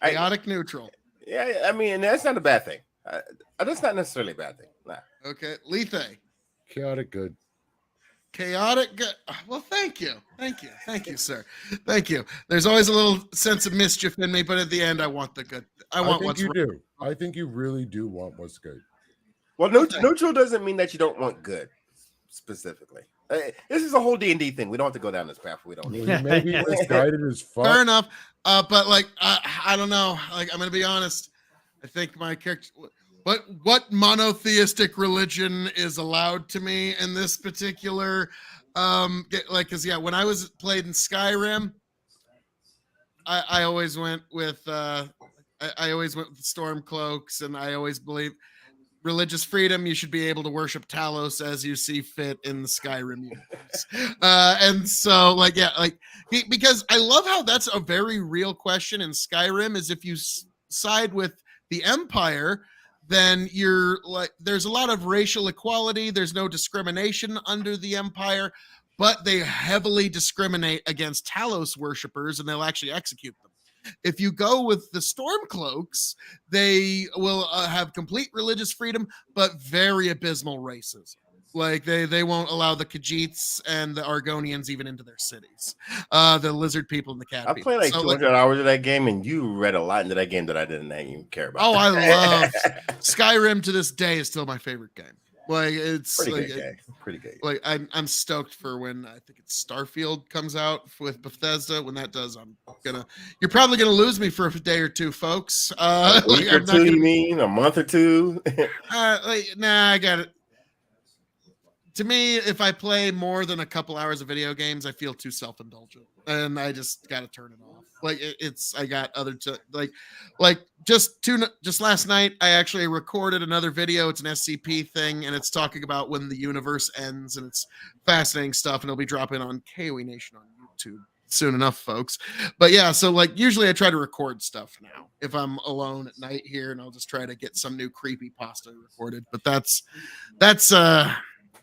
Chaotic neutral. Yeah, I mean that's not a bad thing. That's not necessarily a bad thing. Nah. Okay, Lethe. Chaotic good. Chaotic good. Well, thank you, sir. Thank you. There's always a little sense of mischief in me, but at the end, I want the good. I want think what's you right. do. I think you really do want what's good. Well, neutral doesn't mean that you don't want good specifically. This is a whole D&D thing. We don't have to go down this path. We don't need. You may be misguided as fuck. Fair enough. But like, I don't know. Like, I'm gonna be honest. I think my character. What monotheistic religion is allowed to me in this particular? Because yeah, when I was played in Skyrim, I always went with I always went with the Stormcloaks, and I always believe religious freedom. You should be able to worship Talos as you see fit in the Skyrim universe. And so, like, yeah, like because I love how that's a very real question in Skyrim. Is if you side with the Empire, then you're like, there's a lot of racial equality. There's no discrimination under the Empire, but they heavily discriminate against Talos worshippers, and they'll actually execute them. If you go with the Stormcloaks, they will have complete religious freedom, but very abysmal racism. Like they won't allow the Khajiits and the Argonians even into their cities. The lizard people and the cat I people. played like So, 200 hours of that game, and you read a lot into that game that I didn't even care about. oh, I love Skyrim. To this day is still my favorite game. Like it's pretty like, good game. Pretty good. like I'm stoked for when I think it's Starfield comes out with Bethesda. When that does, you're probably gonna lose me for a day or two, folks. A week or two, you mean? A month or two? Nah, I got it. To me, if I play more than a couple hours of video games, I feel too self-indulgent, and I just got to turn it off. Like I got other just last night, I actually recorded another video. It's an SCP thing, and it's talking about when the universe ends, and it's fascinating stuff. And it'll be dropping on KOE Nation on YouTube soon enough, folks. But yeah, so like usually I try to record stuff now if I'm alone at night here, and I'll just try to get some new creepy pasta recorded. But that's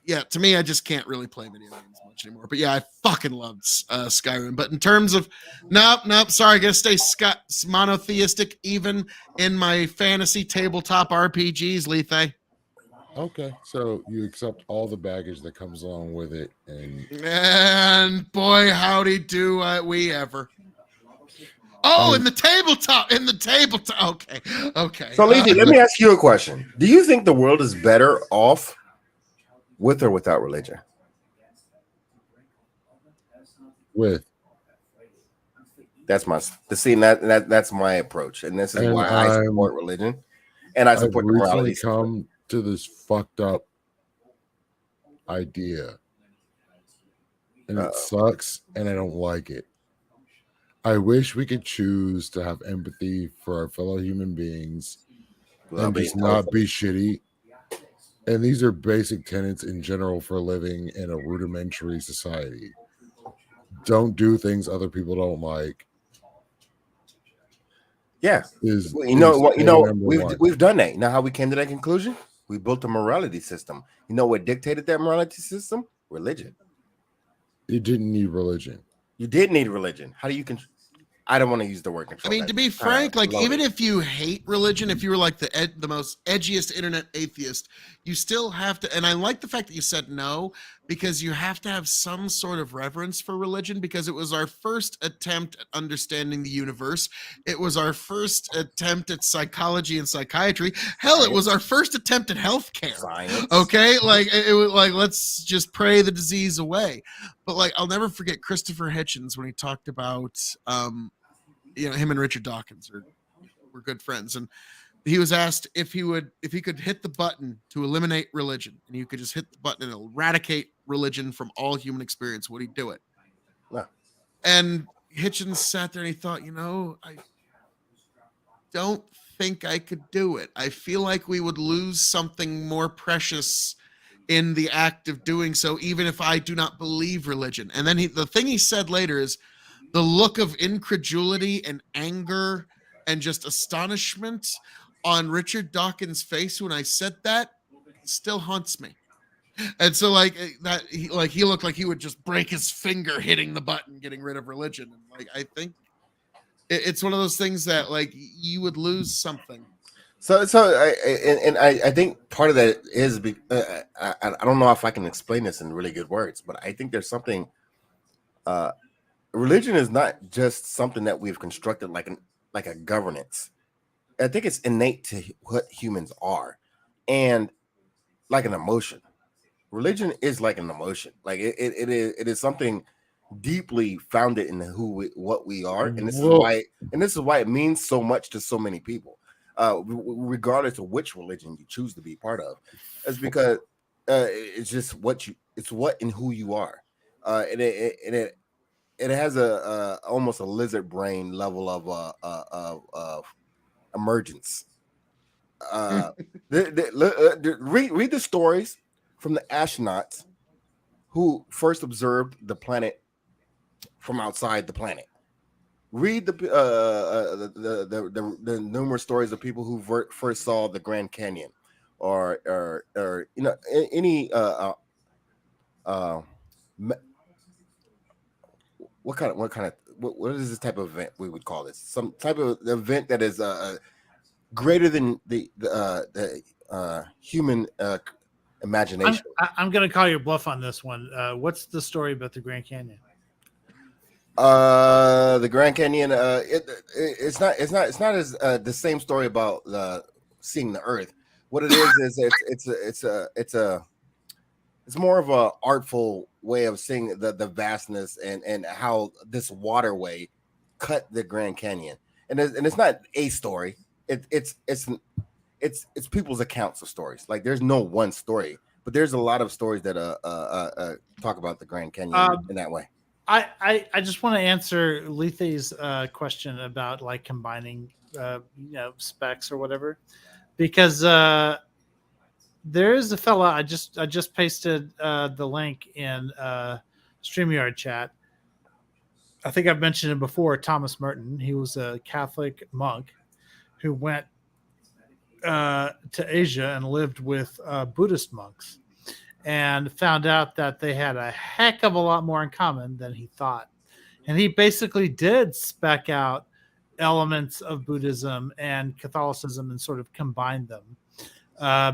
yeah, to me, I just can't really play video games much anymore. But yeah, I fucking loved Skyrim. But in terms of, nope, sorry, I gotta stay monotheistic even in my fantasy tabletop RPGs, Lethe. Okay, so you accept all the baggage that comes along with it, And boy, howdy do we ever. Oh, in the tabletop. Okay. So, Lizzie, let me ask you a question. Do you think the world is better off with or without religion? with That's my that's my approach, and this is And why I I'm- support religion. and I I've support the recently morality system. come to this fucked up idea, and it sucks, and I don't like it. I wish we could choose to have empathy for our fellow human beings Without and being just not told. be shitty. And these are basic tenets in general for living in a rudimentary society. Don't do things other people don't like. Yeah, Is you know what? number We've one. we've done that. You know how we came to that conclusion? We built a morality system. You know what dictated that morality system? Religion. You didn't need religion. You did need religion. How do you control? I don't want to use the word I control. mean, That's to be kinda frank, like even loaded. if you hate religion, if you were like the most edgiest internet atheist, you still have to. And I like the fact that you said no, because you have to have some sort of reverence for religion, because it was our first attempt at understanding the universe. It was our first attempt at psychology and psychiatry. Hell, it was our first attempt at healthcare. Science. Okay, like it was like, let's just pray the disease away. But like, I'll never forget Christopher Hitchens when he talked about him and Richard Dawkins were good friends, and he was asked if he could hit the button to eliminate religion, and you could just hit the button and eradicate religion from all human experience, would he do it? No. And Hitchens sat there and he thought, I don't think I could do it. I feel like we would lose something more precious in the act of doing so, even if I do not believe religion. And then the thing he said later is, the look of incredulity and anger and just astonishment on Richard Dawkins' face when I said that still haunts me. And so like that, he looked like he would just break his finger hitting the button, getting rid of religion. And like, I think it's one of those things that like you would lose something. So I think part of that is I don't know if I can explain this in really good words, but I think there's something. Religion is not just something that we've constructed like a governance. I think it's innate to what humans are, and like an emotion. Religion is like an emotion. Like it is something deeply founded in what we are, and this is why it means so much to so many people, regardless of which religion you choose to be part of. It's because it's just what and who you are, and it has a almost a lizard brain level of emergence. Read the stories from the astronauts who first observed the planet from outside the planet. Read the numerous stories of people who first saw the Grand Canyon, or any what is this type of event we would call this? Some type of event that is greater than the human imagination. I'm going to call your bluff on this one. What's the story about the Grand Canyon? The Grand Canyon. It's not as the same story about seeing the Earth. What it is it's more of a artful way of seeing the vastness and how this waterway cut the Grand Canyon. And it's not a story. It's people's accounts of stories. Like there's no one story, but there's a lot of stories that talk about the Grand Canyon in that way. I just want to answer Lethe's question about like combining specs or whatever, because there is a fella I just pasted the link in StreamYard chat. I think I've mentioned him before. Thomas Merton. He was a Catholic monk who went to Asia and lived with Buddhist monks, and found out that they had a heck of a lot more in common than he thought. And he basically did spec out elements of Buddhism and Catholicism and sort of combine them.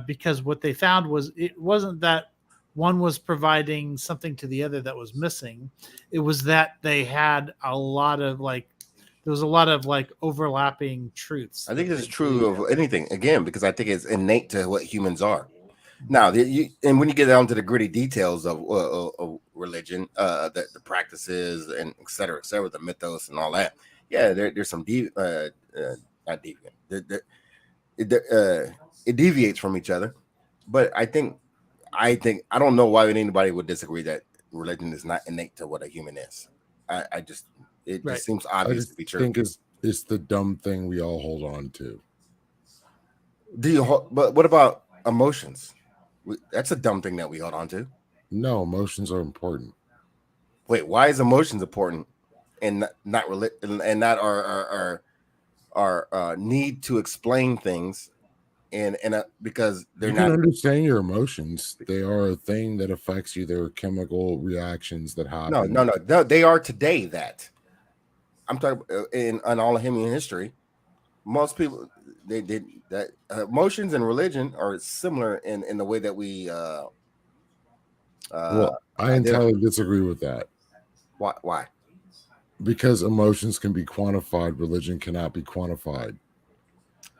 Because what they found was it wasn't that one was providing something to the other that was missing. It was that they had a lot of there was a lot of overlapping truths. I think this is true of anything, again, because I think it's innate to what humans are. Now, and when you get down to the gritty details of religion, the practices and et cetera, the mythos and all that, yeah, there's some not deviant. it deviates from each other. But I don't know why anybody would disagree that religion is not innate to what a human is. It Right. just seems I obvious just to be true. think it's the dumb thing we all hold on to. But what about emotions? That's a dumb thing that we hold on to. No, emotions are important. Wait, why is emotions important and not our need to explain things and because they're You not can understand your emotions. They are a thing that affects you. There are chemical reactions that happen. no, they are today that I'm talking in all of human history. Most people they did that. Emotions and religion are similar in the way that we Well, I identify. entirely disagree with that Why? because emotions can be quantified, religion cannot be quantified.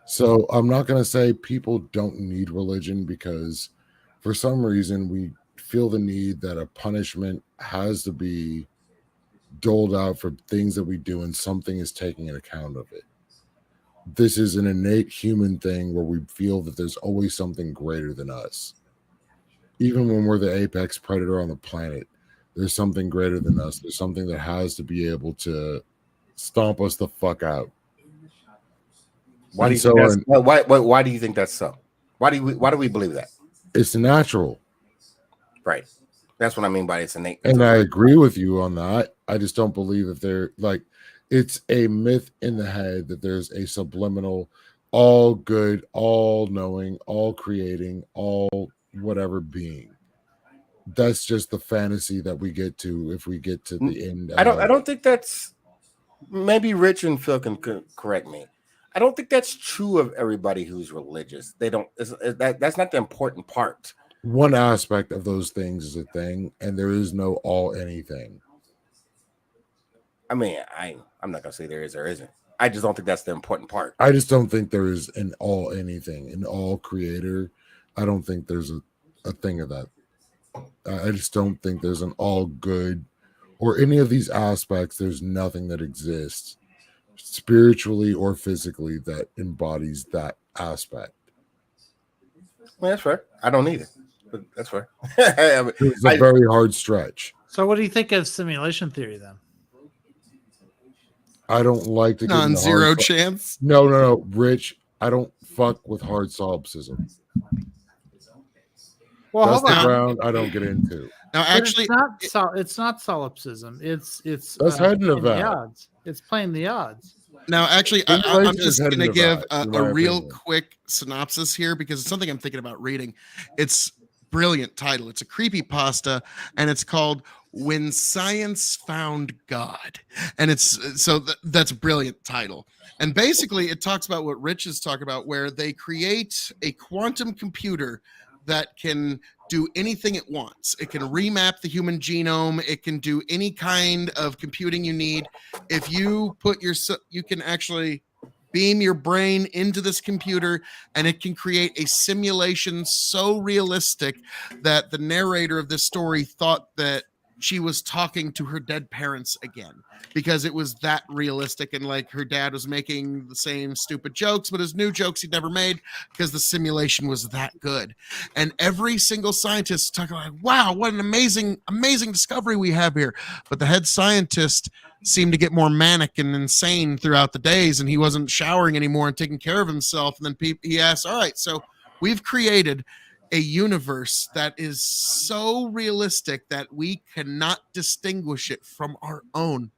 So I'm not going to say people don't need religion because for some reason we feel the need that a punishment has to be doled out for things that we do and something is taking an account of it. This is an innate human thing where we feel that there's always something greater than us. Even when we're the apex predator on the planet, there's something greater than us. There's something that has to be able to stomp us the fuck out. Why do you And think so that's why do you think that's so? Why do we believe that? it's natural. Right. That's what I mean by it's innate. And I agree with you on that. I just don't believe that they're like, it's a myth in the head that there's a subliminal, all good, all knowing, all creating, all whatever being. That's just the fantasy that we get to if we get to the end. I don't think that's, maybe Rich and Phil can correct me. I don't think that's true of everybody who's religious. They don't. That's not the important part. One aspect of those things is a thing, and there is no all anything. I mean, I'm not gonna say there is or isn't. I just don't think that's the important part. I just don't think there is an all anything, an all creator. I don't think there's a thing of that. I just don't think there's an all good or any of these aspects. There's nothing that exists spiritually or physically that embodies that aspect. Well, that's fair. I don't either, but that's fair. I mean, It's a very hard stretch. So, what do you think of simulation theory then? I don't like to get into Non-zero hard chance. No, Rich. I don't fuck with hard solipsism. Well, That's hold the on. ground I don't get into. Now, But actually, it's not solipsism. It's That's heading to playing the that. odds. It's playing the odds. I'm Simulation is just heading going to to give that, in a my real opinion. quick synopsis here because it's something I'm thinking about reading. It's brilliant title. It's a creepypasta, and it's called "When Science Found God," and that's a brilliant title. And basically, it talks about what Rich is talking about, where they create a quantum computer that can do anything it wants. It can remap the human genome. It can do any kind of computing you need. If you you can actually beam your brain into this computer and it can create a simulation so realistic that the narrator of this story thought that she was talking to her dead parents again because it was that realistic, and like her dad was making the same stupid jokes but his new jokes he'd never made because the simulation was that good. And every single scientist is talking like, wow, what an amazing discovery we have here. But the head scientist seemed to get more manic and insane throughout the days, and he wasn't showering anymore and taking care of himself. And then he asked, all right, so we've created a universe that is so realistic that we cannot distinguish it from our own.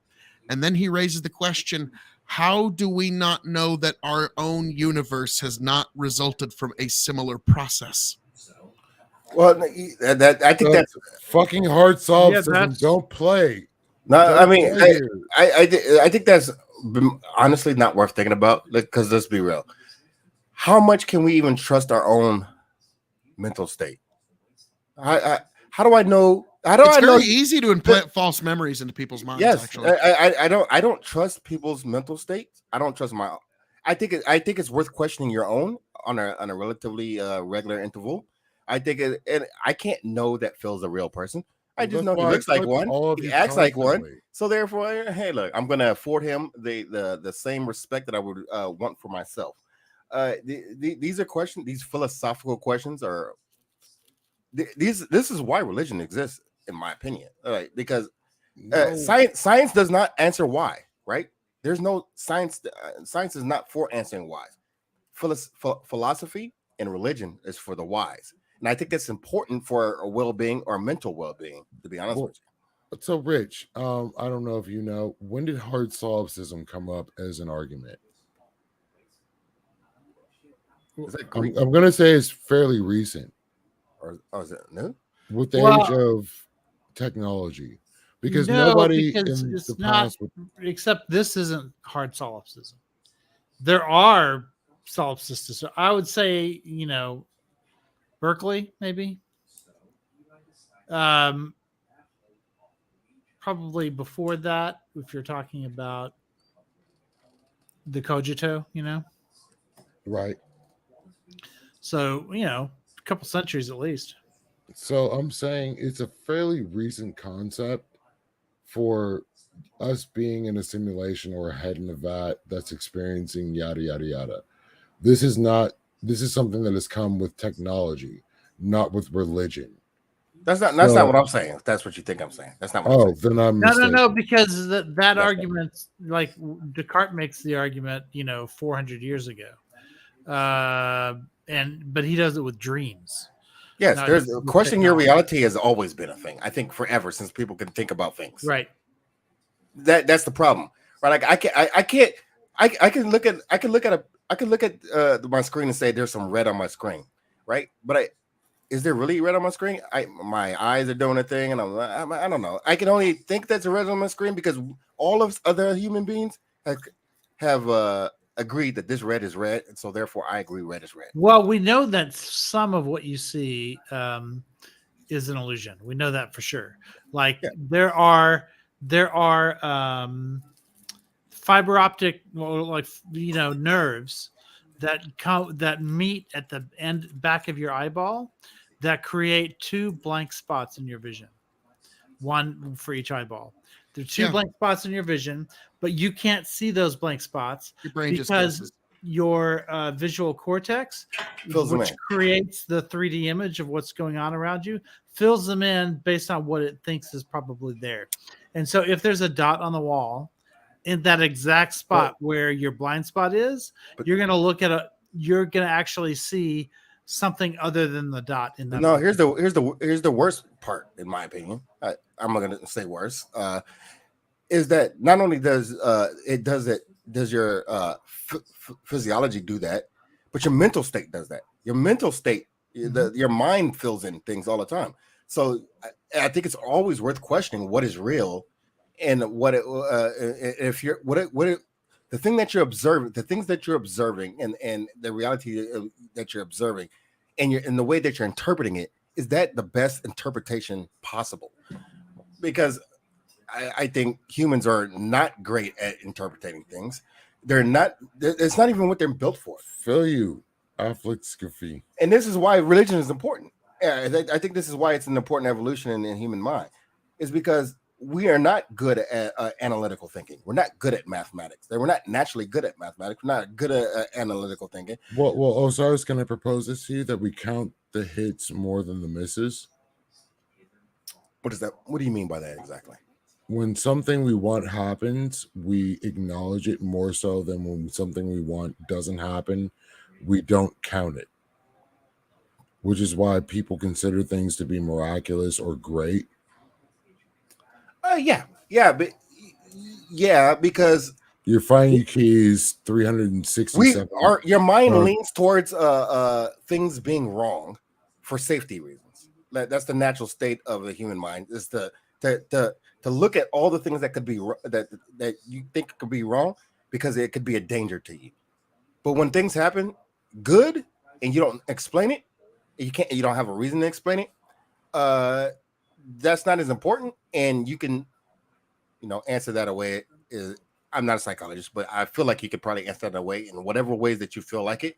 And then he raises the question, how do we not know that our own universe has not resulted from a similar process? Well, I think that's fucking hard solipsism. that's- Don't play. no. I Don't mean, play here. I think that's honestly not worth thinking about. Because let's be real, how much can we even trust our own mental state? How do I know? How do It's I know? very easy to implant false memories into people's minds. Yes, Actually, I don't trust people's mental states. I don't trust my. I think it's worth questioning your own on a relatively regular interval. I think and I can't know that Phil's a real person. I just know That's he why I looks like touch one. all of He you acts like one. constantly. So therefore, hey, look, I'm gonna afford him the same respect that I would want for myself. these are questions. These philosophical questions are this is why religion exists, in my opinion. All right, because No, science does not answer why. Right? There's no science. Science is not for answering why. Philosophy and religion is for the wise, and I think that's important for our well-being or mental well-being. To be honest Well, with so Rich, I don't know if you know, when did hard solipsism come up as an argument? you, is that I'm, Greek I'm gonna say it's fairly recent or is it no? with the age Well, of technology, because no, nobody because in the it's not. past would. Except this isn't hard solipsism. There are solipsists. So I would say, Berkeley, maybe. Um, Probably before that, if you're talking about the cogito. Right. So, a couple centuries at least. So I'm saying it's a fairly recent concept for us being in a simulation or a head in a vat that's experiencing yada yada yada. This is something that has come with technology, not with religion. That's not So, what I'm saying. If that's what you think I'm saying. That's not what I'm oh, saying. then I'm No, mistaken. no, because that That's not- argument, like Descartes makes the argument, 400 years ago. But he does it with dreams. Yes, not there's with questioning your technology. reality has always been a thing. I think forever since people can think about things. Right. That's the problem, right? Like I can look at my screen and say there's some red on my screen, right? But is there really red on my screen? My eyes are doing a thing, and I don't know. I can only think that's red on my screen because all of other human beings have agreed that this red is red, and so therefore I agree red is red. Well, we know that some of what you see is an illusion. We know that for sure. Like Yeah. there are fiber optic, nerves that meet at the back of your eyeball that create two blank spots in your vision, one for each eyeball. There are two Yeah. blank spots in your vision, but you can't see those blank spots Your brain just because guesses. your visual cortex, Fills them which in. creates the 3D image of what's going on around you, fills them in based on what it thinks is probably there. And so if there's a dot on the wall in that exact spot where your blind spot is, But- you're going to actually see something other than the dot in that. No, here's the worst part, in my opinion. I'm not gonna say worse. Is that not only does your physiology do that, but your mental state does that. Your mental state, your mind fills in things all the time. So I think it's always worth questioning what is real, and if you're the thing that you're observing, the things that you're observing, and the reality that you're observing, and in the way that you're interpreting it, is that the best interpretation possible? Because I think humans are not great at interpreting things. They're not. It's not even what they're built for. Feel you, Afflixcafee. And this is why religion is important. I think this is why it's an important evolution in the human mind, is because we are not good at analytical thinking. We're not good at mathematics. We're not naturally good at mathematics. We're not good at analytical thinking. Well, Osiris, can I propose this to you that we count the hits more than the misses? What is that? What do you mean by that exactly? When something we want happens, we acknowledge it more so than when something we want doesn't happen, we don't count it. Which is why people consider things to be miraculous or great. Because You're finding your keys 367. your mind Or- leans towards things being wrong for safety reasons. That's the natural state of the human mind, is to look at all the things that could be that you think could be wrong because it could be a danger to you. But when things happen good and you don't explain it, you don't have a reason to explain it, that's not as important, and you can answer that away. I'm not a psychologist, but I feel like you could probably answer that away in whatever ways that you feel like it,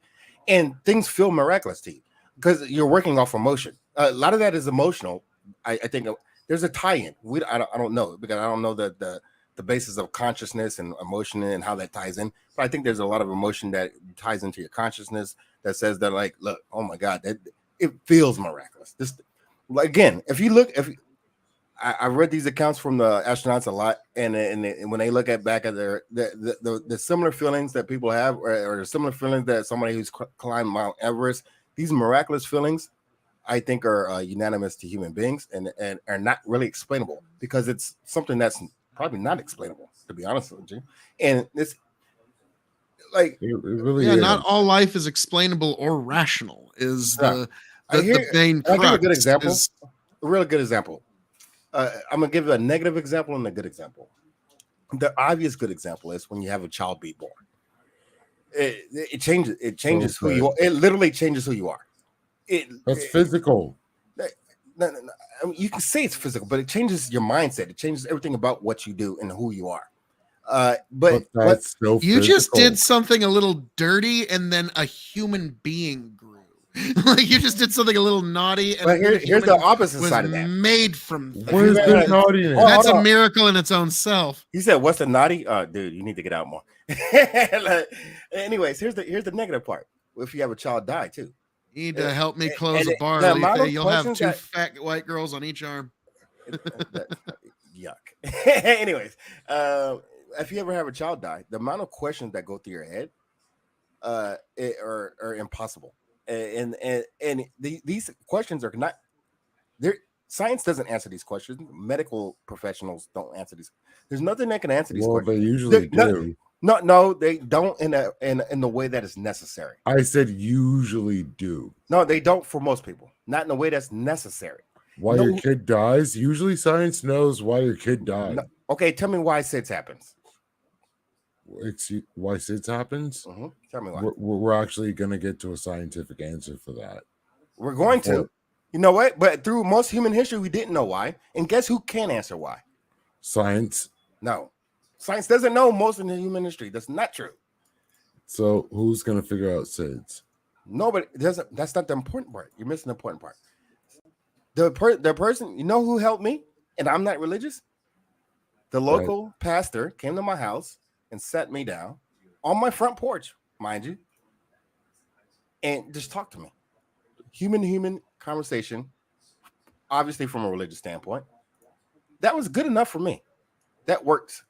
and things feel miraculous to you because you're working off emotion. A lot of that is emotional. I think there's a tie-in. I don't know, because I don't know the the basis of consciousness and emotion and how that ties in. But I think there's a lot of emotion that ties into your consciousness that says that, like, look, oh my God, that it feels miraculous. This, again, if you look, I read these accounts from the astronauts a lot, and when they look back at the similar feelings that people have, or the similar feelings that somebody who's climbed Mount Everest, these miraculous feelings, I think, are unanimous to human beings and are not really explainable, because it's something that's probably not explainable, to be honest with you. And it's like, It really Yeah, is. not all life is explainable or rational. Is Yeah. the main I'll give a crux. good example. Is, A really good example. I'm gonna give you a negative example and a good example. The obvious good example is when you have a child be born. It changes. It changes who you are. It literally changes who you are. That's physical. No. I mean, you can say it's physical, but it changes your mindset. It changes everything about what you do and who you are. But that's so you just physical. did something a little dirty, and then a human being grew. Like you just did something a little naughty, and but here's the opposite was side of that. made from. Where's you the had- naughtiness? Oh, That's hold a on. miracle in its own self. He said, "What's the naughty?" Dude, you need to get out more. Anyways, here's the negative part. If you have a child die too, You need to help me and- close and a bar, the amount of Life. You'll have questions two that- fat white girls on each arm. Yuck. Anyways, if you ever have a child die, the amount of questions that go through your head are impossible. And these questions are not there. Science doesn't answer these questions. Medical professionals don't answer these. There's nothing that can answer these Well, questions. they usually They're do. No, they don't in the way that is necessary. I said usually do. No, they don't for most people. Not in the way that's necessary. Why No. your kid dies? Usually science knows why your kid died. No. Okay, tell me why SIDS happens. Why SIDS happens? Tell me why. We're actually going to get to a scientific answer for that. We're going to. You know what? But through most human history, we didn't know why. And guess who can answer why? Science. No. Science doesn't know most of the human history. That's not true. So who's going to figure out SIDS? Nobody doesn't. That's not the important part. You're missing the important part. The person, you know who helped me? And I'm not religious. The local pastor came to my house and sat me down on my front porch, mind you, and just talked to me. Human to human conversation, obviously from a religious standpoint. That was good enough for me. That worked.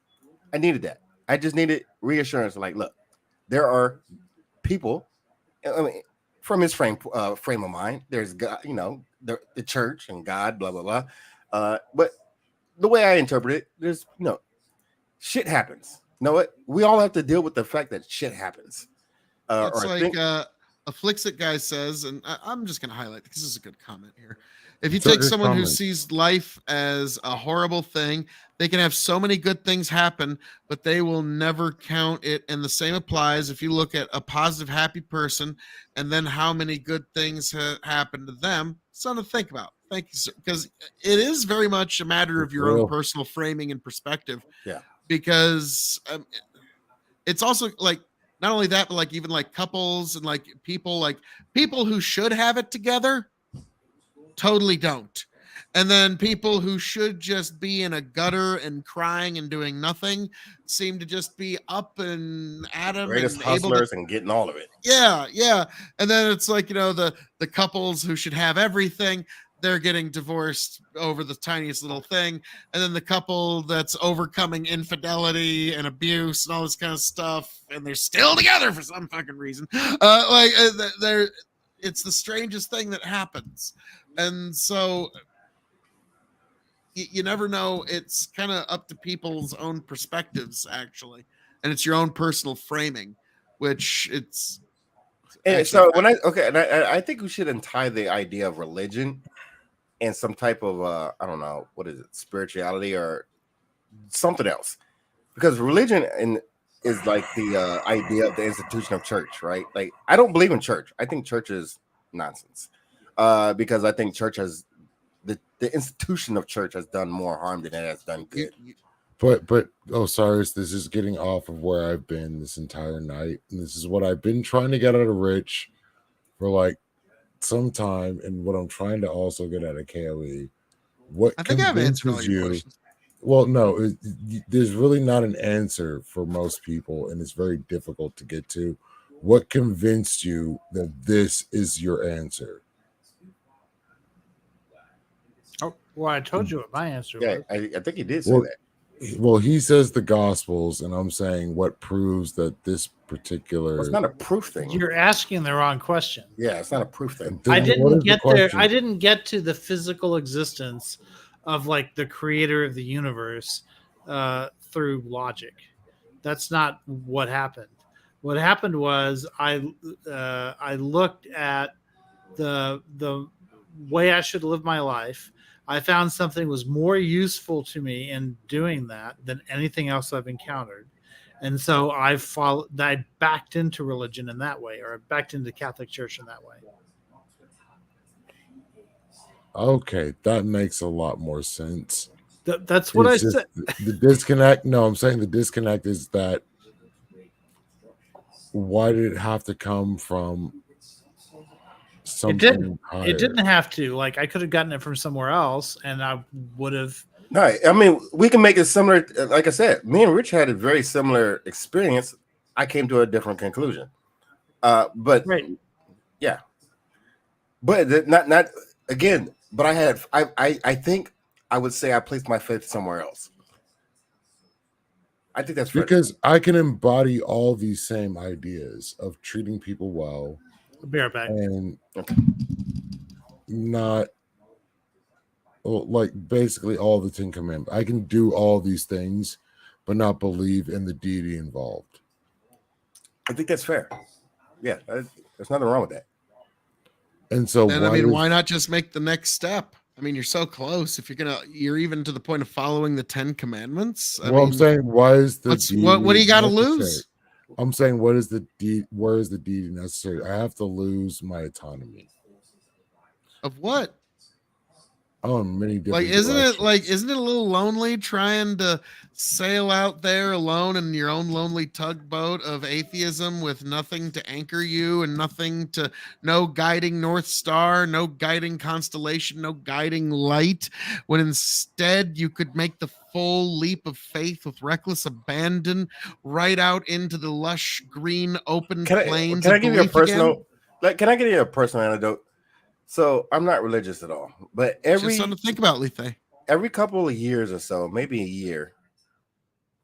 I needed that. I just needed reassurance. Like, look, there are people. I mean, from his frame of mind, there's God, the church and God, blah blah blah. But the way I interpret it, there's shit happens. You know what? We all have to deal with the fact that shit happens. It's like a Flixit guy says, and I'm just going to highlight because this is a good comment here. If you It's a take good someone who comment. sees life as a horrible thing, they can have so many good things happen, but they will never count it. And the same applies if you look at a positive, happy person, and then how many good things happen to them. Something to think about. Thank you, sir. Because it is very much a matter of your Real. own personal framing and perspective. Yeah. Because it's also like, not only that, but like even like couples and like people who should have it together totally don't. And then people who should just be in a gutter and crying and doing nothing seem to just be up and at 'em greatest and able to, hustlers and getting all of it. yeah. And then it's like, the couples who should have everything, they're getting divorced over the tiniest little thing. And then the couple that's overcoming infidelity and abuse and all this kind of stuff, and they're still together for some fucking reason. It's the strangest thing that happens. And so you never know. It's kind of up to people's own perspectives, actually. And it's your own personal framing, which it's. And actually- so I think we should untie the idea of religion and some type of I don't know, what is it, spirituality or something else, because religion is like the idea of the institution of church, right? Like, I don't believe in church. I think church is nonsense, because I think church has the institution of church has done more harm than it has done good. But sorry, this is getting off of where I've been this entire night, and this is what I've been trying to get out of Rich for like some time, and what I'm trying to also get out of KOE. What I think I've answered all convinces your you? questions. Well, no, there's really not an answer for most people, and it's very difficult to get to. What convinced you that this is your answer? Oh, well, I told you what my answer Yeah, was. I think he did say Well, that. well, he says the Gospels, and I'm saying what proves that this particular. Well, it's not a proof thing. You're asking the wrong question. Yeah, it's not a proof thing. I What didn't is the get there. question? I didn't get to the physical existence of like the creator of the universe through logic. That's not what happened. What happened was I looked at the way I should live my life. I found something was more useful to me in doing that than anything else I've encountered. And so I backed into religion in that way, or backed into the Catholic Church in that way. Okay, that makes a lot more sense. That's what It's I just said. the disconnect. No, I'm saying the disconnect is that why did it have to come from something higher? It didn't have to. Like I could have gotten it from somewhere else, and I would have. No, I mean we can make it similar. Like I said, me and Rich had a very similar experience. I came to a different conclusion. But Right. yeah, but not again. But I think I would say I placed my faith somewhere else. I think that's fair. Because I can embody all these same ideas of treating people well I'll be right back. and Okay. not like basically all the Ten Commandments. I can do all these things, but not believe in the deity involved. I think that's fair. Yeah, there's nothing wrong with that. And so, And I mean, why not just make the next step? I mean, you're so close. If you're even to the point of following the 10 Commandments. I Well, mean, I'm saying, why is the what do you got to necessary? lose? I'm saying, what is the deed? Where is the deed necessary? I have to lose my autonomy. Of what? Oh, many different. Like, isn't it directions. a little lonely trying to sail out there alone in your own lonely tugboat of atheism with nothing to anchor you and no guiding North Star, no guiding constellation, no guiding light, when instead you could make the full leap of faith with reckless abandon right out into the lush green open plains Can I of give you a belief again? personal? Can I give you a personal anecdote? So I'm not religious at all, but Just something to think about, Lethe. every couple of years or so, maybe a year,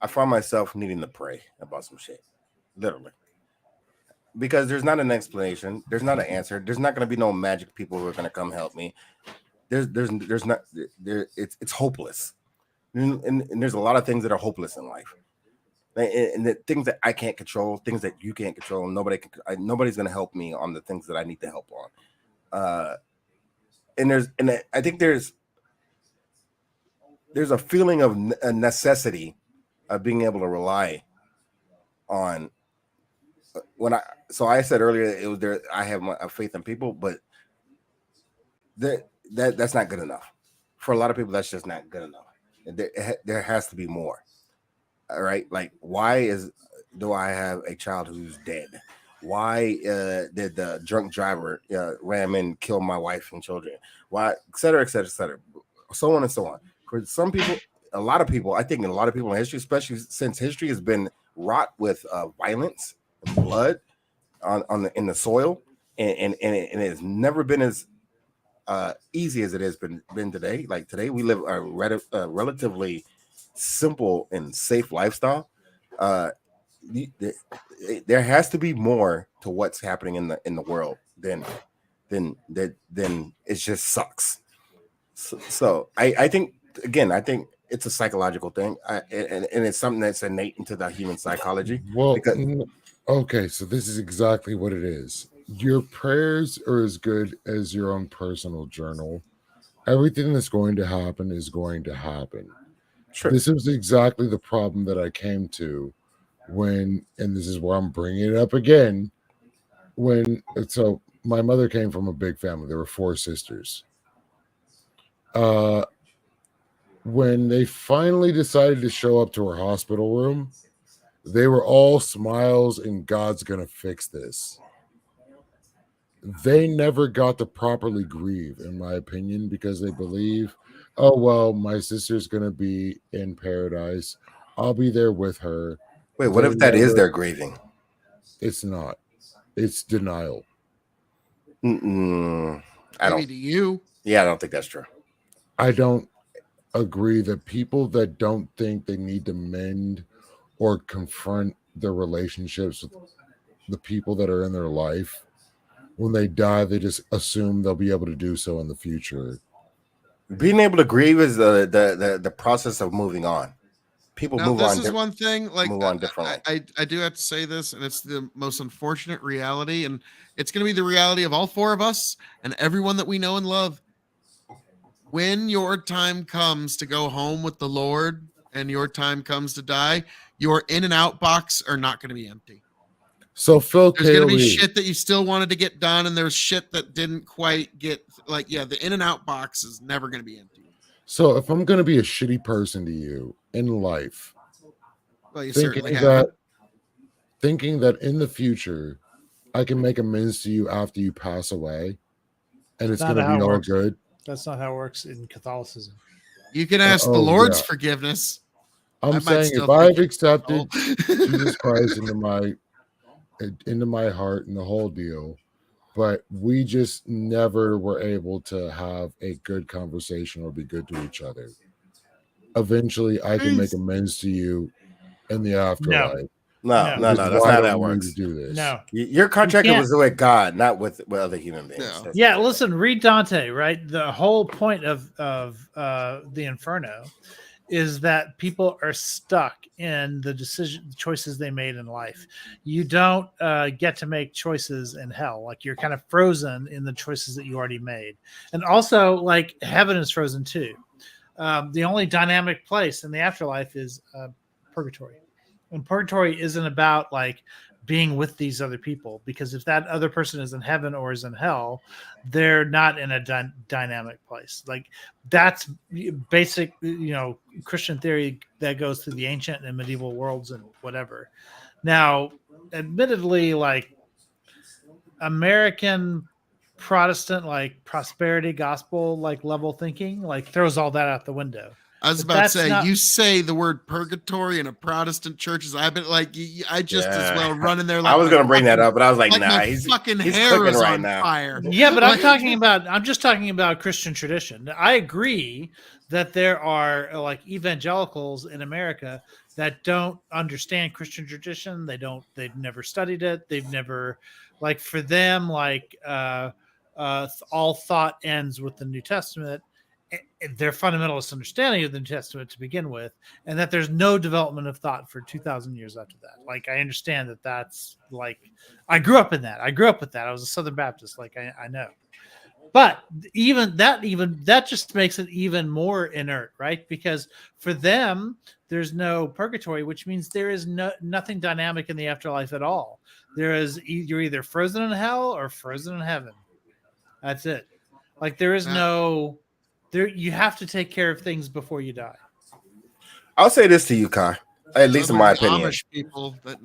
I find myself needing to pray about some shit, literally, because there's not an explanation, there's not an answer, there's not going to be no magic people who are going to come help me. There's not there. It's hopeless, and there's a lot of things that are hopeless in life, and the things that I can't control, things that you can't control, nobody's going to help me on the things that I need to help on. And I think there's a feeling of a necessity of being able to rely on I said earlier it was there. I have a faith in people, but that's not good enough for a lot of people. That's just not good enough. There has to be more. All right, like why do I have a child who's dead? Why did the drunk driver ram and kill my wife and children? Why, et cetera, et cetera, et cetera, so on and so on. For some people, a lot of people, I think, in a lot of people in history, especially since history has been wrought with violence and blood in the soil, and it has never been as easy as it has been today. Like today, we live a relatively simple and safe lifestyle. There has to be more to what's happening in the world than it just sucks. So I think it's a psychological thing, and it's something that's innate into the human psychology. Well, because, okay, so this is exactly what it is. Your prayers are as good as your own personal journal. Everything that's going to happen is going to happen. sure. This is exactly the problem that I came to and this is where I'm bringing it up again. So my mother came from a big family. There were 4 sisters. When they finally decided to show up to her hospital room, they were all smiles and God's gonna fix this. They never got to properly grieve, in my opinion, because they believe oh well, my sister's gonna be in paradise. I'll be there with her. Wait, what if that is their grieving? It's not. It's denial. I Maybe don't. to you. Yeah, I don't think that's true. I don't agree that people that don't think they need to mend or confront their relationships with the people that are in their life, when they die, they just assume they'll be able to do so in the future. Being able to grieve is the process of moving on. People Now, move this on. is one thing. Like, move on differently. I do have to say this, and it's the most unfortunate reality, and it's going to be the reality of all four of us and everyone that we know and love. When your time comes to go home with the Lord, and your time comes to die, your in and out box are not going to be empty. So Phil, There's going to be KOE, shit that you still wanted to get done, and there's shit that didn't quite get. Like, yeah, the in and out box is never going to be empty. So if I'm going to be a shitty person to you in life, Well, you certainly thinking have. that in the future I can make amends to you after you pass away, and it's Not going to how be it all works. good. That's not how it works in Catholicism. You can ask the Oh, Lord's yeah. forgiveness. I I'm might saying still if I've think accepted Oh. Jesus Christ into my heart and the whole deal, but we just never were able to have a good conversation or be good to each other. Eventually, I can make amends to you in the afterlife. No, No. that's not Why how do that we need works. to do this? No. Your contract can't- was with God, not with other human beings. No. That's- Yeah, listen, read Dante, right? The whole point of the Inferno is that people are stuck in the choices they made in life. You don't get to make choices in hell. Like, you're kind of frozen in the choices that you already made. And also, like, heaven is frozen too. The only dynamic place in the afterlife is purgatory. And purgatory isn't about like being with these other people, because if that other person is in heaven or is in hell, they're not in a dynamic place. Like, that's basic, Christian theory that goes through the ancient and medieval worlds and whatever. Now, admittedly, like, American Protestant, like, prosperity gospel, like, level thinking, like, throws all that out the window. I was But about to that's say, not- you say the word purgatory in a Protestant church, as I've been like, I just as Yeah. well run in there. Like, I was my going to bring that fucking- up, but I was like, Like, nah, my he's fucking he's hair cooking is right on now. fire. Yeah, but Like- I'm just talking about Christian tradition. I agree that there are like evangelicals in America that don't understand Christian tradition. They've never studied it. They've never, like, for them, like, all thought ends with the New Testament. Their fundamentalist understanding of the New Testament to begin with, and that there's no development of thought for 2,000 years after that. Like, I understand that that's like, I grew up in that. I grew up with that. I was a Southern Baptist. Like, I know, but even that just makes it even more inert, right? Because for them, there's no purgatory, which means there is nothing dynamic in the afterlife at all. There is, you're either frozen in hell or frozen in heaven. That's it. Like, there is no. There, you have to take care of things before you die. I'll say this to you, Kai, at least in my The opinion. Amish people that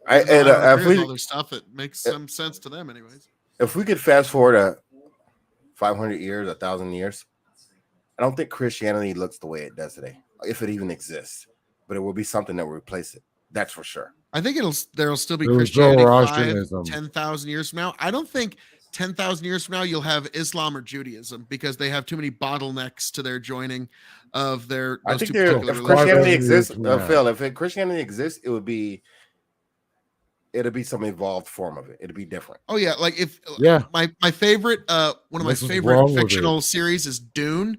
I, don't and, agree if with we all their stuff, it makes some sense to them, anyways. if we could fast forward to 500 years, 1,000 years, I don't think Christianity looks the way it does today, if it even exists. But it will be something that will replace it. That's for sure. I think there'll still be There was Christianity Zoroastrianism. 10,000 years from now. I don't think 10,000 years from now you'll have Islam or Judaism, because they have too many bottlenecks to their joining of their. I those think two if particular religions. Christianity 500 years exists, from now. Phil, if Christianity exists, it'll be some evolved form of it. It'll be different. Oh yeah, like if Yeah. my favorite one of my This is favorite wrong with fictional series is Dune,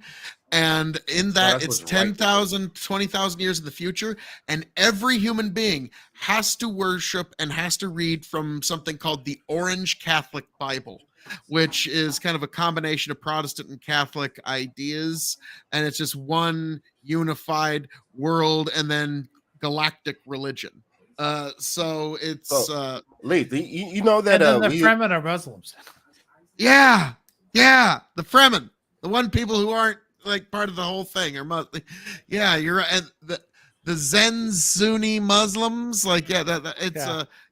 and in that that's it's what's right. 10,000 20,000 years in the future, and every human being has to worship and has to read from something called the Orange Catholic Bible, which is kind of a combination of Protestant and Catholic ideas, and it's just one unified world and then galactic religion. So it's Lee, you know that And then the we, Fremen are Muslims. yeah, the Fremen, the one people who aren't like part of the whole thing are yeah, you're right. And the Zen Sunni Muslims, like, yeah,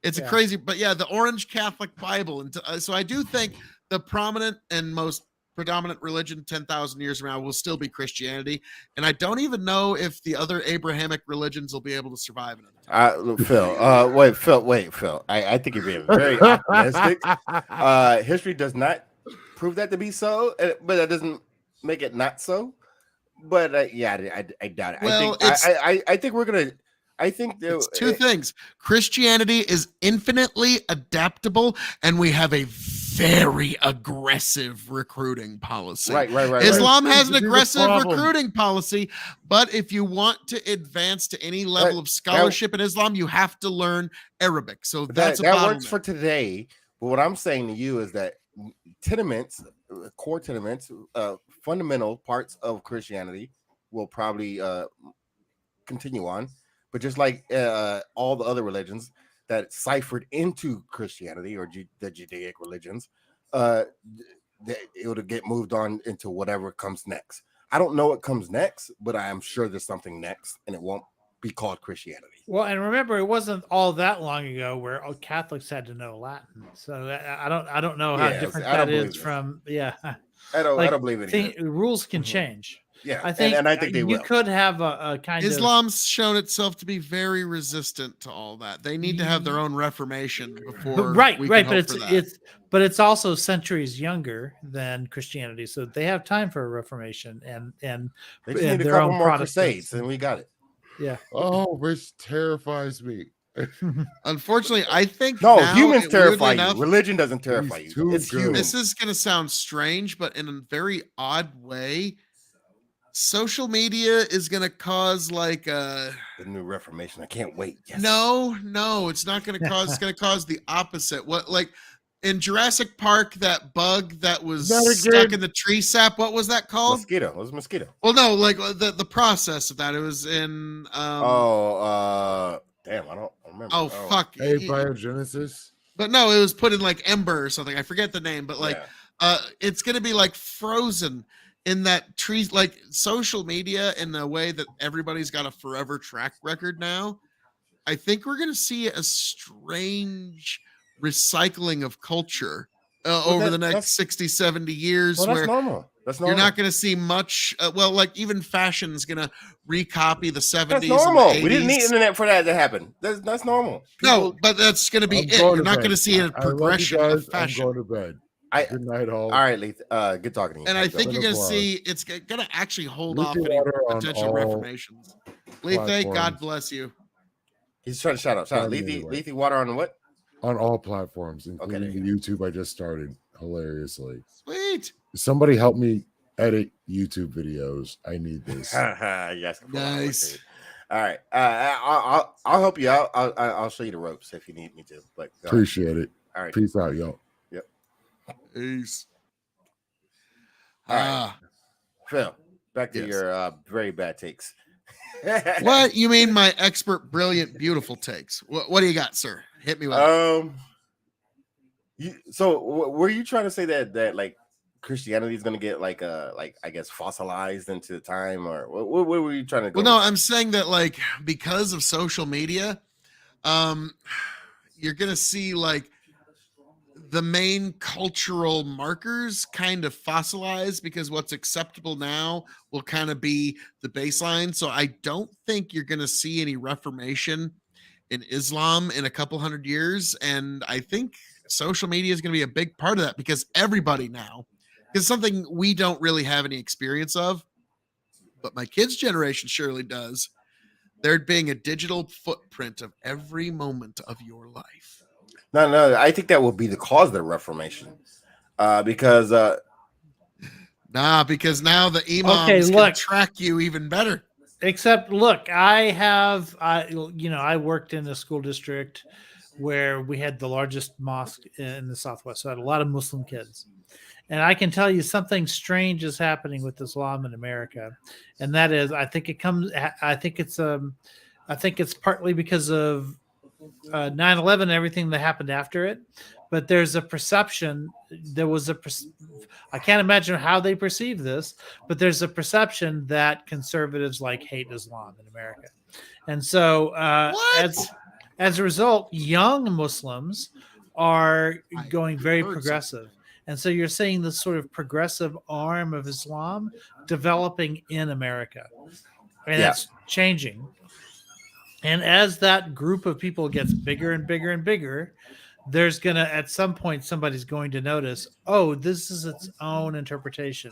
it's a crazy, but yeah, the Orange Catholic Bible. And so I do think the prominent and most predominant religion 10,000 years from now will still be Christianity. And I don't even know if the other Abrahamic religions will be able to survive another time. Wait, Phil. I think you're being very optimistic. History does not prove that to be so, but that doesn't make it not so. But I doubt it. Well, I think we're gonna. I think it's two things. Christianity is infinitely adaptable, and we have a very aggressive recruiting policy. Right. Islam has an This is the aggressive problem. recruiting policy, but if you want to advance to any level of scholarship in Islam, you have to learn Arabic. So that's that a works for today. But what I'm saying to you is that tenements, core tenements, fundamental parts of Christianity will probably continue on. But just like all the other religions that ciphered into Christianity or the Judaic religions, it will get moved on into whatever comes next. I don't know what comes next, but I am sure there's something next, and it won't be called Christianity. Well, and remember, it wasn't all that long ago where Catholics had to know Latin. So I don't know how Yeah, different I don't that is believe it. from I don't Like, believe it either. rules can Mhm. change. Yeah, I think, and I think they you will. could have a kind of Islam's shown itself to be very resistant to all that. They need to have their own reformation before right, we right, can but hope for that. it's also centuries younger than Christianity, so they have time for a reformation and They just and need a their couple own more Protestants. crusades, and we got it. Yeah. Oh, which terrifies me. Unfortunately, I think No, now, humans weirdly terrify enough, you. Religion doesn't terrify He's you. too It's good. humans. This is going to sound strange, but in a very odd way, social media is going to cause like a The new Reformation. I can't wait. Yes. no, it's not going to cause. It's going to cause the opposite. What like in Jurassic Park, that bug that was Not stuck again. in the tree sap. What was that called? Mosquito. It was a mosquito. Well, no, like the process of that. It was in. Damn, I don't remember. Oh fuck! Abiogenesis. But no, it was put in like ember or something. I forget the name, but like Yeah. it's gonna be like frozen in that tree, like social media in a way that everybody's got a forever track record now. I think we're gonna see a strange recycling of culture over the that's- next 60, 70 years Well, that's where normal. That's you're normal. not going to see much. Well, like even fashion's going to recopy the 70s. That's and normal. the We didn't need 80s. internet for that to happen. That's normal. No, but that's going to be I'm it. going You're to not bed. going to see a I love you progression guys. of fashion. I'm going to bed. I- Good night, all. All right, Leith. Good talking to you. And I Thanks, think Phil. you're going to Applause. see it's going to actually hold Lucy off any Water on potential all reformations. Lethe, God platforms. bless you. He's trying to shout out. Sorry, Lethe, anyway. Lethe Water on what? On all platforms, there including the YouTube I just started. Hilariously. Sweet. Somebody help me edit YouTube videos. I need this. Yes. Nice. All right. I'll help you out. I'll show you the ropes if you need me to. But Appreciate it. all right. Peace out, y'all. Peace. All right. Phil, back to Yes. your very bad takes. What you mean? My expert, brilliant, beautiful takes. What do you got, sir? Hit me with it. Were you trying to say that like Christianity is going to get like I guess fossilized into time, or what were you trying to go? Well, no, I'm saying that like because of social media, you're gonna see like the main cultural markers kind of fossilize because what's acceptable now will kind of be the baseline. So I don't think you're gonna see any reformation in Islam in a couple hundred years, and I think social media is gonna be a big part of that because everybody now. It's something we don't really have any experience of, but my kids' generation surely does. There being a digital footprint of every moment of your life. No, I think that will be the cause of the Reformation, because because now the imams Okay, can look. track you even better. Except, look, I worked in a school district where we had the largest mosque in the Southwest. So I had a lot of Muslim kids. And I can tell you something strange is happening with Islam in America. And that is, I think it's partly because of 9/11 and everything that happened after it. But there's a perception, I can't imagine how they perceive this, but there's a perception that conservatives like hate Islam in America. And so as a result, young Muslims are going very heard progressive. And so you're seeing this sort of progressive arm of Islam developing in America. And Yeah. it's changing. And as that group of people gets bigger and bigger and bigger, there's going to, at some point, somebody's going to notice, oh, this is its own interpretation.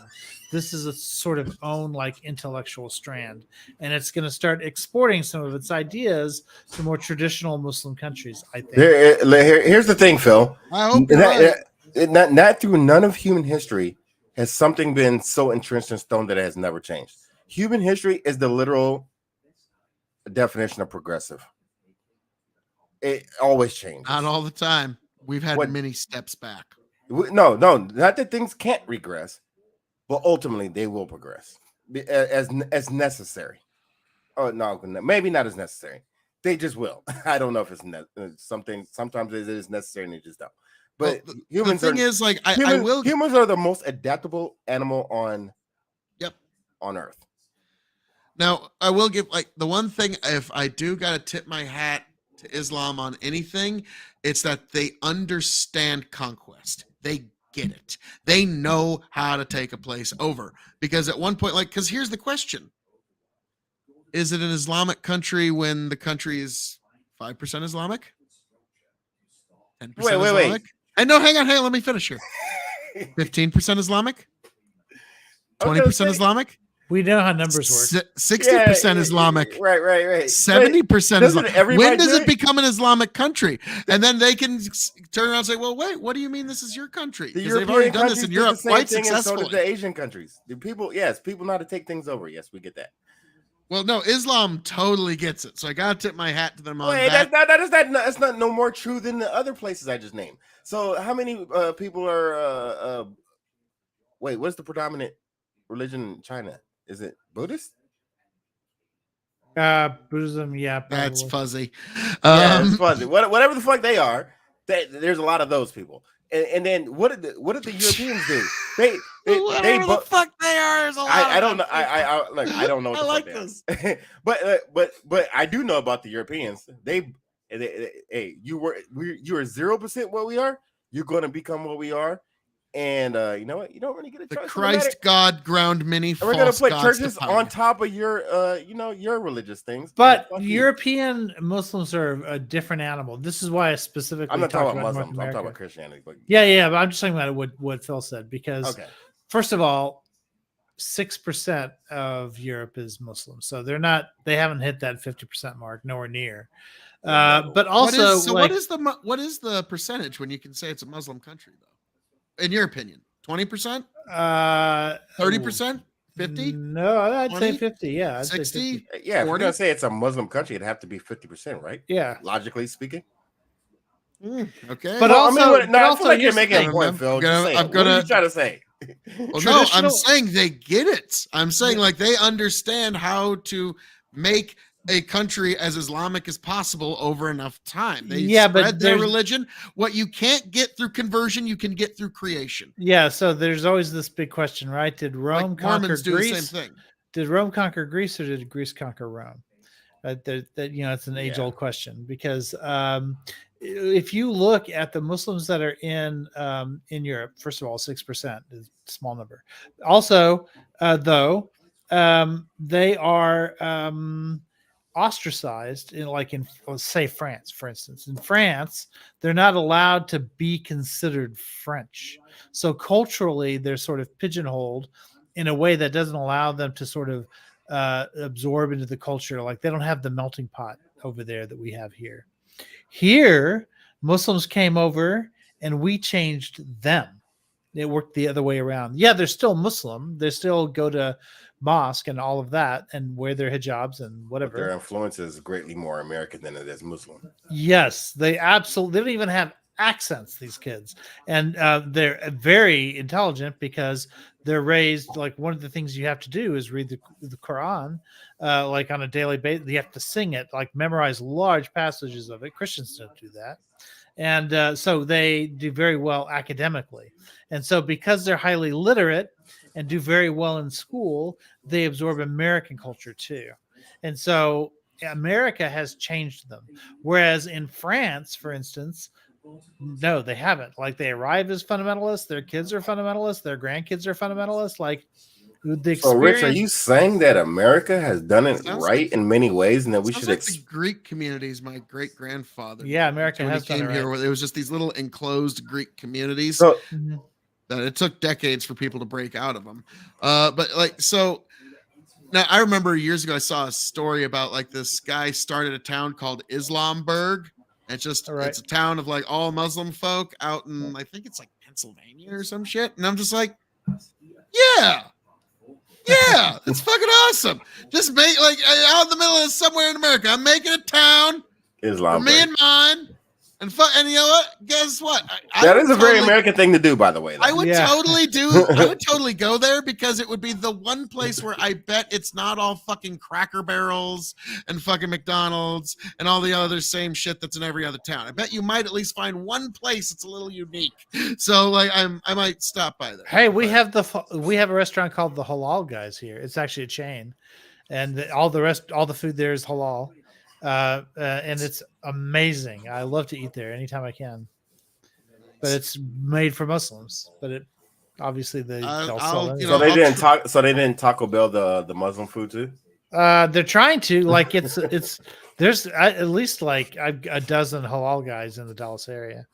This is a sort of own like intellectual strand. And it's going to start exporting some of its ideas to more traditional Muslim countries, I think. Here's the thing, Phil. I hope you're right. Not through none of human history has something been so entrenched in stone that it has never changed. Human history is the literal definition of progressive. It always changes. Not all the time. We've had What- many steps back. No, not that things can't regress, but ultimately they will progress as necessary. Oh no, maybe not as necessary. They just will. I don't know if it's something. Sometimes it is necessary and they just don't. But Well, humans the thing are is, like, humans are the most adaptable animal on Earth. Now, I will give, like, the one thing, if I do got to tip my hat to Islam on anything, it's that they understand conquest. They get it. They know how to take a place over. Because at one point, like, because here's the question. Is it an Islamic country when the country is 5% Islamic? 10% Wait. Islamic? And no, hang on, let me finish here. 15% Islamic? 20% Islamic? We know how numbers work. 60% Islamic. Right. 70% doesn't Islamic. everybody When does do it it? become an Islamic country? And then they can turn around and say, well, wait, what do you mean this is your country? The Because they've already European done this in countries did the Europe same quite thing, and so successfully. did the Asian countries. The people know how to take things over. Yes, we get that. Well, no, Islam totally gets it. So I got to tip my hat to them on Wait, that. that's not no more true than the other places I just named. So how many people are wait, what's the predominant religion in China? Is it Buddhist? Buddhism, yeah. That's probably. fuzzy. Yeah, it's fuzzy. Whatever the fuck they are, there's a lot of those people. And then what did the Europeans do? They Whatever the fuck they are, is a lot I of don't know. them. I don't know. What I the like fuck they are. but I do know about the Europeans. Hey, you were 0% what we are. You're going to become what we are. And you know what? You don't really get a The choice. Christ God ground many And we're gonna false put gods churches to power. on top of your your religious things. But Fuck you. European Muslims are a different animal. This is why I specifically I'm not talked talking about North Muslims. I'm America. talking about Christianity. But Yeah, but I'm just talking about what Phil said because okay, first of all, 6% of Europe is Muslim, so they haven't hit that 50% mark, nowhere near. But also, what is the percentage when you can say it's a Muslim country though? In your opinion, 20%, 30%, 50? No, I'd 20? say 50. Yeah, I'd say 60? 50. yeah. If we're 40? gonna say it's a Muslim country, it'd have to be 50%, right? Yeah, Logically speaking. Okay. But Well, also- I but feel also like you're here's the making a thing. point, Phil. I'm Just gonna- say I'm it. What are gonna- you trying to say? Well, no, I'm traditional- saying they get it. I'm saying like they understand how to make a country as Islamic as possible over enough time. They Yeah, but spread their there's- religion. What you can't get through conversion, you can get through creation. yeah. So there's always this big question, right? Did Rome Like conquer Mormons do Greece? the same thing. Did Rome conquer Greece or did Greece conquer Rome? That it's an age-old question because if you look at the Muslims that are in Europe, first of all, 6% is a small number. Also, though, they are ostracized in let's say France, for instance. In France, they're not allowed to be considered French. So culturally, they're sort of pigeonholed in a way that doesn't allow them to sort of absorb into the culture. Like they don't have the melting pot over there that we have here. Here, Muslims came over and we changed them. It worked the other way around. Yeah, they're still Muslim. They still go to mosque and all of that and wear their hijabs and But their whatever. influence is greatly more American than it is Muslim. Yes, they don't even have accents, these kids. And they're very intelligent because they're raised like one of the things you have to do is read the Quran like on a daily basis. You have to sing it, like memorize large passages of it. Christians don't do that. And so they do very well academically. And so because they're highly literate and do very well in school, they absorb American culture too. And so America has changed them. Whereas in France, for instance, No, they haven't. Like they arrive as fundamentalists, their kids are fundamentalists, their grandkids are fundamentalists. Like the So, Rich, are experience. you saying that America has done it Sounds right in many ways, and that we Sounds should? like the Greek communities. My great grandfather. Yeah, America when he has done came it here, right. where it was just these little enclosed Greek communities So, Mhm. that it took decades for people to break out of them. But like so. Now I remember years ago I saw a story about like this guy started a town called Islamburg. All right. It's a town of like all Muslim folk out in I think it's like Pennsylvania or some shit. And I'm just like, yeah, it's fucking awesome. Just make like out in the middle of somewhere in America. I'm making a town for Islam. me and mine. And you know what? Guess what? That is would a very totally- American thing to do, by the way. I though. would Yeah. I would totally go there because it would be the one place where I bet it's not all fucking Cracker Barrels and fucking McDonald's and all the other same shit that's in every other town. I bet you might at least find one place that's a little unique. So like I might stop by there. Hey, we But- have we have a restaurant called the Halal Guys here. It's actually a chain, and all the food there is halal, and it's amazing. I love to eat there anytime I can. But it's made for Muslims. But it obviously they'll I'll, sell it. you So know, they I'll didn't tr- talk. So they didn't Taco Bell the Muslim food too. They're trying to like it's there's at least like a dozen halal guys in the Dallas area.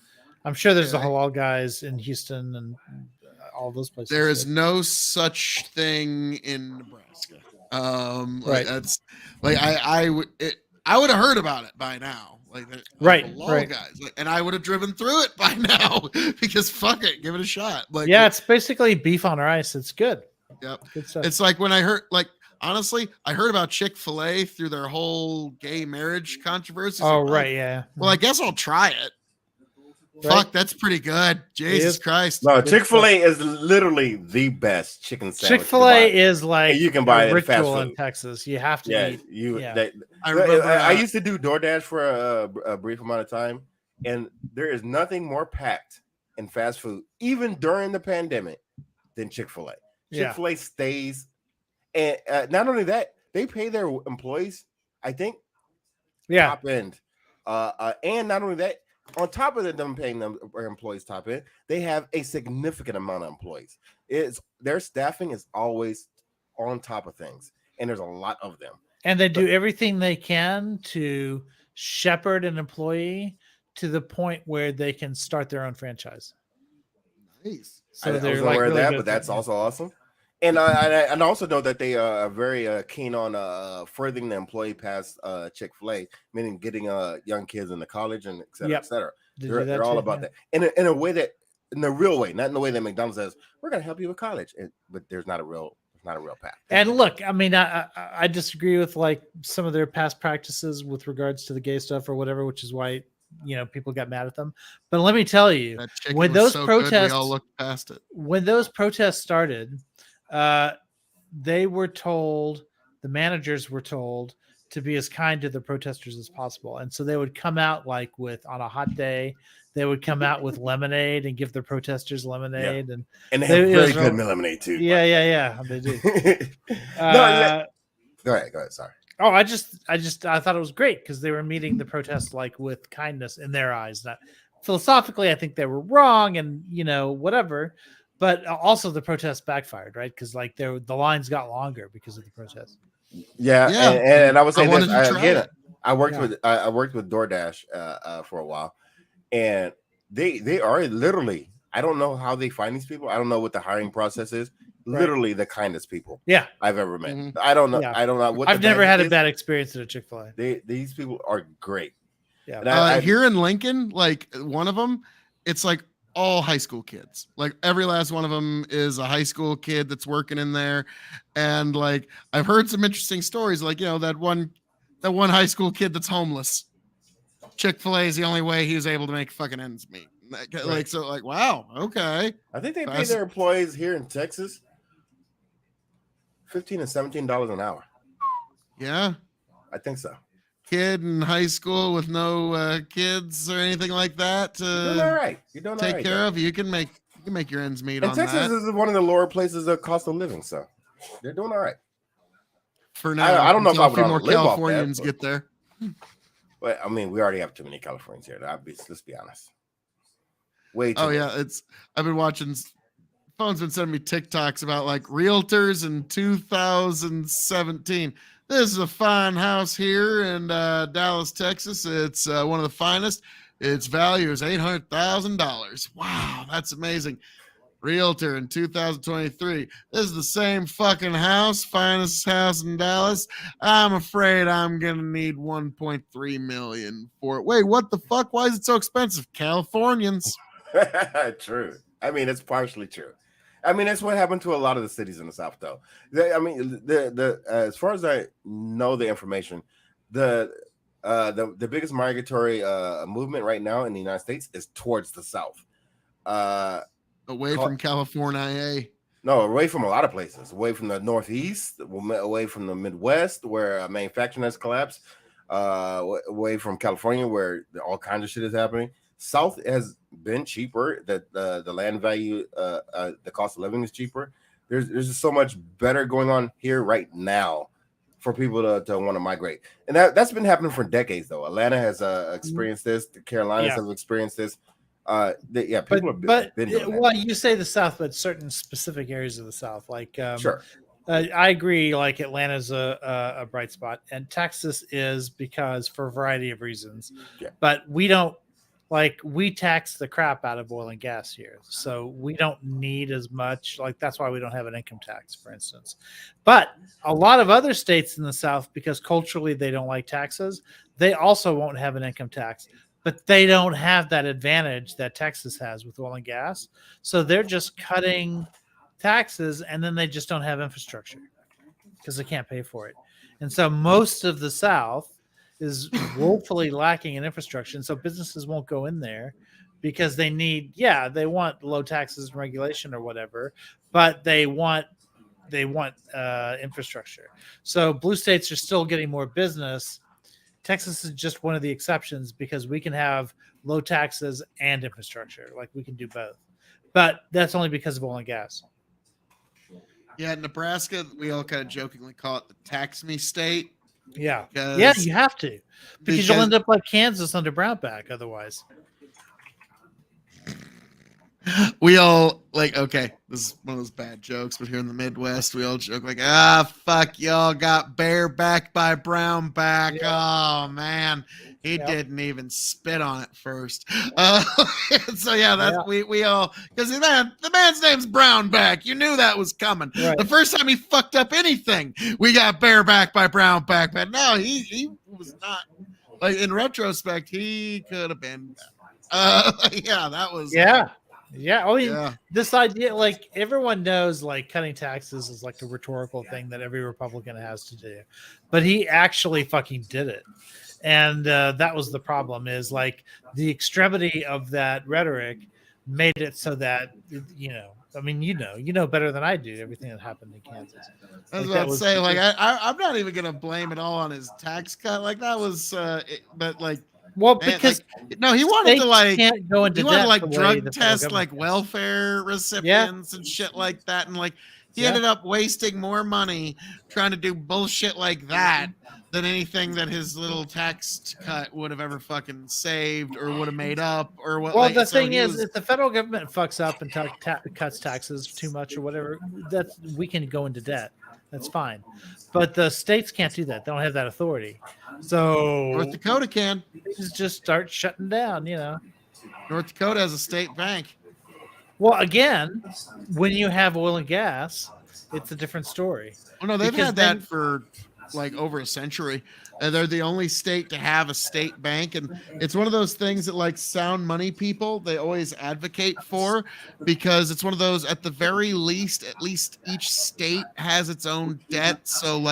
I'm sure there's the Okay. halal guys in Houston and all those places. There is too. no such thing in Nebraska. Like Right. that's like I would have heard about it by now. Like Right, the law right. guys, like, and I would have driven through it by now because fuck it, give it a shot. Like Yeah, it's basically beef on rice. It's good. Yep. Good stuff. It's like when I heard like honestly, I heard about Chick-fil-A through their whole gay marriage controversy. Oh right, yeah. Well, I guess I'll try it. Right. Fuck, that's pretty good. Jesus is. Christ. No, Chick-fil-A is literally the best chicken sandwich. Chick-fil-A is like you can buy a it at fast ritual in food. Texas. You have to Yeah, eat. you. Yeah. I remember I used to do DoorDash for a brief amount of time, and there is nothing more packed in fast food, even during the pandemic, than Chick-fil-A. Yeah. Chick-fil-A stays, and not only that, they pay their employees, I think, Yeah. top end. And not only that, on top of them paying them their employees top end, they have a significant amount of employees. It's their staffing is always on top of things, and there's a lot of them. And they do everything they can to shepherd an employee to the point where they can start their own franchise. nice. So I they're wasn't like aware of really that, good but that's at- also awesome. And I also know that they are very keen on furthering the employee past Chick-fil-A, meaning getting young kids into college and et cetera, Yep. et cetera. Did They're, you do that they're all too? about Yeah. that in a way that in the real way, not in the way that McDonald's says we're going to help you with college, but there's not a real path. And look, I mean, I disagree with like some of their past practices with regards to the gay stuff or whatever, which is why people got mad at them. But let me tell you, That chicken when was those so good, protests we all looked past it. when those protests started, they were told, the managers were told to be as kind to the protesters as possible. And so they would come out like on a hot day, they would come out with lemonade and give the protesters lemonade. And And they They- have it very was good real- lemonade too. yeah, they do. No, go ahead. Sorry. Oh, I thought it was great because they were meeting the protests like with kindness in their eyes. That philosophically, I think they were wrong, and whatever. But also the protests backfired, right? Because like the lines got longer because of the protests. Yeah, Yeah, and I would say I wanted this to try again. it. I worked Yeah. with I worked with DoorDash for a while, and they are literally. I don't know how they find these people. I don't know what the hiring process is. Right. Literally the kindest people Yeah, I've ever met. Mhm. I don't know. Yeah. I don't know what. the I've never magic had a is. bad experience at a Chick-fil-A. These people are great. Yeah. And I- Here in Lincoln, like one of them, it's like all high school kids. Like every last one of them is a high school kid that's working in there. And like I've heard some interesting stories, like that one high school kid that's homeless. Chick-fil-A is the only way he was able to make fucking ends meet. Like so, like wow, okay. I think they pay That's- their employees here in Texas $15 to $17 an hour. Yeah. I think so. Kid in high school with no kids or anything like that You're doing all right. You're doing all take right. care though. of. You can make your ends meet And on Texas that is one of the lower places of cost of living, so they're doing all right. for now. I don't know if until I a few would more live off that, Californians but- get there. But I mean, we already have too many Californians here. Let's be honest. Way too Oh low. yeah, I've been watching. Phone's been sending me TikToks about like realtors in 2017. This is a fine house here in Dallas, Texas. It's one of the finest. Its value is $800,000. Wow, that's amazing. Realtor in 2023. This is the same fucking house, finest house in Dallas. I'm afraid I'm gonna need 1.3 million for it. Wait, what the fuck? Why is it so expensive? Californians. True. I mean, it's partially true. I mean, that's what happened to a lot of the cities in the South, though. I mean, the as far as I know the information, the biggest migratory movement right now in the United States is towards the South. Away from California. No, away from a lot of places. Away from the Northeast, away from the Midwest, where manufacturing has collapsed. Away from California, where all kinds of shit is happening. South has been cheaper. That the land value, the cost of living is cheaper. There's just so much better going on here right now for people to want to migrate, and that's been happening for decades. Though Atlanta has experienced this, the Carolinas have experienced this. People have been doing that. Well, you say the South, but certain specific areas of the South, like Sure. I agree. Like Atlanta's a bright spot, and Texas is because for a variety of reasons. Yeah. But we don't we tax the crap out of oil and gas here, so we don't need as much. Like that's why we don't have an income tax, for instance. But a lot of other states in the South, because culturally they don't like taxes, they also won't have an income tax. But they don't have that advantage that Texas has with oil and gas, so they're just cutting taxes, and then they just don't have infrastructure because they can't pay for it. And so most of the South is woefully lacking in infrastructure, and so businesses won't go in there because they want low taxes and regulation or whatever, but they want infrastructure. So blue states are still getting more business. Texas is just one of the exceptions because we can have low taxes and infrastructure. Like we can do both, but that's only because of oil and gas. Yeah, Nebraska, we all kind of jokingly call it the tax me state. Yeah. Because, Yeah, you have to. Because you'll end up like Kansas under Brownback otherwise. We all okay, this is one of those bad jokes, but here in the Midwest, we all joke fuck, y'all got bareback by Brownback. Yeah. Oh man, he didn't even spit on it first. So that's we all, because the man's name's Brownback. You knew that was coming. Right. The first time he fucked up anything, we got bareback by Brownback, but no, he was not. Like in retrospect, he could have been. That was Yeah. I mean, this idea, like everyone knows, like cutting taxes is like a rhetorical thing that every Republican has to do, but he actually fucking did it. And that was the problem, is like the extremity of that rhetoric made it so that, I mean, you know better than I do everything that happened in Kansas. I was about to say, I'm not even going to blame it all on his tax cut. Like that was, but like, well, because he wanted to can't go into drug test welfare recipients and shit like that, and he ended up wasting more money trying to do bullshit like that than anything that his little tax cut would have ever fucking saved or would have made up or what. Well, the thing is, if the federal government fucks up and cuts taxes too much or whatever, we can go into debt. That's fine, but the states can't do that. They don't have that authority. So North Dakota can. Just start shutting down. North Dakota has a state bank. Well, again, when you have oil and gas, it's a different story. Well, no, they've had that for over a century. They're the only state to have a state bank, and it's one of those things that sound money people, they always advocate for, because it's one of those, at the very least, at least each state has its own debt. So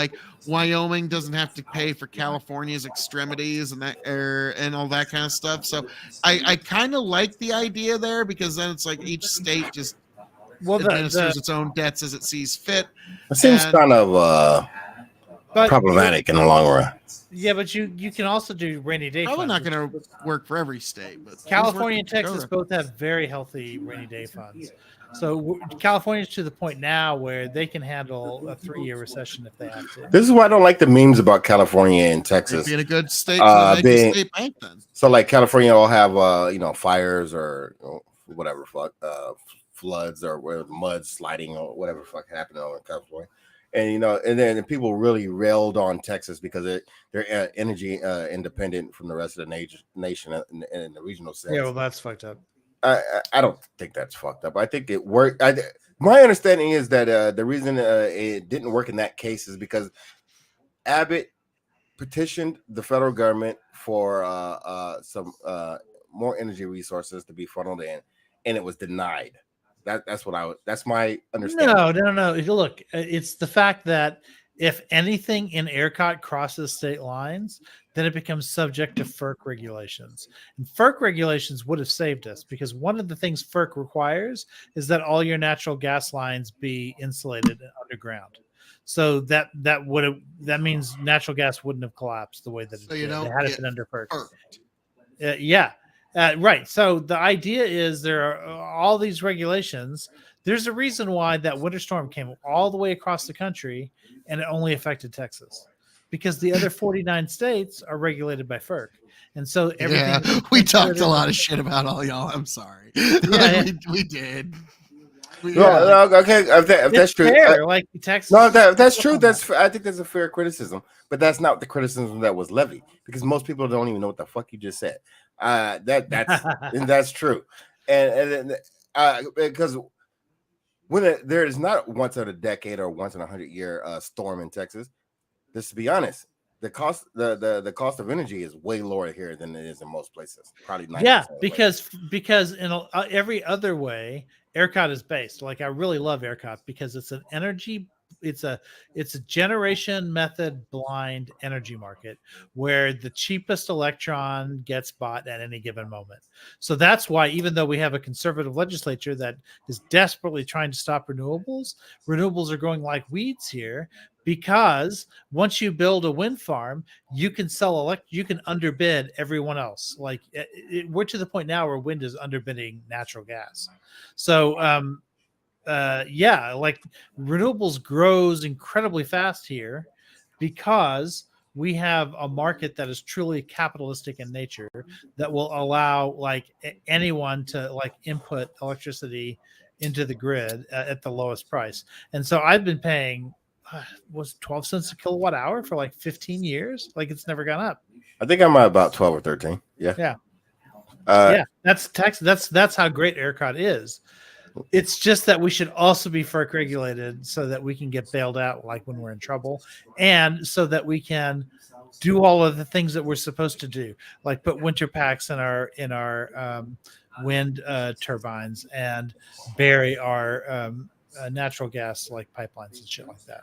Wyoming doesn't have to pay for California's extremities and that and all that kind of stuff. So I kind of like the idea there, because then it's each state just administers its own debts as it sees fit. It seems kind of problematic in the long run. Yeah, but you can also do rainy day Probably funds. not going to work for every state, but California and Texas both have very healthy rainy day funds. So California's to the point now where they can handle a 3-year recession if they have to. This is why I don't like the memes about California and Texas being a good state, being a state bank then. So California will have fires or whatever fuck floods or whatever, mud sliding or whatever fuck happened on California. And and then people really railed on Texas because they're energy independent from the rest of the nation in the regional sense. Yeah, well, that's fucked up. I don't think that's fucked up. I think it worked. My understanding is that the reason it didn't work in that case is because Abbott petitioned the federal government for some more energy resources to be funneled in, and it was denied. That's my understanding. No. Look, it's the fact that if anything in ERCOT crosses state lines, then it becomes subject to FERC regulations. And FERC regulations would have saved us because one of the things FERC requires is that all your natural gas lines be insulated underground. So that means natural gas wouldn't have collapsed the way that it did. It had it been under FERC. Yeah. Right. So the idea is there are all these regulations. There's a reason why that winter storm came all the way across the country and it only affected Texas because the other 49 states are regulated by FERC. And so everything we talked a lot of shit about all y'all. I'm sorry. Yeah. We did. No, okay. If that's true, fair, like Texas. No, if that's true, I think that's a fair criticism. But that's not the criticism that was levied because most people don't even know what the fuck you just said. That's true, and because when there is not once in a decade or once in 100-year storm in Texas, just to be honest, the cost of energy is way lower here than it is in most places. Probably 90%. Yeah, because in every other way, ERCOT is based. Like I really love ERCOT because it's an energy. It's a generation method blind energy market where the cheapest electron gets bought at any given moment. So that's why even though we have a conservative legislature that is desperately trying to stop renewables are growing like weeds here because once you build a wind farm, you can you can underbid everyone else. Like we're to the point now where wind is underbidding natural gas. So like renewables grows incredibly fast here because we have a market that is truly capitalistic in nature that will allow like anyone to like input electricity into the grid at the lowest price. And so I've been paying was 12 cents a kilowatt hour for like 15 years. Like it's never gone up. I think I'm at about 12 or 13. Yeah. That's Texas. That's how great ERCOT is. It's just that we should also be FERC regulated so that we can get bailed out like when we're in trouble and so that we can do all of the things that we're supposed to do, like put winter packs in our wind turbines and bury our natural gas like pipelines and shit like that.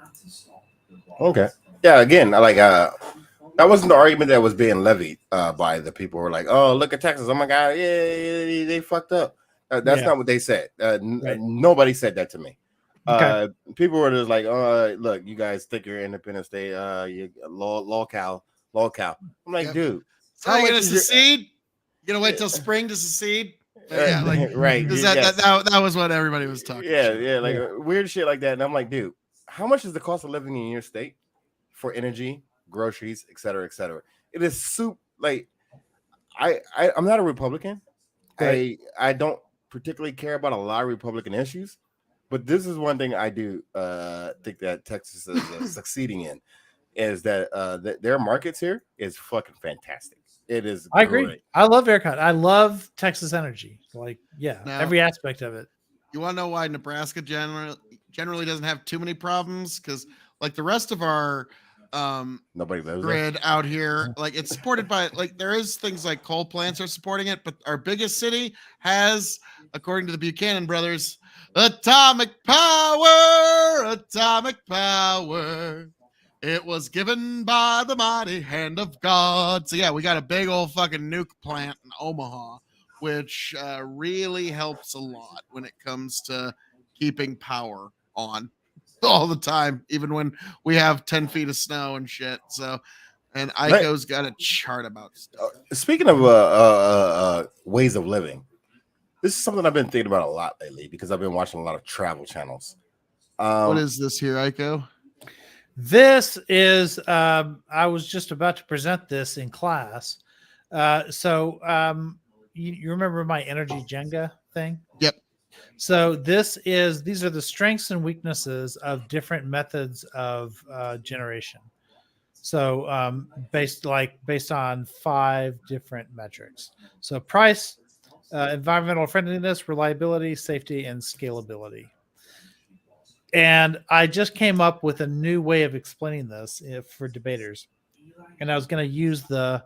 Okay. Yeah, again, like that wasn't the argument that was being levied by the people who were like, oh, look at Texas. Oh my God, yeah, they fucked up. That's not what they said. Right. Nobody said that to me. Okay. People were just like, "Oh, look, you guys think you're independent state, you lol-cal." I'm like, dude, so how are you gonna secede? You gonna wait till spring to secede? Yeah, like right. That was what everybody was talking. Yeah, like weird shit like that. And I'm like, dude, how much is the cost of living in your state for energy, groceries, et cetera, et cetera? It is soup. Like, I'm not a Republican. Right. I don't particularly care about a lot of Republican issues, but this is one thing I do think that Texas is succeeding in is that their markets here is fucking fantastic. It is. I agree. I love ERCOT. I love Texas energy. Like, now, every aspect of it. You want to know why Nebraska generally doesn't have too many problems? Because like the rest of our nobody lives grid out here, like it's supported by like there is things like coal plants are supporting it, but our biggest city has, according to the Buchanan brothers, atomic power. It was given by the mighty hand of God. So yeah, we got a big old fucking nuke plant in Omaha, which really helps a lot when it comes to keeping power on all the time, even when we have 10 feet of snow and shit. So, and Ico's got a chart about stuff. Speaking of ways of living, this is something I've been thinking about a lot lately because I've been watching a lot of travel channels. What is this here, Ico? This is I was just about to present this in class. You remember my energy Jenga thing? Yep. So these are the strengths and weaknesses of different methods of generation. So based on 5 different metrics. So price, environmental friendliness, reliability, safety, and scalability. And I just came up with a new way of explaining this for debaters. And I was going to use the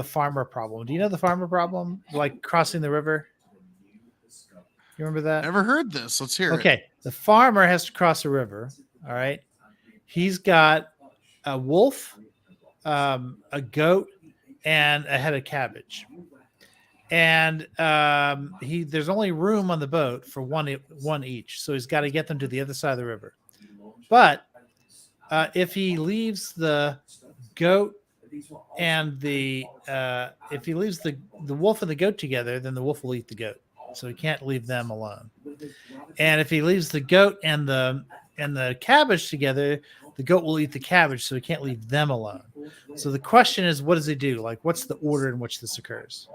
farmer problem. Do you know the farmer problem? Like crossing the river? You remember that? Never heard this. Let's hear it. Okay. The farmer has to cross a river. All right. He's got a wolf, a goat, and a head of cabbage. And there's only room on the boat for one each. So he's got to get them to the other side of the river. But if he leaves the goat and if he leaves the wolf and the goat together, then the wolf will eat the goat. So he can't leave them alone. And if he leaves the goat and the cabbage together, the goat will eat the cabbage, so he can't leave them alone. So the question is, what does he do? Like, what's the order in which this occurs?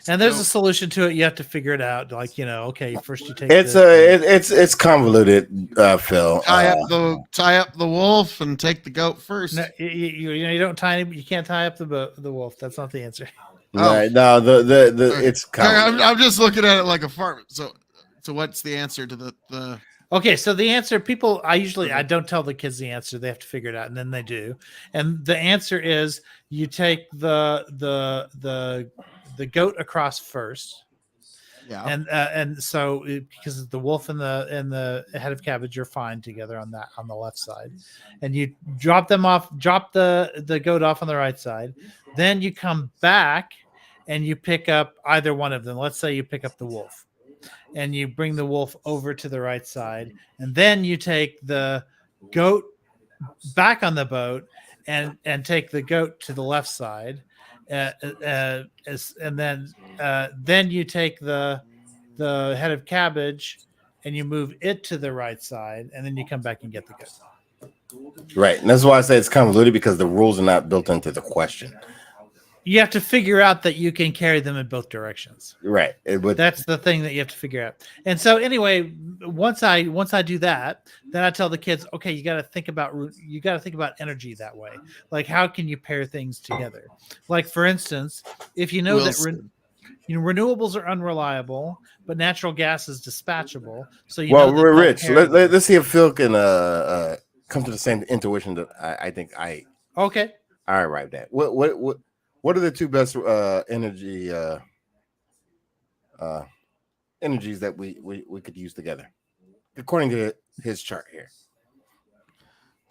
And there's a solution to it. You have to figure it out. Like, okay, first you take. It's convoluted, Phil. Tie up the wolf and take the goat first. No, you don't tie. You can't tie up the wolf. That's not the answer. Right, no, it's convoluted. I'm just looking at it like a farm. So what's the answer to the? Okay, so the answer, I don't tell the kids the answer. They have to figure it out, and then they do. And the answer is you take the goat across first. Yeah. And so because the wolf and the head of cabbage are fine together on the left side, and you drop the goat off on the right side. Then you come back and you pick up either one of them. Let's say you pick up the wolf. And you bring the wolf over to the right side, and then you take the goat back on the boat and take the goat to the left side, and then you take the head of cabbage and you move it to the right side, and then you come back and get the goat. Right, and that's why I say it's convoluted, because the rules are not built into the question. You have to figure out that you can carry them in both directions. Right. That's the thing that you have to figure out. And so anyway, once I do that, then I tell the kids, okay, you got to think about energy that way. Like, how can you pair things together? Like, for instance, if you know that renewables are unreliable, but natural gas is dispatchable. So we're Rich. Let's see if Phil can come to the same intuition that I think I arrived at. What are the two best energies that we could use together, according to his chart here?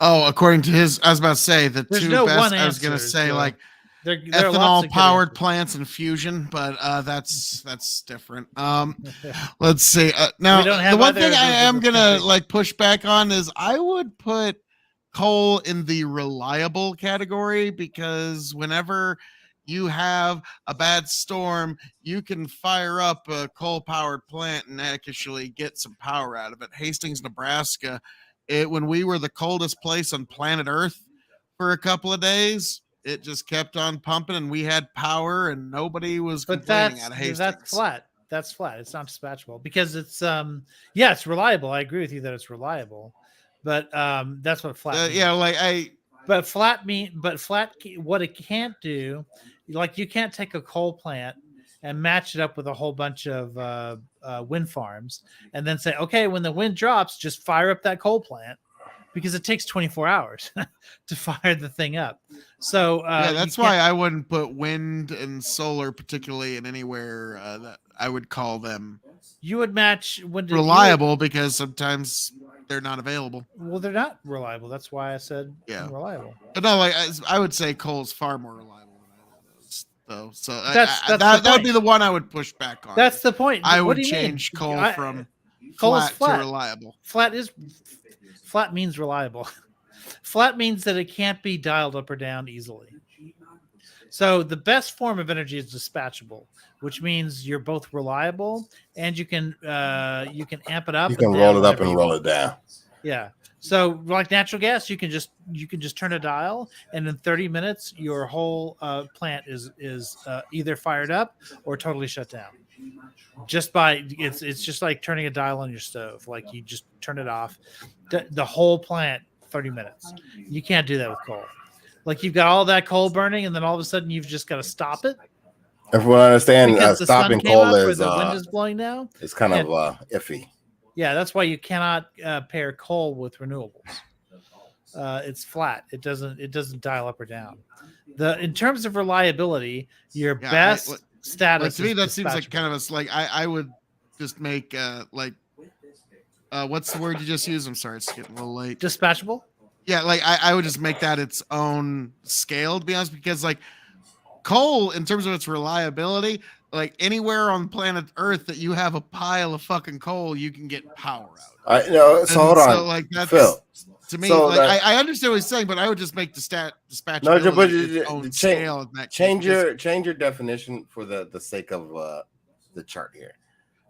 Oh, according to his, I was about to say the There's two no best. one I was going to answer, say so like there are lots ethanol of powered good plants and fusion, but that's different. Let's see. Now, We don't have the one other thing I am versions of gonna country. like push back on is I would put coal in the reliable category, because whenever you have a bad storm, you can fire up a coal-powered plant and actually get some power out of it. Hastings, Nebraska, when we were the coldest place on planet Earth for a couple of days, it just kept on pumping, and we had power, and nobody was But complaining out of Hastings. that's flat. That's flat. It's not dispatchable because it's it's reliable. I agree with you that it's reliable, but that's what flat. means. But flat what it can't do, like, you can't take a coal plant and match it up with a whole bunch of wind farms and then say, okay, when the wind drops, just fire up that coal plant, because it takes 24 hours to fire the thing up. So that's why I wouldn't put wind and solar particularly in anywhere that I would call them you would match reliable, because sometimes they're not available. Well, they're not reliable. That's why I said reliable. But no, like I would say coal is far more reliable than either of those, though. So That's that would be the one I would push back on. That's the point. I What would do you change mean? coal from coal is flat to reliable. Flat means reliable. Flat means that it can't be dialed up or down easily. So the best form of energy is dispatchable, which means you're both reliable and you can amp it up. You can roll it up and roll it down. Yeah. So like natural gas, you can just turn a dial, and in 30 minutes, your whole plant is either fired up or totally shut down. Just by it's just like turning a dial on your stove. Like you just turn it off, the whole plant 30 minutes. You can't do that with coal. Like you've got all that coal burning, and then all of a sudden you've just got to stop it Everyone understand because the sun stopping came coal up or is the wind is blowing now. it's kind And- of iffy. Yeah, that's why you cannot pair coal with renewables. It's flat. It doesn't dial up or down. In terms of reliability, your Yeah, best status. to me, is that seems like dispatchable. kind of I would just make what's the word you just used? I'm sorry, it's getting a little late. dispatchable. Yeah, like I would just make that its own scale, to be honest, because like coal, in terms of its reliability, like anywhere on planet Earth that you have a pile of fucking coal, you can get power out. I know. So And hold on, like that's Phil. to me, so like that- I understand what he's saying, but I would just make the dispatchability No, but its own scale. In that change case, your definition for the sake of the chart here.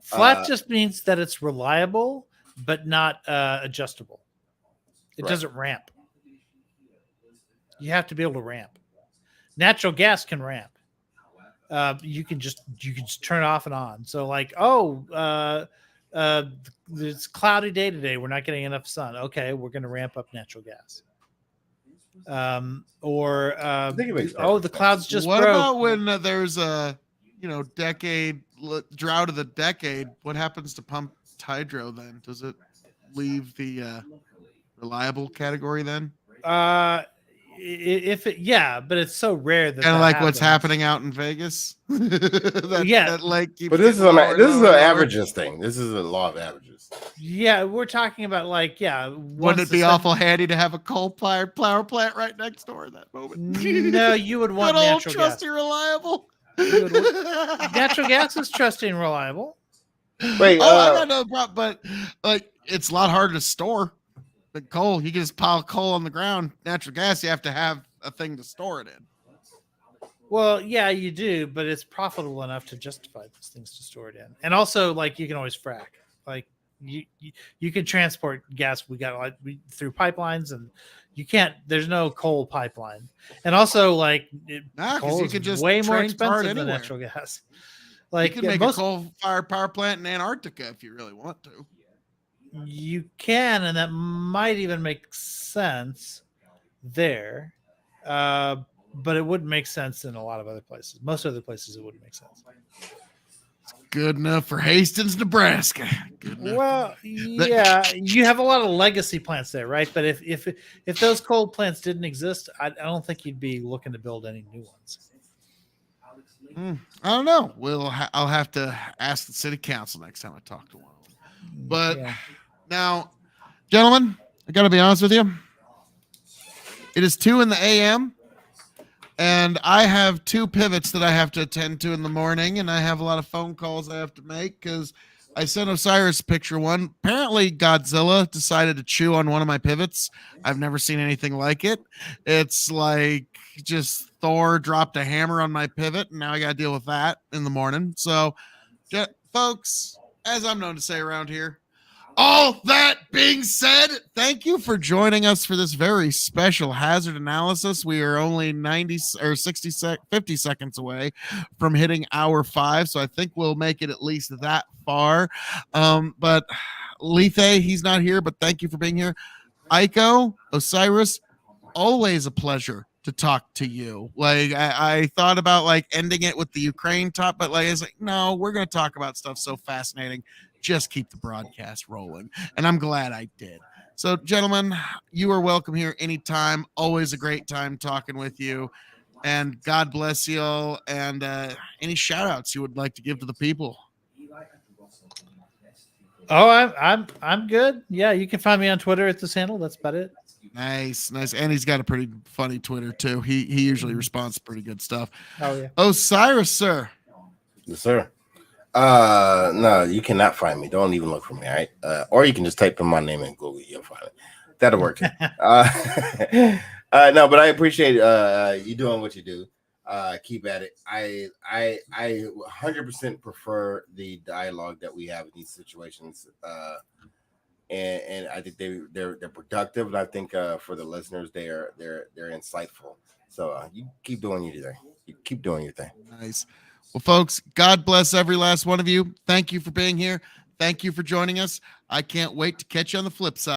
Flat just means that it's reliable, but not adjustable. It Right. doesn't ramp. You have to be able to ramp. Natural gas can ramp. You can just turn it off and on. So like, it's a cloudy day today. We're not getting enough sun. Okay, we're going to ramp up natural gas. think it makes The perfect clouds sense. just what broke. about when there's a drought of the decade? What happens to pumped hydro then? Does it leave the reliable category then? But it's so rare that Kind of that like what's happens. happening out in Vegas. Yeah. that lake keeps But this is getting lower an and this is lower an and lower. averages thing. This is a law of averages. Yeah, we're talking about like Wouldn't it be awful handy to have a coal-fired power plant right next door at that moment? No, you would want Good old natural gas. trusty reliable. Natural gas is trusty and reliable. Wait, I got no problem, but like it's a lot harder to store than coal. You can just pile coal on the ground. Natural gas, you have to have a thing to store it in. Well, yeah, you do, but it's profitable enough to justify those things to store it in. And also, like you can always frack. Like you can transport gas. We got through pipelines, and you can't. There's no coal pipeline. And also, like Nah, 'cause coal you is can just way more train tar it expensive than anywhere. natural gas. You Like can make most, a coal-fired power plant in Antarctica if you really want to. you can, and that might even make sense there. But it wouldn't make sense in a lot of other places. Most other places, it wouldn't make sense. Good enough for Hastings, Nebraska. Good enough. Well, yeah, you have a lot of legacy plants there, right? But if those coal plants didn't exist, I don't think you'd be looking to build any new ones. I don't know. I'll have to ask the city council next time I talk to one of them. But Yeah. now, gentlemen, I got to be honest with you. It is 2 a.m. and I have 2 pivots that I have to attend to in the morning, and I have a lot of phone calls I have to make because I sent Osiris picture one. Apparently, Godzilla decided to chew on one of my pivots. I've never seen anything like it. It's like just Thor dropped a hammer on my pivot, and now I got to deal with that in the morning. So, folks, as I'm known to say around here, all that being said, thank you for joining us for this very special hazard analysis. We are only 50 seconds away from hitting hour 5, so I think we'll make it at least that far. But Lethe, he's not here, but thank you for being here. Aiko, Osiris, always a pleasure to talk to you. Like I thought about like ending it with the Ukraine top, but like I was like, no, we're going to talk about stuff so fascinating. Just keep the broadcast rolling. And I'm glad I did. So, gentlemen, you are welcome here anytime. Always a great time talking with you. And God bless you all. And any shout outs you would like to give to the people? Oh, I'm good. Yeah, you can find me on Twitter at this handle. That's about it. Nice. And he's got a pretty funny Twitter too. He usually responds to pretty good stuff. Oh yeah. Osiris, sir. Yes, sir. No, you cannot find me. Don't even look for me, all right? Or you can just type in my name in Google, you'll find it. That'll work. No, but I appreciate you doing what you do. Keep at it. I 100% prefer the dialogue that we have in these situations. and I think they're productive. And I think for the listeners, they're insightful. So you keep doing your thing. You keep doing your thing. Nice. Well, folks, God bless every last one of you. Thank you for being here. Thank you for joining us. I can't wait to catch you on the flip side.